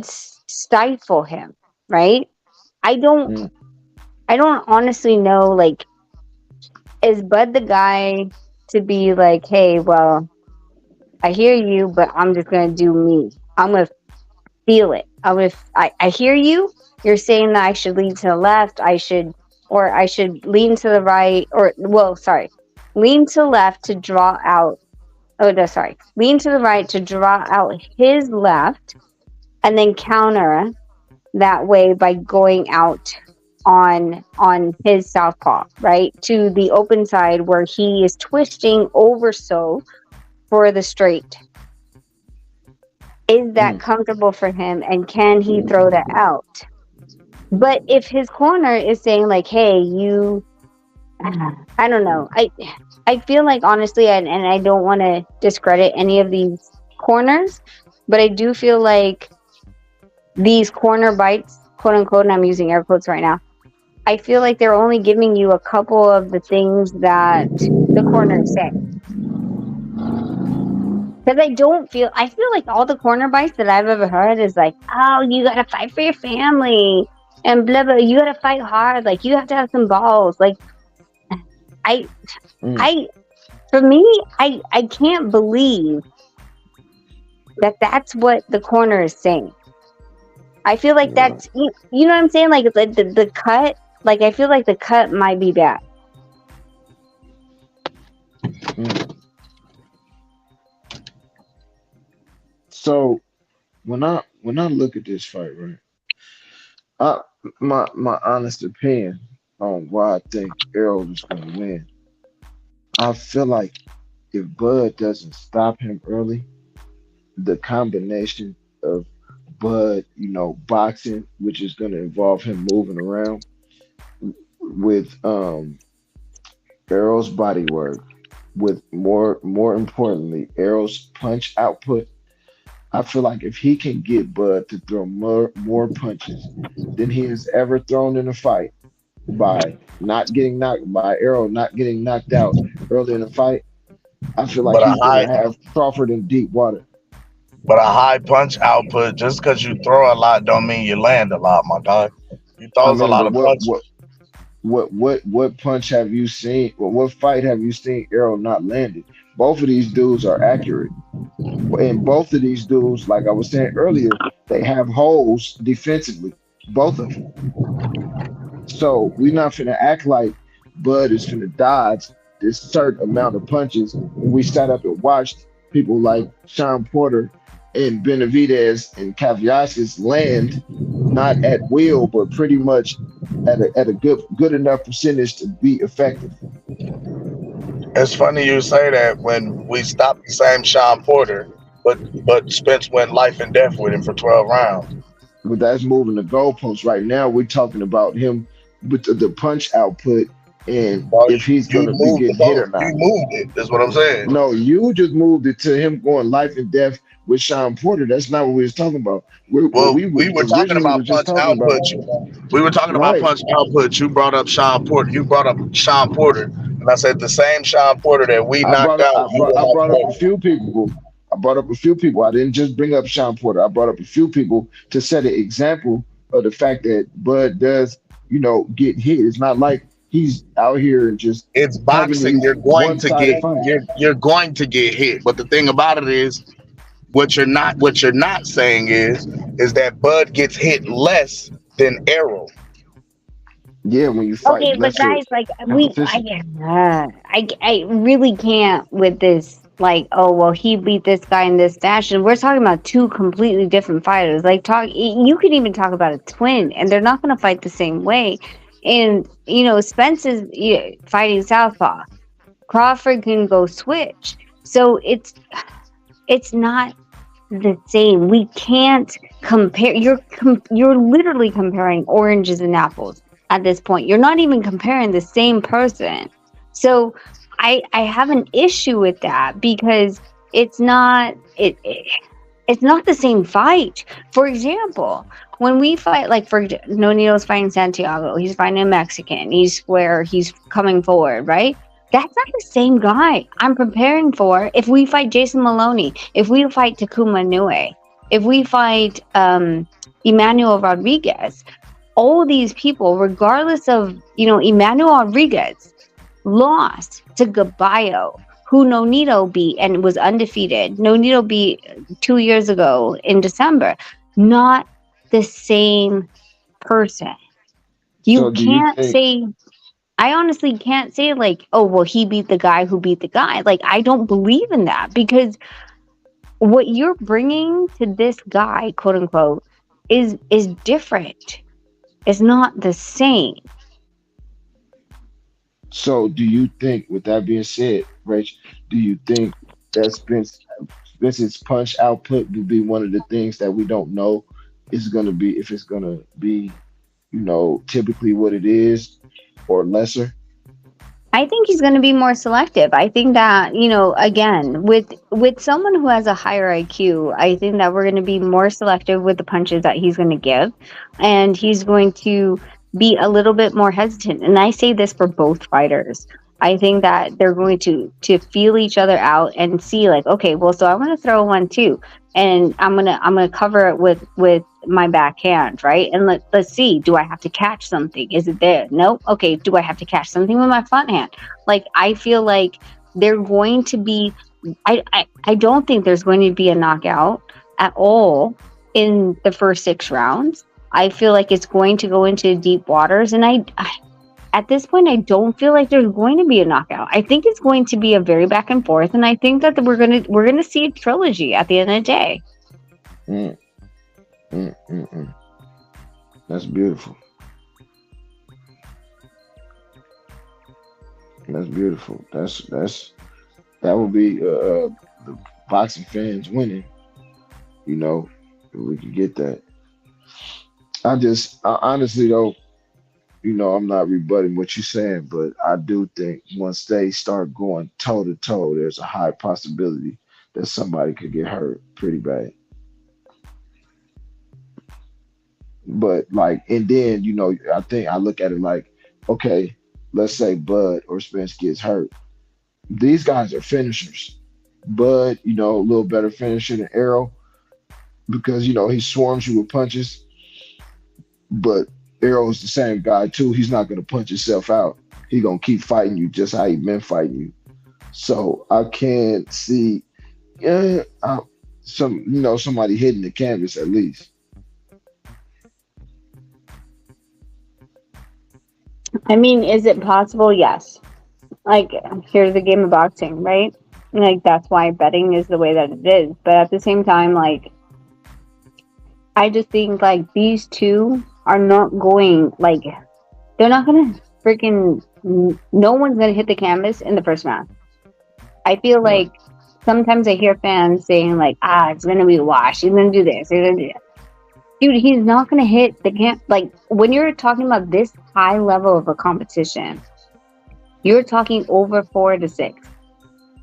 stifle him, right? I don't honestly know, like, is Bud the guy to be like, hey, well, I hear you, but I'm just gonna do me. I'm gonna feel it. I hear you. You're saying that I should lean to the left. I should lean to the right, lean to the left to draw out. Lean to the right to draw out his left, and then counter that way by going out on his southpaw, right, to the open side where he is twisting over so for the straight. Is that comfortable for him, and can he throw that out? But if his corner is saying like, hey, I don't know. I feel like, honestly, and I don't want to discredit any of these corners, but I do feel like these corner bites, quote unquote, and I'm using air quotes right now, I feel like they're only giving you a couple of the things that the corners say. Because I feel like all the corner bites that I've ever heard is like, oh, you gotta fight for your family and blah blah, you gotta fight hard, like you have to have some balls. Like for me, I can't believe that that's what the corner is saying. I feel like that's, you know what I'm saying? Like the cut, like I feel like the cut might be bad. So when I look at this fight, right, my honest opinion on why I think Errol is going to win, I feel like if Bud doesn't stop him early, the combination of Bud, boxing, which is going to involve him moving around, with Errol's body work, with more importantly, Errol's punch output. I feel like if he can get Bud to throw more punches than he has ever thrown in a fight by Errol not getting knocked out early in the fight, I feel like But a he's high gonna have Crawford in deep water. but a high punch output, just because you throw a lot don't mean you land a lot, my guy. You I throws a mean, lot but of punches. what punch have you seen? What fight have you seen Errol not landed? Both of these dudes are accurate. And both of these dudes, like I was saying earlier, they have holes defensively. Both of them. So we're not finna act like Bud is finna dodge this certain amount of punches. And we sat up and watched people like Shawn Porter and Benavidez and Caviasis land not at will, but pretty much at a good enough percentage to be effective. It's funny you say that when we stopped the same Shawn Porter, but Spence went life and death with him for 12 rounds. But that's moving the goalposts. Right now, we're talking about him with the punch output and Bro, if he's you going to be moved the getting hit or goal. not. You moved it. That's what I'm saying. No, you just moved it to him going life and death with Shawn Porter. That's not what we was talking about. What Well, we we were talking originally about was just punch talking about. output. We were talking about Right. punch output. You brought up Shawn Porter. You brought up Shawn Porter, and I said the same Shawn Porter that we I brought knocked up out. I brought up a few people. I brought up a few people. I didn't just bring up Shawn Porter. I brought up a few people to set an example of the fact that Bud does, get hit. It's not like he's out here just It's having boxing. these one-sided fights. You're going to get hit. But the thing about it is, what you're not saying is that Bud gets hit less than Errol. Yeah, when you fight Okay, but lesser guys, like competition. I really can't with this. Like, oh well, he beat this guy in this fashion. We're talking about two completely different fighters. Like, you could even talk about a twin, and they're not going to fight the same way. And Spence is fighting southpaw. Crawford can go switch. So it's not the same. We can't compare. You're literally comparing oranges and apples at this point. You're not even comparing the same person. So I have an issue with that because it's not the same fight. For example, when we fight, like for Nonito's fighting Santiago, he's fighting a Mexican. He's coming forward, right? That's not the same guy I'm preparing for. If we fight Jason Maloney, if we fight Takuma Inoue, if we fight Emmanuel Rodriguez, all these people, regardless of, Emmanuel Rodriguez lost to Gaballo, who Nonito beat and was undefeated. Nonito beat 2 years ago in December. Not the same person. You can't say... I honestly can't say like, oh, well, he beat the guy who beat the guy. Like, I don't believe in that because what you're bringing to this guy, quote unquote, is different. It's not the same. So do you think, with that being said, Rach, do you think that Spence's punch output will be one of the things that we don't know is going to be, if it's going to be, typically what it is or lesser? I think he's going to be more selective. I think that, again, with someone who has a higher IQ, I think that we're going to be more selective with the punches that he's going to give. And he's going to be a little bit more hesitant. And I say this for both fighters. I think that they're going to feel each other out and see like, okay, well, so I'm going to throw one too. And I'm gonna cover it with my backhand, right? And let's see, do I have to catch something? Is it there? Nope. Okay, do I have to catch something with my front hand? Like, I feel like they're going to be, I don't think there's going to be a knockout at all in the first 6 rounds. I feel like it's going to go into deep waters, and I at this point, I don't feel like there's going to be a knockout. I think it's going to be a very back and forth, and I think that we're gonna see a trilogy at the end of the day. That's beautiful. That's beautiful. That would be the boxing fans winning. If we could get that. I honestly though, I'm not rebutting what you're saying, but I do think once they start going toe to toe, there's a high possibility that somebody could get hurt pretty bad. But like, and then I think I look at it like, okay, let's say Bud or Spence gets hurt. These guys are finishers. Bud, a little better finisher than Errol because he swarms you with punches. But Errol's the same guy too. He's not gonna punch himself out. He's gonna keep fighting you just how he been fighting you. So I can't see, somebody hitting the canvas at least. I mean, is it possible? Yes. Like, here's the game of boxing, right? Like, that's why betting is the way that it is. But at the same time, like, I just think, like, these two are not going, like, they're not going to freaking, no one's going to hit the canvas in the first round. I feel like sometimes I hear fans saying, like, it's going to be a wash. He's going to do this. He's going to do that. Dude, he's not going to hit the camp. Like, when you're talking about this high level of a competition, you're talking over 4 to 6.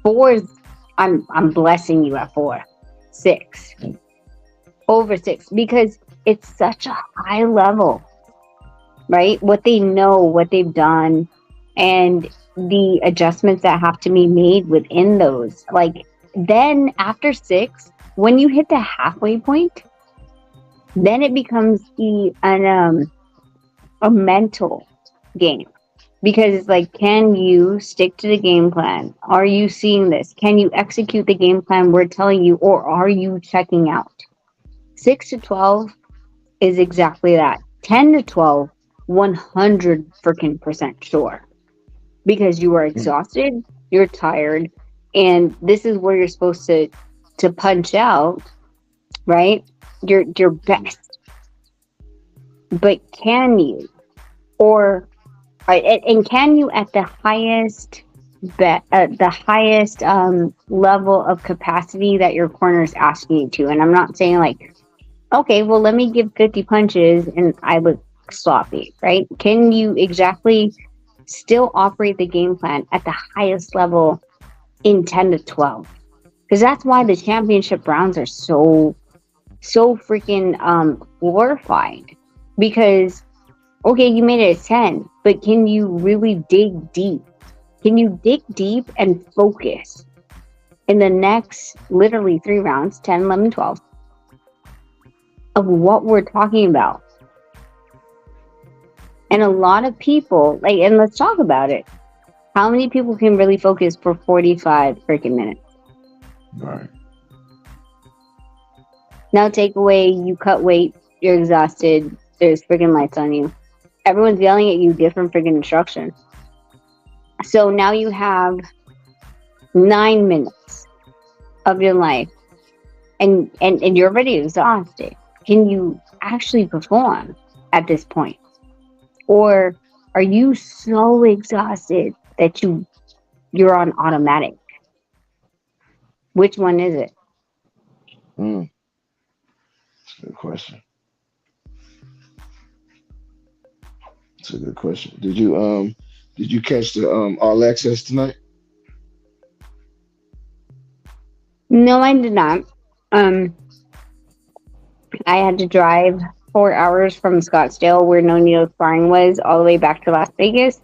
4 is, I'm blessing you at 4. 6. Over 6. Because it's such a high level, right? What they know, what they've done, and the adjustments that have to be made within those. Like, then after 6, when you hit the halfway point, then it becomes a mental game, because it's like, can you stick to the game plan? Are you seeing this? Can you execute the game plan we're telling you, or are you checking out? 6 to 12 is exactly that. 10 to 12, 100% sure, because you are exhausted, you're tired, and this is where you're supposed to punch out, right? Your best. But can you, or and can you at the highest level of capacity that your corner is asking you to? And I'm not saying like, okay, well, let me give 50 punches and I look sloppy, right? Can you exactly still operate the game plan at the highest level in 10 to 12? Because that's why the championship rounds are so freaking glorified. Because, okay, you made it a 10, but can you really dig deep? Can you dig deep and focus in the next literally 3 rounds, 10, 11, 12, of what we're talking about? And a lot of people, like, and let's talk about it. How many people can really focus for 45 freaking minutes? Right. Now take away, you cut weight, you're exhausted, there's freaking lights on you. Everyone's yelling at you different freaking instructions. So now you have 9 minutes of your life and you're already exhausted. Can you actually perform at this point? Or are you so exhausted that you're on automatic? Which one is it? That's a good question. That's a good question. Did you catch the all access tonight? No, I did not. I had to drive 4 hours from Scottsdale, where No Needle Sparring was, all the way back to Las Vegas.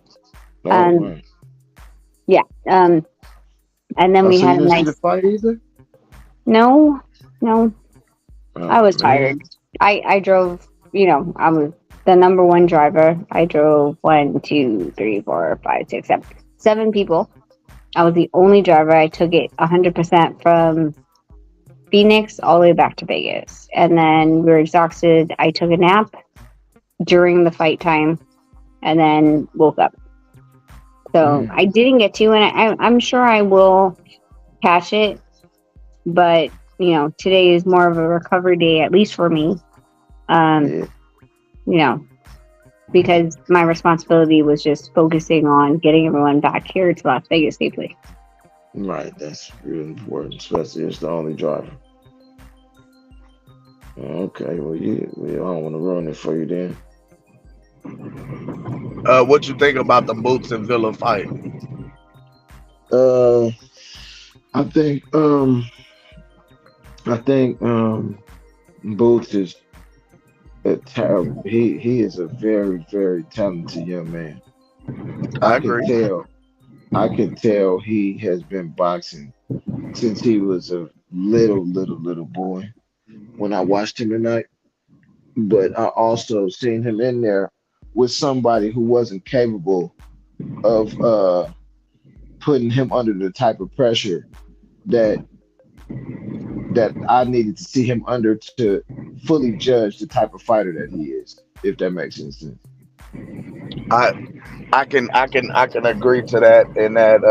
Right. Yeah. And then we so had you a didn't see nice. the fight either? No. I was man. tired. I drove. I was the number one driver. I drove 1, 2, 3, 4, 5, 6, 7 people. I was the only driver. I took it 100% from Phoenix all the way back to Vegas. And then we were exhausted. I took a nap during the fight time and then woke up. So I didn't get to, and I'm sure I will catch it. But, today is more of a recovery day, at least for me. Because my responsibility was just focusing on getting everyone back here to Las Vegas safely. Right, that's really important, especially as the only driver. Okay, well, I don't want to ruin it for you then. What you think about the Boots and Villa fight? I think Boots is he is a very, very talented young man. I agree. I can tell he has been boxing since he was a little boy when I watched him tonight. But I also seen him in there with somebody who wasn't capable of putting him under the type of pressure that I needed to see him under to fully judge the type of fighter that he is, if that makes any sense. I can agree to that, in that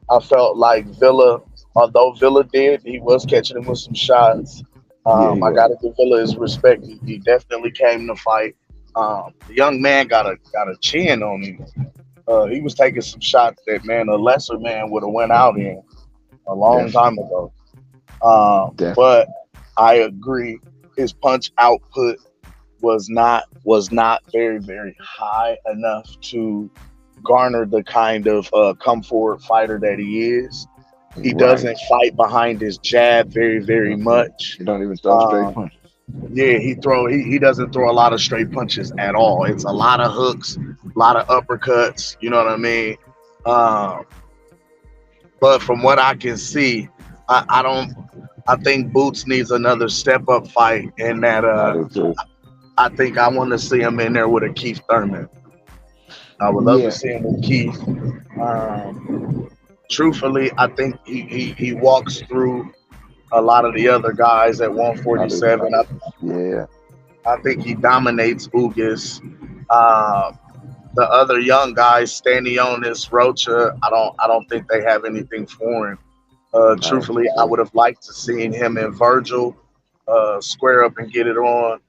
I felt like Villa, although Villa he was catching him with some shots. I gotta give Villa his respect. He definitely came to fight. The young man got a chin on him. He was taking some shots that, man, a lesser man would have went out in a long time ago. But I agree, his punch output was not very, very high enough to garner the kind of come forward fighter that he is. He doesn't fight behind his jab very, very much. He don't even throw straight punches. Yeah, he doesn't throw a lot of straight punches at all. It's a lot of hooks, a lot of uppercuts, you know what I mean? But from what I can see, I think Boots needs another step up fight, in that I think I want to see him in there with a Keith Thurman. I would love to see him with Keith. Truthfully, I think he walks through a lot of the other guys at 147. I think he dominates Ugas. The other young guys, Stanionis, Rocha, I don't think they have anything for him. Truthfully, I would have liked to see him and Virgil square up and get it on.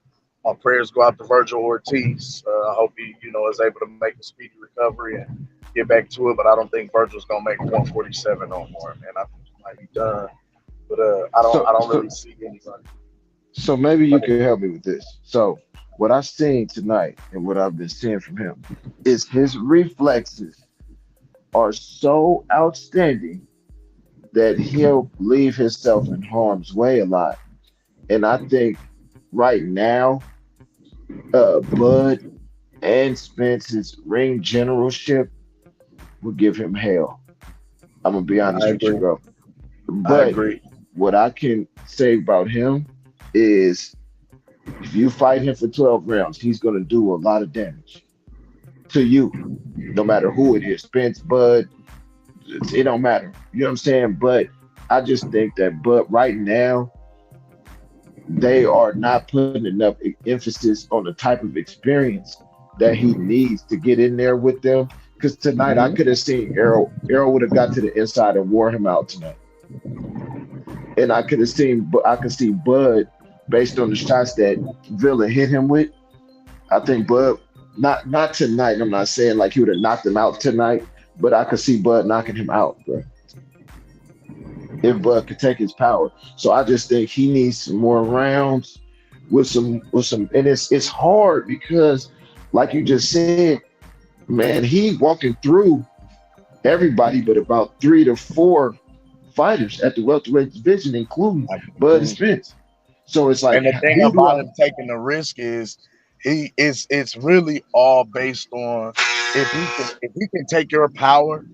My prayers go out to Virgil Ortiz. I hope he, is able to make a speedy recovery and get back to it. But I don't think Virgil's gonna make 147 no more, man. I think he might be done. But I don't really see anybody. So maybe you can help me with this. So what I've seen tonight and what I've been seeing from him is his reflexes are so outstanding that he'll leave himself in harm's way a lot. And I think right now, Bud and Spence's ring generalship will give him hell. I'm gonna be honest with you, bro. But I agree. What I can say about him is, if you fight him for 12 rounds, he's gonna do a lot of damage to you, no matter who it is. Spence, Bud, it don't matter. You know what I'm saying? But I just think that Bud right now, they are not putting enough emphasis on the type of experience that he needs to get in there with them. Because tonight I could have seen Errol would have got to the inside and wore him out tonight. And I could see Bud, based on the shots that Villa hit him with. I think Bud, not tonight. I'm not saying like he would have knocked him out tonight, but I could see Bud knocking him out, bro. If Bud could take his power. So I just think he needs some more rounds with some, and it's hard because, like you just said, man, he walking through everybody but about 3 to 4 fighters at the welterweight division, including Bud and Spence. So it's like, and the thing about him taking the risk is it's really all based on if he can take your power,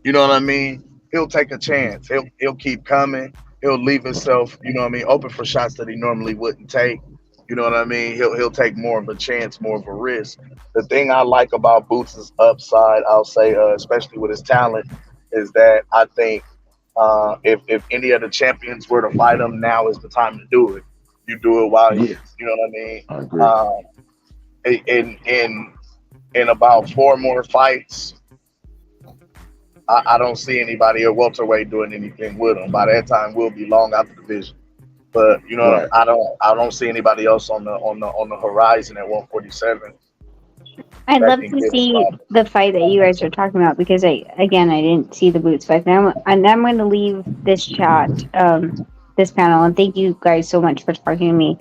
you know what I mean? He'll take a chance. He'll keep coming. He'll leave himself, you know what I mean, open for shots that he normally wouldn't take. You know what I mean? He'll take more of a chance, more of a risk. The thing I like about Boots' upside, I'll say, especially with his talent, is that I think if any of the champions were to fight him, now is the time to do it. You do it while you know what I mean? I agree. In about 4 more fights, I don't see anybody at welterweight doing anything with him. By that time, we'll be long out the division. But you know, I don't see anybody else on the horizon at 147. I'd love to see the fight that you guys are talking about, because I didn't see the Boots fight. And I'm going to leave this chat, this panel, and thank you guys so much for talking to me,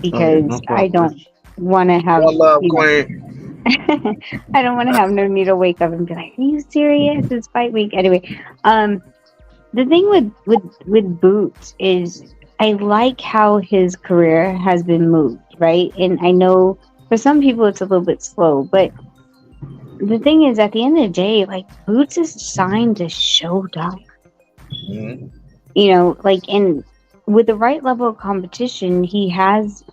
because I don't want to have. One love, Queen. I don't want to have No Needle wake up and be like, "Are you serious? It's fight week." Anyway, the thing with Boots is I like how his career has been moved, right? And I know for some people it's a little bit slow, but the thing is, at the end of the day, like Boots is signed to Showtime. Mm-hmm. You know, like with the right level of competition, he has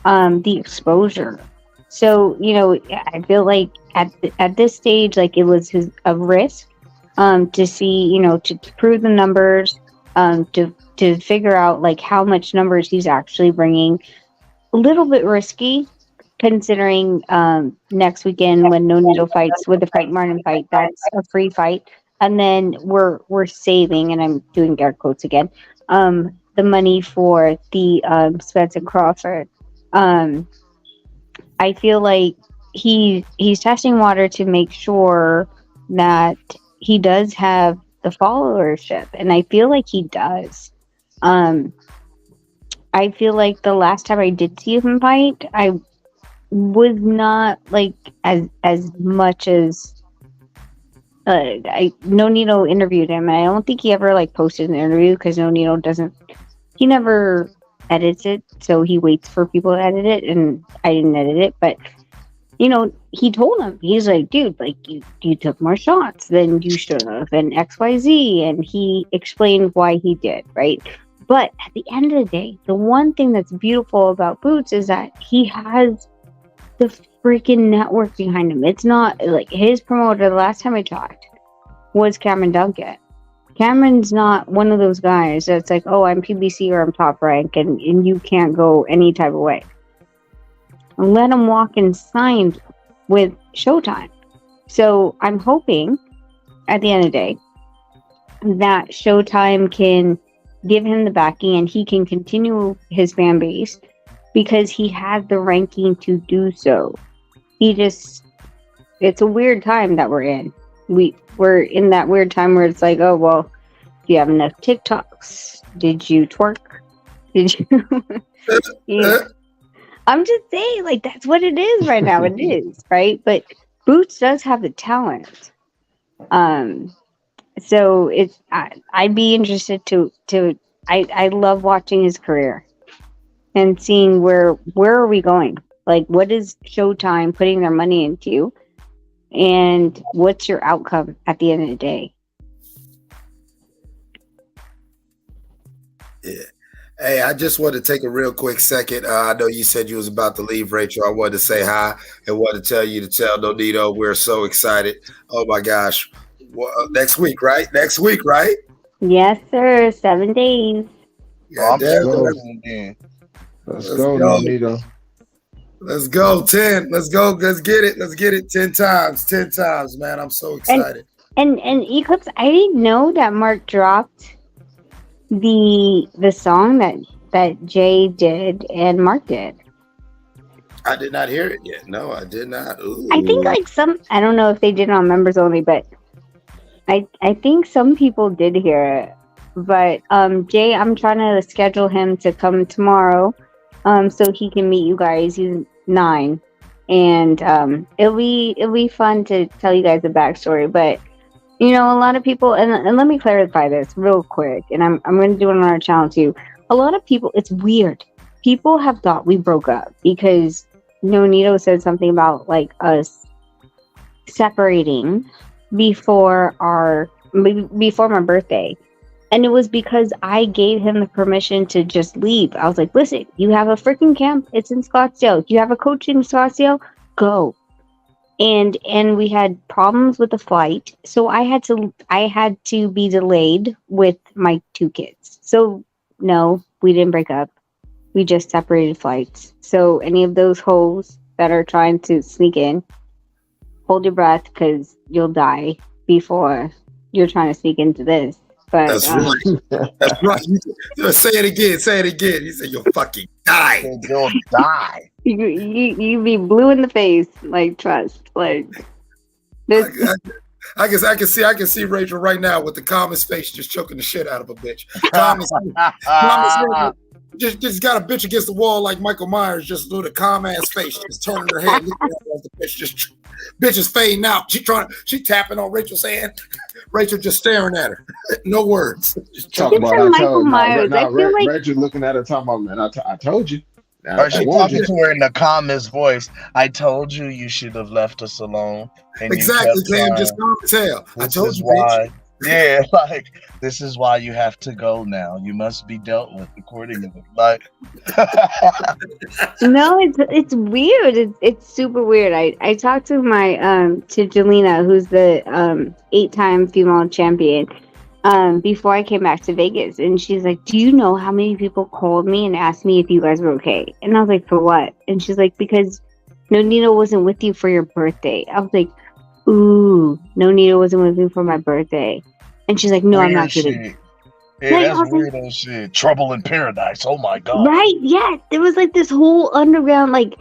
the exposure. So, you know, I feel like at this stage, like it was a risk to see, you know, to prove the numbers, to figure out like how much numbers he's actually bringing. A little bit risky, considering next weekend when No Needle fights with the Frank Martin fight, that's a free fight, and then we're saving, and I'm doing air quotes again, the money for the Spence and Crawford. I feel like he's testing water to make sure that he does have the followership, and I feel like he does. I feel like the last time I did see him fight, I was not like as much as No Needle interviewed him. I don't think he ever like posted an interview because No Needle he never edits it, so he waits for people to edit it, and I didn't edit it. But you know, he told him, he's like, dude, like you took more shots than you should have, and XYZ, and he explained why he did, right? But at the end of the day, the one thing that's beautiful about Boots is that he has the freaking network behind him. It's not like his promoter, the last time I talked, was Cameron Duncan. Cameron's not one of those guys that's like, oh, I'm PBC or I'm Top Rank, and you can't go any type of way. Let him walk and sign with Showtime. So I'm hoping at the end of the day that Showtime can give him the backing and he can continue his fan base because he has the ranking to do so. It's a weird time that we're in. We're in that weird time where it's like, oh, well, do you have enough TikToks? Did you twerk? Did you? Yeah. I'm just saying, like, that's what it is right now. It is, right? But Boots does have the talent. So I'd be interested I love watching his career and seeing where are we going? Like, what is Showtime putting their money into? And what's your outcome at the end of the day? Yeah. Hey, I just want to take a real quick second. I know you said you was about to leave, Rachel. I wanted to say hi and want to tell you to tell Donito we're so excited. Oh my gosh. Well, next week, right? Next week, right? Yes, sir. 7 days. Yeah, Let's go, Donito. Let's go, 10. Let's go. Let's get it. Let's get it 10 times. 10 times, man. I'm so excited. And Eclipse, I didn't know that Mark dropped the song that Jay did and Mark did. I did not hear it yet. No, I did not. Ooh. I think like I don't know if they did it on members only, but I think some people did hear it. But Jay, I'm trying to schedule him to come tomorrow so he can meet you guys. He's 9. And it'll be fun to tell you guys the backstory. But you know, a lot of people, and let me clarify this real quick, and I'm going to do it on our channel too. A lot of people, it's weird. People have thought we broke up because Nonito said something about like us separating before my birthday. And it was because I gave him the permission to just leave. I was like, listen, you have a freaking camp. It's in Scottsdale. You have a coach in Scottsdale? Go. And we had problems with the flight. So I had to be delayed with my 2 kids. So no, we didn't break up. We just separated flights. So any of those hoes that are trying to sneak in, hold your breath because you'll die before you're trying to sneak into this. But that's right. That's right. Say it again. Say it again. You said you'll fucking die. You'll die. You be blue in the face. Like, trust. Like, I can see Rachel right now with the calmest face, just choking the shit out of a bitch. just got a bitch against the wall like Michael Myers, just doing a calm ass face, just turning her head, looking at her as the bitch just bitch is fading out. She tapping on Rachel's hand. Rachel just staring at her. No words. Just Talking about It's a Michael Myers. I feel like Rachel looking at her talking about, man, I told you. Or she talking to her in the calmest voice. I told you you should have left us alone. And exactly, Cam, just calm as hell. I told you, why. bitch. Yeah, like this is why you have to go now. You must be dealt with accordingly. Like, no, it's weird. It's super weird. I talked to my to Jelena, who's the 8-time female champion, before I came back to Vegas, and she's like, "Do you know how many people called me and asked me if you guys were okay?" And I was like, "For what?" And she's like, "Because Nonito wasn't with you for your birthday." I was like, "Ooh, Nonito wasn't with me for my birthday." And she's like, "No, I'm not kidding." Yeah, that's weirdo shit. Trouble in paradise. Oh my god. Right? Yeah. There was like this whole underground, like,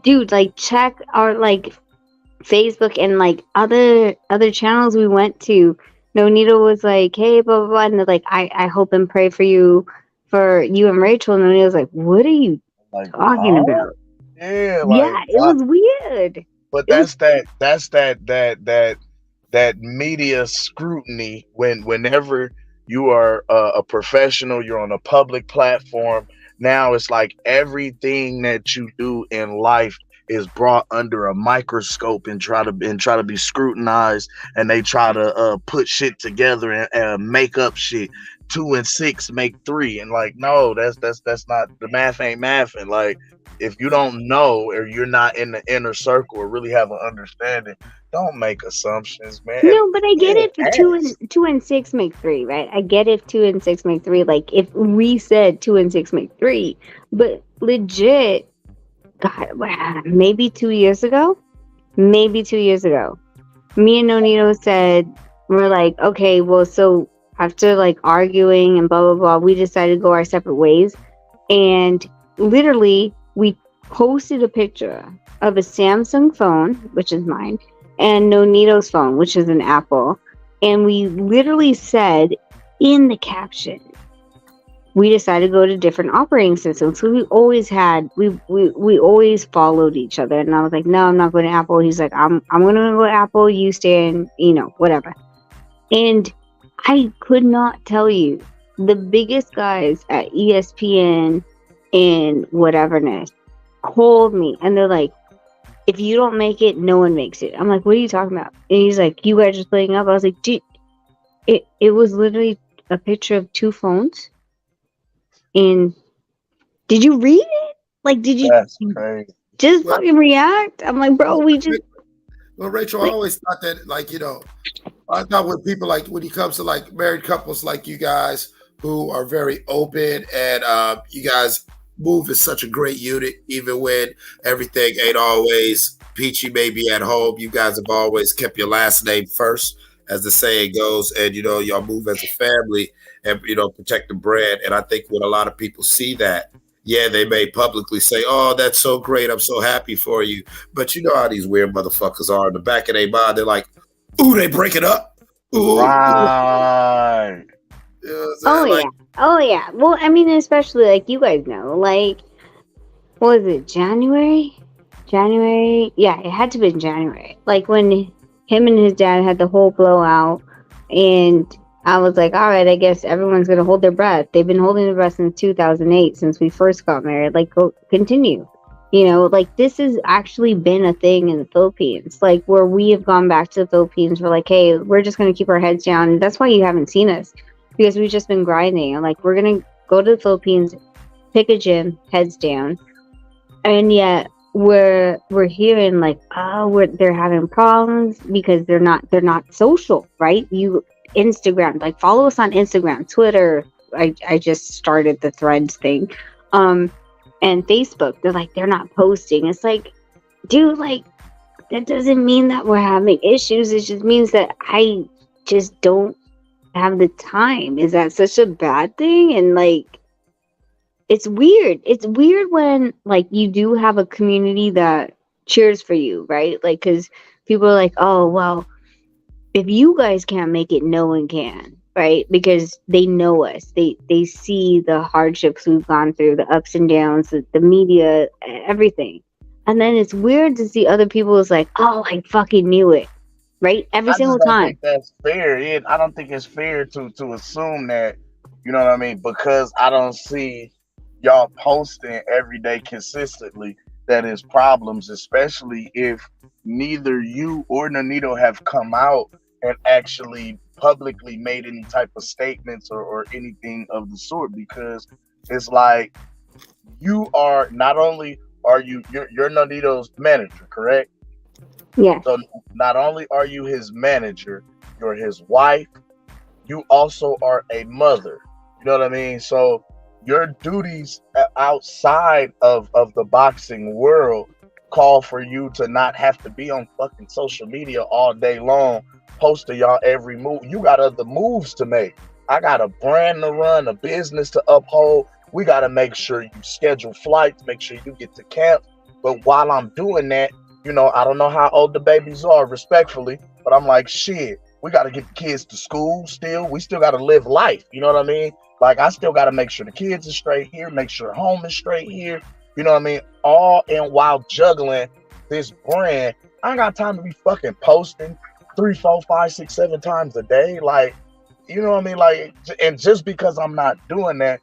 dude, like check our like Facebook and like other channels we went to. Nonito was like, "Hey, blah blah blah," and they're like, I hope and pray for you and Rachel. And Nonito was like, "What are you talking about?" Yeah, it was weird. But that's that media scrutiny whenever you are a professional, you're on a public platform. Now it's like everything that you do in life is brought under a microscope and try to be scrutinized, and they try to put shit together and make up shit. 2 and 6 make 3, and like, no, that's not, the math ain't mathing. Like, if you don't know or you're not in the inner circle or really have an understanding, don't make assumptions, man. No, but I get it if 2 and 6 make 3, right? I get if 2 and 6 make 3. Like if we said 2 and 6 make 3, but legit, God, maybe 2 years ago, me and Nonito said, we're like, okay, well, so after like arguing and blah blah blah, we decided to go our separate ways, and literally we posted a picture of a Samsung phone, which is mine, and Nonito's phone, which is an Apple, and we literally said in the caption, we decided to go to different operating systems. So we always always followed each other, and I was like, no, I'm not going to Apple. He's like, I'm gonna go to Apple, you stay in, whatever. And I could not tell you, the biggest guys at ESPN and whateverness called me, and they're like, if you don't make it, no one makes it. I'm like, what are you talking about? And he's like, you guys are splitting up. I was like, dude, it was literally a picture of 2 phones. And did you read it? Like, did you just fucking react? I'm like, bro, we just. Well, Rachel, I always thought that, like, I thought with people, like, when it comes to like married couples like you guys who are very open and you guys move as such a great unit, even when everything ain't always peachy, maybe at home, you guys have always kept your last name first, as the saying goes, and y'all move as a family and protect the brand. And I think when a lot of people see that, yeah, they may publicly say, "Oh, that's so great, I'm so happy for you," but you know how these weird motherfuckers are. In the back of their mind, they're like, "Ooh, they break it up." Ooh. Right. Oh yeah. Well, I mean, especially like you guys know, like, what was it, January? Yeah, it had to be in January. Like when him and his dad had the whole blowout, and I was like, all right, I guess everyone's gonna hold their breath. They've been holding their breath since 2008, since we first got married. Like, go continue. Like this has actually been a thing in the Philippines. Like where we have gone back to the Philippines, we're like, hey, we're just gonna keep our heads down. And that's why you haven't seen us, because we've just been grinding. And like, we're gonna go to the Philippines, pick a gym, heads down, and yet we're hearing like, they're having problems because they're not social, right? Instagram, like follow us on Instagram, Twitter. I just started the Threads thing, and Facebook. They're not posting. It's like, dude, like that doesn't mean that we're having issues. It just means that I just don't have the time. Is that such a bad thing? And like, it's weird. It's weird when like you do have a community that cheers for you, right? Like, because people are like, oh well, if you guys can't make it, no one can. right? Because they know us. They see the hardships we've gone through, the ups and downs, the media, everything. And then it's weird to see other people is like, oh, I fucking knew it, right? Every I single just don't time. think that's fair. I don't think it's fair to assume that, you know what I mean? Because I don't see y'all posting every day consistently that is problems, especially if neither you or Nonito have come out and actually publicly made any type of statements or anything of the sort. Because it's like, you are not only are you're Nonito's manager, correct? Yeah. So not only are you his manager, you're his wife. You also are a mother. You know what I mean? So your duties outside of the boxing world call for you to not have to be on fucking social media all day long, posting y'all every move. You got other moves to make. I got a brand to run, a business to uphold. We got to make sure you schedule flights, make sure you get to camp. But while I'm doing that, you know, I don't know how old the babies are, respectfully, but I'm like, shit, we got to get the kids to school still. We still got to live life. You know what I mean? Like, I still got to make sure the kids are straight here, make sure home is straight here. You know what I mean? All and while juggling this brand, I ain't got time to be fucking posting 3, 4, 5, 6, 7 times a day. Like, you know what I mean? Like, and just because I'm not doing that,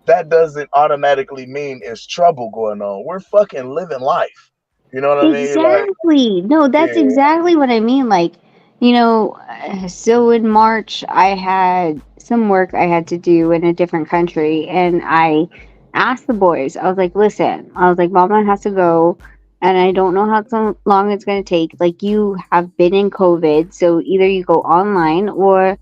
that doesn't automatically mean it's trouble going on. We're fucking living life. You know what I mean? Like, Exactly. No, that's yeah. exactly what I mean. Like, you know, so in March, I had some work I had to do in a different country, and I asked the boys, I was like, listen, I was like, Mama has to go, and I don't know how long it's going to take. Like, you have been in COVID, so either you go online or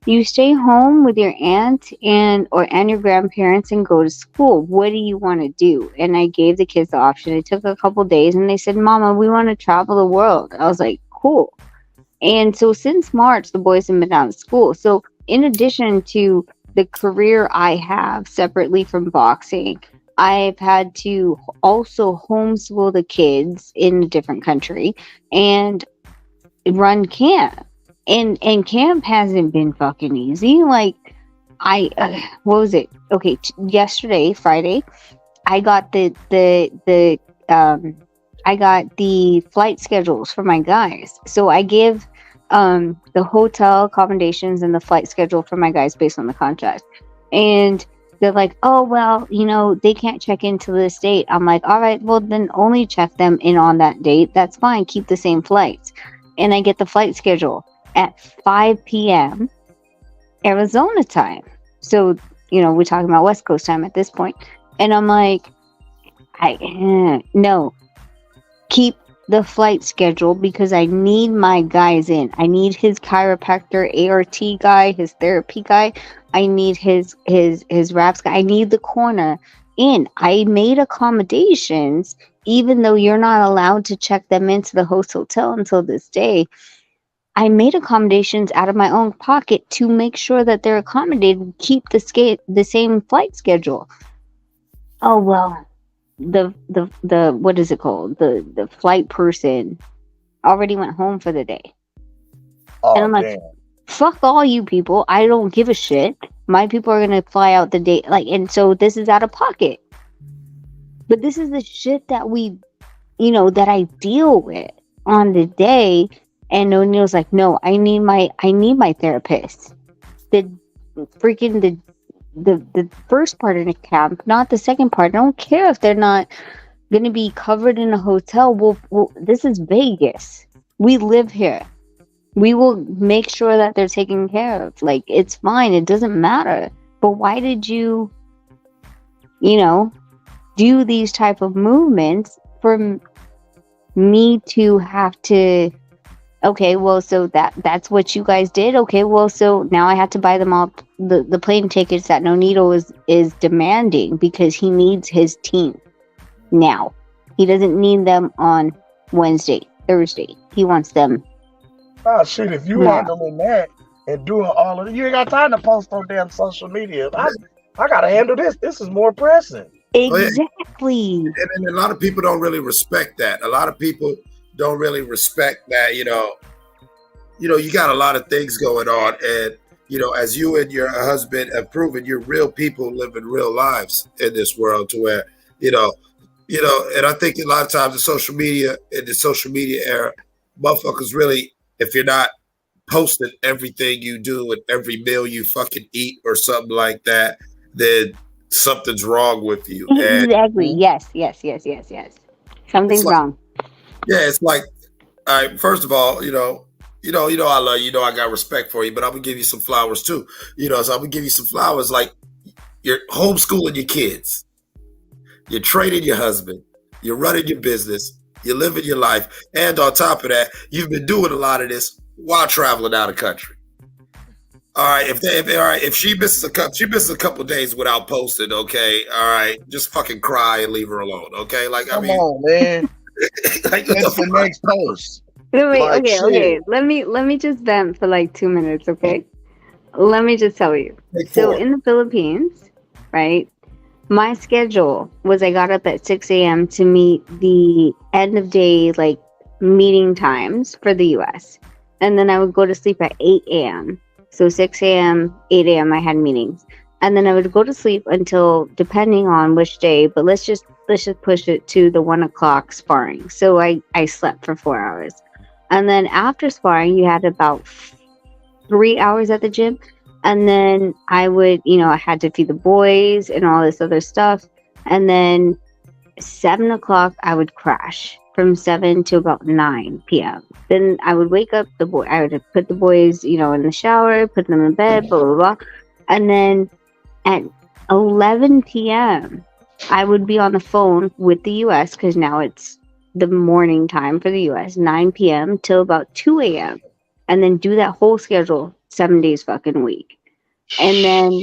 you stay home with your aunt and your grandparents and go to school. What do you want to do? And I gave the kids the option. It took a couple days, and they said, Mama, we want to travel the world. I was like, cool. And so since March, the boys have been out of school. So in addition to the career I have separately from boxing, I've had to also homeschool the kids in a different country and run camp. And camp hasn't been fucking easy. Like, what was it? Okay, yesterday, Friday, I got I got the flight schedules for my guys. So I give the hotel accommodations and the flight schedule for my guys based on the contract. And they're like, oh, well, you know, they can't check into this date. I'm like, all right, well, then only check them in on that date. That's fine. Keep the same flights. And I get the flight schedule at 5 p.m. Arizona time. So, you know, we're talking about West Coast time at this point. And I'm like, no, keep the flight schedule because I need my guys in. I need his chiropractor, ART guy, his therapy guy. I need his wraps guy. I need the corner in. I made accommodations, even though you're not allowed to check them into the host hotel until this day. I made accommodations out of my own pocket to make sure that they're accommodated, keep the same flight schedule. Oh, well, the what is it called? The flight person already went home for the day. Oh, and I'm like, damn. Fuck all you people. I don't give a shit. My people are going to fly out the day. Like, and so this is out of pocket. But this is the shit that we, you know, that I deal with on the day. And O'Neill's like, no, I need my therapist. The first part of the camp, not the second part. I don't care if they're not going to be covered in a hotel. Well, this is Vegas. We live here. We will make sure that they're taken care of. Like, it's fine. It doesn't matter. But why did you, you know, do these type of movements for me to have to? Okay, well, so that's what you guys did. Okay, well, so now I have to buy them all the plane tickets that Nonito is demanding because he needs his team now. He doesn't need them on Wednesday, Thursday. He wants them. Oh shit! If you handling that and doing all of it, you ain't got time to post on damn social media. I gotta handle this. This is more pressing. Exactly. And a lot of people don't really respect that. A lot of people don't really respect that, you know, you got a lot of things going on, and as you and your husband have proven, you're real people living real lives in this world to where, and I think a lot of times in the social media era, motherfuckers really, if you're not posting everything you do and every meal you fucking eat or something like that, then something's wrong with you. Exactly. Yes. Something's wrong. Yeah, it's like, all right, first of all, I love you, I got respect for you, but I'm gonna give you some flowers too. So I'm gonna give you some flowers, like you're homeschooling your kids, you're training your husband, you're running your business, you're living your life, and on top of that, you've been doing a lot of this while traveling out of country. All right, if she misses a couple days without posting, okay, all right, just fucking cry and leave her alone, okay? Like, Come on, man. Like, that's the next post. Wait, Like, okay. Let me just vent for like 2 minutes, okay? Let me just tell you. So in the Philippines, right? My schedule was I got up at 6 a.m. to meet the end of day like meeting times for the US. And then I would go to sleep at 8 a.m. So 6 a.m., 8 a.m. I had meetings. And then I would go to sleep until, depending on which day, but let's just push it to the 1 o'clock sparring. So I slept for 4 hours. And then after sparring, you had about 3 hours at the gym. And then I would, I had to feed the boys and all this other stuff. And then 7 o'clock, I would crash from 7 to about 9 p.m. Then I would wake up I would put the boys, in the shower, put them in bed, blah, blah, blah. And then at 11 p.m., I would be on the phone with the U.S. because now it's the morning time for the U.S., 9 p.m. till about 2 a.m. And then do that whole schedule 7 days fucking a week. And then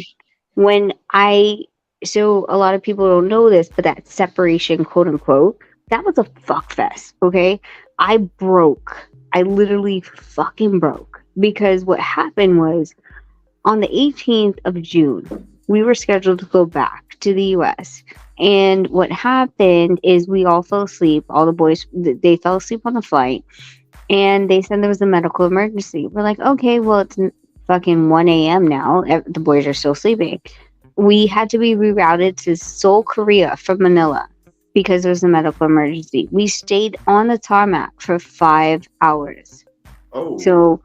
so a lot of people don't know this, but that separation, quote unquote, that was a fuck fest, okay? I literally fucking broke because what happened was on the 18th of June, we were scheduled to go back to the US. And what happened is we all fell asleep. All the boys, they fell asleep on the flight and they said there was a medical emergency. We're like, okay, well, it's fucking 1 a.m. now. The boys are still sleeping. We had to be rerouted to Seoul, Korea from Manila because there was a medical emergency. We stayed on the tarmac for 5 hours. Oh. So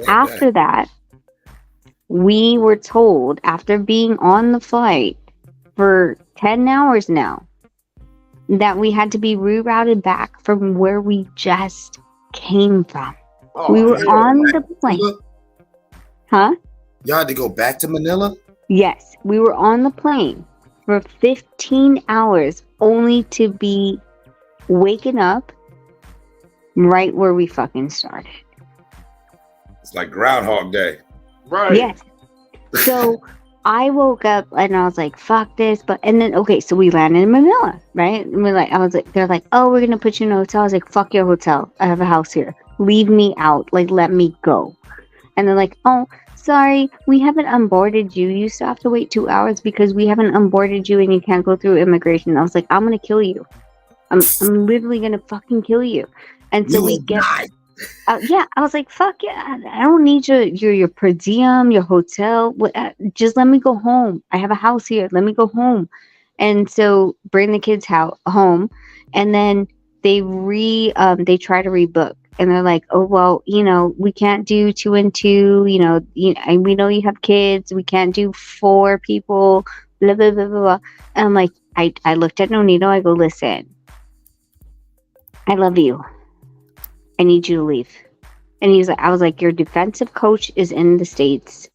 after that, we were told, after being on the flight for 10 hours now, that we had to be rerouted back from where we just came from. Oh, we were on the plane. Huh? Y'all had to go back to Manila? Yes, we were on the plane for 15 hours only to be waking up right where we fucking started. It's like Groundhog Day. Right. Yes. So I woke up and I was like, fuck this. So we landed in Manila, right? And they're like, oh, we're going to put you in a hotel. I was like, fuck your hotel. I have a house here. Leave me out. Like, let me go. And they're like, oh, sorry, we haven't onboarded you. You still have to wait 2 hours because we haven't onboarded you and you can't go through immigration. I was like, I'm going to kill you. I'm literally going to fucking kill you. And so we get... I was like, fuck yeah, I don't need your per diem, your hotel. Just let me go home. I have a house here. Let me go home. And so bring the kids home. And then they try to rebook. And they're like, oh, well, we can't do 2 and 2. And we know you have kids. We can't do 4 people. Blah, blah, blah, blah, blah. And I'm like, I looked at Nonito. I go, listen, I love you. I need you to leave. And I was like, your defensive coach is in the States.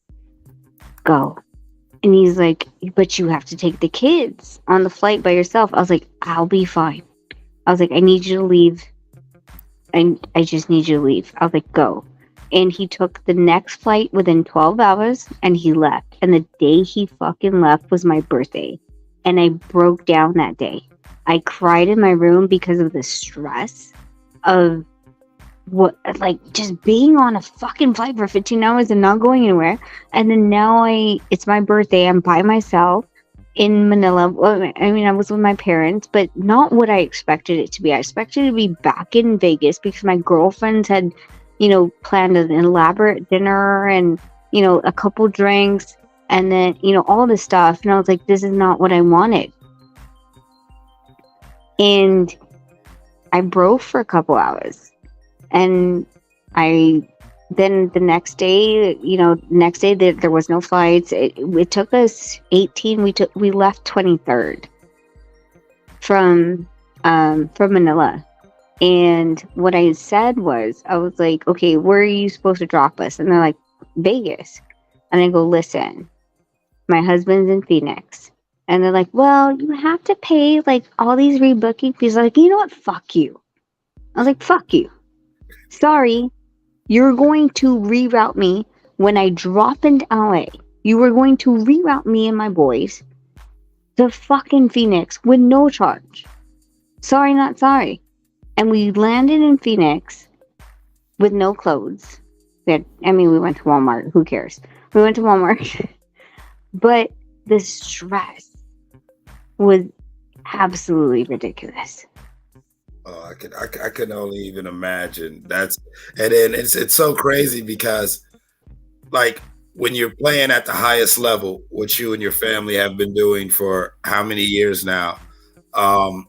Go. And he's like, but you have to take the kids on the flight by yourself. I was like, I'll be fine. I was like, I need you to leave. And I just need you to leave. I was like, go. And he took the next flight within 12 hours and he left. And the day he fucking left was my birthday. And I broke down that day. I cried in my room because of the stress of just being on a fucking flight for 15 hours and not going anywhere. And then now it's my birthday. I'm by myself in Manila. Well, I mean, I was with my parents, but not what I expected it to be. I expected it to be back in Vegas because my girlfriends had, planned an elaborate dinner and a couple drinks, and then, all this stuff. And I was like, this is not what I wanted. And I broke for a couple hours. And then the next day, there was no flights. It took us 18. We left 23rd from Manila. And what I said was, I was like, okay, where are you supposed to drop us? And they're like, Vegas. And I go, listen, my husband's in Phoenix. And they're like, well, you have to pay like all these rebooking fees. I'm like, you know what? Fuck you. I was like, fuck you. Sorry. You're going to reroute me when I drop into LA. You were going to reroute me and my boys to fucking Phoenix with no charge. Sorry, not sorry. And we landed in Phoenix with no clothes. We went to Walmart. Who cares? We went to Walmart. But the stress was absolutely ridiculous. Oh, I can only even imagine. And then it's so crazy because, like, when you're playing at the highest level, which you and your family have been doing for how many years now, of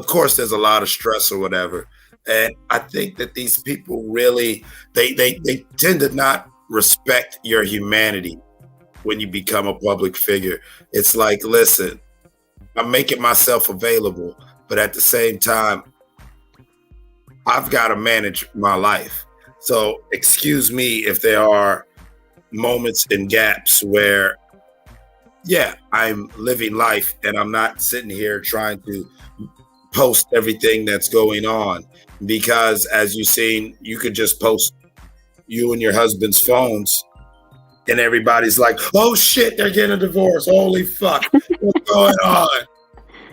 course, there's a lot of stress or whatever. And I think that these people really, they tend to not respect your humanity when you become a public figure. It's like, listen, I'm making myself available, but at the same time, I've got to manage my life. So excuse me if there are moments and gaps where, yeah, I'm living life and I'm not sitting here trying to post everything that's going on, because as you've seen, you could just post you and your husband's phones and everybody's like, oh shit, they're getting a divorce. Holy fuck. What's going on?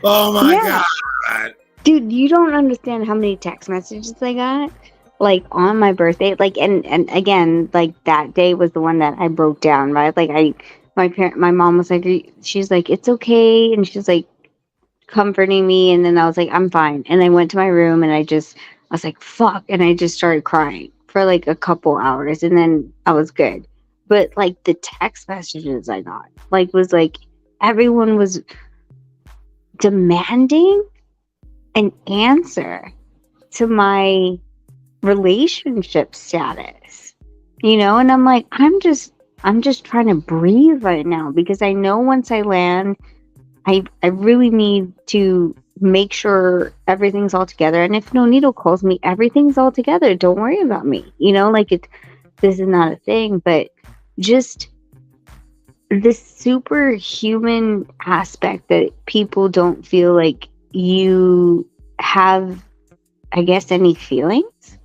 Oh my God. Dude, you don't understand how many text messages I got, like, on my birthday. Like, and again, like, that day was the one that I broke down, right? Like, my mom was like, she's like, it's okay. And she's like comforting me. And then I was like, I'm fine. And I went to my room and I was like, fuck. And I just started crying for like a couple hours. And then I was good. But like the text messages I got, like, was like, everyone was demanding an answer to my relationship status, and I'm like, I'm just trying to breathe right now, because I know once I land, I really need to make sure everything's all together. And if Nonito calls me, everything's all together. Don't worry about me. Like, this is not a thing, but just this superhuman aspect that people don't feel like you have, I guess, any feelings.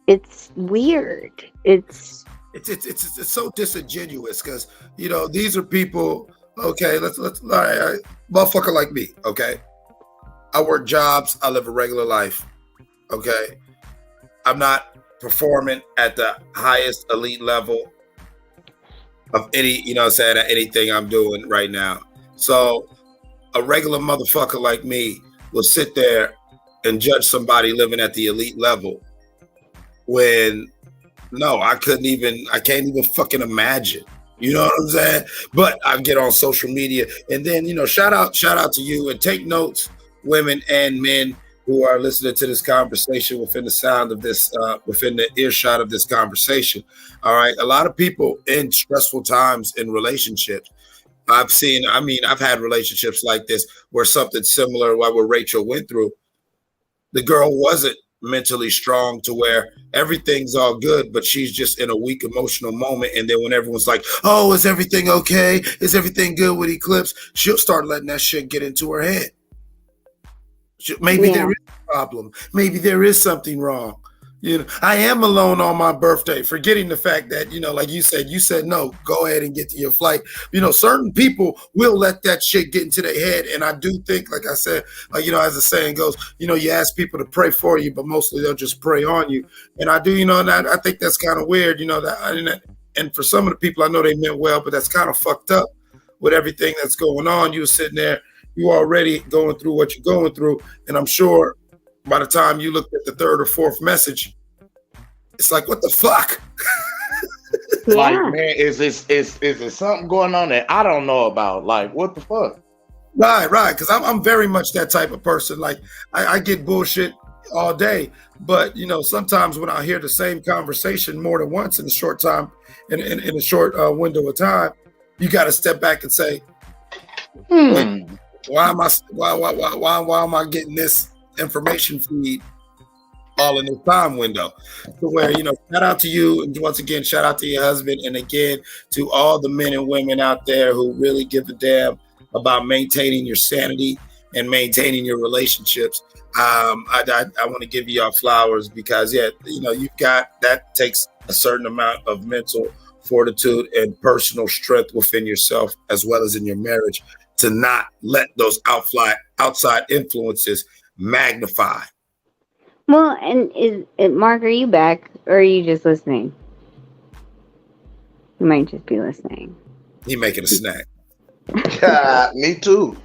It's weird. It's so disingenuous, because these are people. Okay, let's all right, motherfucker like me. Okay, I work jobs. I live a regular life. Okay, I'm not performing at the highest elite level of any, at anything I'm doing right now. So a regular motherfucker like me will sit there and judge somebody living at the elite level when, no, I can't even fucking imagine. You know what I'm saying? But I get on social media, and then, shout out to you, and take notes, women and men who are listening to this conversation within the sound of this, within the earshot of this conversation. All right. A lot of people in stressful times in relationships, I've had relationships like this where something similar, like what Rachel went through, the girl wasn't mentally strong to where everything's all good, but she's just in a weak emotional moment. And then when everyone's like, oh, is everything okay? Is everything good with Eclipse? She'll start letting that shit get into her head. Maybe there is a problem. Maybe there is something wrong. I am alone on my birthday, forgetting the fact that, like you said, no, go ahead and get to your flight. Certain people will let that shit get into their head. And I do think, like I said, as the saying goes, you ask people to pray for you, but mostly they'll just pray on you. And I do, and I think that's kind of weird, and for some of the people, I know they meant well, but that's kind of fucked up with everything that's going on. You were sitting there, you already going through what you're going through. And I'm sure by the time you looked at the third or fourth message, It's like, what the fuck? Like, man, is there something going on that I don't know about? Like, what the fuck? Right. Because I'm very much that type of person. Like, I get bullshit all day, but sometimes when I hear the same conversation more than once in a short time, in a short window of time, you got to step back and say, wait, why am I getting this information feed all in this time window? So where, shout out to you, and once again, shout out to your husband, and again to all the men and women out there who really give a damn about maintaining your sanity and maintaining your relationships. I want to give you all flowers because you've got, that takes a certain amount of mental fortitude and personal strength within yourself as well as in your marriage to not let those outside influences magnify. Well, and Mark, are you back or are you just listening? You might just be listening. He making a snack. Me too.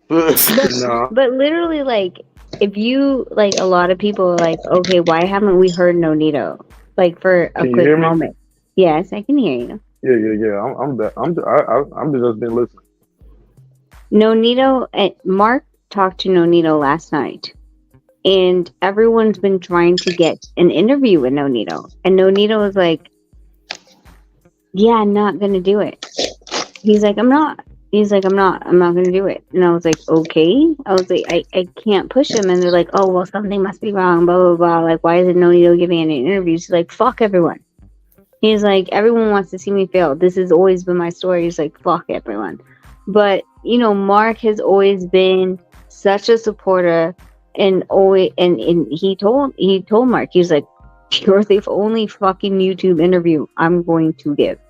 But literally, like, if you, like, a lot of people are like, okay, why haven't we heard Nonito? Like, for a quick moment. Yes, I can hear you. Yeah. I'm just been listening. Nonito, Mark talked to Nonito last night, and everyone's been trying to get an interview with Nonito, and Nonito was like, "Yeah, I'm not gonna do it." He's like, "I'm not." He's like, I'm not going to do it. And I was like, okay. I was like, I can't push him. And they're like, oh, well, something must be wrong, blah, blah, blah. Like, why isn't Nonito giving any interviews? He's like, fuck everyone. He's like, everyone wants to see me fail. This has always been my story. He's like, fuck everyone. But, Mark has always been such a supporter, and always, and he told Mark, he was like, you're the only fucking YouTube interview I'm going to give.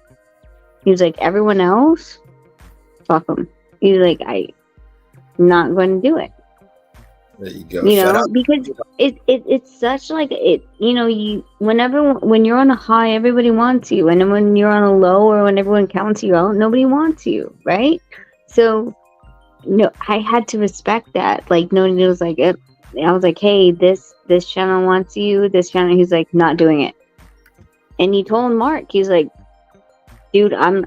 He was like, everyone else, fuck him. He's like, I'm not going to do it. There you go. Because it's such like it. When you're on a high, everybody wants you, and then when you're on a low, or when everyone counts you out, nobody wants you, right? So, I had to respect that. Like, nobody was like it. I was like, hey, this channel wants you. This channel, he's like, not doing it. And he told Mark, he's like, dude, I'm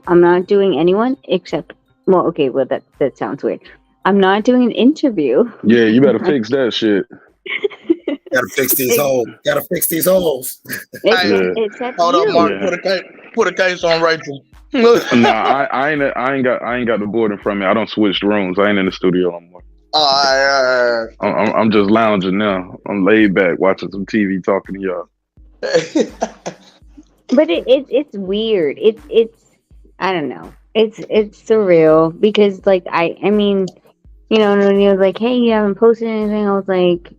not doing anyone except, well, okay, well, that sounds weird. I'm not doing an interview. Yeah, you better fix that shit. Gotta fix these holes. Hold on, Mark. Yeah. Put a case on Rachel. Nah, I ain't got the board in front of me. I don't switch rooms. I ain't in the studio no more. I'm just lounging now. I'm laid back watching some TV, talking to y'all. But it's weird. It's I don't know. It's surreal because, like, I mean, when he was like, hey, you haven't posted anything, I was like,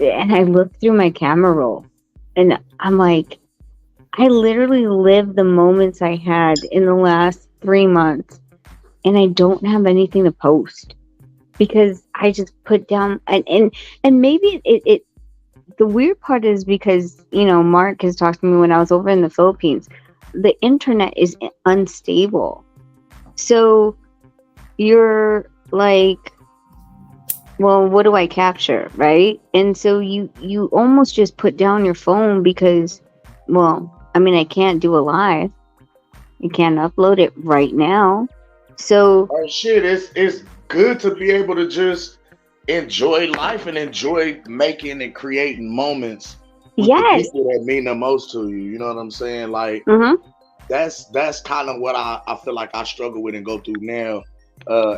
and I looked through my camera roll and I'm like, I literally lived the moments I had in the last 3 months, and I don't have anything to post because I just put down and maybe it the weird part is because, Mark has talked to me when I was over in the Philippines, the internet is unstable. So you're like, well, what do I capture, right? And so you almost just put down your phone because, well, I mean, I can't do a live. You can't upload it right now. So shit, it's good to be able to just enjoy life and enjoy making and creating moments with the people that mean the most to you. You know what I'm saying? Like, that's kind of what I feel like I struggle with and go through now,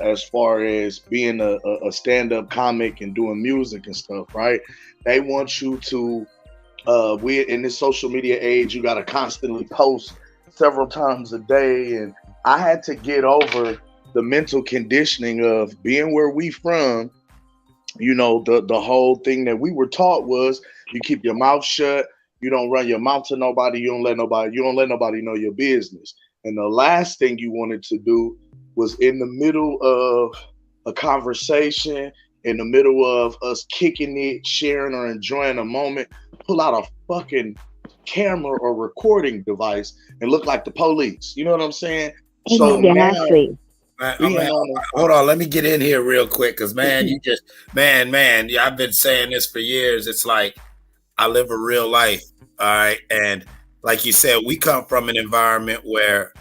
as far as being a stand-up comic and doing music and stuff, right? They want you to, we in this social media age, you got to constantly post several times a day. And I had to get over the mental conditioning of being where we from. The whole thing that we were taught was you keep your mouth shut. You don't run your mouth to nobody. You don't let nobody know your business. And the last thing you wanted to do was, in the middle of a conversation, in the middle of us kicking it, sharing or enjoying a moment, pull out a fucking camera or recording device and look like the police. You know what I'm saying? Exactly. Hold on, let me get in here real quick, because man, I've been saying this for years. It's like, I live a real life. All right. And like you said, we come from an environment where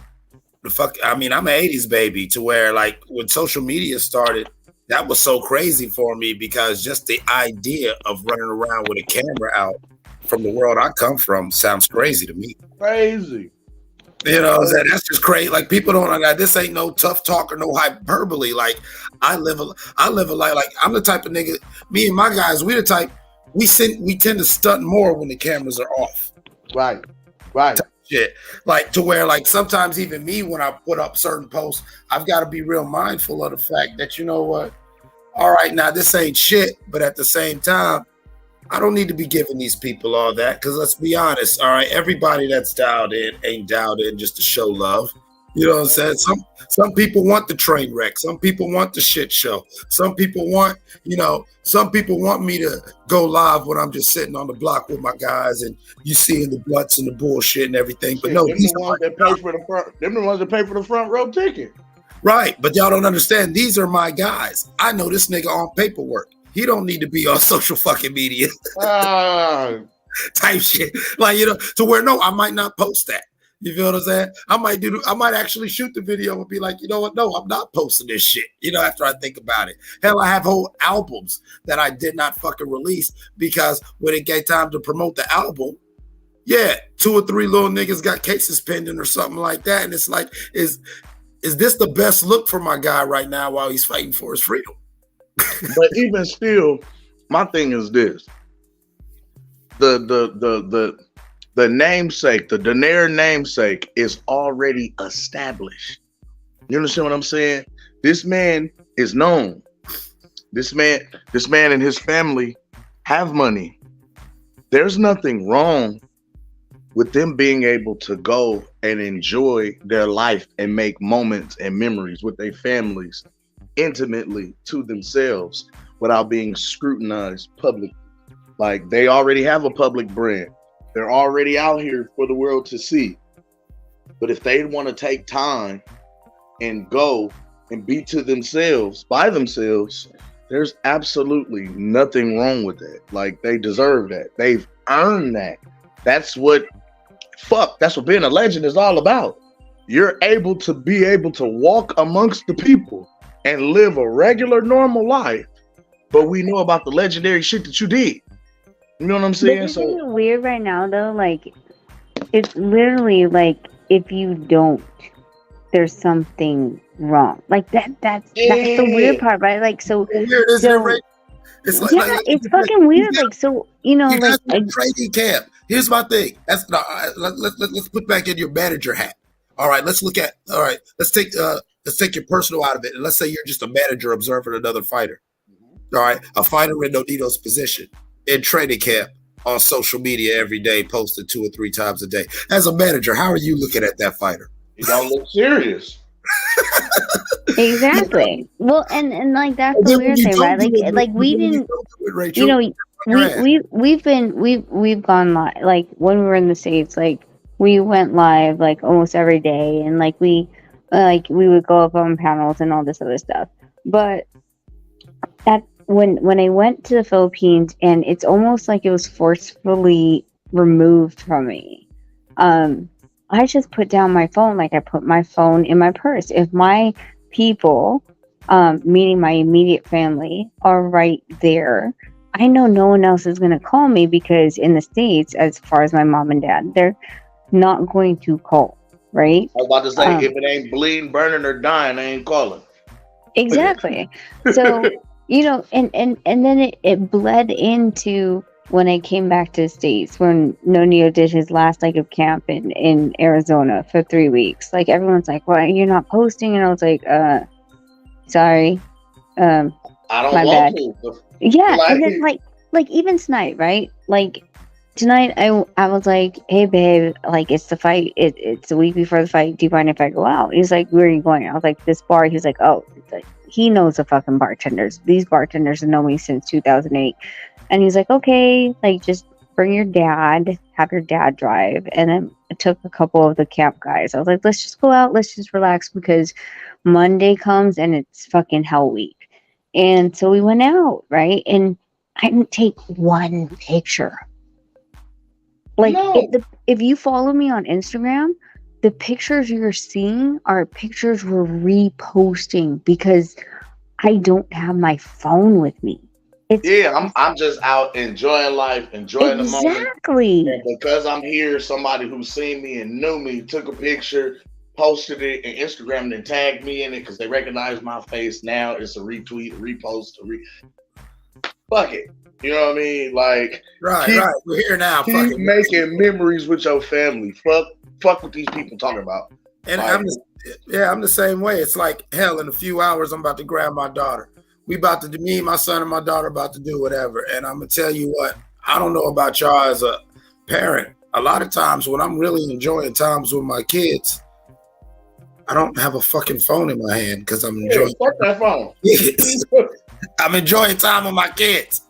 I'm an 80s baby, to where like when social media started, that was so crazy for me, because just the idea of running around with a camera out from the world I come from sounds crazy to me. Crazy. You know, that's just crazy. Like, people don't know, this ain't no tough talk or no hyperbole. Like, I live a life. Like, I'm the type of nigga, me and my guys, we the type, we tend to stunt more when the cameras are off. Right. Shit. Like, to where, like, sometimes even me, when I put up certain posts, I've got to be real mindful of the fact that, you know what, all right, now this ain't shit, but at the same time, I don't need to be giving these people all that, because let's be honest, all right, everybody that's dialed in ain't dialed in just to show love. You know what I'm saying? Some people want the train wreck. Some people want the shit show. Some people want, some people want me to go live when I'm just sitting on the block with my guys and you seeing the butts and the bullshit and everything. But no, them the ones that pay for the front. Them the ones that pay for the front row ticket. Right, but y'all don't understand. These are my guys. I know this nigga on paperwork. He don't need to be on social fucking media. Type shit. Like, to where, no, I might not post that. You feel what I'm saying? I might actually shoot the video and be like, you know what? No, I'm not posting this shit. After I think about it. Hell, I have whole albums that I did not fucking release, because when it came time to promote the album, 2 or 3 little niggas got cases pending or something like that. And it's like, is this the best look for my guy right now while he's fighting for his freedom? But even still, my thing is this: the namesake, the 𝗔𝗟𝗟 namesake, is already established. You understand what I'm saying? This man is known. This man and his family have money. There's nothing wrong with them being able to go and enjoy their life and make moments and memories with their families intimately to themselves without being scrutinized publicly. Like, they already have a public brand. They're already out here for the world to see. But if they want to take time and go and be to themselves, by themselves, there's absolutely nothing wrong with that. Like, they deserve that. They've earned that. That's what being a legend is all about. You're able to walk amongst the people and live a regular, normal life. But we know about the legendary shit that you did. You know what I'm saying? Isn't it weird right now, though? Like, it's literally like, if you don't, there's something wrong. Like, that's the weird part, right? Like, so weird, isn't it, right? It's like, it's fucking weird. Like, so like training camp. Here's my thing. Let's put back in your manager hat. All right, let's take your personal out of it, and let's say you're just a manager observing another fighter. All right, a fighter in Nonito's position in training camp on social media every day, posted 2 or 3 times a day. As a manager, how are you looking at that fighter? You don't look serious. Exactly. Well, and like, that's the weird thing, right? Like we didn't, we've gone live. Like, when we were in the States, like, we went live like almost every day, and like we would go up on panels and all this other stuff. But when I went to the Philippines, and it's almost like it was forcefully removed from me, I just put down my phone. Like, I put my phone in my purse. If my people, meaning my immediate family, are right there, I know no one else is going to call me, because in the States, as far as my mom and dad, they're not going to call, right? I was about to say, if it ain't bleeding, burning, or dying, I ain't calling. Exactly. So, and then it bled into when I came back to the States, when Nonito did his last leg of camp in Arizona for 3 weeks. Like, everyone's like, "Why you're not posting?" And I was like, sorry. I don't my want bad. to. Yeah, and then like even tonight, right? Like, tonight I was like, "Hey babe, like, it's the fight. It's a week before the fight. Do you mind if I go out?" He's like, "Where are you going?" I was like, "This bar." He's like, "Oh," like, he knows the fucking bartenders. These bartenders have known me since 2008. And he's like, "Okay, like, just bring your dad, have your dad drive." And then I took a couple of the camp guys. I was like, "Let's just go out, let's just relax, because Monday comes and it's fucking hell week." And so we went out, right? And I didn't take one picture Like No. if you follow me on Instagram, the pictures you're seeing are pictures we're reposting because I don't have my phone with me. I'm just out enjoying life, enjoying the moment. Exactly. And because I'm here, somebody who's seen me and knew me took a picture, posted it, and Instagram and tagged me in it because they recognize my face. Now it's a retweet, a repost, fuck it. You know what I mean? Like, right. We're here now. Keep making memories with your family. Fuck what these people talking about. And like, I'm the same way. It's like, hell, in a few hours, I'm about to grab my daughter. Me, my son, and my daughter about to do whatever. And I'm going to tell you what, I don't know about y'all as a parent. A lot of times when I'm really enjoying times with my kids, I don't have a fucking phone in my hand because I'm enjoying. Fuck that phone. I'm enjoying time with my kids.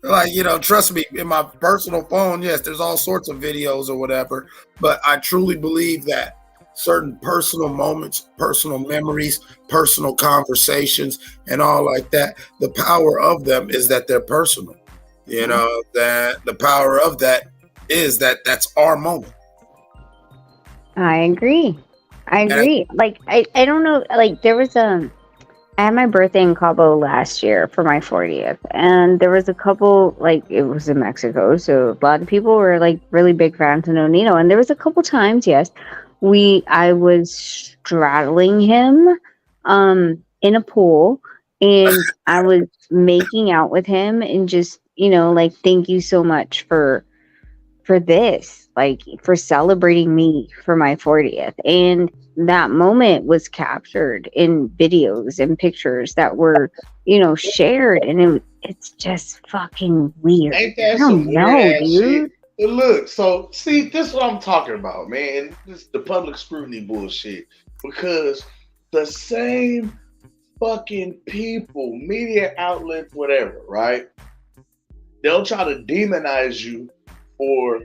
Like, trust me, in my personal phone, yes, there's all sorts of videos or whatever, but I truly believe that certain personal moments, personal memories, personal conversations, and all like that, the power of them is that they're personal. That the power of that is that that's our moment. I agree. Like, I don't know, like, there was I had my birthday in Cabo last year for my 40th, and there was a couple, like, it was in Mexico, so a lot of people were, like, really big fans of Nonito, and there was a couple times, yes, I was straddling him in a pool, and I was making out with him and just, like, thank you so much for this, like, for celebrating me for my 40th. And that moment was captured in videos and pictures that were, shared, and it's just fucking weird. Ain't that I don't some know, weird ass dude. shit? But look, so see, this is what I'm talking about, man. This is the public scrutiny bullshit. Because the same fucking people, media outlets, whatever, right? They'll try to demonize you for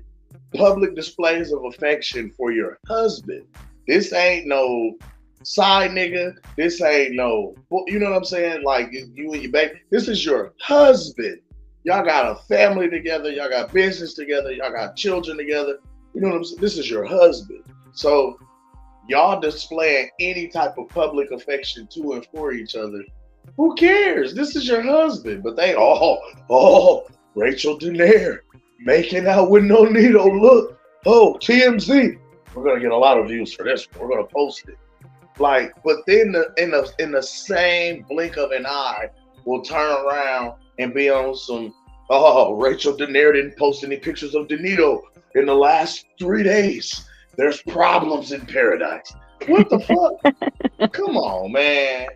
public displays of affection for your husband. This ain't no side nigga. This ain't no, you know what I'm saying? Like, you and your baby. This is your husband. Y'all got a family together. Y'all got business together. Y'all got children together. You know what I'm saying? This is your husband. So y'all displaying any type of public affection to and for each other. Who cares? This is your husband. But they, Rachel 𝗔𝗟𝗟 making out with Nonito. Look, TMZ. We're gonna get a lot of views for this. We're gonna post it. Like, but then in the same blink of an eye, we'll turn around and be on some. Rachel 𝗔𝗟𝗟 didn't post any pictures of Nonito in the last 3 days. There's problems in paradise. What the fuck? Come on, man.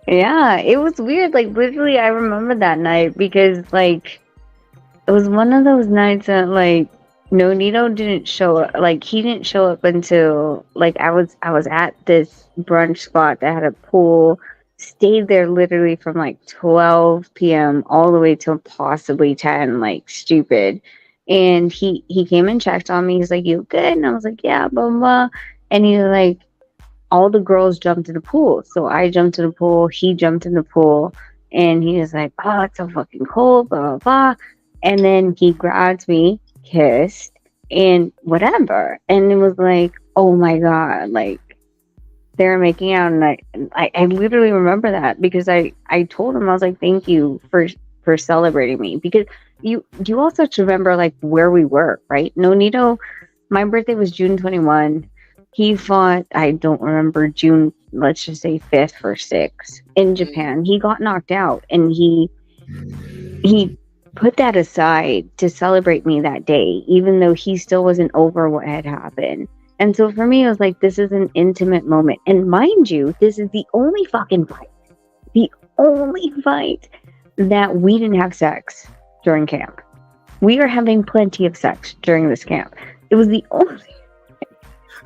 Yeah, it was weird. Like, literally, I remember that night because, like, it was one of those nights that, like, Nonito didn't show up. Like, he didn't show up until, like, I was at this brunch spot that had a pool, stayed there literally from, like, 12 p.m. all the way till possibly 10, like, stupid. And he came and checked on me. He's like, "You good?" And I was like, "Yeah, blah, blah." And he's like, all the girls jumped in the pool. So I jumped in the pool. He jumped in the pool. And he was like, "Oh, it's so fucking cold, blah, blah, blah." And then he grabbed me, kissed, and whatever. And it was like, oh my God, like, they're making out. And I literally remember that because I told him, I was like, thank you for celebrating me. Because you also have to remember, like, where we were, right? Nonito, my birthday was June 21. He fought, I don't remember, June, let's just say 5th or 6th in Japan. He got knocked out, and he put that aside to celebrate me that day, even though he still wasn't over what had happened. And so for me, it was like, this is an intimate moment. And mind you, this is the only fucking fight that we didn't have sex during camp. We are having plenty of sex during this camp. It was the only.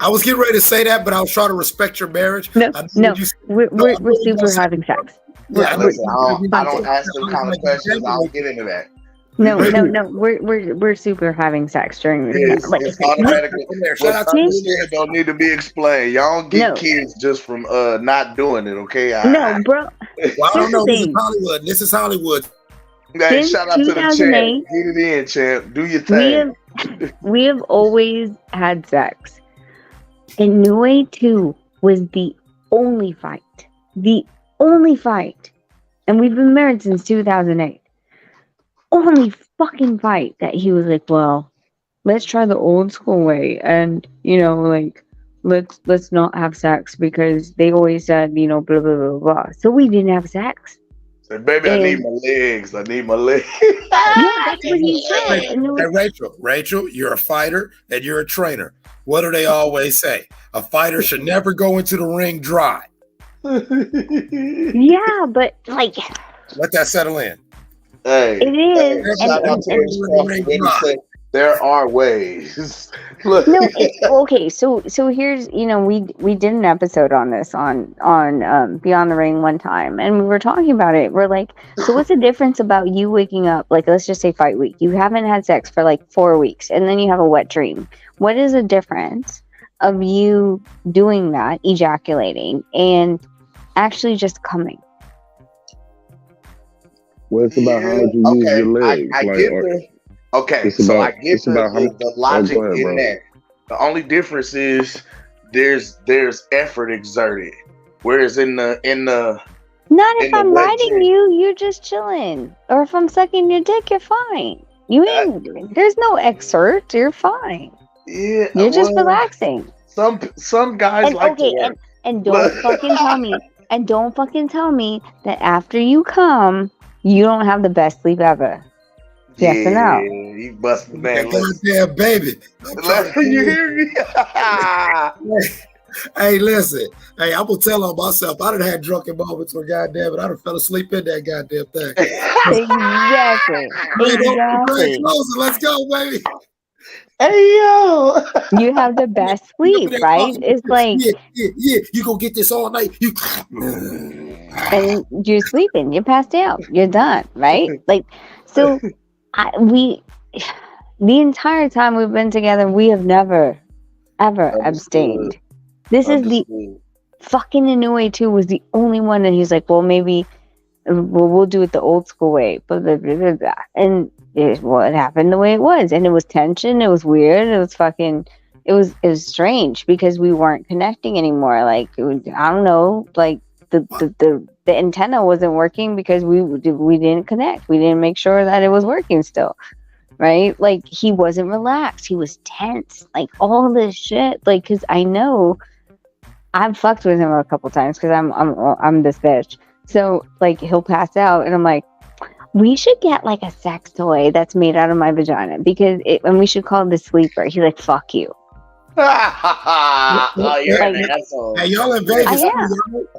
I was getting ready to say that, but I was trying to respect your marriage. No, we're super having sex. Yeah, listen, I don't ask those kind of questions. I don't get into that. No. We're super having sex during this. It's automatic. What don't need to be explained. Y'all don't get kids just from not doing it, okay? No, bro. Well, I don't know. This is Hollywood. Hey, Since shout out to the champ. 2008, Get it in, champ. Do your we thing. we have always had sex. And Inoue 2 was the only fight. The only fight. And we've been married since 2008. Only fucking fight that he was like, well, let's try the old school way. And, you know, like, let's not have sex because they always said, you know, blah, blah, blah, blah. So we didn't have sex. Say, baby, I need my legs. I need my legs. Yeah, that's what he said. Hey, Rachel, you're a fighter and you're a trainer. What do they always say? A fighter should never go into the ring dry. Yeah, but like, let that settle in. Hey, it is. Shout out to Terence Crawford when he said, there are ways. Look. No, okay. So here's, you know, we did an episode on this on Beyond the Ring one time, and we were talking about it. We're like, so what's the difference about you waking up, like, let's just say fight week, you haven't had sex for like 4 weeks, and then you have a wet dream. What is the difference of you doing that, ejaculating, and actually just coming? Well, it's about how much you use your legs. I get the. Okay, so I get the logic in that. The only difference is there's effort exerted, whereas in the not if I'm riding you, you're just chilling, or if I'm sucking your dick, you're fine. You ain't. There's no exert. You're fine. Yeah, you're just relaxing. Some guys like to work. And don't fucking tell me. And don't fucking tell me that after you come, you don't have the best sleep ever. Yes or no? You busted man. Goddamn baby. You hear me? Hey, listen. Hey, I'm gonna tell on myself. I done had drunken moments where goddamn it, I done fell asleep in that goddamn thing. Exactly. Let's go, baby. Hey yo, you have the best sleep, right? It's like yeah. You gonna get this all night. And you're sleeping. You're passed out. You're done, right? Like, so. The entire time we've been together, we have never, ever abstained. This is the fucking Inoue 2 was the only one that he's like, well, maybe we'll do it the old school way. Blah, blah, blah, blah, blah. And it happened the way it was. And it was tension. It was weird. It was fucking, it was strange because we weren't connecting anymore. Like, I don't know, like the antenna wasn't working because we didn't connect. We didn't make sure that it was working still, right? Like, he wasn't relaxed. He was tense. Like, all this shit. Like, because I know I've fucked with him a couple times because I'm this bitch. So, like, he'll pass out, and I'm like, we should get like a sex toy that's made out of my vagina and we should call it the sleeper. He's like, fuck you. Oh, you're an asshole. Hey, y'all in Vegas.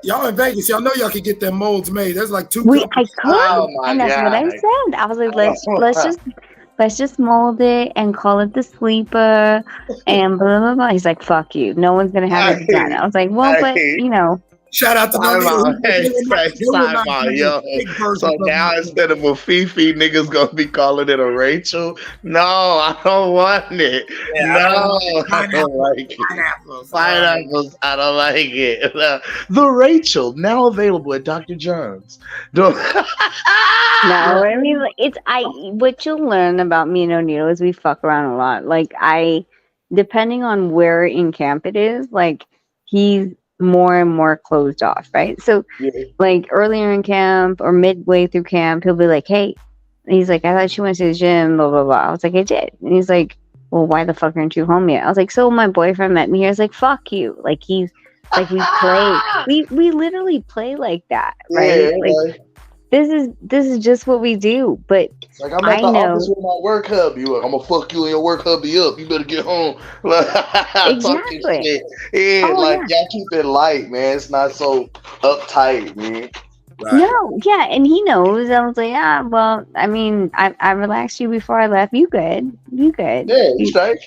Y'all in Vegas. Y'all know y'all can get them molds made. There's like two. I could, and that's what I said. I was like, let's just mold it and call it the sleeper, and blah blah blah. He's like, fuck you. No one's gonna have it done. I was like, well, but you know. Shout out to yo. So now instead of a Fifi, niggas gonna be calling it a Rachel. No, I don't want it. No, I don't like it. Pineapples, I don't like it. The Rachel now available at Dr. John's. No, I mean, what you'll learn about me and O'Neal is we fuck around a lot. Like, depending on where in camp it is, like, he's more and more closed off, right? So like earlier in camp or midway through camp, he'll be like, hey, and he's like, I thought you went to the gym, blah blah blah. I was like, I did. And he's like, well, why the fuck aren't you home yet? I was like, so my boyfriend met me here. I was like, fuck you. Like, he's like, we play, we literally play like that, right? Like, this is just what we do. But it's like, I'm at the office with my work hubby. I'm gonna fuck you and your work hubby up. You better get home. Exactly. Y'all keep it light, man. It's not so uptight, man. Right. No, yeah, and he knows. I was like, well, I mean, I relaxed you before I left. You good? You good? Yeah, you straight.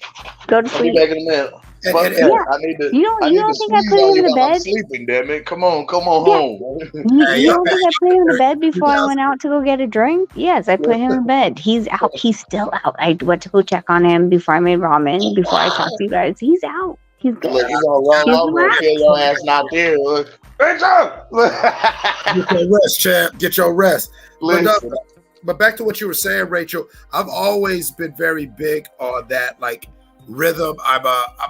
Go to sleep. I'll be back in a minute. I need to. You don't think I put him in the bed? I'm sleeping, damn it! Come on home. You don't think I put him in the bed before I went out to go get a drink? Yes, I put him in bed. He's out. He's still out. I went to go check on him before I made ramen. Before I talked to you guys, he's out. He's good. Look, he's gonna run over and feel your ass not there. Look. Get your rest, champ. Get your rest. Listen, But back to what you were saying, Rachel, I've always been very big on that, like rhythm. I'm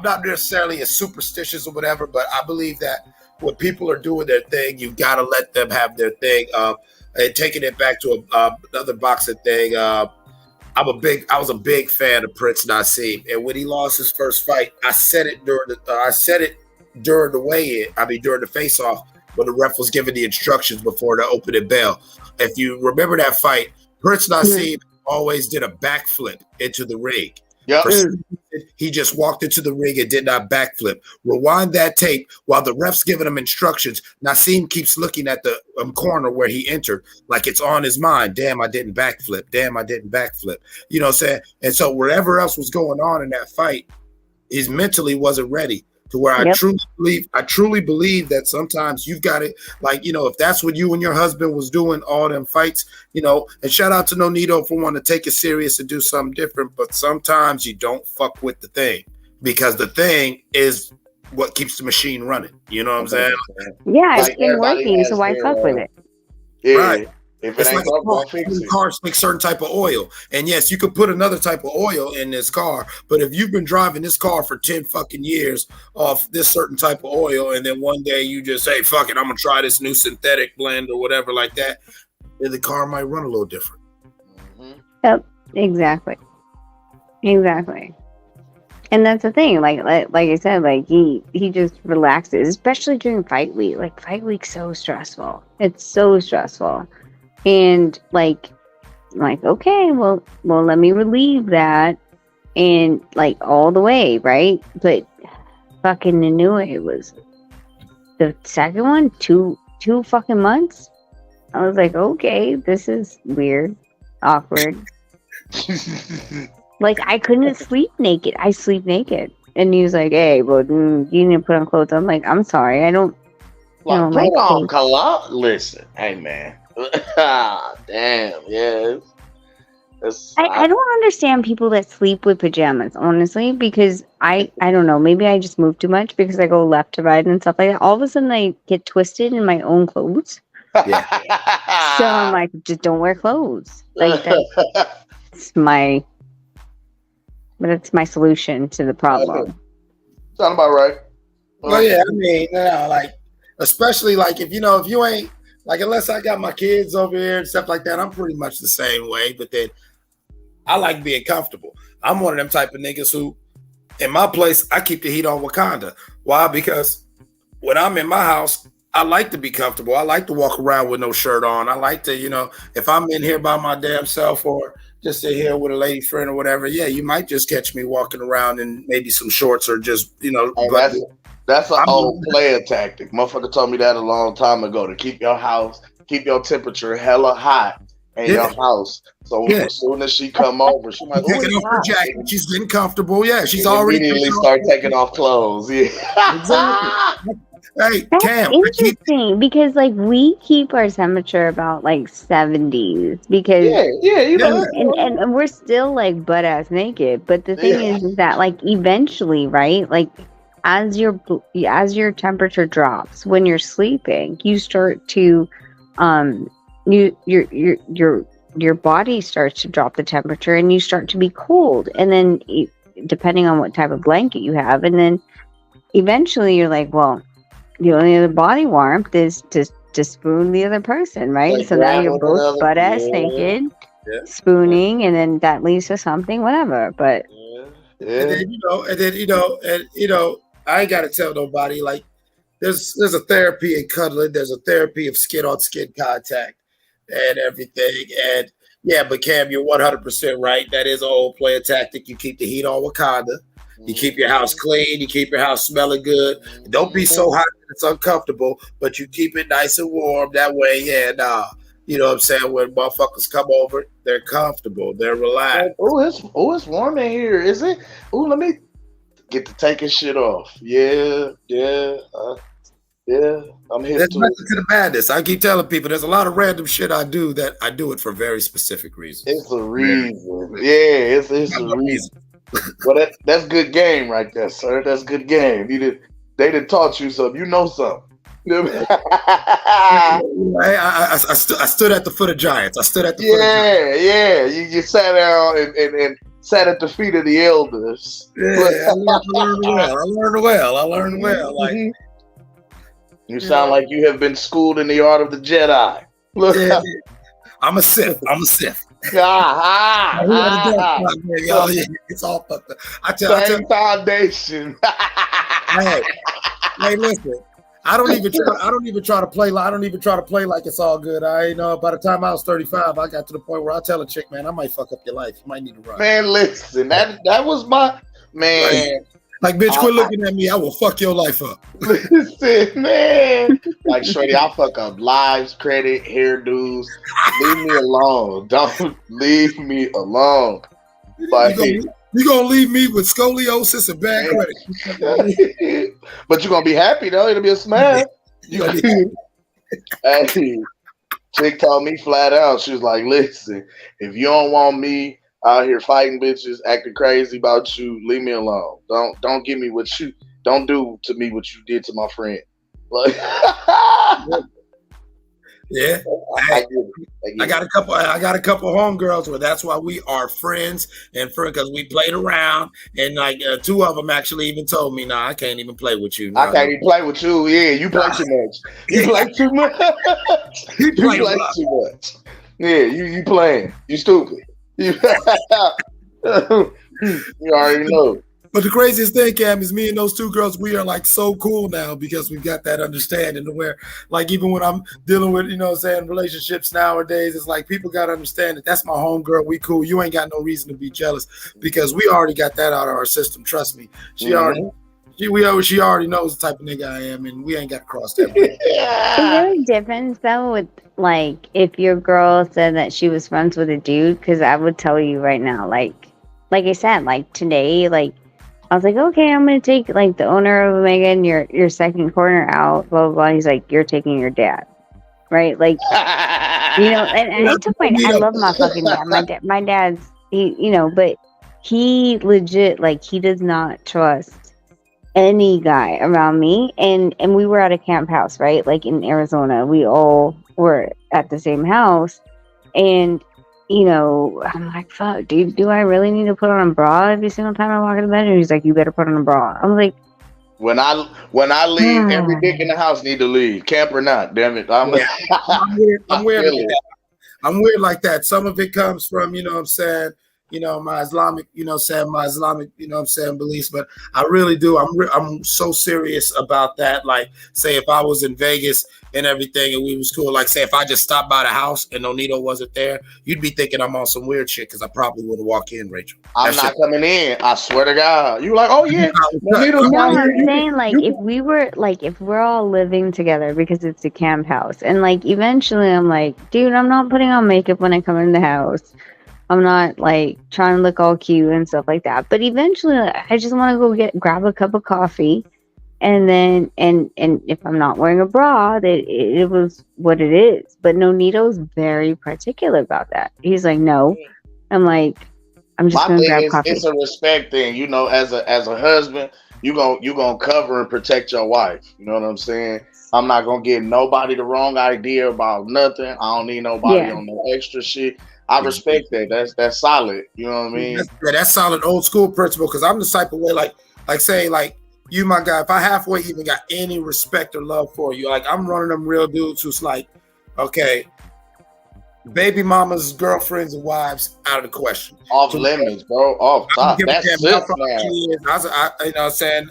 not necessarily as superstitious or whatever, but I believe that when people are doing their thing, you got to let them have their thing. And taking it back to another boxing thing, I was a big fan of Prince Nassim, and when he lost his first fight, I said it during the weigh-in. I mean, during the face-off, when the ref was giving the instructions before the opening bell. If you remember that fight, Prince Nassim always did a backflip into the ring. Yep. He just walked into the ring and did not backflip. Rewind that tape while the ref's giving him instructions. Nassim keeps looking at the corner where he entered, like it's on his mind. Damn, I didn't backflip. Damn, I didn't backflip. You know what I'm saying? And so whatever else was going on in that fight, he mentally wasn't ready. To where I truly believe that sometimes you've got it, like, you know, if that's what you and your husband was doing, all them fights, you know, and shout out to Nonito for wanting to take it serious and do something different, but sometimes you don't fuck with the thing because the thing is what keeps the machine running. You know what I'm saying? Yeah, it's been working, so why fuck with it? Yeah. Right. If it It's ain't like broke, don't fix it. cars make certain type of oil. And yes, you could put another type of oil in this car, but if you've been driving this car for 10 fucking years off this certain type of oil, and then one day you just say, fuck it, I'm gonna try this new synthetic blend or whatever like that, then the car might run a little different. Yep, exactly. And that's the thing, like I said, like he just relaxes, especially during fight week. Like fight week's so stressful. It's so stressful. And like okay, well let me relieve that, and like all the way, right? But fucking Inoue was the second one, two fucking months. I was like, okay, this is weird, awkward. Like I couldn't sleep naked. I sleep naked, and he was like, "Hey, well, you need to put on clothes." I'm like, "I'm sorry, I don't." Like, put on cologne. Listen, hey man. Damn, yes. I don't understand people that sleep with pajamas, honestly, because I don't know, maybe I just move too much because I go left to right and stuff like that. All of a sudden I get twisted in my own clothes. Yeah. So I'm like, just don't wear clothes. Like that's my solution to the problem. Sound about right. Well, yeah, I mean, like, especially like if you ain't like, unless I got my kids over here and stuff like that, I'm pretty much the same way. But then I like being comfortable. I'm one of them type of niggas who, in my place, I keep the heat on Wakanda. Why? Because when I'm in my house, I like to be comfortable. I like to walk around with no shirt on. I like to, if I'm in here by my damn self or just sit here with a lady friend or whatever, yeah, you might just catch me walking around in maybe some shorts or just, That's an old player tactic. Motherfucker told me that a long time ago, to keep your temperature hella hot in your house. So as soon as she come over, she's like, taking off her jacket. She's getting comfortable. Yeah, she's already immediately start taking off clothes. Yeah. Exactly. Hey, That's Cam, interesting because like we keep our temperature about like 70s because and we're still like butt ass naked. But the thing is that like eventually, right? Like as your temperature drops when you're sleeping, you start to your body starts to drop the temperature and you start to be cold, and then depending on what type of blanket you have, and then eventually you're like, well, the only other body warmth is to spoon the other person, right? Like so now you're both butt ass naked, spooning, and then that leads to something, whatever. But and then I ain't gotta tell nobody, like there's a therapy in cuddling, there's a therapy of skin on skin contact and everything. And yeah, but Cam, you're 100% right. That is an old player tactic. You keep the heat on Wakanda. You keep your house clean. You keep your house smelling good. Don't be so hot that it's uncomfortable, but you keep it nice and warm. That way, you know what I'm saying? When motherfuckers come over, they're comfortable. They're relaxed. It's warm in here. Is it? Oh, let me get to taking shit off. Yeah. I'm here. There's nothing to the madness. I keep telling people there's a lot of random shit I do that I do it for very specific reasons. It's a reason. Yeah, it's a reason. Well, that's good game right there, sir. That's good game. They done taught you something. You know something. I stood at the foot of giants. I stood at the foot of giants. Yeah. You sat down and sat at the feet of the elders. Yeah, I learned well. Like you sound like you have been schooled in the art of the Jedi. Yeah, I'm a Sith. It's all fucked up. I tell foundation. Hey, listen. I don't even try to play like it's all good. I know by the time I was 35, I got to the point where I tell a chick, man, I might fuck up your life. You might need to run. Man, listen, that was my man. Like bitch, quit looking at me. I will fuck your life up. Listen, man. Like shorty, I'll fuck up lives, credit, hairdos. Leave me alone. Don't leave me alone. But you gonna leave me with scoliosis and bad credit. But you're gonna be happy though. It'll be a smash. Hey, chick told me flat out. She was like, "Listen, if you don't want me out here fighting bitches, acting crazy about you, leave me alone. Don't give me what you don't do to me what you did to my friend." Like, yeah, I got a couple homegirls where that's why we are friends and because we played around, and like two of them actually even told me, "Nah, I can't even play with you. I can't even play with you. Yeah, you play too much. You play too much. You play too much. Yeah, you playing. You stupid. You already know." But the craziest thing, Cam, is me and those two girls, we are like so cool now because we've got that understanding to where, like, even when I'm dealing with, relationships nowadays, it's like people got to understand that that's my homegirl. We cool. You ain't got no reason to be jealous because we already got that out of our system. Trust me. She already knows the type of nigga I am, and we ain't got to cross that bridge. Is there a difference though with like if your girl said that she was friends with a dude? Because I would tell you right now, like I said, like today, like I was like, okay, I'm gonna take like the owner of Omega and your second corner out, blah blah blah. He's like, you're taking your dad, right? Like, and I took I love my fucking dad. My dad's but he legit like he does not trust any guy around me, and we were at a camp house, right? Like in Arizona, we all were at the same house, and I'm like, fuck, dude, do I really need to put on a bra every single time I walk in the bedroom? He's like, you better put on a bra. I'm like, when I leave, every dick in the house need to leave, camp or not. Damn it, I'm weird. I'm weird like that. Some of it comes from, my Islamic, beliefs, but I really do. I'm so serious about that. Like, say if I was in Vegas and everything and we was cool, like say if I just stopped by the house and Nonito wasn't there, you'd be thinking I'm on some weird shit because I probably wouldn't walk in, Rachel. I'm not coming in. I swear to God. You were like, oh yeah. No, I'm saying like if we're all living together because it's a camp house, and like eventually I'm like, dude, I'm not putting on makeup when I come in the house. I'm not like trying to look all cute and stuff like that. But eventually I just want to go grab a cup of coffee. And then, and if I'm not wearing a bra, it was what it is. But Nonito's very particular about that. He's like, no. I'm like, I'm just going to grab coffee. It's a respect thing. As a husband, you gonna cover and protect your wife. You know what I'm saying? I'm not going to give nobody the wrong idea about nothing. I don't need nobody on no extra shit. I respect that. That's solid. You know what I mean? That's solid old school principle. Because I'm the type of way, like saying, like, you, my guy, if I halfway even got any respect or love for you, like I'm running them real dudes who's like, okay, baby mamas, girlfriends, and wives out of the question. Off limits, bro. Off top. That's it, man.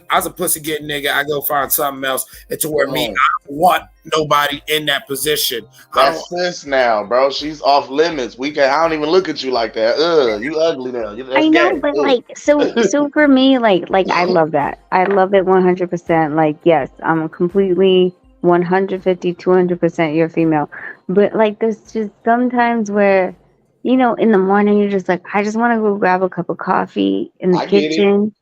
I was a pussy getting nigga. I go find something else. And to where I don't want nobody in that position. That's sis now, bro. She's off limits. I don't even look at you like that. You ugly now. I know, but like, so for me, like I love that. I love it 100%. Like, yes, I'm completely 150, 200% you're female. But like, there's just sometimes where, in the morning, you're just like, I just want to go grab a cup of coffee in the kitchen.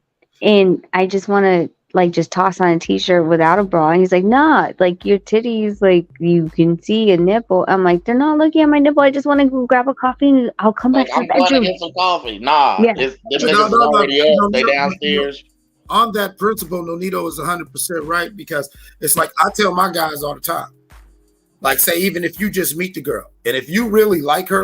And I just want to like just toss on a t-shirt without a bra. And he's like, nah, like your titties, like you can see a nipple. I'm like, they're not looking at my nipple. I just want to go grab a coffee and I'll come back to the bedroom. I'm going to get some coffee. Nah, the niggas already up. They downstairs. on that principle, Nonito is 100% right, because it's like I tell my guys all the time. Like, say, even if you just meet the girl, and if you really like her,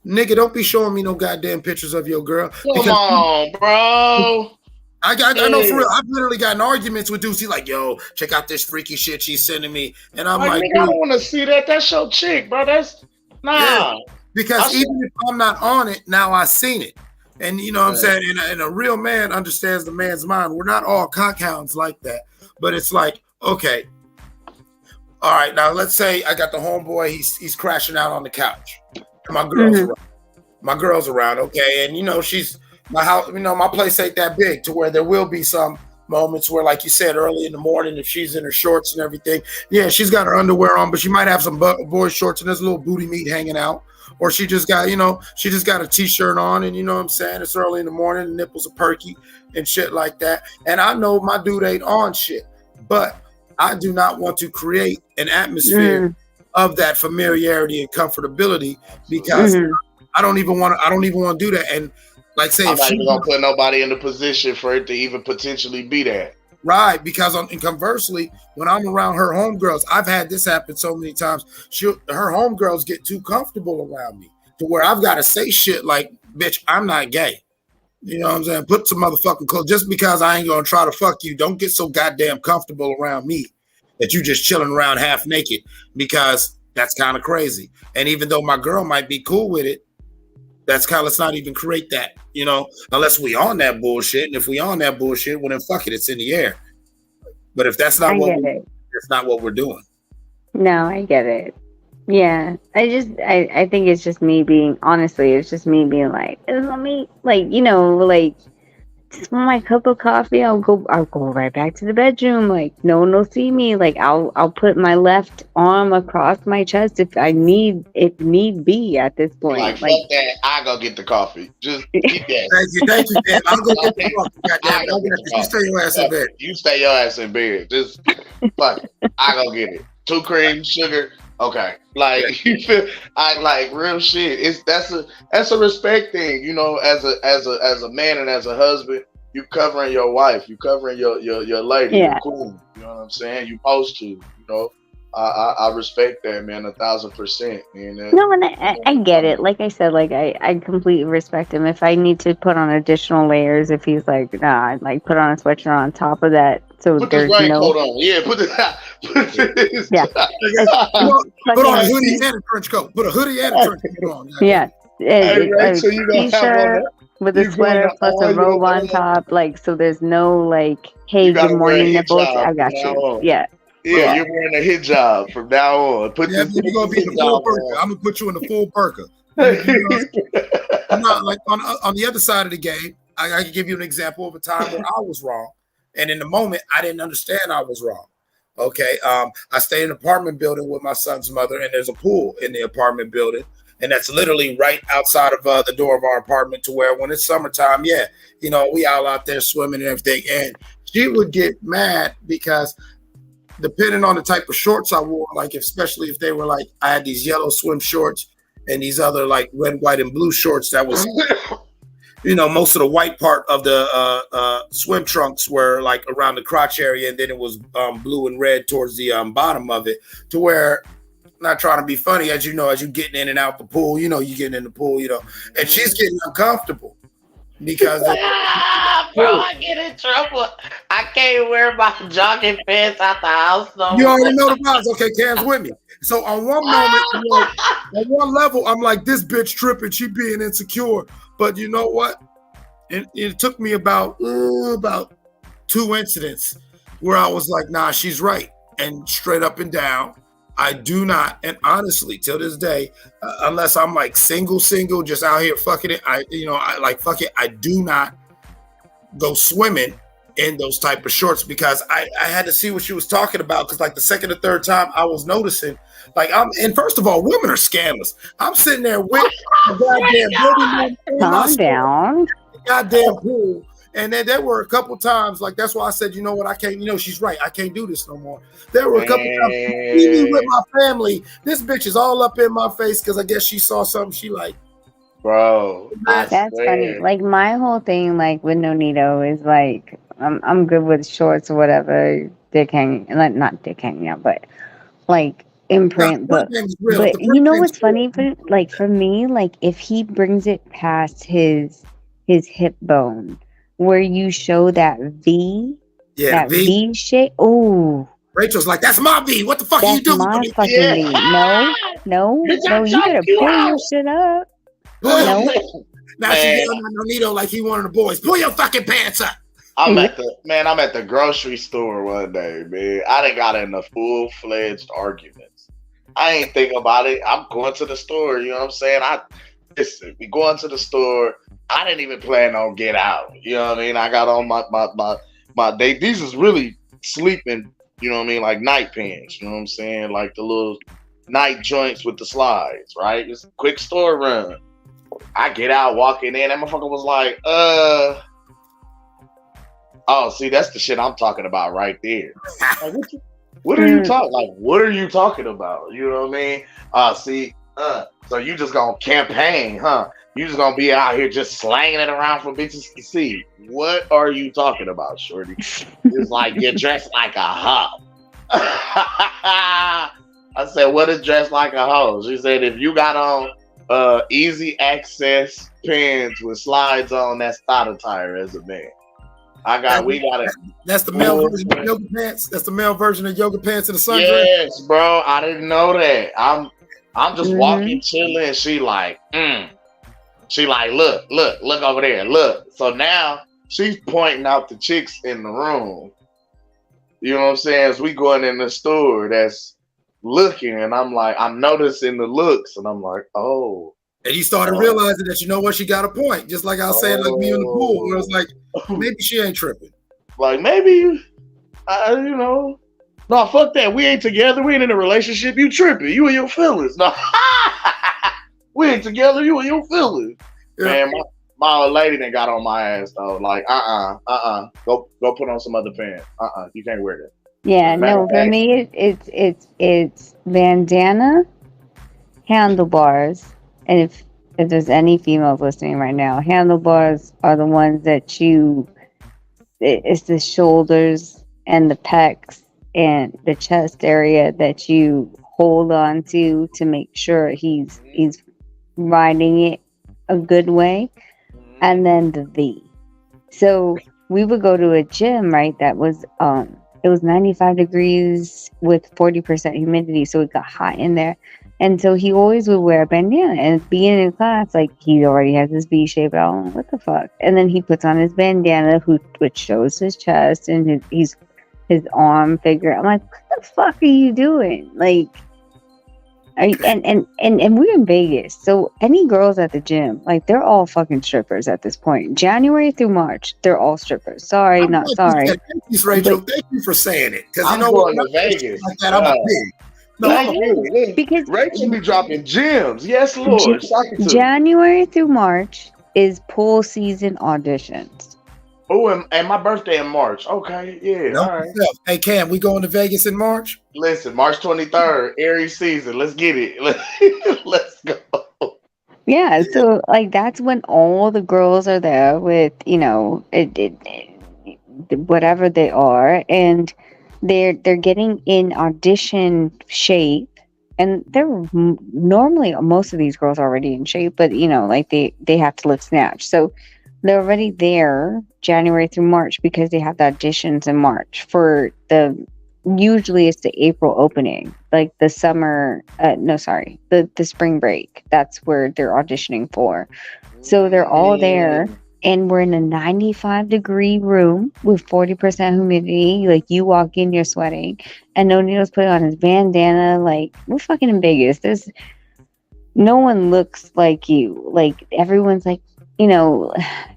nigga, don't be showing me no goddamn pictures of your girl. Come on, bro. I know for real. I've literally gotten arguments with dudes. He's like, yo, check out this freaky shit she's sending me. And I'm like, nigga, I don't want to see that. That's your chick, bro. That's nah. Yeah, because even if I'm not on it, now I seen it. And you know what I'm saying? And a real man understands the man's mind. We're not all cockhounds like that. But it's like, okay, all right, now let's say I got the homeboy, he's crashing out on the couch. My girl's around. My girl's around, okay, and you know, she's my house, you know, my place ain't that big to where there will be some moments where, like you said, early in the morning, if she's in her shorts and everything, yeah, she's got her underwear on, but she might have some boy shorts and there's a little booty meat hanging out. Or she just got, you know, a t-shirt on, and you know what I'm saying, it's early in the morning, the nipples are perky and shit like that. And I know my dude ain't on shit, but I do not want to create an atmosphere of that familiarity and comfortability, because I don't even want to do that. And like, say, I'm if not she even gonna put nobody in the position for it to even potentially be that. Right, because and conversely, when I'm around her homegirls, I've had this happen so many times. Her homegirls get too comfortable around me to where I've got to say shit like, "Bitch, I'm not gay." You know what I'm saying? Put some motherfucking clothes. Just because I ain't gonna try to fuck you, don't get so goddamn comfortable around me that you just chilling around half naked, because that's kind of crazy. And even though my girl might be cool with it, that's kind of, let's not even create that, you know, unless we on that bullshit. And if we on that bullshit, well then fuck it, it's in the air. But if that's not that's not what we're doing. No, I get it. Yeah, I think it's just me being, honestly, it's just me being like, let me, like, you know, like, just want my cup of coffee. I'll go right back to the bedroom. Like, no one will see me. Like, I'll put my left arm across my chest if need be at this point. Like, fuck that. I go get the coffee. Just keep that. Thank you, Dan. I'll go get the coffee. Goddamn, you stay your ass in bed. You stay your ass in bed. Just fuck it. I go get it. 2 cream, sugar. Okay, like you feel, I like real shit. That's a respect thing, you know. As a man and as a husband, you covering your wife, you covering your lady. Yeah. You're cool. You know what I'm saying? You supposed to, you know. I respect that, man, 1,000%. Man. No, and I get it. Like I said, like I completely respect him. If I need to put on additional layers, if he's like, nah, I'd like put on a sweatshirt on top of that, so put there's the raincoat no. on. Yeah, put the Yeah. Put on a hoodie and a trench coat. Put a hoodie and a trench coat on. Yeah. Hey, A so you gonna have t-shirt on with a sweater plus a robe on top, like, so there's no like, hey, You gotta good wear a morning, nipples. hijab I got from now you. on. Yeah. Yeah, you're wearing a hijab from now on. Put Yeah, this. you're gonna be in the full burqa. I'm gonna put you in the full burqa. I'm not, like, on the other side of the game, I can give you an example of a time where I was wrong, and in the moment I didn't understand I was wrong. Okay, I stay in an apartment building with my son's mother, and there's a pool in the apartment building, and that's literally right outside of the door of our apartment. To where when it's summertime, yeah, you know, we all out there swimming and everything, and she would get mad because, depending on the type of shorts I wore, like especially if they were like, I had these yellow swim shorts and these other like red, white, and blue shorts that was, you know, most of the white part of the swim trunks were like around the crotch area, and then it was blue and red towards the bottom of it, to where, not trying to be funny, as you know, as you getting in and out the pool, you know, you getting in the pool, you know, and she's getting uncomfortable because bro, I get in trouble. I can't wear my jogging pants out the house no You more. already know the vibes. Okay, Cam's with me. So on one moment, I'm like, on one level, I'm like, this bitch tripping, she being insecure. But you know what? It took me about 2 incidents where I was like, nah, she's right. And straight up and down, I do not, and honestly, till this day, unless I'm like single, just out here fucking it, fuck it, I do not go swimming in those type of shorts, because I had to see what she was talking about. Because like the second or third time I was noticing, like, and first of all, women are scammers. I'm sitting there with a goddamn Calm down. goddamn pool. And then there were a couple times, like, that's why I said, you know what, I can't, you know, she's right, I can't do this no more. There were a couple times, even with my family, this bitch is all up in my face because I guess she saw something she liked. Bro, That's funny. Like, my whole thing, like, with Nonito is like, I'm good with shorts or whatever, dick hanging, like not dick hanging out, but like imprint. But you know what's funny? For me, like if he brings it past his hip bone, where you show that V, that V shape. Oh, Rachel's like, that's my V. What the fuck are you doing? My fucking V. No. You better pull your shit up. No. Now she's yelling at Nonito like he one of the boys. Pull your fucking pants up. I'm at the grocery store one day, man. I done got into full-fledged arguments. I ain't thinking about it. I'm going to the store, you know what I'm saying? Listen, we going to the store. I didn't even plan on get out. You know what I mean? I got on my day. These is really sleeping, you know what I mean? Like night pants, you know what I'm saying? Like the little night joints with the slides, right? Just a quick store run. I get out, walking in, that motherfucker was like, oh, see, that's the shit I'm talking about right there. Like, what are you talking? Like, what are you talking about? You know what I mean? So you just gonna campaign, huh? You just gonna be out here just slanging it around for bitches to see. What are you talking about, shorty? It's like you're dressed like a hoe. I said, what is dressed like a hoe? She said, if you got on easy access pants with slides on, that's thought attire as a man. We got it. That's the male version of yoga pants. That's the male version of yoga pants in the sundress. Yes, bro. I didn't know that. I'm just walking, chilling. And she like, She like, look over there, look. So now she's pointing out the chicks in the room. You know what I'm saying? As we going in the store, that's looking, and I'm like, I'm noticing the looks, and I'm like, oh. And you started realizing that, you know what, she got a point. Just like I was saying, like me in the pool, where it's like, maybe she ain't tripping. Like, maybe, you know, no, fuck that. We ain't together. We ain't in a relationship. You tripping. You and your feelings. No, we ain't together. You and your feelings. Yeah. Man, my old lady done got on my ass, though. Like, go put on some other pants. You can't wear that. Yeah, no, for me, it's bandana, handlebars. And if there's any females listening right now, handlebars are the ones that it's the shoulders and the pecs and the chest area that you hold on to make sure he's riding it a good way. And then the V. So we would go to a gym, right, that was it was 95 degrees with 40% humidity, so it got hot in there. And so he always would wear a bandana, and being in class, like, he already has his V shape out. I'm like, what the fuck? And then he puts on his bandana, which shows his chest and his arm figure. I'm like, what the fuck are you doing? Like, and we're in Vegas, so any girls at the gym, like, they're all fucking strippers at this point. January through March, they're all strippers. Sorry, not sorry. Thank you, Rachel. Thank you for saying it. Because I'm going to Vegas. Like that, I'm a pig. No, because Rachel be dropping gems. Yes, Lord. January through March is pool season auditions. Oh, and my birthday in March. Okay, yeah. All right. Hey, Cam, we going to Vegas in March? Listen, March 23rd, Aries season. Let's get it. Let's go. Yeah, so like that's when all the girls are there with, you know, whatever they are, and they're getting in audition shape, and they're normally, most of these girls are already in shape, but you know, like they have to look snatched, so they're already there January through March because they have the auditions in March for usually it's the April opening, like the summer, the spring break. That's where they're auditioning for. So they're all there, and we're in a 95-degree room with 40% humidity. Like, you walk in, you're sweating, and Nonito's putting on his bandana. Like, we're fucking in Vegas. No one looks like you. Like, everyone's like, you know,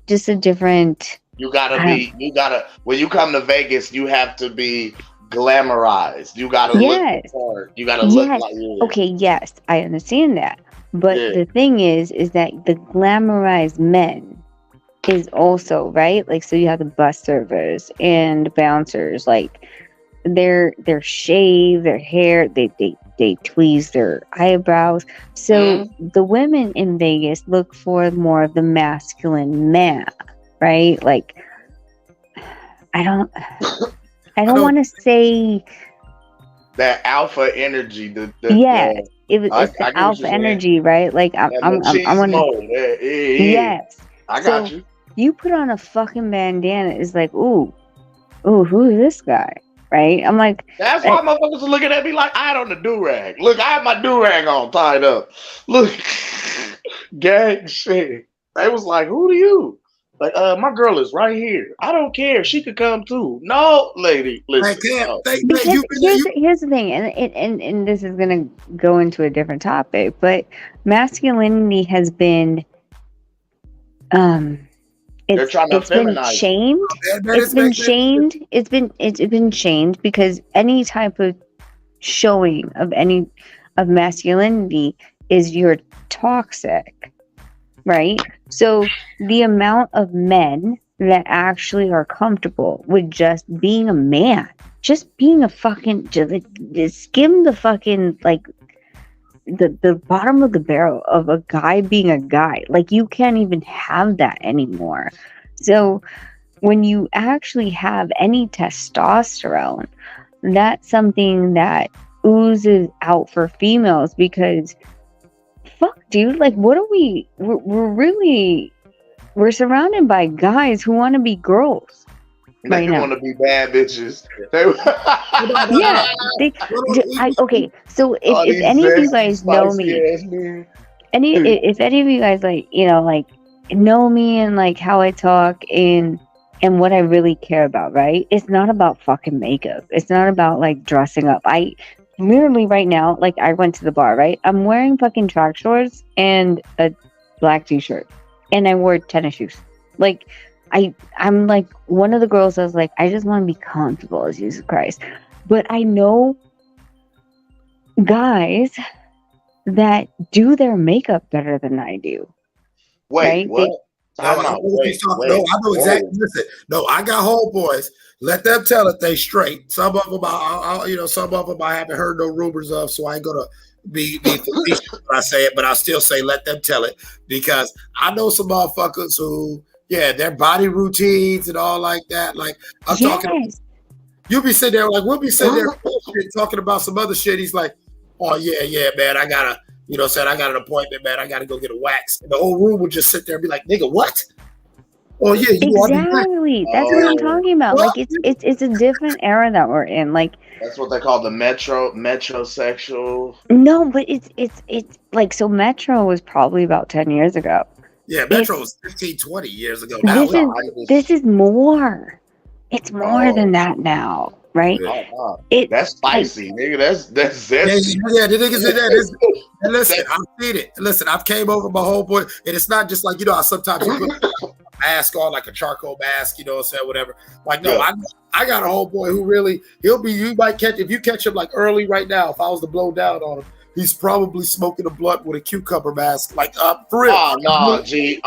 just a different. When you come to Vegas, you have to be glamorized. You gotta look the part. You gotta look like you. Okay, yes, I understand that. But the thing is that the glamorized men is also, right? Like, so you have the bus servers and bouncers, like they're shaved, their hair, they tweeze their eyebrows. So the women in Vegas look for more of the masculine man, right? Like, I don't want to say that alpha energy. It's the alpha energy, right? Like I want to. Yes, I got you. You put on a fucking bandana. It's like, ooh, who is this guy? Right? I'm like, that's why motherfuckers are looking at me like I had on the do-rag. Look, I have my do-rag on tied up. Look, gang shit. They was like, who are you? Like, my girl is right here. I don't care. She could come too. No, lady, listen. Here's the thing, and this is gonna go into a different topic, but masculinity has been it's been shamed. It's been shamed. It's been shamed because any type of showing of masculinity is you're toxic, right? So the amount of men that actually are comfortable with just being a man, just being a fucking, just skim the fucking like the bottom of the barrel of a guy being a guy. Like you can't even have that anymore. So when you actually have any testosterone, that's something that oozes out for females because fuck dude, like what are we're surrounded by guys who want to be girls. They want to be bad bitches. Okay. So if any of you guys know me, if any of you guys like know me and like how I talk and what I really care about, right? It's not about fucking makeup. It's not about like dressing up. I literally right now, like I went to the bar, right? I'm wearing fucking track shorts and a black t-shirt, and I wore tennis shoes. Like. I'm like one of the girls. I was like, I just want to be comfortable, Jesus Christ. But I know guys that do their makeup better than I do. Wait, right? What? I know exactly. Listen, I got homeboys. Let them tell it. They straight. Some of them, some of them I haven't heard no rumors of, so I ain't gonna be facetious when I say it. But I still say let them tell it because I know some motherfuckers who. Yeah, their body routines and all like that. Like I'm talking, you'll be sitting there like we'll be sitting there talking about some other shit. He's like, "Oh yeah, man, I gotta, I got an appointment, man. I gotta go get a wax." And the whole room would just sit there and be like, "Nigga, what?" Oh yeah, exactly. That's what I'm talking about. What? Like it's a different era that we're in. Like that's what they call the metrosexual. No, but it's like so. Metro was probably about 10 years ago. Yeah, Metro was 15, 20 years ago. This is more. It's more than that now, right? That's spicy, nigga. That's zesty. Yeah, the niggas in that. And listen, I've seen it. Listen, I've came over my homeboy, and it's not just like I sometimes you put a mask on, like a charcoal mask, whatever. Like no, I got a homeboy who really you might catch if you catch him like early right now. If I was to blow down on him. He's probably smoking a blunt with a cucumber mask, like for real. Oh no, G!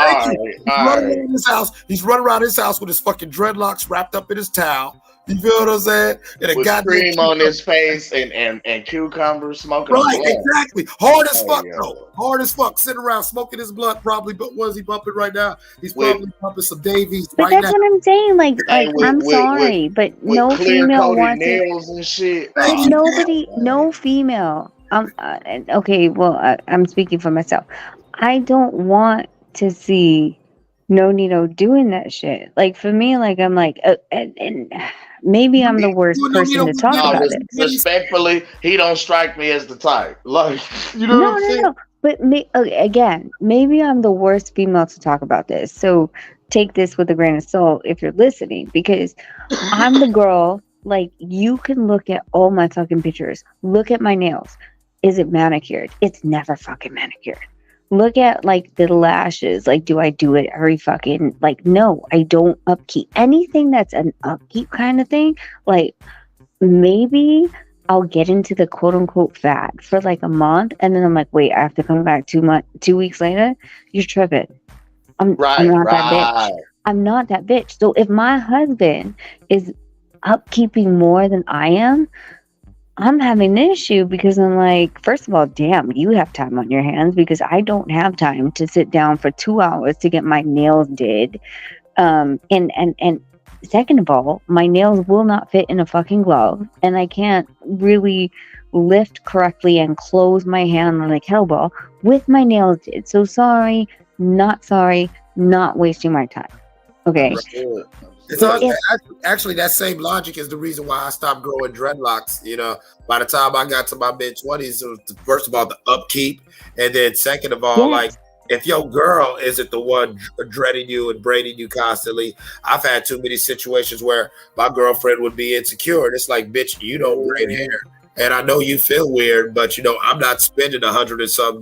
He's running around his house with his fucking dreadlocks wrapped up in his towel. You feel what I'm saying? And with cream on his face and cucumber smoking. Right, exactly. Hard as fuck though. Hard as fuck. Sitting around smoking his blunt. Probably, but what is he bumping right now? He's probably bumping some Davies right now. That's what I'm saying. Like I'm sorry, but no female wants nails and shit. But no female. Okay, well, I'm speaking for myself. I don't want to see Nonito doing that shit. Like for me, like I'm like, and maybe I'm the worst person to talk about it. Respectfully, he don't strike me as the type. Like you know what I'm saying? No. But again, maybe I'm the worst female to talk about this. So take this with a grain of salt if you're listening, because I'm the girl. Like you can look at all my fucking pictures. Look at my nails. Is it manicured? It's never fucking manicured. Look at like the lashes. Like, do I do it every fucking like? No, I don't upkeep anything that's an upkeep kind of thing. Like, maybe I'll get into the quote unquote fad for like a month, and then I'm like, wait, I have to come back 2 weeks later. You're tripping. I'm not that bitch. I'm not that bitch. So if my husband is upkeeping more than I am, I'm having an issue because I'm like, first of all, damn, you have time on your hands because I don't have time to sit down for 2 hours to get my nails did. And second of all, my nails will not fit in a fucking glove, and I can't really lift correctly and close my hand on a kettlebell with my nails did. So sorry, not wasting my time. Okay. It's actually that same logic is the reason why I stopped growing dreadlocks. You know, by the time I got to my mid-20s, it was first of all the upkeep, and then second of all, like if your girl isn't the one dreading you and braiding you constantly, I've had too many situations where my girlfriend would be insecure, and it's like, bitch, you don't braid hair. And I know you feel weird, but you know, I'm not spending $100 and some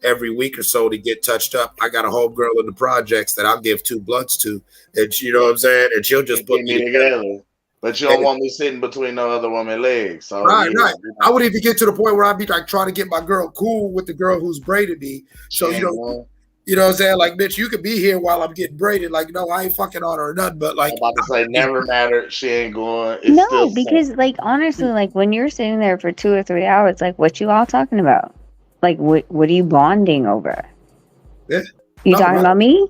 every week or so to get touched up. I got a homegirl in the projects that I'll give 2 blunts to, and you know what I'm saying? And she'll just put me together. But you don't want me sitting between no other woman's legs. So right. I would even get to the point where I'd be like trying to get my girl cool with the girl who's braided me. So you know what I'm saying? Like, bitch, you could be here while I'm getting braided. Like, no, I ain't fucking on her or nothing. But like, I'm about to say, never matter. She ain't going. It's no, still because like honestly, like when you're sitting there for 2 or 3 hours, like what you all talking about? Like what are you bonding over? Yeah. You talking about me?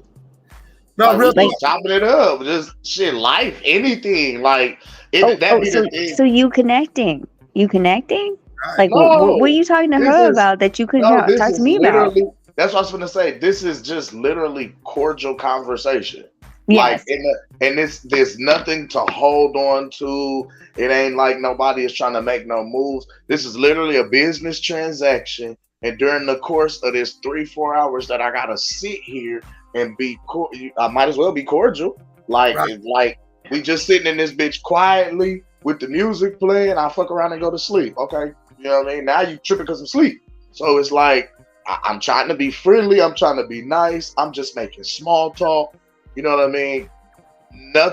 No, really, like, chopping it up, just shit, life, anything. Like, so you connecting? You connecting? Like, No, what are you talking to her about that you couldn't talk to me about? That's what I was going to say. This is just literally cordial conversation. Yes. Like, and there's nothing to hold on to. It ain't like nobody is trying to make no moves. This is literally a business transaction. And during the course of this 3-4 hours that I gotta sit here and be, I might as well be cordial. Like, like we just sitting in this bitch quietly with the music playing. I fuck around and go to sleep. Okay, you know what I mean? Now you tripping because I'm asleep. So it's like I'm trying to be friendly. I'm trying to be nice. I'm just making small talk. You know what I mean?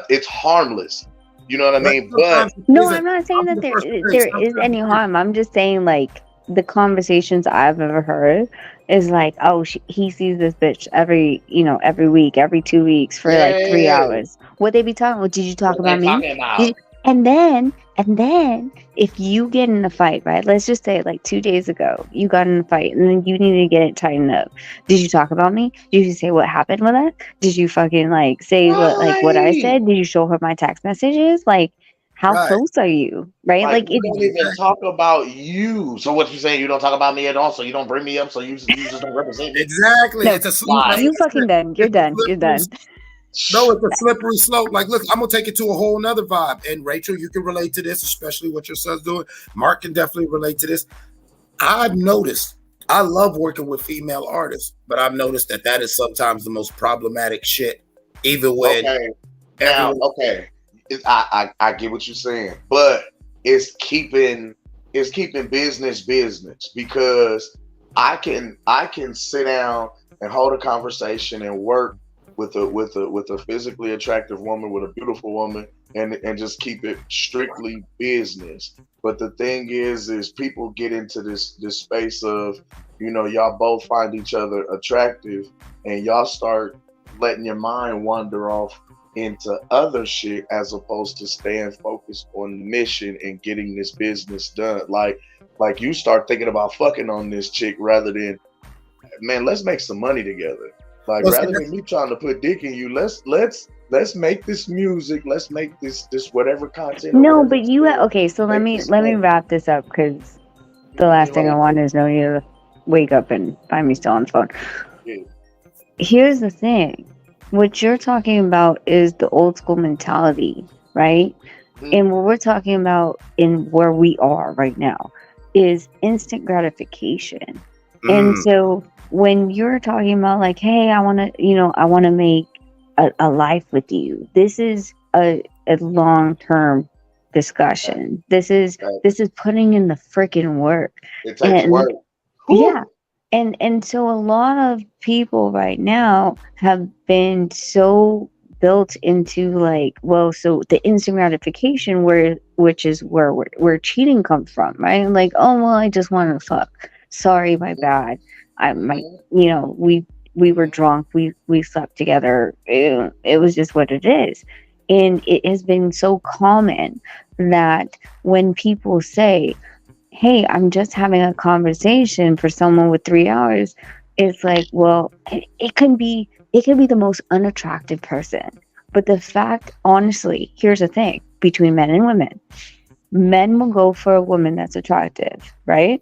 It's harmless. You know what I mean? But no, I'm not saying that there is any harm. I'm just saying like the conversations I've ever heard is like, oh, he sees this bitch every week, every 2 weeks for like 3 hours. What they be talking about? Did you talk about me? And then if you get in a fight, right? Let's just say like 2 days ago, you got in a fight and then you need to get it tightened up. Did you talk about me? Did you say what happened with that? Did you fucking like say what I said? Did you show her my text messages? Like, how close are you? Right? Like we don't even talk about you. So what you saying? You don't talk about me at all. So you don't bring me up. So you just don't represent me. Exactly. No, It's a slippery. you fucking done. You're done. You're done. No, it's a slippery slope. Like, look, I'm gonna take it to a whole nother vibe. And Rachel, you can relate to this, especially what your son's doing. Mark can definitely relate to this. I've noticed. I love working with female artists, but I've noticed that is sometimes the most problematic shit. Even when I get what you're saying, but it's keeping business because I can sit down and hold a conversation and work with a physically attractive woman, with a beautiful woman, and just keep it strictly business. But the thing is people get into this space of, you know, y'all both find each other attractive and y'all start letting your mind wander off into other shit as opposed to staying focused on the mission and getting this business done. Like you start thinking about fucking on this chick rather than, man, let's make some money together. Like, rather than me trying to put dick in you, let's make this music, let's make this whatever content. No, but you okay, so let me wrap this up, because the last thing I want is no need to wake up and find me still on the phone. Yeah. Here's the thing. What you're talking about is the old school mentality, right? And what we're talking about in where we are right now is instant gratification. And so when you're talking about like, hey, I want to make a life with you, this is a long-term discussion. This is putting in the freaking work. It takes work. Yeah. And so a lot of people right now have been so built into like, well, so the instant gratification which is where cheating comes from, right? Like, oh, well, I just wanted to fuck. Sorry, my bad. We were drunk. We slept together. It was just what it is. And it has been so common that when people say, hey, I'm just having a conversation for someone with 3 hours, it's like, well, it can be the most unattractive person. But the fact, honestly, here's the thing between men and women. Men will go for a woman that's attractive, right?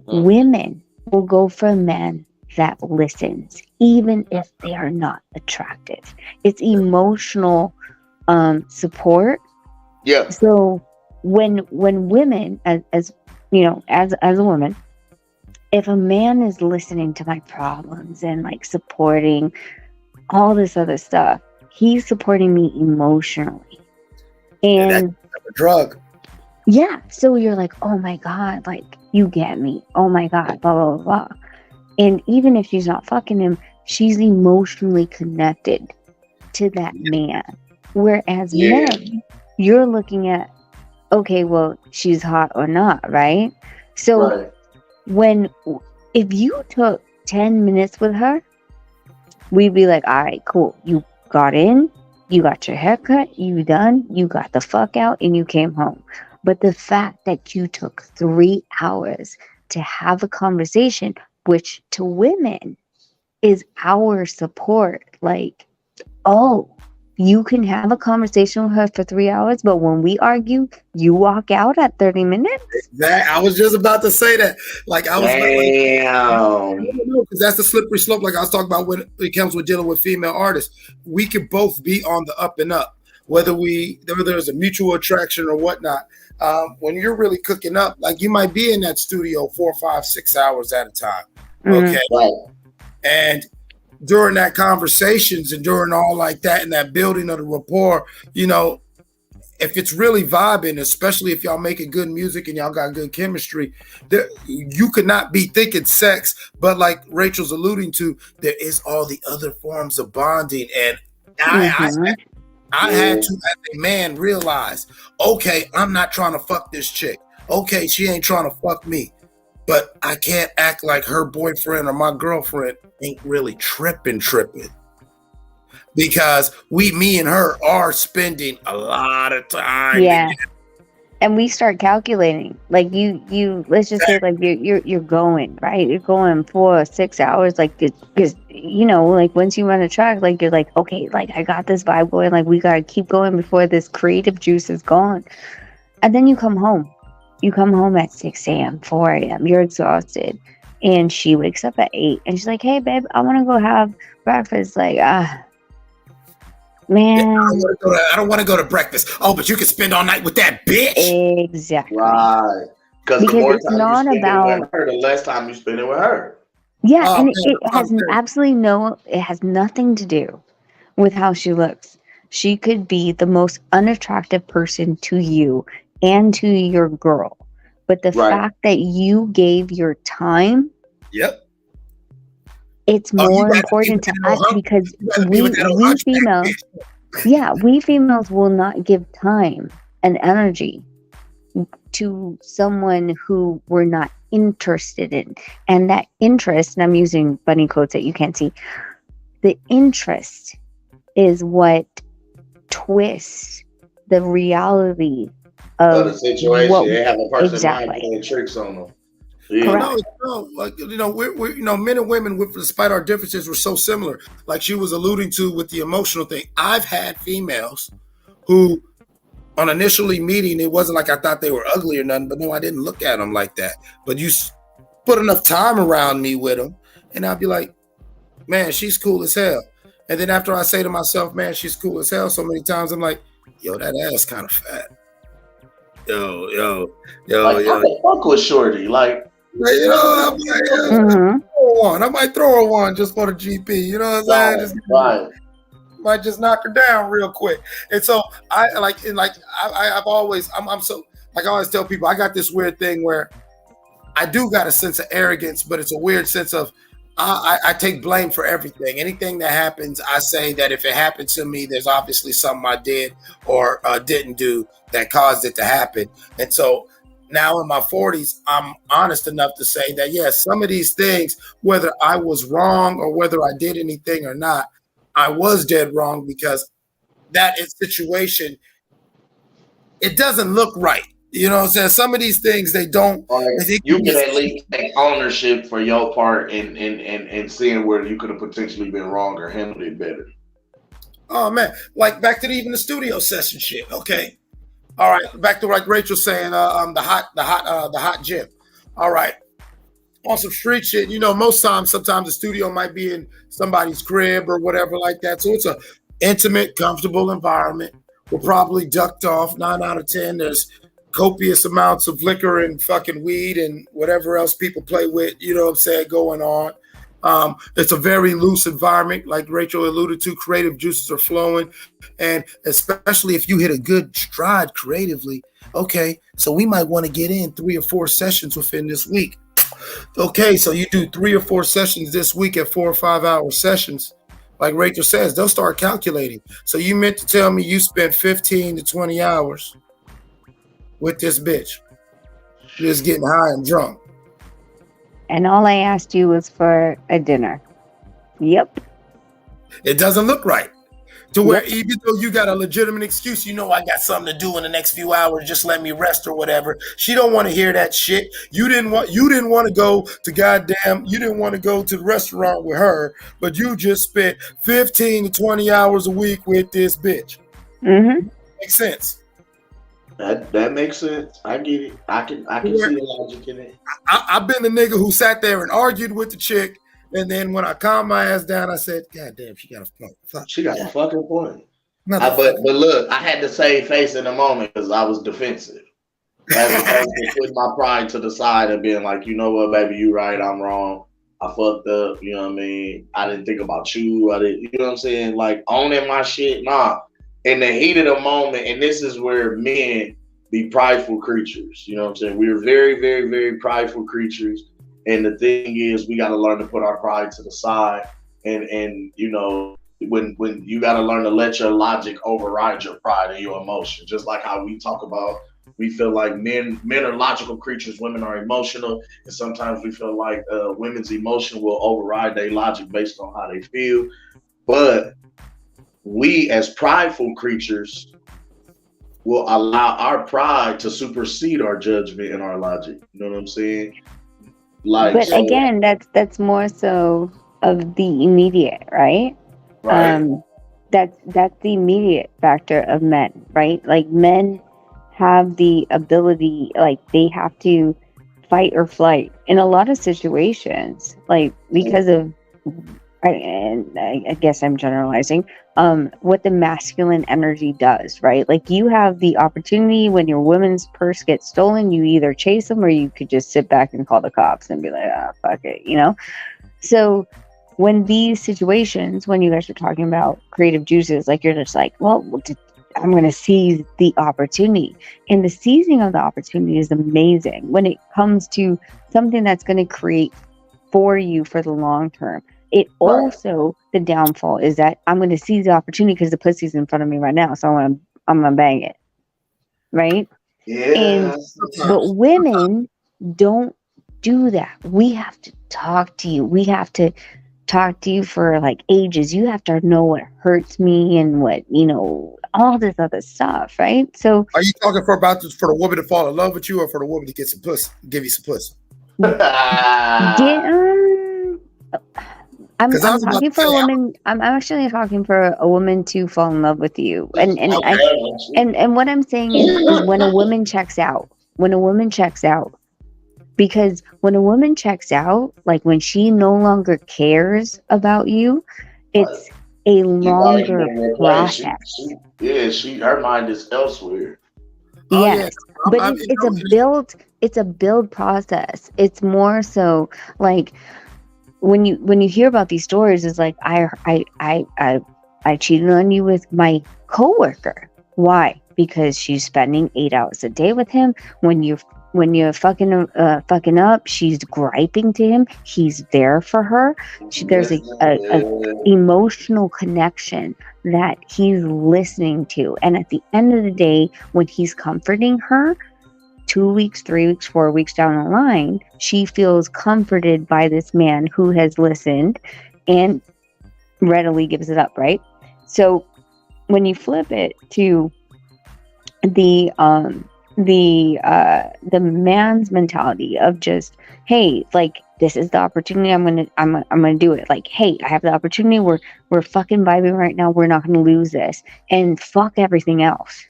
Women will go for a man that listens, even if they are not attractive. It's emotional support. Yeah. So when women, as you know, as a woman, if a man is listening to my problems and like supporting all this other stuff, he's supporting me emotionally. And that's a drug. Yeah. So you're like, oh my God, like you get me. Oh my God, blah, blah, blah, blah. And even if she's not fucking him, she's emotionally connected to that man. Whereas men, you're looking at, okay, well, she's hot or not, right? So if you took 10 minutes with her, we'd be like, all right, cool. You got in, you got your haircut, you done, you got the fuck out, and you came home. But the fact that you took 3 hours to have a conversation, which to women is our support. Like, oh, you can have a conversation with her for 3 hours, but when we argue, you walk out at 30 minutes? I was just about to say that. Like, I was because that's the slippery slope. Like I was talking about when it comes with dealing with female artists. We could both be on the up and up, whether there's a mutual attraction or whatnot. When you're really cooking up, like you might be in that studio 4, 5, 6 hours at a time. Okay. And during that conversations and during all like that and that building of the rapport, you know, if it's really vibing, especially if y'all making good music and y'all got good chemistry, you could not be thinking sex, but like Rachel's alluding to, there is all the other forms of bonding. And I had to, as a man, realize, okay, I'm not trying to fuck this chick. Okay, she ain't trying to fuck me. But I can't act like her boyfriend or my girlfriend ain't really tripping. Because me and her are spending a lot of time. Yeah. And we start calculating. Like you let's just say like you're going, right? You're going 4 or 6 hours, like because you know, like once you run a track, like you're like, okay, like I got this vibe going, like we gotta keep going before this creative juice is gone. And then you come home. You come home at 6 a.m., 4 a.m., you're exhausted. And she wakes up at 8 and she's like, hey babe, I wanna go have breakfast. Like, man, I don't want to go to breakfast. Oh, but you can spend all night with that bitch. Exactly. Right. Because the more time you spend it with her, the less time you spend it with her. Yeah, and it has absolutely it has nothing to do with how she looks. She could be the most unattractive person to you and to your girl. But the fact that you gave your time, it's more important to us because we females, we females will not give time and energy to someone who we're not interested in. And that interest, and I'm using bunny quotes that you can't see, the interest is what twists the reality of the situation. They have a person mind playing tricks on them. Yeah. No, like we're men and women, despite our differences, we're so similar. Like she was alluding to with the emotional thing. I've had females who, on initially meeting, it wasn't like I thought they were ugly or nothing, but no, I didn't look at them like that. But you put enough time around me with them, and I'll be like, man, she's cool as hell. And then after I say to myself, man, she's cool as hell, so many times I'm like, yo, that ass kind of fat. Yo. Like, I can fuck with shorty, like. You know, I might throw her one just for the GP. You know what I'm saying? Might just knock her down real quick. And so I always tell people I got this weird thing where I do got a sense of arrogance, but it's a weird sense of I take blame for everything. Anything that happens, I say that if it happened to me, there's obviously something I did or didn't do that caused it to happen. And so now in my 40s, I'm honest enough to say that, yes, some of these things, whether I was wrong or whether I did anything or not, I was dead wrong because that situation, it doesn't look right. You know what I'm saying? Some of these things, they don't. You can at least take ownership for your part in seeing where you could have potentially been wrong or handled it better. Oh man, like back to even the studio session shit. Okay, all right, back to like Rachel saying, the hot gym. All right, on some street shit. You know, sometimes the studio might be in somebody's crib or whatever like that. So it's a intimate, comfortable environment. We're probably ducked off 9 out of 10. There's copious amounts of liquor and fucking weed and whatever else people play with, you know what I'm saying, going on. It's a very loose environment, like Rachel alluded to. Creative juices are flowing, and especially if you hit a good stride creatively. Okay, so we might want to get in 3 or 4 sessions within this week. Okay, so you do 3 or 4 sessions this week at 4 or 5 hour sessions. Like Rachel says, they'll start calculating. So you meant to tell me you spent 15 to 20 hours with this bitch, just getting high and drunk. And all I asked you was for a dinner. Yep. It doesn't look right. To where even though you got a legitimate excuse, you know, I got something to do in the next few hours, just let me rest or whatever. She don't want to hear that shit. You didn't want to go to you didn't want to go to the restaurant with her, but you just spent 15 to 20 hours a week with this bitch. Mm-hmm. Makes sense. That makes sense. I get it. I can see the logic in it. I've been the nigga who sat there and argued with the chick, and then when I calmed my ass down, I said, "God damn, she got a point. She got a fucking point." But look, I had to save face in the moment because I was defensive. As opposed to putting my pride to the side and being like, you know what, baby, you right, I'm wrong. I fucked up. You know what I mean? I didn't think about you. You know what I'm saying? Like owning my shit. Nah. In the heat of the moment, and this is where men be prideful creatures. You know what I'm saying? We're very, very, very prideful creatures. And the thing is, we got to learn to put our pride to the side. And you know, when you got to learn to let your logic override your pride and your emotion. Just like how we talk about, we feel like men are logical creatures, women are emotional. And sometimes we feel like women's emotion will override their logic based on how they feel. But we as prideful creatures will allow our pride to supersede our judgment and our logic. You know what I'm saying? But again, that's more so of the immediate, right? That's the immediate factor of men, right? Like men have the ability, like they have to fight or flight in a lot of situations, like because of, I guess I'm generalizing, what the masculine energy does, right? Like you have the opportunity when your woman's purse gets stolen, you either chase them or you could just sit back and call the cops and be like, fuck it, you know? So when these situations, when you guys are talking about creative juices, like you're just like, well, I'm going to seize the opportunity. And the seizing of the opportunity is amazing when it comes to something that's going to create for you for the long term. It also, the downfall is that I'm going to seize the opportunity because the pussy's in front of me right now. So I'm going to bang it. Right? Yeah. But women don't do that. We have to talk to you. We have to talk to you for like ages. You have to know what hurts me and what, you know, all this other stuff. Right? So are you talking for the woman to fall in love with you or for the woman to get some pussy, give you some pussy? I'm talking for a woman. I'm actually talking for a woman to fall in love with you. And what I'm saying is when a woman checks out, because when a woman checks out, like when she no longer cares about you, it's a longer process. Her mind is elsewhere. Yes, but it's a build process. It's more so like when you hear about these stories, it's like I cheated on you with my coworker. Why? Because she's spending 8 hours a day with him. When you're fucking up, she's griping to him. He's there for her. There's a emotional connection that he's listening to. And at the end of the day, when he's comforting her, 2 weeks, 3 weeks, 4 weeks down the line, she feels comforted by this man who has listened and readily gives it up, right? So when you flip it to the man's mentality of just, hey, like this is the opportunity. I'm gonna do it. Like, hey, I have the opportunity. We're fucking vibing right now. We're not gonna lose this, and fuck everything else.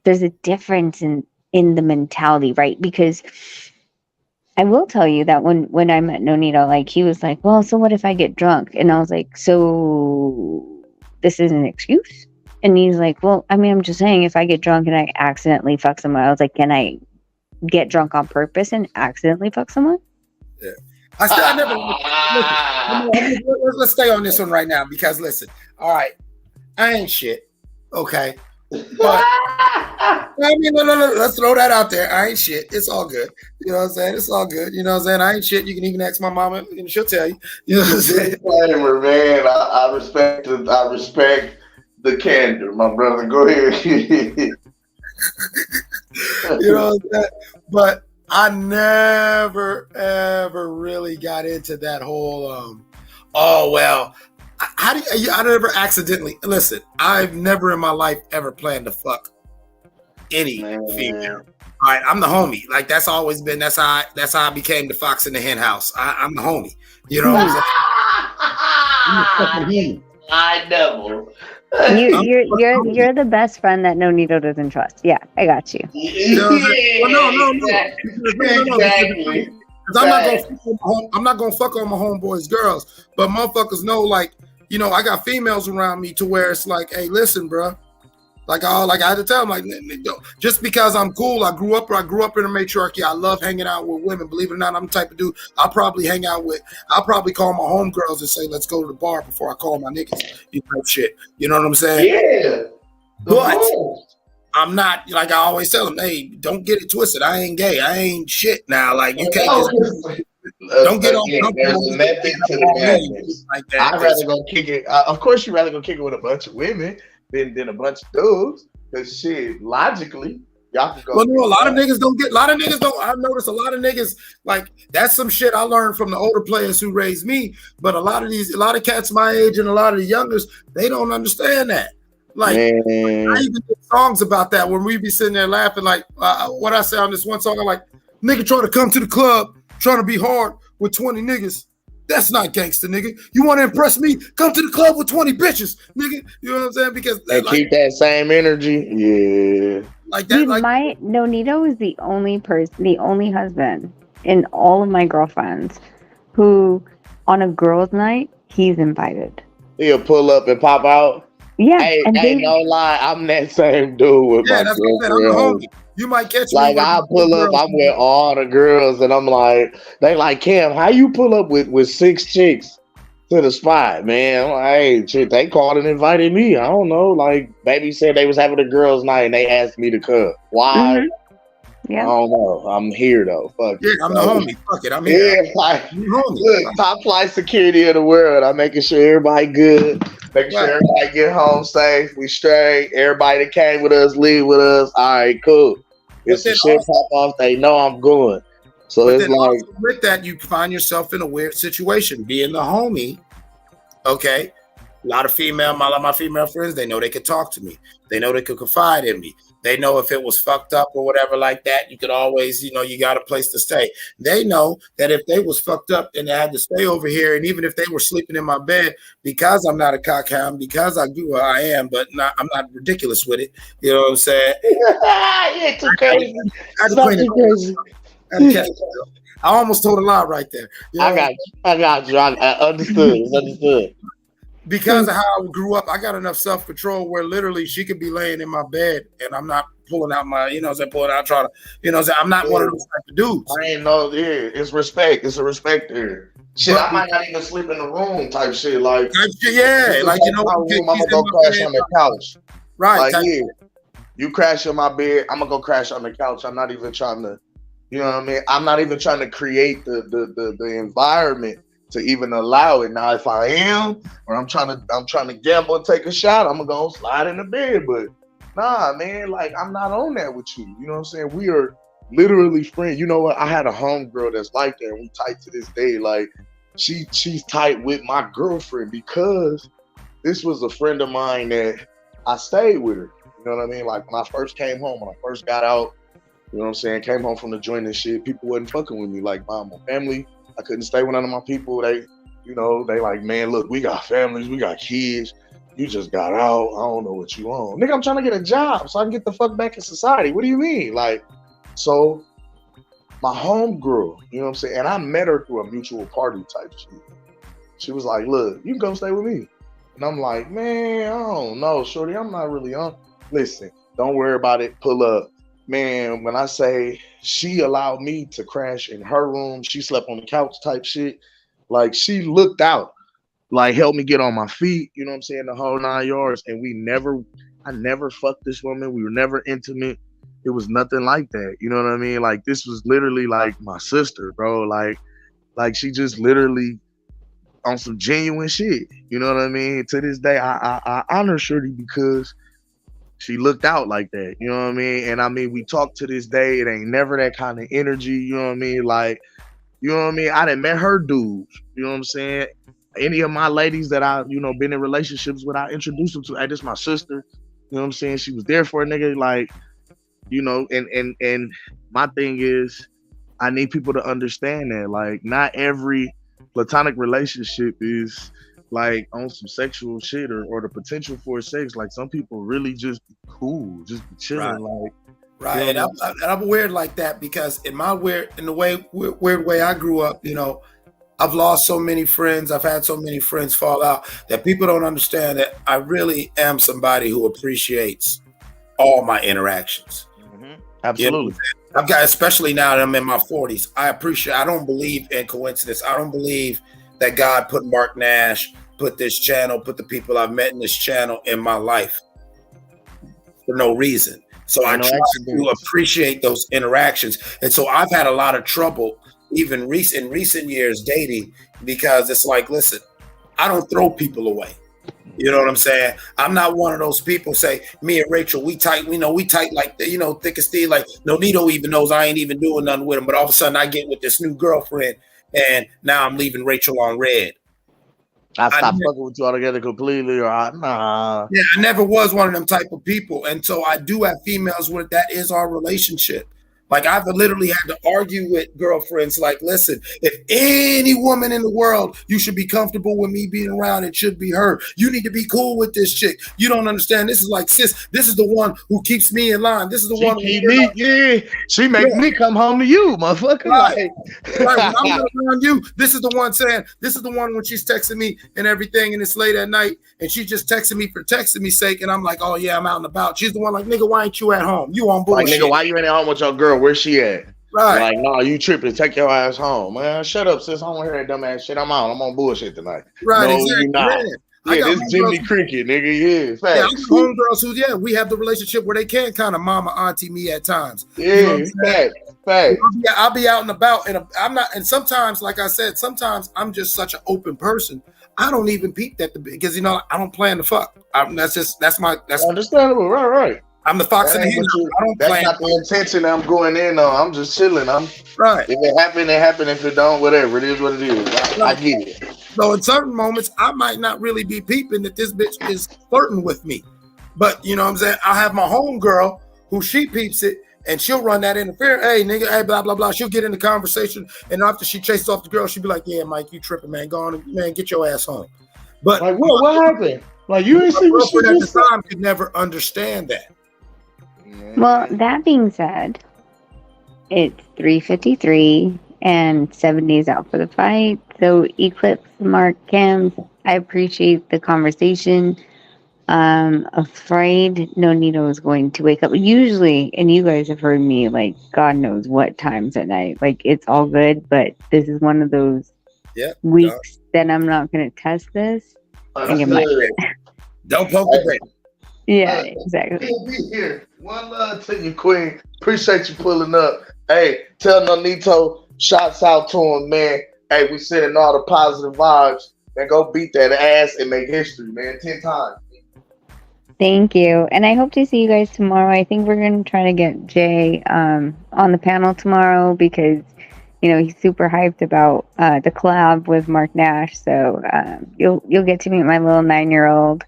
There's a difference in the mentality, right? Because I will tell you that when I met Nonito, like, he was like, well, so what if I get drunk? And I was like, so this is an excuse? And he's like, well, I mean, I'm just saying, if I get drunk and I accidentally fuck someone, I was like, can I get drunk on purpose and accidentally fuck someone? Yeah. I never listen, let's stay on this one right now, because listen, all right, I ain't shit, okay? But I mean, no, let's throw that out there. I ain't shit. It's all good. You know what I'm saying? It's all good. You know what I'm saying? I ain't shit. You can even ask my mama and she'll tell you. You know what I'm saying? Disclaimer, man. I respect the candor, my brother. Go ahead. You know what I'm saying? But I never ever really got into that whole oh well, how do you, I never accidentally, listen, I've never in my life ever planned to fuck any female. All right, I'm the homie. Like, that's always been, that's how I became the fox in the hen house. I'm the homie. You know what I'm saying? I know. You're the best friend that Nonito doesn't trust. Yeah, I got you. No. Exactly. I'm not gonna fuck on my homeboys' girls, but motherfuckers know, like, you know, I got females around me to where it's like, hey, listen, bro. Like I had to tell them, like, just because I'm cool, I grew up in a matriarchy. I love hanging out with women. Believe it or not, I'm the type of dude I'll probably call my homegirls and say, let's go to the bar before I call my niggas. You type shit. You know what I'm saying? Yeah. But I'm not, like I always tell them, hey, don't get it twisted. I ain't gay. I ain't shit now. Like, you can't just don't get on. There's a method to the madness. Like that. I'd rather go kick it. Of course, you'd rather go kick it with a bunch of women than a bunch of dudes. Because shit, logically, y'all can go. Well, no, a lot of niggas don't. I've noticed a lot of niggas, like, that's some shit I learned from the older players who raised me. But a lot of cats my age and a lot of the youngers, they don't understand that. Like, I even did songs about that when we be sitting there laughing. Like, what I say on this one song, I'm like, nigga trying to come to the club, trying to be hard with 20 niggas. That's not gangster, nigga. You want to impress me? Come to the club with 20 bitches, nigga. You know what I'm saying? Because they keep that same energy. Yeah. Like that. Dude, Nonito is the only husband in all of my girlfriends who, on a girls' night, he's invited. He'll pull up and pop out. Yeah, hey, no lie, I'm that same dude with my that's girlfriend. I'm the homie. You might catch me. Like, I pull up, I'm with all the girls, and I'm like, they like, Cam, how you pull up with 6 chicks to the spot, man? I'm like, hey, shit, they called and invited me. I don't know. Like, baby said they was having a girls' night, and they asked me to come. Why? Mm-hmm. Yeah. I don't know. I'm here though. Fuck yeah, I'm the homie. Fuck it. I'm here. Yeah, like, look, top flight security of the world. I'm making sure everybody good. Making sure everybody get home safe. We straight. Everybody that came with us, leave with us. All right, cool. If some shit pop off, they know I'm going. So it's like, with that, you find yourself in a weird situation. Being the homie, okay. A lot of my female friends, they know they could talk to me. They know they could confide in me. They know if it was fucked up or whatever like that, you could always, you know, you got a place to stay. They know that if they was fucked up and they had to stay over here, and even if they were sleeping in my bed, because I'm not a cockhound, because I do what I am, but I'm not ridiculous with it. You know what I'm saying? You're too crazy. I almost told a lie right there. You know? I got you. I understood. It's understood. Because of how I grew up, I got enough self-control where literally she could be laying in my bed and I'm not pulling out my, you know what I'm saying, trying to, you know what I'm saying, I'm not one of those type of dudes. I ain't know, it's respect. It's a respect there. Shit, I might not even sleep in the room type shit. Like, yeah, like, you know, I'm gonna go crash on the couch. Right. Like, yeah, you crash on my bed, I'm gonna go crash on the couch. I'm not even trying to, you know what I mean? I'm not even trying to create the environment to even allow it. Now, if I am, or I'm trying to gamble and take a shot, I'm gonna go slide in the bed. But nah, man, like, I'm not on that with you. You know what I'm saying? We are literally friends. You know what? I had a homegirl that's like that, and we tight to this day. Like, she's tight with my girlfriend because this was a friend of mine that I stayed with her. You know what I mean? Like, when I first came home, when I first got out, You know what I'm saying? Came home from the joint and shit. People wasn't fucking with me. Like my family, I couldn't stay with none of my people. They, you know, they like, man, look, we got families, we got kids. You just got out. I don't know what you on. Nigga, I'm trying to get a job so I can get the fuck back in society. What do you mean? Like, so my homegirl, you know what I'm saying? And I met her through a mutual party type shit. She was like, look, you can come stay with me. And I'm like, man, I don't know, shorty. I'm not really on. Listen, don't worry about it. Pull up. Man, when I say she allowed me to crash in her room, she slept on the couch type shit. Like, she looked out. Like, helped me get on my feet, you know what I'm saying, the whole 9 yards. And I never fucked this woman. We were never intimate. It was nothing like that. You know what I mean? Like, this was literally like my sister, bro. Like she just literally on some genuine shit. You know what I mean? To this day, I honor Shorty because she looked out like that. You know what I mean? And I mean, we talk to this day. It ain't never that kind of energy. You know what I mean? Like, you know what I mean? I done met her dudes. You know what I'm saying? Any of my ladies that I, you know, been in relationships with, I introduced them to. Hey, this my sister. You know what I'm saying? She was there for a nigga. Like, you know, and my thing is, I need people to understand that. Like, not every platonic relationship is like on some sexual shit or the potential for sex. Like, some people really just be cool, just be chilling. Like, right. You know, And I'm weird like that because in the weird way I grew up, you know, I've lost so many friends. I've had so many friends fall out that people don't understand that I really am somebody who appreciates all my interactions. Absolutely. You know, I've got, especially now that I'm in my 40s, I don't believe in coincidence. I don't believe that God put Mark Nash, put this channel, put the people I've met in this channel in my life for no reason. So I try to appreciate those interactions. And so I've had a lot of trouble even in recent years dating, because it's like, listen, I don't throw people away. You know what I'm saying? I'm not one of those people say, me and Rachel, we tight like, you know, thick as steel. Like, Nonito even knows I ain't even doing nothing with him. But all of a sudden I get with this new girlfriend and now I'm leaving Rachel on red. I stopped fucking with you altogether completely, or nah. Yeah, I never was one of them type of people. And so I do have females where that is our relationship. Like, I've literally had to argue with girlfriends like, listen, if any woman in the world you should be comfortable with me being around, it should be her. You need to be cool with this chick. You don't understand. This is like, sis, this is the one who keeps me in line. This is the one who she makes me come home to you, motherfucker. Right. Right. When I'm not around you, this is the one saying, this is the one when she's texting me and everything, and it's late at night, and she just texting me for texting me sake, and I'm like, oh yeah, I'm out and about. She's the one like, nigga, why ain't you at home? You on bullshit. Like, nigga, why you ain't at home with your girl? Where's she at? Right. Like, no, you tripping. Take your ass home. Man, shut up, sis. I don't want to hear that dumb ass shit. I'm out. I'm on bullshit tonight. Right, no, exactly. You not. Yeah, this Jimmy Cricket, nigga. Yeah, facts. Yeah, I'm homegirls who, we have the relationship where they can kind of mama auntie me at times. Yeah, you know facts. I'll be out and about, and I'm not. And sometimes, like I said, sometimes I'm just such an open person. I don't even peep that because you know I don't plan to fuck. That's understandable. Right. I'm the fox in the hen. That's not the intention I'm going in on. I'm just chilling. Right. If it happen, it happen. If it don't, whatever. It is what it is. I get it. So in certain moments, I might not really be peeping that this bitch is flirting with me. But you know what I'm saying? I'll have my homegirl who she peeps it and she'll run that interference. Hey, nigga, hey, blah, blah, blah. She'll get in the conversation. And after she chases off the girl, she'll be like, yeah, Mike, you tripping, man. Go on, man, get your ass home. But like, what happened? Like, you ain't see what she at just the time could never understand that. Well, that being said, it's 3:53 and 7 days out for the fight. So, Eclipse, Mark, Cam, I appreciate the conversation. Afraid Nonito is going to wake up. Usually, and you guys have heard me, like, God knows what times at night. Like, it's all good, but this is one of those weeks that I'm not going to test this. Don't poke the bear. Yeah, exactly. We'll be here. One love to you, Queen. Appreciate you pulling up. Hey, tell Nonito, shouts out to him, man. Hey, we sending all the positive vibes. Man, go beat that ass and make history, man. 10 times. Thank you. And I hope to see you guys tomorrow. I think we're going to try to get Jay on the panel tomorrow because, you know, he's super hyped about the collab with Mark Nash. So you'll get to meet my little 9-year-old.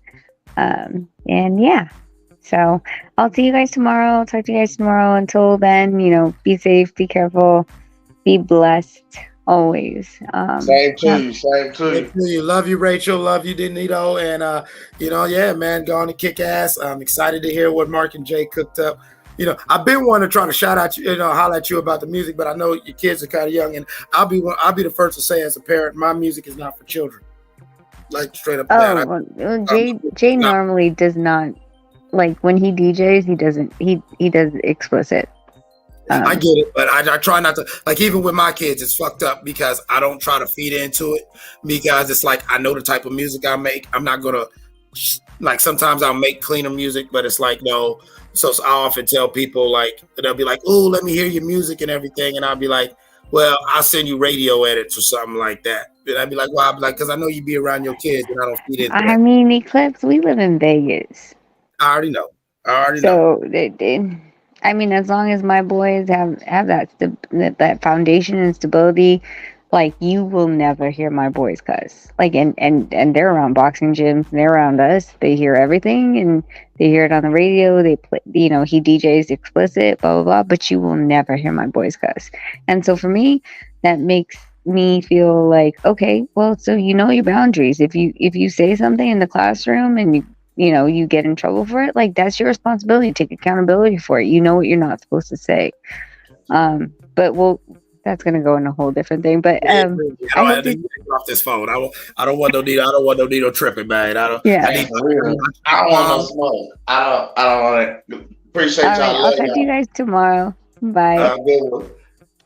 And yeah, So I'll see you guys tomorrow. Talk to you guys tomorrow. Until then, you know, be safe, be careful, be blessed always. Same to you. Same to you. Love you, Rachel. Love you, Denito. And you know, yeah, man, go on and kick ass. I'm excited to hear what Mark and Jay cooked up. You know, I've been wanting to try to shout out you, holler at you about the music, but I know your kids are kind of young, and I'll be the first to say, as a parent, my music is not for children. Like straight up. Well, Jay normally does not, like when he DJs, he does explicit. I get it, but I try not to, like, even with my kids, it's fucked up because I don't try to feed into it, because it's like I know the type of music I make. I'm not gonna, like, sometimes I'll make cleaner music, but it's like, no. So I often tell people, like, they'll be like, "Oh, let me hear your music and everything," and I'll be like, "Well, I'll send you radio edits or something like that." And I'd be like, "Well," I'll be like, because I know you be around your kids, and I don't feed into I that. mean, Eclipse, we live in Vegas. I already know. So I mean, as long as my boys have that foundation and stability, like, you will never hear my boys cuss. Like, and they're around boxing gyms, and they're around us. They hear everything, and they hear it on the radio. They play, you know, he DJs explicit, blah blah blah. But you will never hear my boys cuss. And so for me, that makes me feel like, okay, well, so you know your boundaries. If you say something in the classroom and you know, you get in trouble for it, like, that's your responsibility. Take accountability for it. You know what you're not supposed to say. But that's gonna go in a whole different thing. But I have to get off this phone. I don't want no Nito tripping, man. I don't want no smoke. I don't want it. Appreciate all y'all. right, I'll talk to you guys tomorrow. Bye.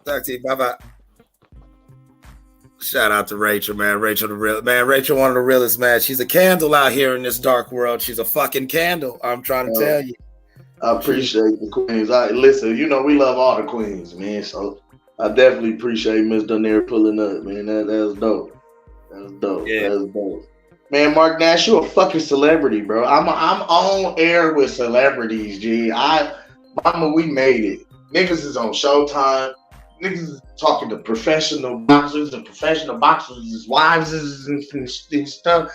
Talk to you. Bye bye. Shout out to Rachel, man. Rachel, Rachel, one of the realest, man. She's a candle out here in this dark world. She's a fucking candle. I'm trying to tell you. I appreciate the queens. Listen, you know, we love all the queens, man. So I definitely appreciate Miss 𝗏𝗏 pulling up, man. That's dope. That's dope. Yeah. That's dope. Man, Mark Nash, you a fucking celebrity, bro. I'm on air with celebrities, G. Mama, we made it. Niggas is on Showtime. Niggas is talking to professional boxers and professional boxers' wives and stuff.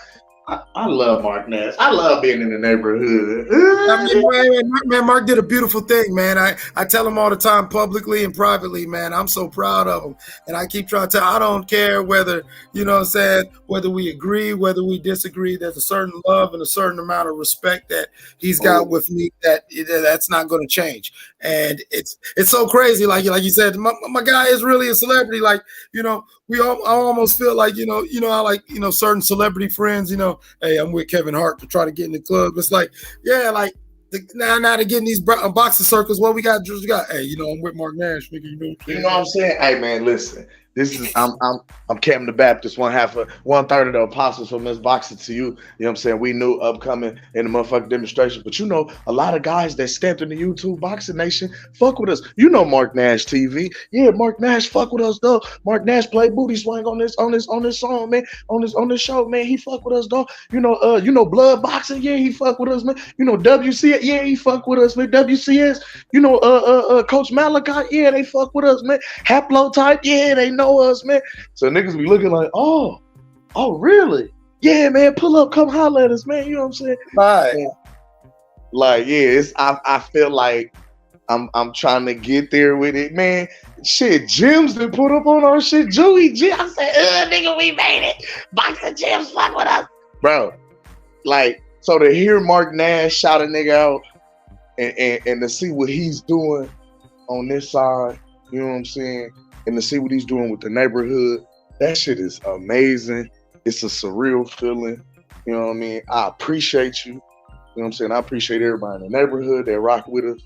I love Mark Nash. I love being in the neighborhood. I mean, man, Mark did a beautiful thing, man. I tell him all the time, publicly and privately, man. I'm so proud of him. And I keep trying to tell, I don't care whether, you know what I'm saying, whether we agree, whether we disagree. There's a certain love and a certain amount of respect that he's got with me that's not going to change. And it's so crazy. Like you said, my guy is really a celebrity. Like, you know, I almost feel like, you know, how, like, you know, certain celebrity friends, you know, hey, I'm with Kevin Hart to try to get in the club. It's like, yeah, like, now to get in these boxing circles, what we got, hey, you know, I'm with Mark Nash, nigga, you know what I'm saying? Hey, man, listen. This is I'm Cam the Baptist, one third of the apostles from this boxing to you. You know what I'm saying? We knew upcoming in the motherfucking demonstration. But you know, a lot of guys that stepped in the YouTube boxing nation fuck with us. You know Mark Nash TV. Yeah, Mark Nash fuck with us though. Mark Nash played booty swing on this song, man. On this show, man. He fuck with us though. You know blood boxing, yeah, he fuck with us, man. You know WCS, yeah, he fuck with us, man. WCS, you know Coach Malachi, yeah, they fuck with us, man. Haplotype, yeah, they know us, man. So niggas be looking like, oh, really? Yeah, man, pull up, come holler at us, man. You know what I'm saying? Right. Like, yeah, I feel like I'm trying to get there with it, man. Shit, gyms that put up on our shit. Joey G, I said, nigga, we made it. Boxing gyms fuck with us. Bro, like, so to hear Mark Nash shout a nigga out and to see what he's doing on this side, you know what I'm saying? And to see what he's doing with the neighborhood, that shit is amazing. It's a surreal feeling. You know what I mean? I appreciate you. You know what I'm saying? I appreciate everybody in the neighborhood that rock with us.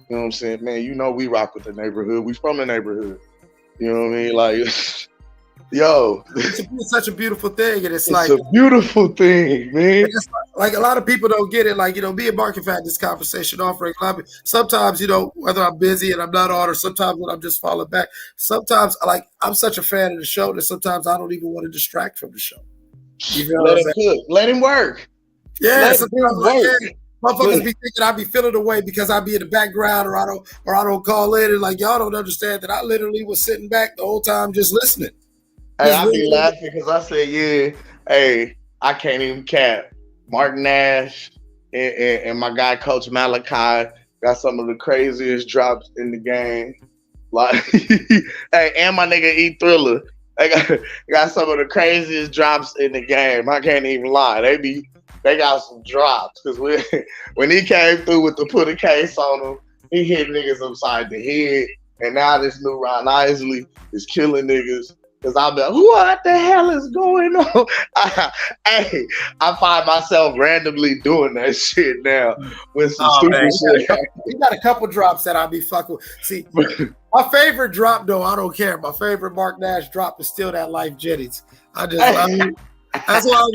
You know what I'm saying? Man, you know we rock with the neighborhood. We from the neighborhood. You know what I mean? Like, yo. It's such a beautiful thing. And it's like a beautiful thing, man. Like a lot of people don't get it. Like, you know, me and Mark have had this conversation offering. Sometimes, you know, whether I'm busy and I'm not on, or sometimes when I'm just falling back, sometimes, like, I'm such a fan of the show that sometimes I don't even want to distract from the show. You know Let him work. Yeah, sometimes motherfuckers be thinking I be feeling away because I be in the background or I don't call in, and like, y'all don't understand that I literally was sitting back the whole time just listening. Hey, I be laughing because I said, yeah, hey, I can't even cap. Mark Nash, and my guy Coach Malachi got some of the craziest drops in the game. Like, hey, and my nigga 𝗔𝗟𝗟, they got some of the craziest drops in the game. I can't even lie. They got some drops because when he came through with the put a case on him, he hit niggas upside the head. And now this new Ron Isley is killing niggas. Cause I'm like, what the hell is going on? I find myself randomly doing that shit now with some stupid shit. He got a couple drops that I'll be fucking with. See, my favorite drop though, I don't care. My favorite Mark Nash drop is still that Life Jennings. That's why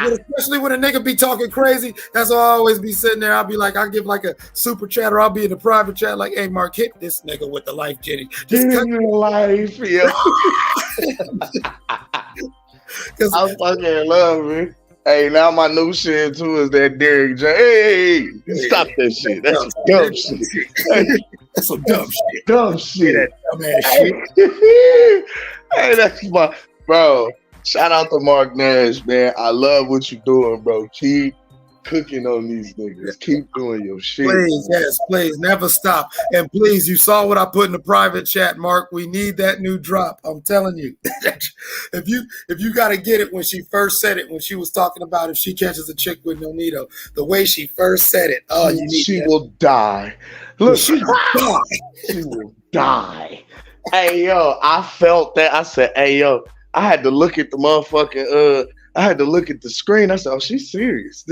especially when a nigga be talking crazy, that's why I always be sitting there. I'll be like, I'll give like a super chat, or I'll be in the private chat like, hey Mark, hit this nigga with the Life Jennings. Just cut your life, yeah. I fucking love it. Hey, now my new shit too is that Derrick J. Hey, stop that shit. That's some dumb shit. That's some dumb shit. Dumb shit. That dumbass shit. Hey, that's my bro. Shout out to Mark Nash, man. I love what you're doing, bro. Keep cooking on these niggas. Keep doing your shit. Please, yes, please, never stop. And please, you saw what I put in the private chat, Mark. We need that new drop. I'm telling you. if you got to get it when she first said it, when she was talking about if she catches a chick with no needle, the way she first said it. Oh, you need she that. will die. Look, she will die. She will die. Hey, yo, I felt that. I said, hey, yo. I had to look at the motherfucking I had to look at the screen. I said, oh, she's serious.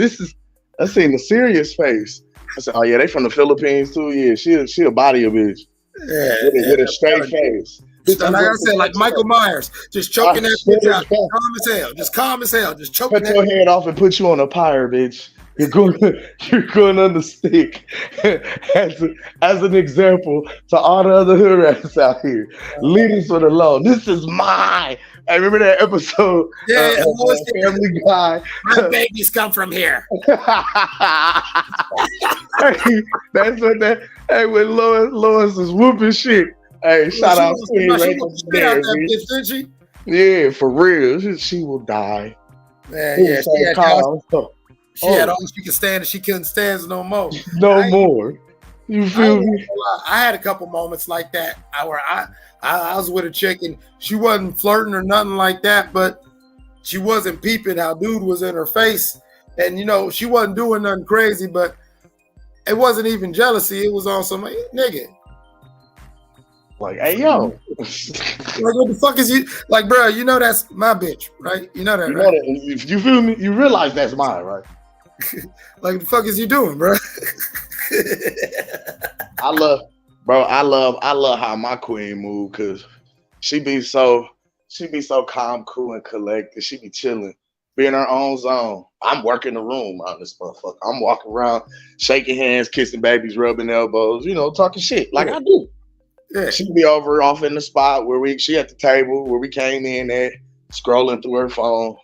I seen the serious face. I said, oh yeah, they from the Philippines too. Yeah, she a body of bitch. Yeah, with a straight face. Like I said, like Michael Myers, just choking that bitch out. Calm as hell. Just calm as hell. Just choking Cut your head off and put you on a pyre, bitch. You're going on the stick. as an example to all the other hood rats out here. Leaders for the law. This is mine. I remember that episode. Yeah, Family Guy. My babies come from here. Hey, that's what that. Hey, when Lois is whooping shit. Hey, shout out to you right there, didn't she? Yeah, for real. She will die. Yeah, she had all she could stand and she couldn't stand no more. No more. You feel me? I had a couple moments like that where I was with a chick and she wasn't flirting or nothing like that, but she wasn't peeping how dude was in her face. And, you know, she wasn't doing nothing crazy, but it wasn't even jealousy. It was on some nigga. Like, hey, yo. Like, what the fuck is you? Like, bro, you know that's my bitch, right? You know that, right? If you feel me, you realize that's mine, right? Like, the fuck is you doing, bro? I love how my queen move, because she be so calm, cool, and collected. She be chilling, be in her own zone. I'm working the room on this motherfucker. I'm walking around, shaking hands, kissing babies, rubbing elbows, talking shit like I do. Yeah. She be off in the spot where she at the table where we came in at, scrolling through her phone.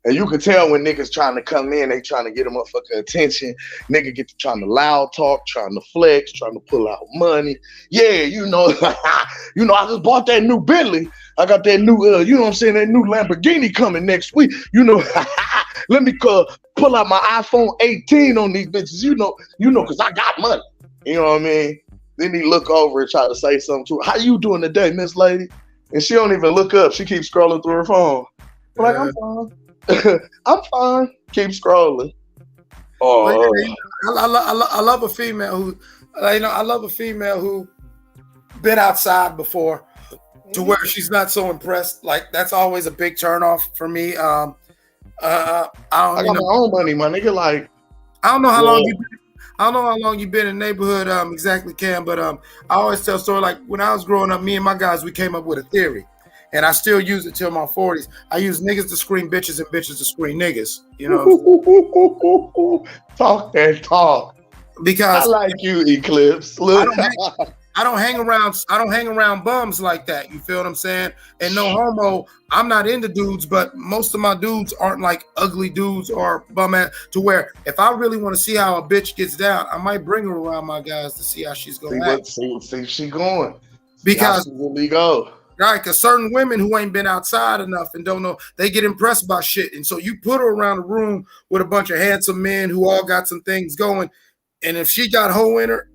And you could tell when niggas trying to come in, they trying to get a motherfucker attention. Nigga get to trying to loud talk, trying to flex, trying to pull out money. Yeah, I just bought that new Bentley. I got that new, that new Lamborghini coming next week. Let me pull out my iPhone 18 on these bitches. Because I got money. You know what I mean? Then he look over and try to say something to her. How you doing today, Miss Lady? And she don't even look up. She keeps scrolling through her phone. I'm like, I'm fine. I'm fine. Keep scrolling. Oh, I love a female who, I love a female who been outside before, to where she's not so impressed. Like, that's always a big turnoff for me. I got my own money, my nigga. Like, I don't know how long you've been in the neighborhood exactly, Cam, but I always tell a story, like when I was growing up, me and my guys, we came up with a theory, and I still use it till my 40s. I use niggas to screen bitches and bitches to screen niggas. Talk that talk. Because I like you, Eclipse. Look. I don't hang around bums like that. You feel what I'm saying? And no homo, I'm not into dudes, but most of my dudes aren't like ugly dudes or bum ass, to where if I really want to see how a bitch gets down, I might bring her around my guys to see how she's going to act. See she going. Because really go. Right, because certain women who ain't been outside enough and don't know, they get impressed by shit. And so you put her around a room with a bunch of handsome men who all got some things going. And if she got hoe in her,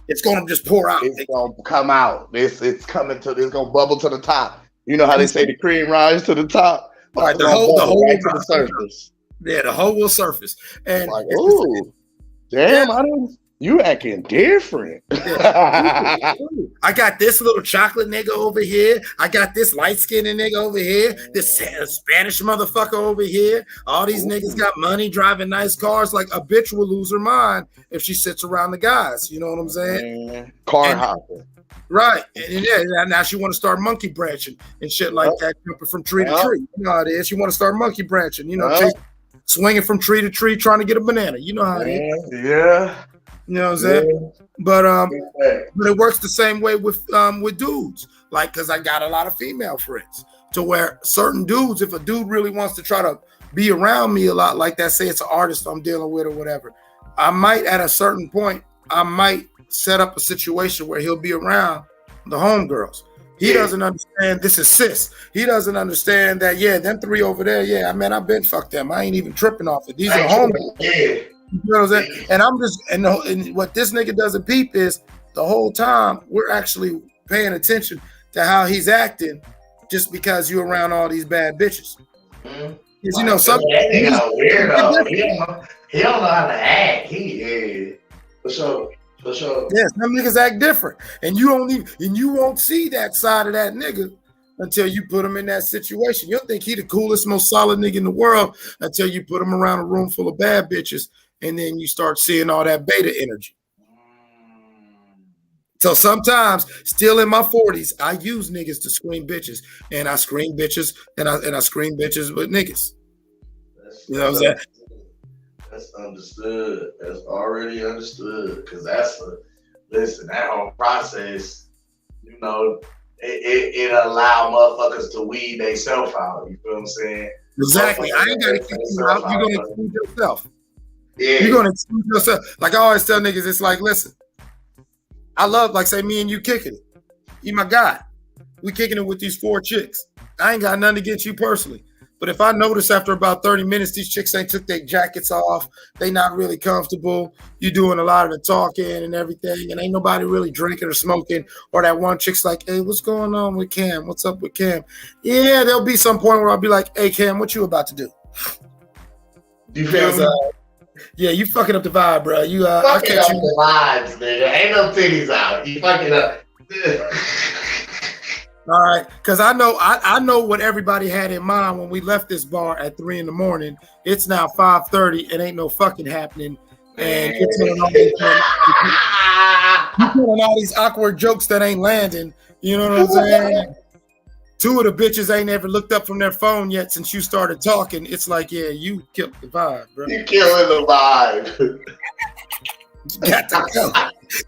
it's gonna just pour out. It's gonna come out. It's gonna bubble to the top. You know how they say the cream rise to the top? Right, the whole right to the surface. Yeah, the whole will surface. And like, ooh, damn, you acting different. I got this little chocolate nigga over here. I got this light-skinned nigga over here. This Spanish motherfucker over here. All these niggas got money, driving nice cars. Like, a bitch will lose her mind if she sits around the guys. You know what I'm saying? Car hopping. Right. And yeah, now she want to start monkey branching and shit like that, jumping from tree to tree. You know how it is. She want to start monkey branching, swinging from tree to tree, trying to get a banana. You know how it is. Yeah. You know what I'm saying? But it works the same way with dudes. Like, because I got a lot of female friends to where certain dudes, if a dude really wants to try to be around me a lot like that, say it's an artist I'm dealing with or whatever, I might at a certain point, I might set up a situation where he'll be around the homegirls. He doesn't understand this is sis. He doesn't understand that, them three over there, I've been fucked them. I ain't even tripping off it. These are homegirls. You know what I'm saying? And what this nigga doesn't peep is the whole time we're actually paying attention to how he's acting just because you're around all these bad bitches. Because some that nigga a weirdo. He don't know how to act. For sure. Yeah, some niggas act different. And you won't see that side of that nigga until you put him in that situation. You'll think he the coolest, most solid nigga in the world until you put him around a room full of bad bitches. And then you start seeing all that beta energy. So sometimes, still in my 40s, I use niggas to scream bitches. And I scream bitches, and I scream bitches with niggas. You know what I'm saying? That's understood. That's already understood. Because that whole process, it allow motherfuckers to weed themselves out. You feel what I'm saying? Exactly. I ain't got to kick you out. You're going to exclude yourself. Yeah. You're going to exclude yourself. Like I always tell niggas, it's like, listen, I love, like, say, me and you kicking it. You my guy. We kicking it with these 4 chicks. I ain't got nothing against you personally. But if I notice after about 30 minutes, these chicks ain't took their jackets off, they not really comfortable, you doing a lot of the talking and everything, and ain't nobody really drinking or smoking, or that one chick's like, hey, what's going on with Cam? What's up with Cam? Yeah, there'll be some point where I'll be like, hey, Cam, what you about to do? You feel me? Yeah, you fucking up the vibe, bro. You fucking up the vibes, nigga. Ain't no titties out. You fucking up. All right, because I know what everybody had in mind when we left this bar at 3 a.m. It's now 5:30 and ain't no fucking happening. And you're telling all these awkward jokes that ain't landing. You know what I'm saying? 2 of the bitches ain't ever looked up from their phone yet since you started talking. It's like, yeah, you killed the vibe, bro. You killing the vibe. You got to go.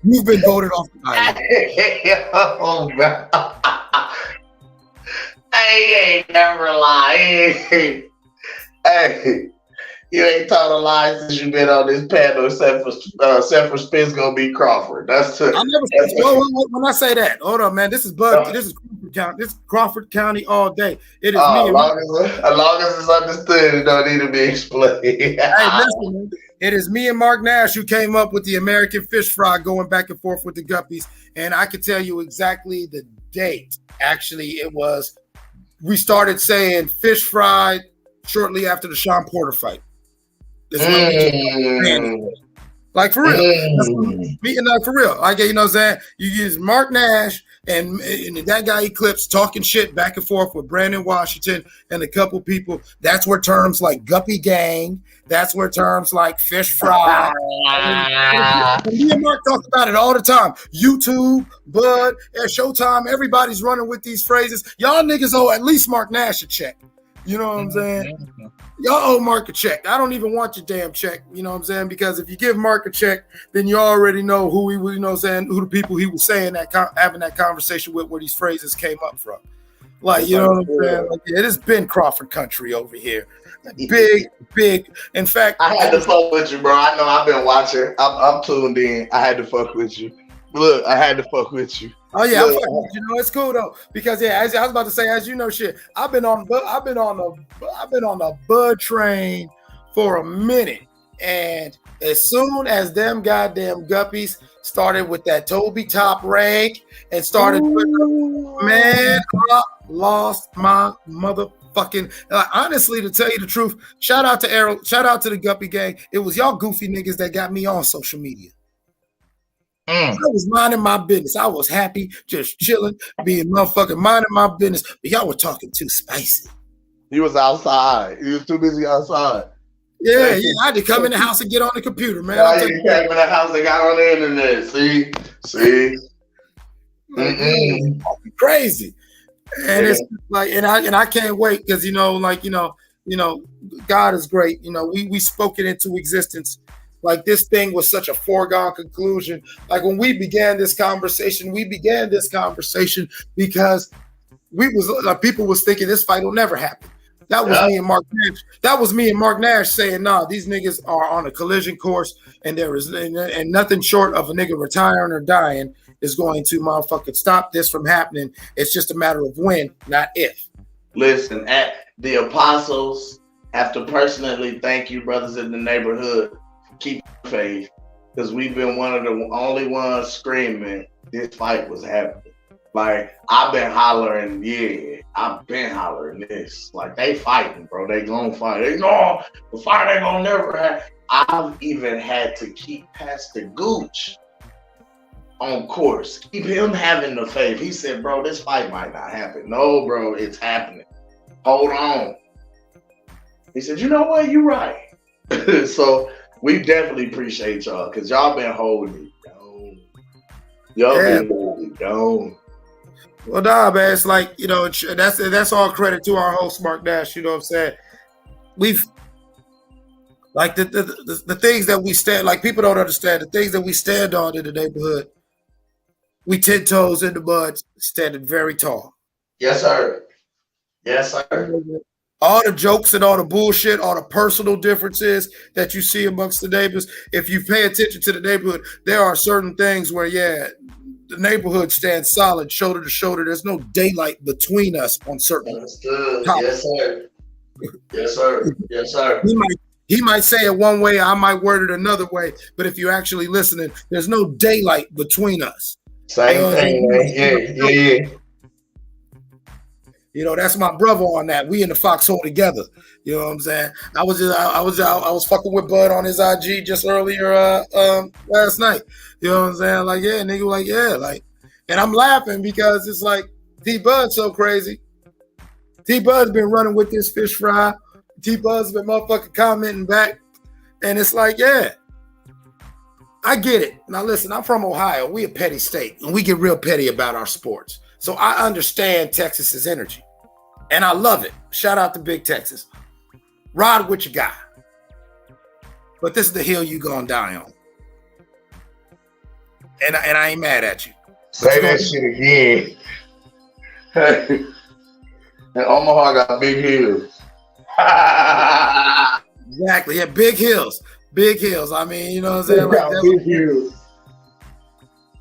You've been voted off the island. Oh, man. I ain't never lied. Hey, you ain't told a lie since you've been on this panel except for Spence gonna be Crawford. That's it. When I say that, hold on, man. This is Bud. This is Crawford County. This is Crawford County all day. It is me. As long as it's understood, it don't need to be explained. Hey, listen, man. It is me and Mark Nash who came up with the American fish fry going back and forth with the guppies. And I can tell you exactly the date. Actually, it was, we started saying fish fry shortly after the Shawn Porter fight. Like, for real. For real. Like, you know what I'm saying? You use Mark Nash and that guy Eclipse talking shit back and forth with Brandon Washington and a couple people. That's where terms like Guppy Gang, that's where terms like fish fry. Me and Mark talk about it all the time. YouTube, Bud, Showtime, everybody's running with these phrases. Y'all niggas owe at least Mark Nash a check. You know what I'm saying? Y'all owe Mark a check. I don't even want your damn check. You know what I'm saying? Because if you give Mark a check, then you already know who he was, you know what I'm saying, who the people he was saying that, having that conversation with, where these phrases came up from. Like, you know what I'm saying? Like, it has been Crawford country over here. Big. In fact, I had to fuck with you, bro. I know I've been watching. I'm tuned in. I had to fuck with you. Look, I had to fuck with you. Oh yeah, I'm fucking with you. You know, it's cool though because as I was about to say, as you know, shit, I've been on the bud train for a minute, and as soon as them goddamn guppies started with that Toby top rank and started, man, I lost my motherfucking. Honestly, to tell you the truth, shout out to Errol, shout out to the Guppy gang. It was y'all goofy niggas that got me on social media. I was minding my business. I was happy, just chilling, being motherfucking minding my business. But y'all were talking too spicy. He was outside. He was too busy outside. Yeah, I had to come in the house and get on the computer, man. Yeah, you came in the house and got on the internet. See. Crazy. And it's like, and I can't wait because God is great. You know, we spoke it into existence. Like this thing was such a foregone conclusion. Like when we began this conversation because people was thinking this fight will never happen. That was me and Mark Nash. That was me and Mark Nash saying, nah, these niggas are on a collision course, and there is and nothing short of a nigga retiring or dying is going to motherfucking stop this from happening. It's just a matter of when, not if. Listen, the apostles have to personally thank you, brothers in the neighborhood. Keep faith, because we've been one of the only ones screaming this fight was happening. Like I've been hollering this. Like they fighting, bro. They gonna fight. They know the fight ain't gonna never happen. I've even had to keep Pastor Gooch on course. Keep him having the faith. He said, bro, this fight might not happen. No, bro, it's happening. Hold on. He said, you know what? You're right. So we definitely appreciate y'all because y'all been holding it down. Y'all been holding it down. Well, nah, man, it's like, that's all credit to our host, Mark Nash. You know what I'm saying? We've, like, the things that we stand, like, people don't understand the things that we stand on in the neighborhood. We 10 toes in the mud, standing very tall. Yes, sir. Yes, sir. All the jokes and all the bullshit, all the personal differences that you see amongst the neighbors, if you pay attention to the neighborhood, there are certain things where, the neighborhood stands solid, shoulder to shoulder. There's no daylight between us on certain topics. Yes, sir. Yes, sir. Yes, sir. He might say it one way, I might word it another way, but if you're actually listening, there's no daylight between us. Same thing, man. Yeah. That's my brother on that. We in the foxhole together. You know what I'm saying? I was fucking with Bud on his IG just earlier last night. You know what I'm saying? Like, yeah, nigga, like, yeah, like, and I'm laughing because it's like T-Bud's so crazy. T-Bud's been running with this fish fry. T-Bud's been motherfucking commenting back. And it's like, yeah, I get it. Now listen, I'm from Ohio. We a petty state, and we get real petty about our sports. So I understand Texas's energy, and I love it. Shout out to Big Texas. Ride with your guy. But this is the hill you gonna die on. And I ain't mad at you. Say that shit again. And Omaha got big hills. Exactly. Yeah, big hills. Big hills. I mean, you know what I'm saying? Like, big hills.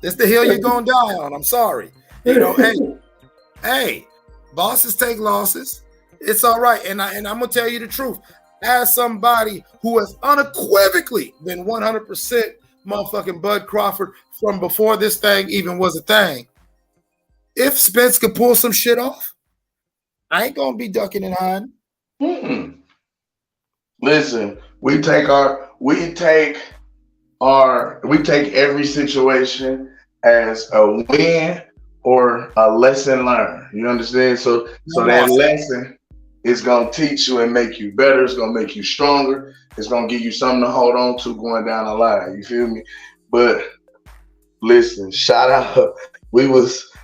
It's the hill you're gonna die on. I'm sorry. Hey, bosses take losses. It's all right. And I'm gonna tell you the truth. As somebody who has unequivocally been 100% motherfucking Bud Crawford from before this thing even was a thing, if Spence could pull some shit off, I ain't gonna be ducking and hiding. Listen, we take every situation as a win or a lesson learned. You understand? So that lesson is gonna teach you and make you better. It's gonna make you stronger. It's gonna give you something to hold on to going down the line. You feel me? But listen, shout out.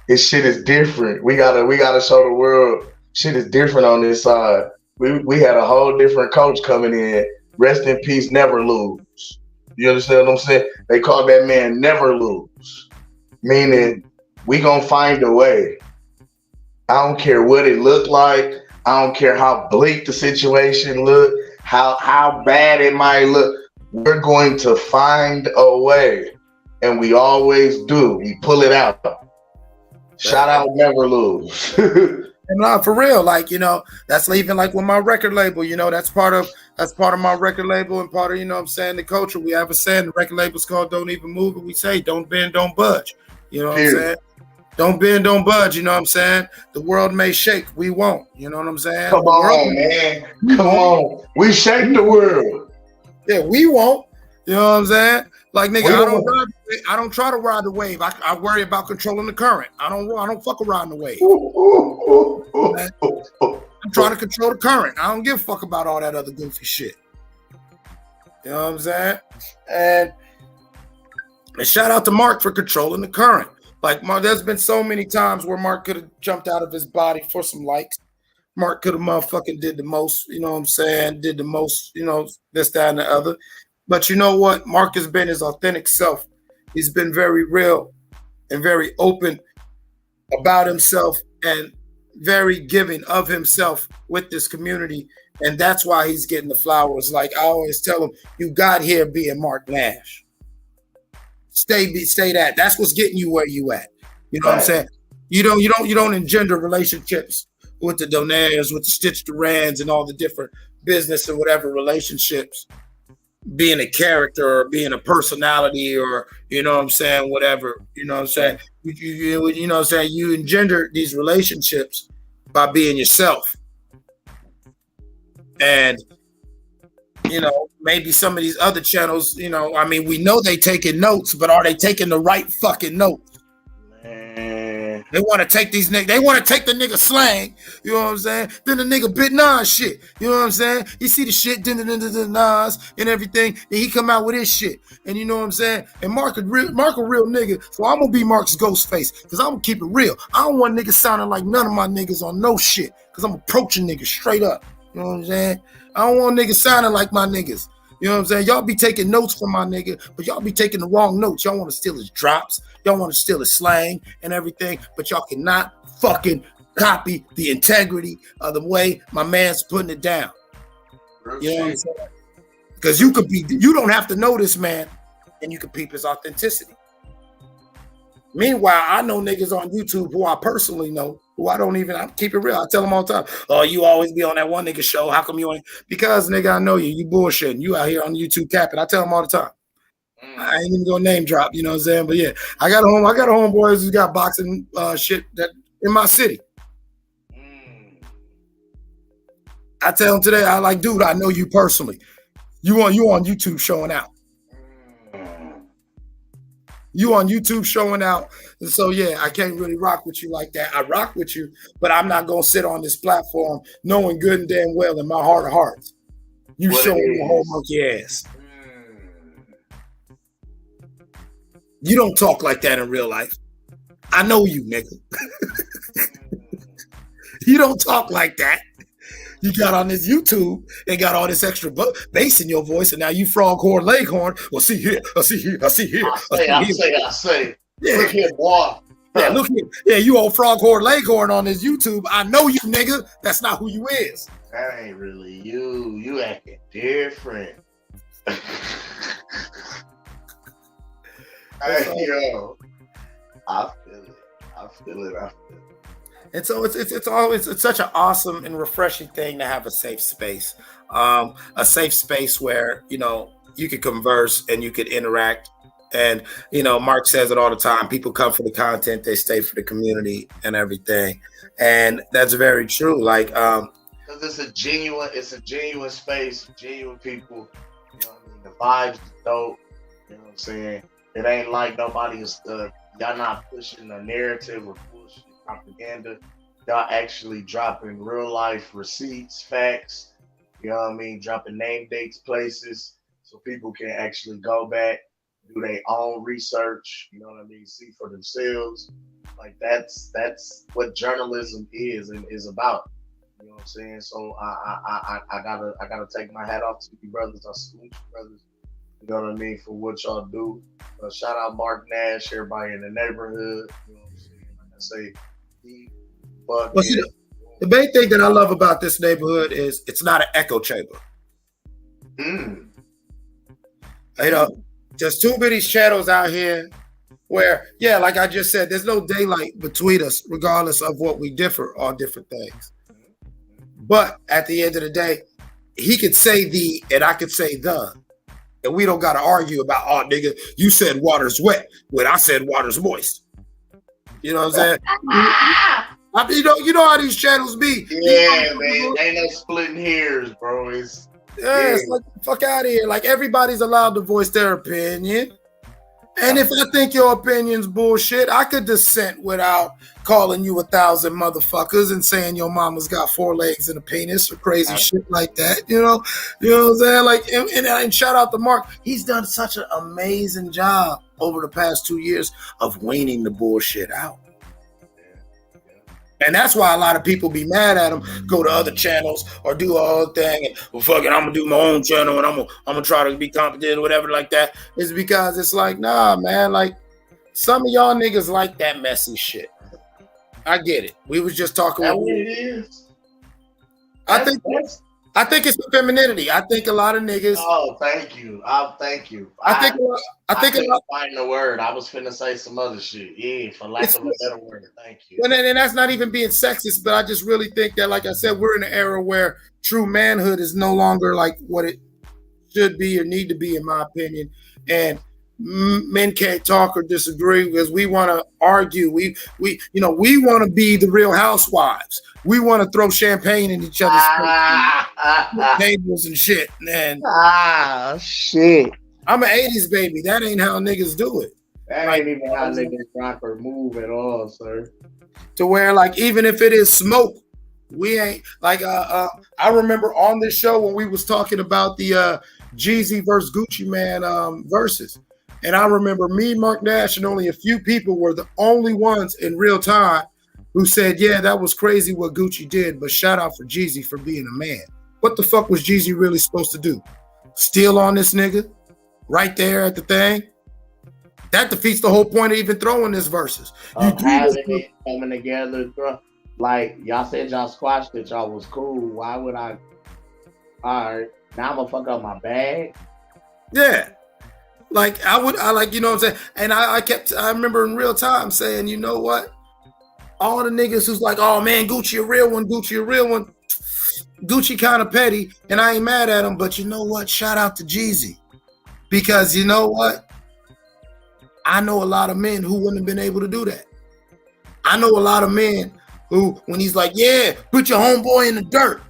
His shit is different. We gotta show the world shit is different on this side. We had a whole different coach coming in. Rest in peace, never lose. You understand what I'm saying? They call that man never lose. Meaning we gonna find a way. I don't care what it looked like. I don't care how bleak the situation look, how bad it might look. We're going to find a way. And we always do. We pull it out. Shout out, never lose. And for real, like, you know, that's even like with my record label, you know, that's part of my record label and part of, you know what I'm saying, the culture. We have a saying, the record label's called Don't Even Move, and we say don't bend, don't budge. You know what I'm saying? Don't bend, don't budge, you know what I'm saying? The world may shake, we won't. You know what I'm saying? Come on, man. Come on. We shake the world. Yeah, we won't. You know what I'm saying? Like, nigga, I don't try to ride the wave. I worry about controlling the current. I don't fuck around the wave. I'm trying to control the current. I don't give a fuck about all that other goofy shit. You know what I'm saying? And shout out to Mark for controlling the current. Like, Mark, there's been so many times where Mark could have jumped out of his body for some likes. Mark could have motherfucking did the most, you know what I'm saying? Did the most, you know, this, that, and the other. But you know what? Mark has been his authentic self. He's been very real and very open about himself and very giving of himself with this community. And that's why he's getting the flowers. Like I always tell him, you got here being Mark Nash. Stay that. That's what's getting you where you at. You know what I'm saying? You don't engender relationships with the Donaires, with the Stitch Durans and all the different business and whatever relationships, being a character or being a personality or, you know what I'm saying, whatever, you know what I'm saying? You know what I'm saying? You engender these relationships by being yourself. And, you know, maybe some of these other channels, you know, I mean, we know they taking notes, but are they taking the right fucking notes? They want to take these niggas. They want to take the nigga slang. You know what I'm saying? Then the nigga bit Nas shit. You know what I'm saying? You see the shit, Nas and everything. Then he come out with his shit. And you know what I'm saying? And Mark a real nigga. So I'm going to be Mark's ghost face because I'm going to keep it real. I don't want niggas sounding like none of my niggas on no shit because I'm approaching niggas straight up. You know what I'm saying? I don't want niggas sounding like my niggas. You know what I'm saying? Y'all be taking notes from my nigga, but y'all be taking the wrong notes. Y'all want to steal his drops. Y'all want to steal his slang and everything, but y'all cannot fucking copy the integrity of the way my man's putting it down. You know what I'm saying? Because you don't have to know this man, and you can peep his authenticity. Meanwhile, I know niggas on YouTube who I personally know, who I keep it real. I tell them all the time, oh, you always be on that one nigga show. How come you ain't? Because, nigga, I know you bullshitting. You out here on YouTube capping. I tell them all the time. I ain't even gonna name drop, you know what I'm saying? But yeah, I got a homeboys who's got boxing shit that in my city. I tell him today, I like, dude, I know you personally. You on YouTube showing out. You on YouTube showing out. And so, yeah, I can't really rock with you like that. I rock with you, but I'm not going to sit on this platform knowing good and damn well in my heart of hearts, you showing the whole monkey ass. You don't talk like that in real life. I know you, nigga. You don't talk like that. You got on this YouTube and got all this extra bass in your voice, and now you froghorn, leghorn. Well, see here, I see here. I say. Yeah. Look here, boy. Yeah, look here. Yeah, you old froghorn, leghorn on this YouTube. I know you, nigga. That's not who you is. That ain't really you. You acting different. Hey, yo. I feel it. And so it's such an awesome and refreshing thing to have a safe space where, you know, you could converse and you could interact. And, you know, Mark says it all the time. People come for the content, they stay for the community and everything. And that's very true. Like, because it's a genuine space, genuine people. You know what I mean? The vibes is dope. You know what I'm saying? It ain't like nobody is y'all not pushing a narrative or bullshit propaganda. Y'all actually dropping real life receipts, facts, you know what I mean? Dropping name, dates, places, so people can actually go back, do their own research, you know what I mean? See for themselves. Like that's what journalism is and is about. You know what I'm saying? So I gotta take my hat off to you brothers. I salute you brothers. You know what I mean, for what y'all do. Shout out Mark Nash, everybody in the neighborhood. You know what I'm saying? Like I say, well, see, the main thing that I love about this neighborhood is it's not an echo chamber. You know, there's too many channels out here where, yeah, like I just said, there's no daylight between us, regardless of what we differ on different things. But at the end of the day, he could say the, and I could say the, and we don't got to argue about, oh, nigga, you said water's wet when I said water's moist. You know what I'm saying? I mean, you know how these channels be. Yeah, man. Ain't no splitting hairs, bro. It's like, fuck out of here. Like, everybody's allowed to voice their opinion. And if I think your opinion's bullshit, I could dissent without calling you 1,000 motherfuckers and saying your mama's got 4 legs and a penis or crazy shit like that. You know what I'm saying? Like, and shout out to Mark. He's done such an amazing job over the past 2 years of weaning the bullshit out. And that's why a lot of people be mad at him, go to other channels or do a whole thing and, well, fuck it, I'm gonna do my own channel and I'm gonna try to be competent or whatever like that. It's because it's like, nah, man, like some of y'all niggas like that messy shit. I get it. We was just talking about what it is. I think it's the femininity. I think a lot of niggas. Oh, thank you. Thank you. I think a lot. Find the word. I was finna say some other shit. Yeah, for lack of a better word. Thank you. And that's not even being sexist, but I just really think that, like I said, we're in an era where true manhood is no longer like what it should be or need to be, in my opinion. And men can't talk or disagree because we want to argue. We want to be the Real Housewives. We want to throw champagne in each other's tables and shit. And shit. I'm an 80s baby. That ain't how niggas do it. That ain't even how niggas rock or move at all, sir. To where, like, even if it is smoke, we ain't like. I remember on this show when we was talking about the Jeezy versus Gucci Man verses. And I remember me, Mark Nash, and only a few people were the only ones in real time who said, yeah, that was crazy what Gucci did, but shout out for Jeezy for being a man. What the fuck was Jeezy really supposed to do? Steal on this nigga right there at the thing? That defeats the whole point of even throwing this verses. Having it coming together, bro. Like, y'all said y'all squashed it, y'all was cool. Why would I? All right, now I'm gonna fuck up my bag? Yeah. Like, I like, you know what I'm saying? And I remember in real time saying, you know what? All the niggas who's like, oh man, Gucci a real one, Gucci a real one. Gucci kind of petty, and I ain't mad at him, but you know what? Shout out to Jeezy. Because you know what? I know a lot of men who wouldn't have been able to do that. I know a lot of men who, when he's like, yeah, put your homeboy in the dirt.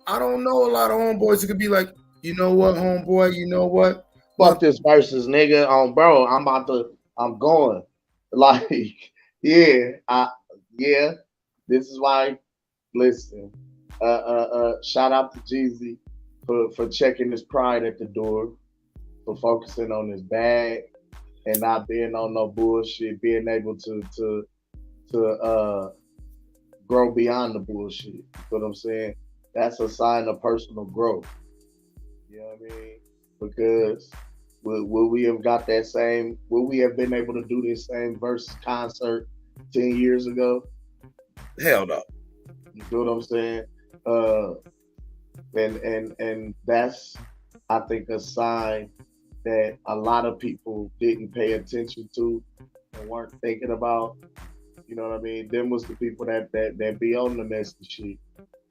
I don't know a lot of homeboys who could be like, you know what, homeboy, you know what? Fuck this versus nigga. Bro, I'm going. Like, yeah, this is why, listen, shout out to Jeezy for checking his pride at the door, for focusing on his bag and not being on no bullshit, being able to grow beyond the bullshit. You know what I'm saying? That's a sign of personal growth. You know what I mean? Because will we have got that same, will we have been able to do this same versus concert 10 years ago? Hell no. You know what I'm saying? And that's, I think, a sign that a lot of people didn't pay attention to and weren't thinking about. You know what I mean? Them was the people that be on the messy shit.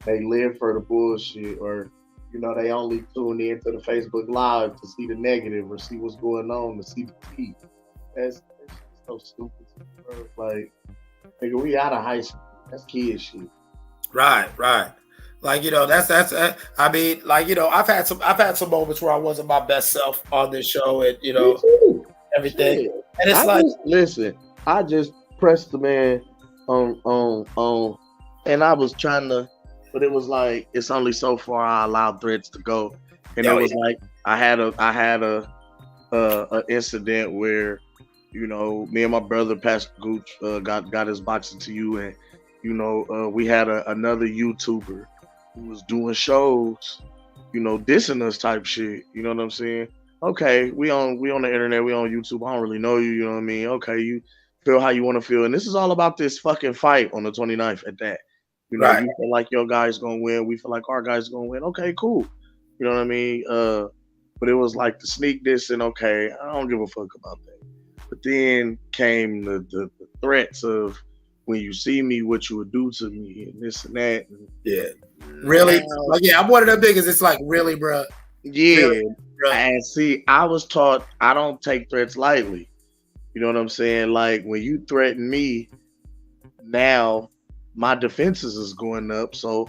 They live for the bullshit, or you know, they only tune in to the Facebook Live to see the negative or see what's going on, to see the tea. That's so stupid, bro. Like, nigga, we out of high school. That's kid shit. Right. Like, you know, that's I mean, like, you know, I've had some moments where I wasn't my best self on this show, and you know, everything. Shit. And it's I just pressed the man on, and I was trying to. But it was like, it's only so far I allowed threads to go, and it was like I had a incident where, you know, me and my brother Pastor Gooch got his boxing to you, and you know, we had another YouTuber who was doing shows, you know, dissing us type shit. You know what I'm saying? Okay, we on the internet, we on YouTube. I don't really know you. You know what I mean? Okay, you feel how you want to feel, and this is all about this fucking fight on the 29th at that. You know, you feel like your guy's gonna win. We feel like our guy's gonna win. Okay, cool. You know what I mean? But it was like the sneak this, and okay, I don't give a fuck about that. But then came the threats of when you see me, what you would do to me, and this and that. And yeah, really? Like, yeah, I'm one of them niggas. It's like, really, bro? Yeah, Really, bro? and see, I was taught I don't take threats lightly. You know what I'm saying? Like when you threaten me, now my defenses is going up, so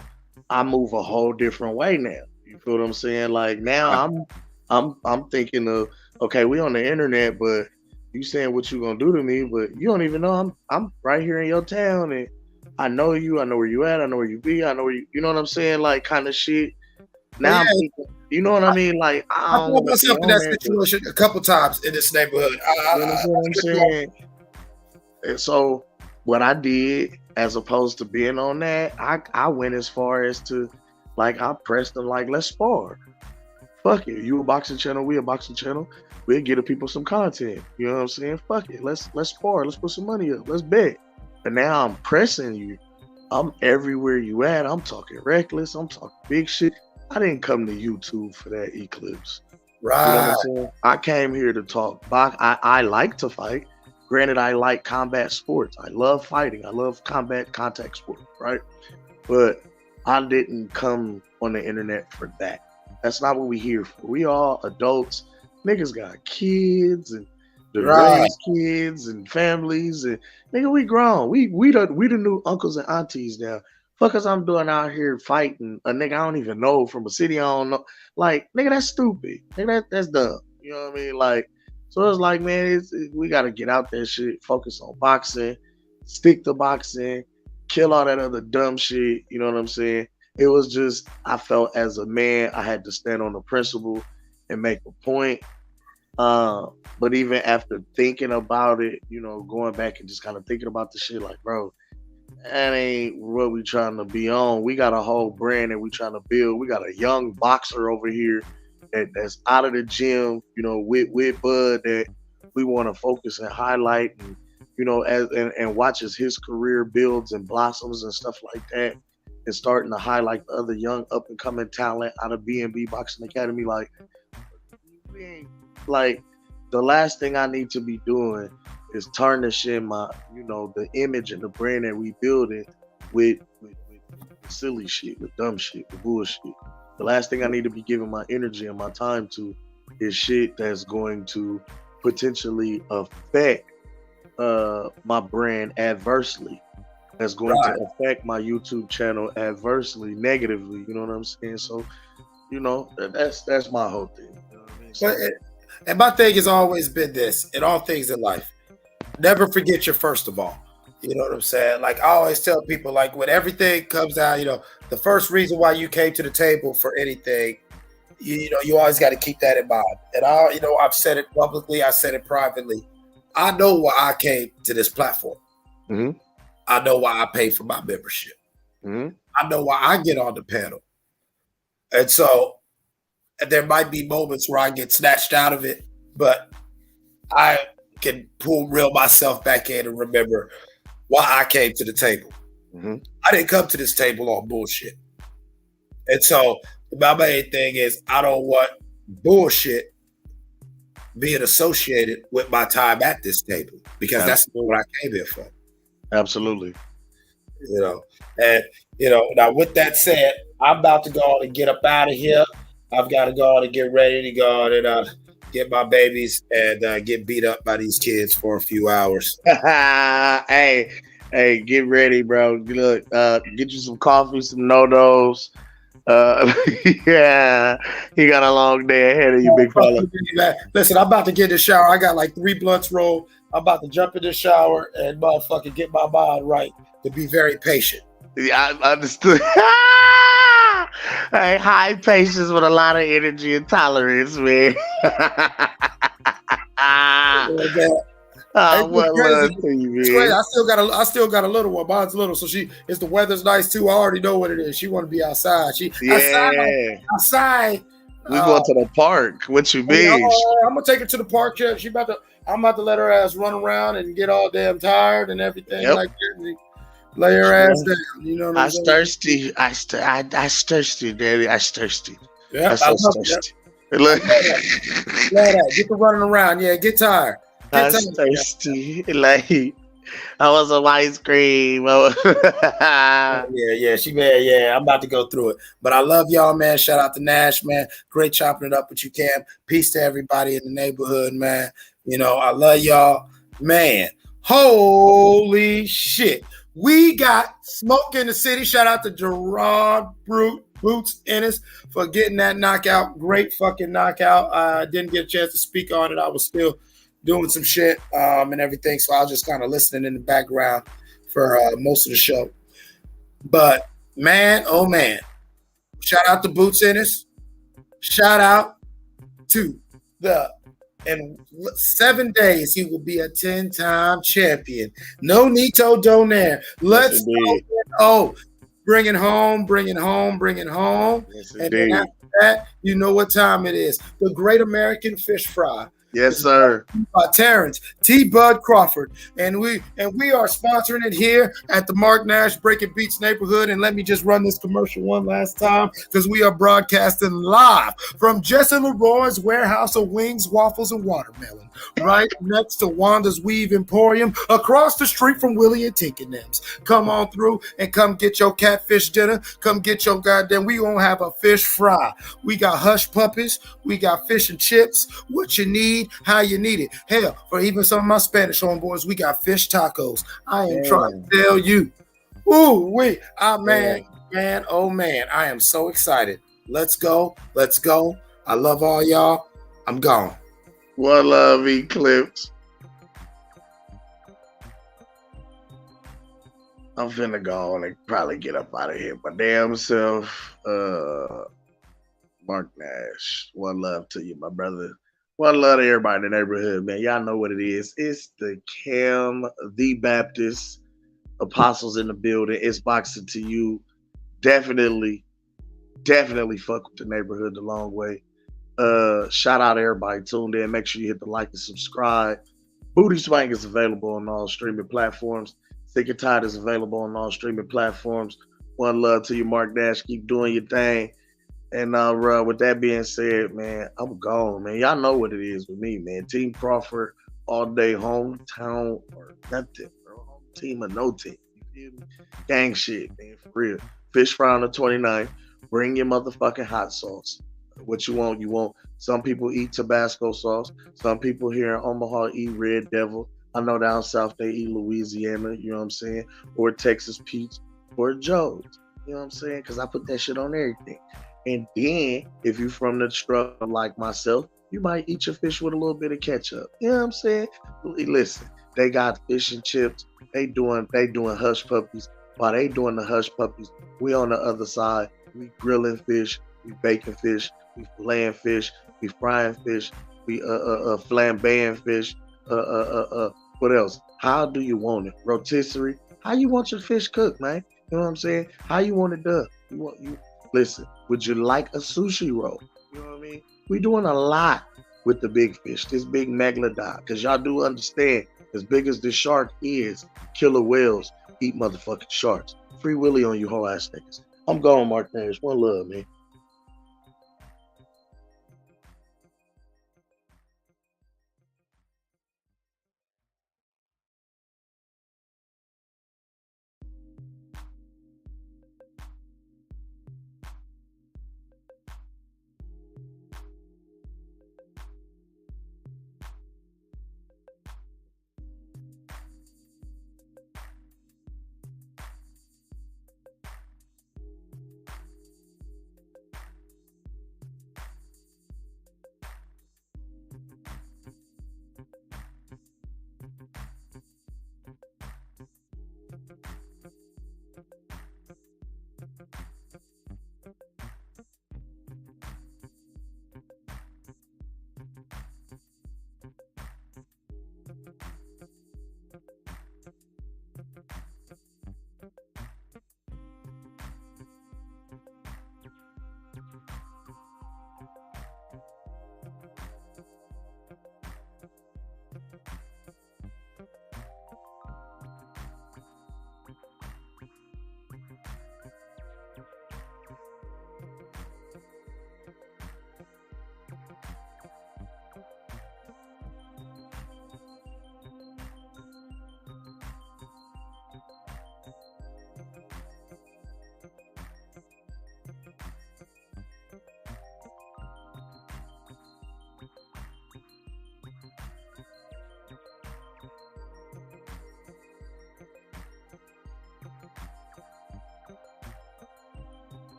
I move a whole different way now. You feel what I'm saying? Like now I'm thinking of, okay, we on the internet, but you saying what you gonna do to me, but you don't even know I'm right here in your town, and I know you, I know where you at, I know where you be, I know where you know what I'm saying, like kind of shit. Now I'm thinking, you know what I mean? Like I I put myself in that situation a couple times in this neighborhood. You know what I'm saying? And so what I did, as opposed to being on that, I went as far as to, like, I pressed them like, let's spar. Fuck it, you a boxing channel, we a boxing channel. We'll get the people some content. You know what I'm saying? Fuck it, let's spar, let's put some money up, let's bet. But now I'm pressing you. I'm everywhere you at. I'm talking reckless. I'm talking big shit. I didn't come to YouTube for that Eclipse. Right. You know what I'm saying? I came here to talk. I like to fight. Granted, I like combat sports. I love fighting. I love contact sport, right? But I didn't come on the internet for that. That's not what we here for. We all adults. Niggas got kids and raise kids and families, and nigga, we grown. We the new uncles and aunties now. Fuck us, I'm doing out here fighting a nigga I don't even know from a city I don't know. Like, nigga, that's stupid. Nigga, that's dumb. You know what I mean? Like, so it's like, man, we gotta get out that shit, focus on boxing, stick to boxing, kill all that other dumb shit. You know what I'm saying? It was just, I felt as a man, I had to stand on the principle and make a point. But even after thinking about it, you know, going back and just kind of thinking about the shit, like, bro, that ain't what we trying to be on. We got a whole brand that we trying to build. We got a young boxer over here that's out of the gym, you know, with Bud, that we want to focus and highlight, and you know, and watch as his career builds and blossoms and stuff like that, and starting to highlight the other young up and coming talent out of B&B Boxing Academy. Like, we ain't, like, the last thing I need to be doing is tarnishing my, you know, the image and the brand that we building with silly shit, with dumb shit, with bullshit. The last thing I need to be giving my energy and my time to is shit that's going to potentially affect my brand adversely. That's going to affect my YouTube channel adversely, negatively. You know what I'm saying? So, you know, that's my whole thing. You know what I mean? So, and my thing has always been this, in all things in life, never forget your first of all. You know what I'm saying? Like, I always tell people, like, when everything comes down, you know, the first reason why you came to the table for anything, you know, you always got to keep that in mind. And you know, I've said it publicly, I said it privately. I know why I came to this platform. Mm-hmm. I know why I pay for my membership. Mm-hmm. I know why I get on the panel. And so, and there might be moments where I get snatched out of it, but I can reel myself back in and remember why I came to the table. Mm-hmm. I didn't come to this table on bullshit. And so my main thing is, I don't want bullshit being associated with my time at this table, because that's what I came here for. Absolutely. You know, and, you know, now with that said, I'm about to go on and get up out of here. I've got to go on and get ready to go on and get my babies and get beat up by these kids for a few hours. Hey, get ready, bro. Look, get you some coffee, some no-dos. Yeah, he got a long day ahead of you, big fella. Listen, I'm about to get in the shower. I got like 3 blunts rolled. I'm about to jump in the shower and motherfucking get my mind right to be very patient. Yeah, I understood. Hey, high patience with a lot of energy and tolerance, man. What love to you, man. I still got a little one. Mine's little, so if the weather's nice too, I already know what it is. She want to be outside. Outside. We going to the park. What you mean? I'm gonna take her to the park. I'm about to let her ass run around and get all damn tired and everything like that. Lay her ass down. You know what I'm saying? Thirsty. I thirsty, daddy. I thirsty. Yeah, I so thirsty. Love that. Get to running around. Yeah, get tired. I was thirsty. Like, I was some ice cream. Yeah, she mad. Yeah, I'm about to go through it. But I love y'all, man. Shout out to Nash, man. Great chopping it up with you, Cam. Peace to everybody in the neighborhood, man. You know, I love y'all. Man, holy shit. We got smoke in the city. Shout out to Jaron Boots Ennis for getting that knockout. Great fucking knockout. I didn't get a chance to speak on it. I was still doing some shit and everything. So I was just kind of listening in the background for most of the show. But man, oh man. Shout out to Boots Ennis. Shout out to in 7 days, he will be a 10-time champion. No Nito Donaire. Let's go. Oh, bring it home. Yes, and then after that, you know what time it is. The Great American Fish Fry. Yes, sir. Terence, 𝗔𝗟𝗄𝗧 Crawford. And we are sponsoring it here at the Mark Nash Breaking Beats neighborhood. And let me just run this commercial one last time because we are broadcasting live from Jesse Leroy's warehouse of wings, waffles, and watermelon. Right next to Wanda's Weave Emporium, across the street from Willie and Tinkenham's. Come on through and come get your catfish dinner. Come get your goddamn. We gonna have a fish fry. We got hush puppies. We got fish and chips. What you need, how you need it. Hell, for even some of my Spanish homeboys, we got fish tacos. I am trying to tell you. Ooh, wait, man, oh man, I am so excited. Let's go. I love all y'all. I'm gone. One love, Eclipse. I'm finna go on and probably get up out of here. My damn self, Mark Nash. One love to you, my brother. One love to everybody in the neighborhood, man. Y'all know what it is. It's the Cam, the Baptist, apostles in the building. It's boxing to you. Definitely fuck with the neighborhood the long way. Shout out to everybody tuned in. Make sure you hit the like and subscribe. Booty Swang is available on all streaming platforms. Sick and Tired is available on all streaming platforms. One love to you, Mark Nash. Keep doing your thing. And with that being said, man, I'm gone, man. Y'all know what it is with me, man. Team Crawford all day, hometown or nothing, bro. Home team or no team. You feel me? Gang shit, man, for real. Fish fry on the 29th. Bring your motherfucking hot sauce. What you want, you want. Some people eat Tabasco sauce. Some people here in Omaha eat Red Devil. I know down south they eat Louisiana, you know what I'm saying? Or Texas Peach or Joe's, you know what I'm saying? Because I put that shit on everything. And then if you're from the struggle like myself, you might eat your fish with a little bit of ketchup. You know what I'm saying? Listen, they got fish and chips. They doing hush puppies. While they doing the hush puppies, we on the other side. We grilling fish. We baking fish. We filleting fish. We frying fish. We flambeing fish. What else? How do you want it? Rotisserie. How you want your fish cooked, man? You know what I'm saying? How you want it done? Listen, would you like a sushi roll? You know what I mean? We doing a lot with the big fish, this big megalodon, because y'all do understand, as big as this shark is, killer whales eat motherfucking sharks. Free Willy on you whole ass niggas. I'm going, Mark Nash. One love, man.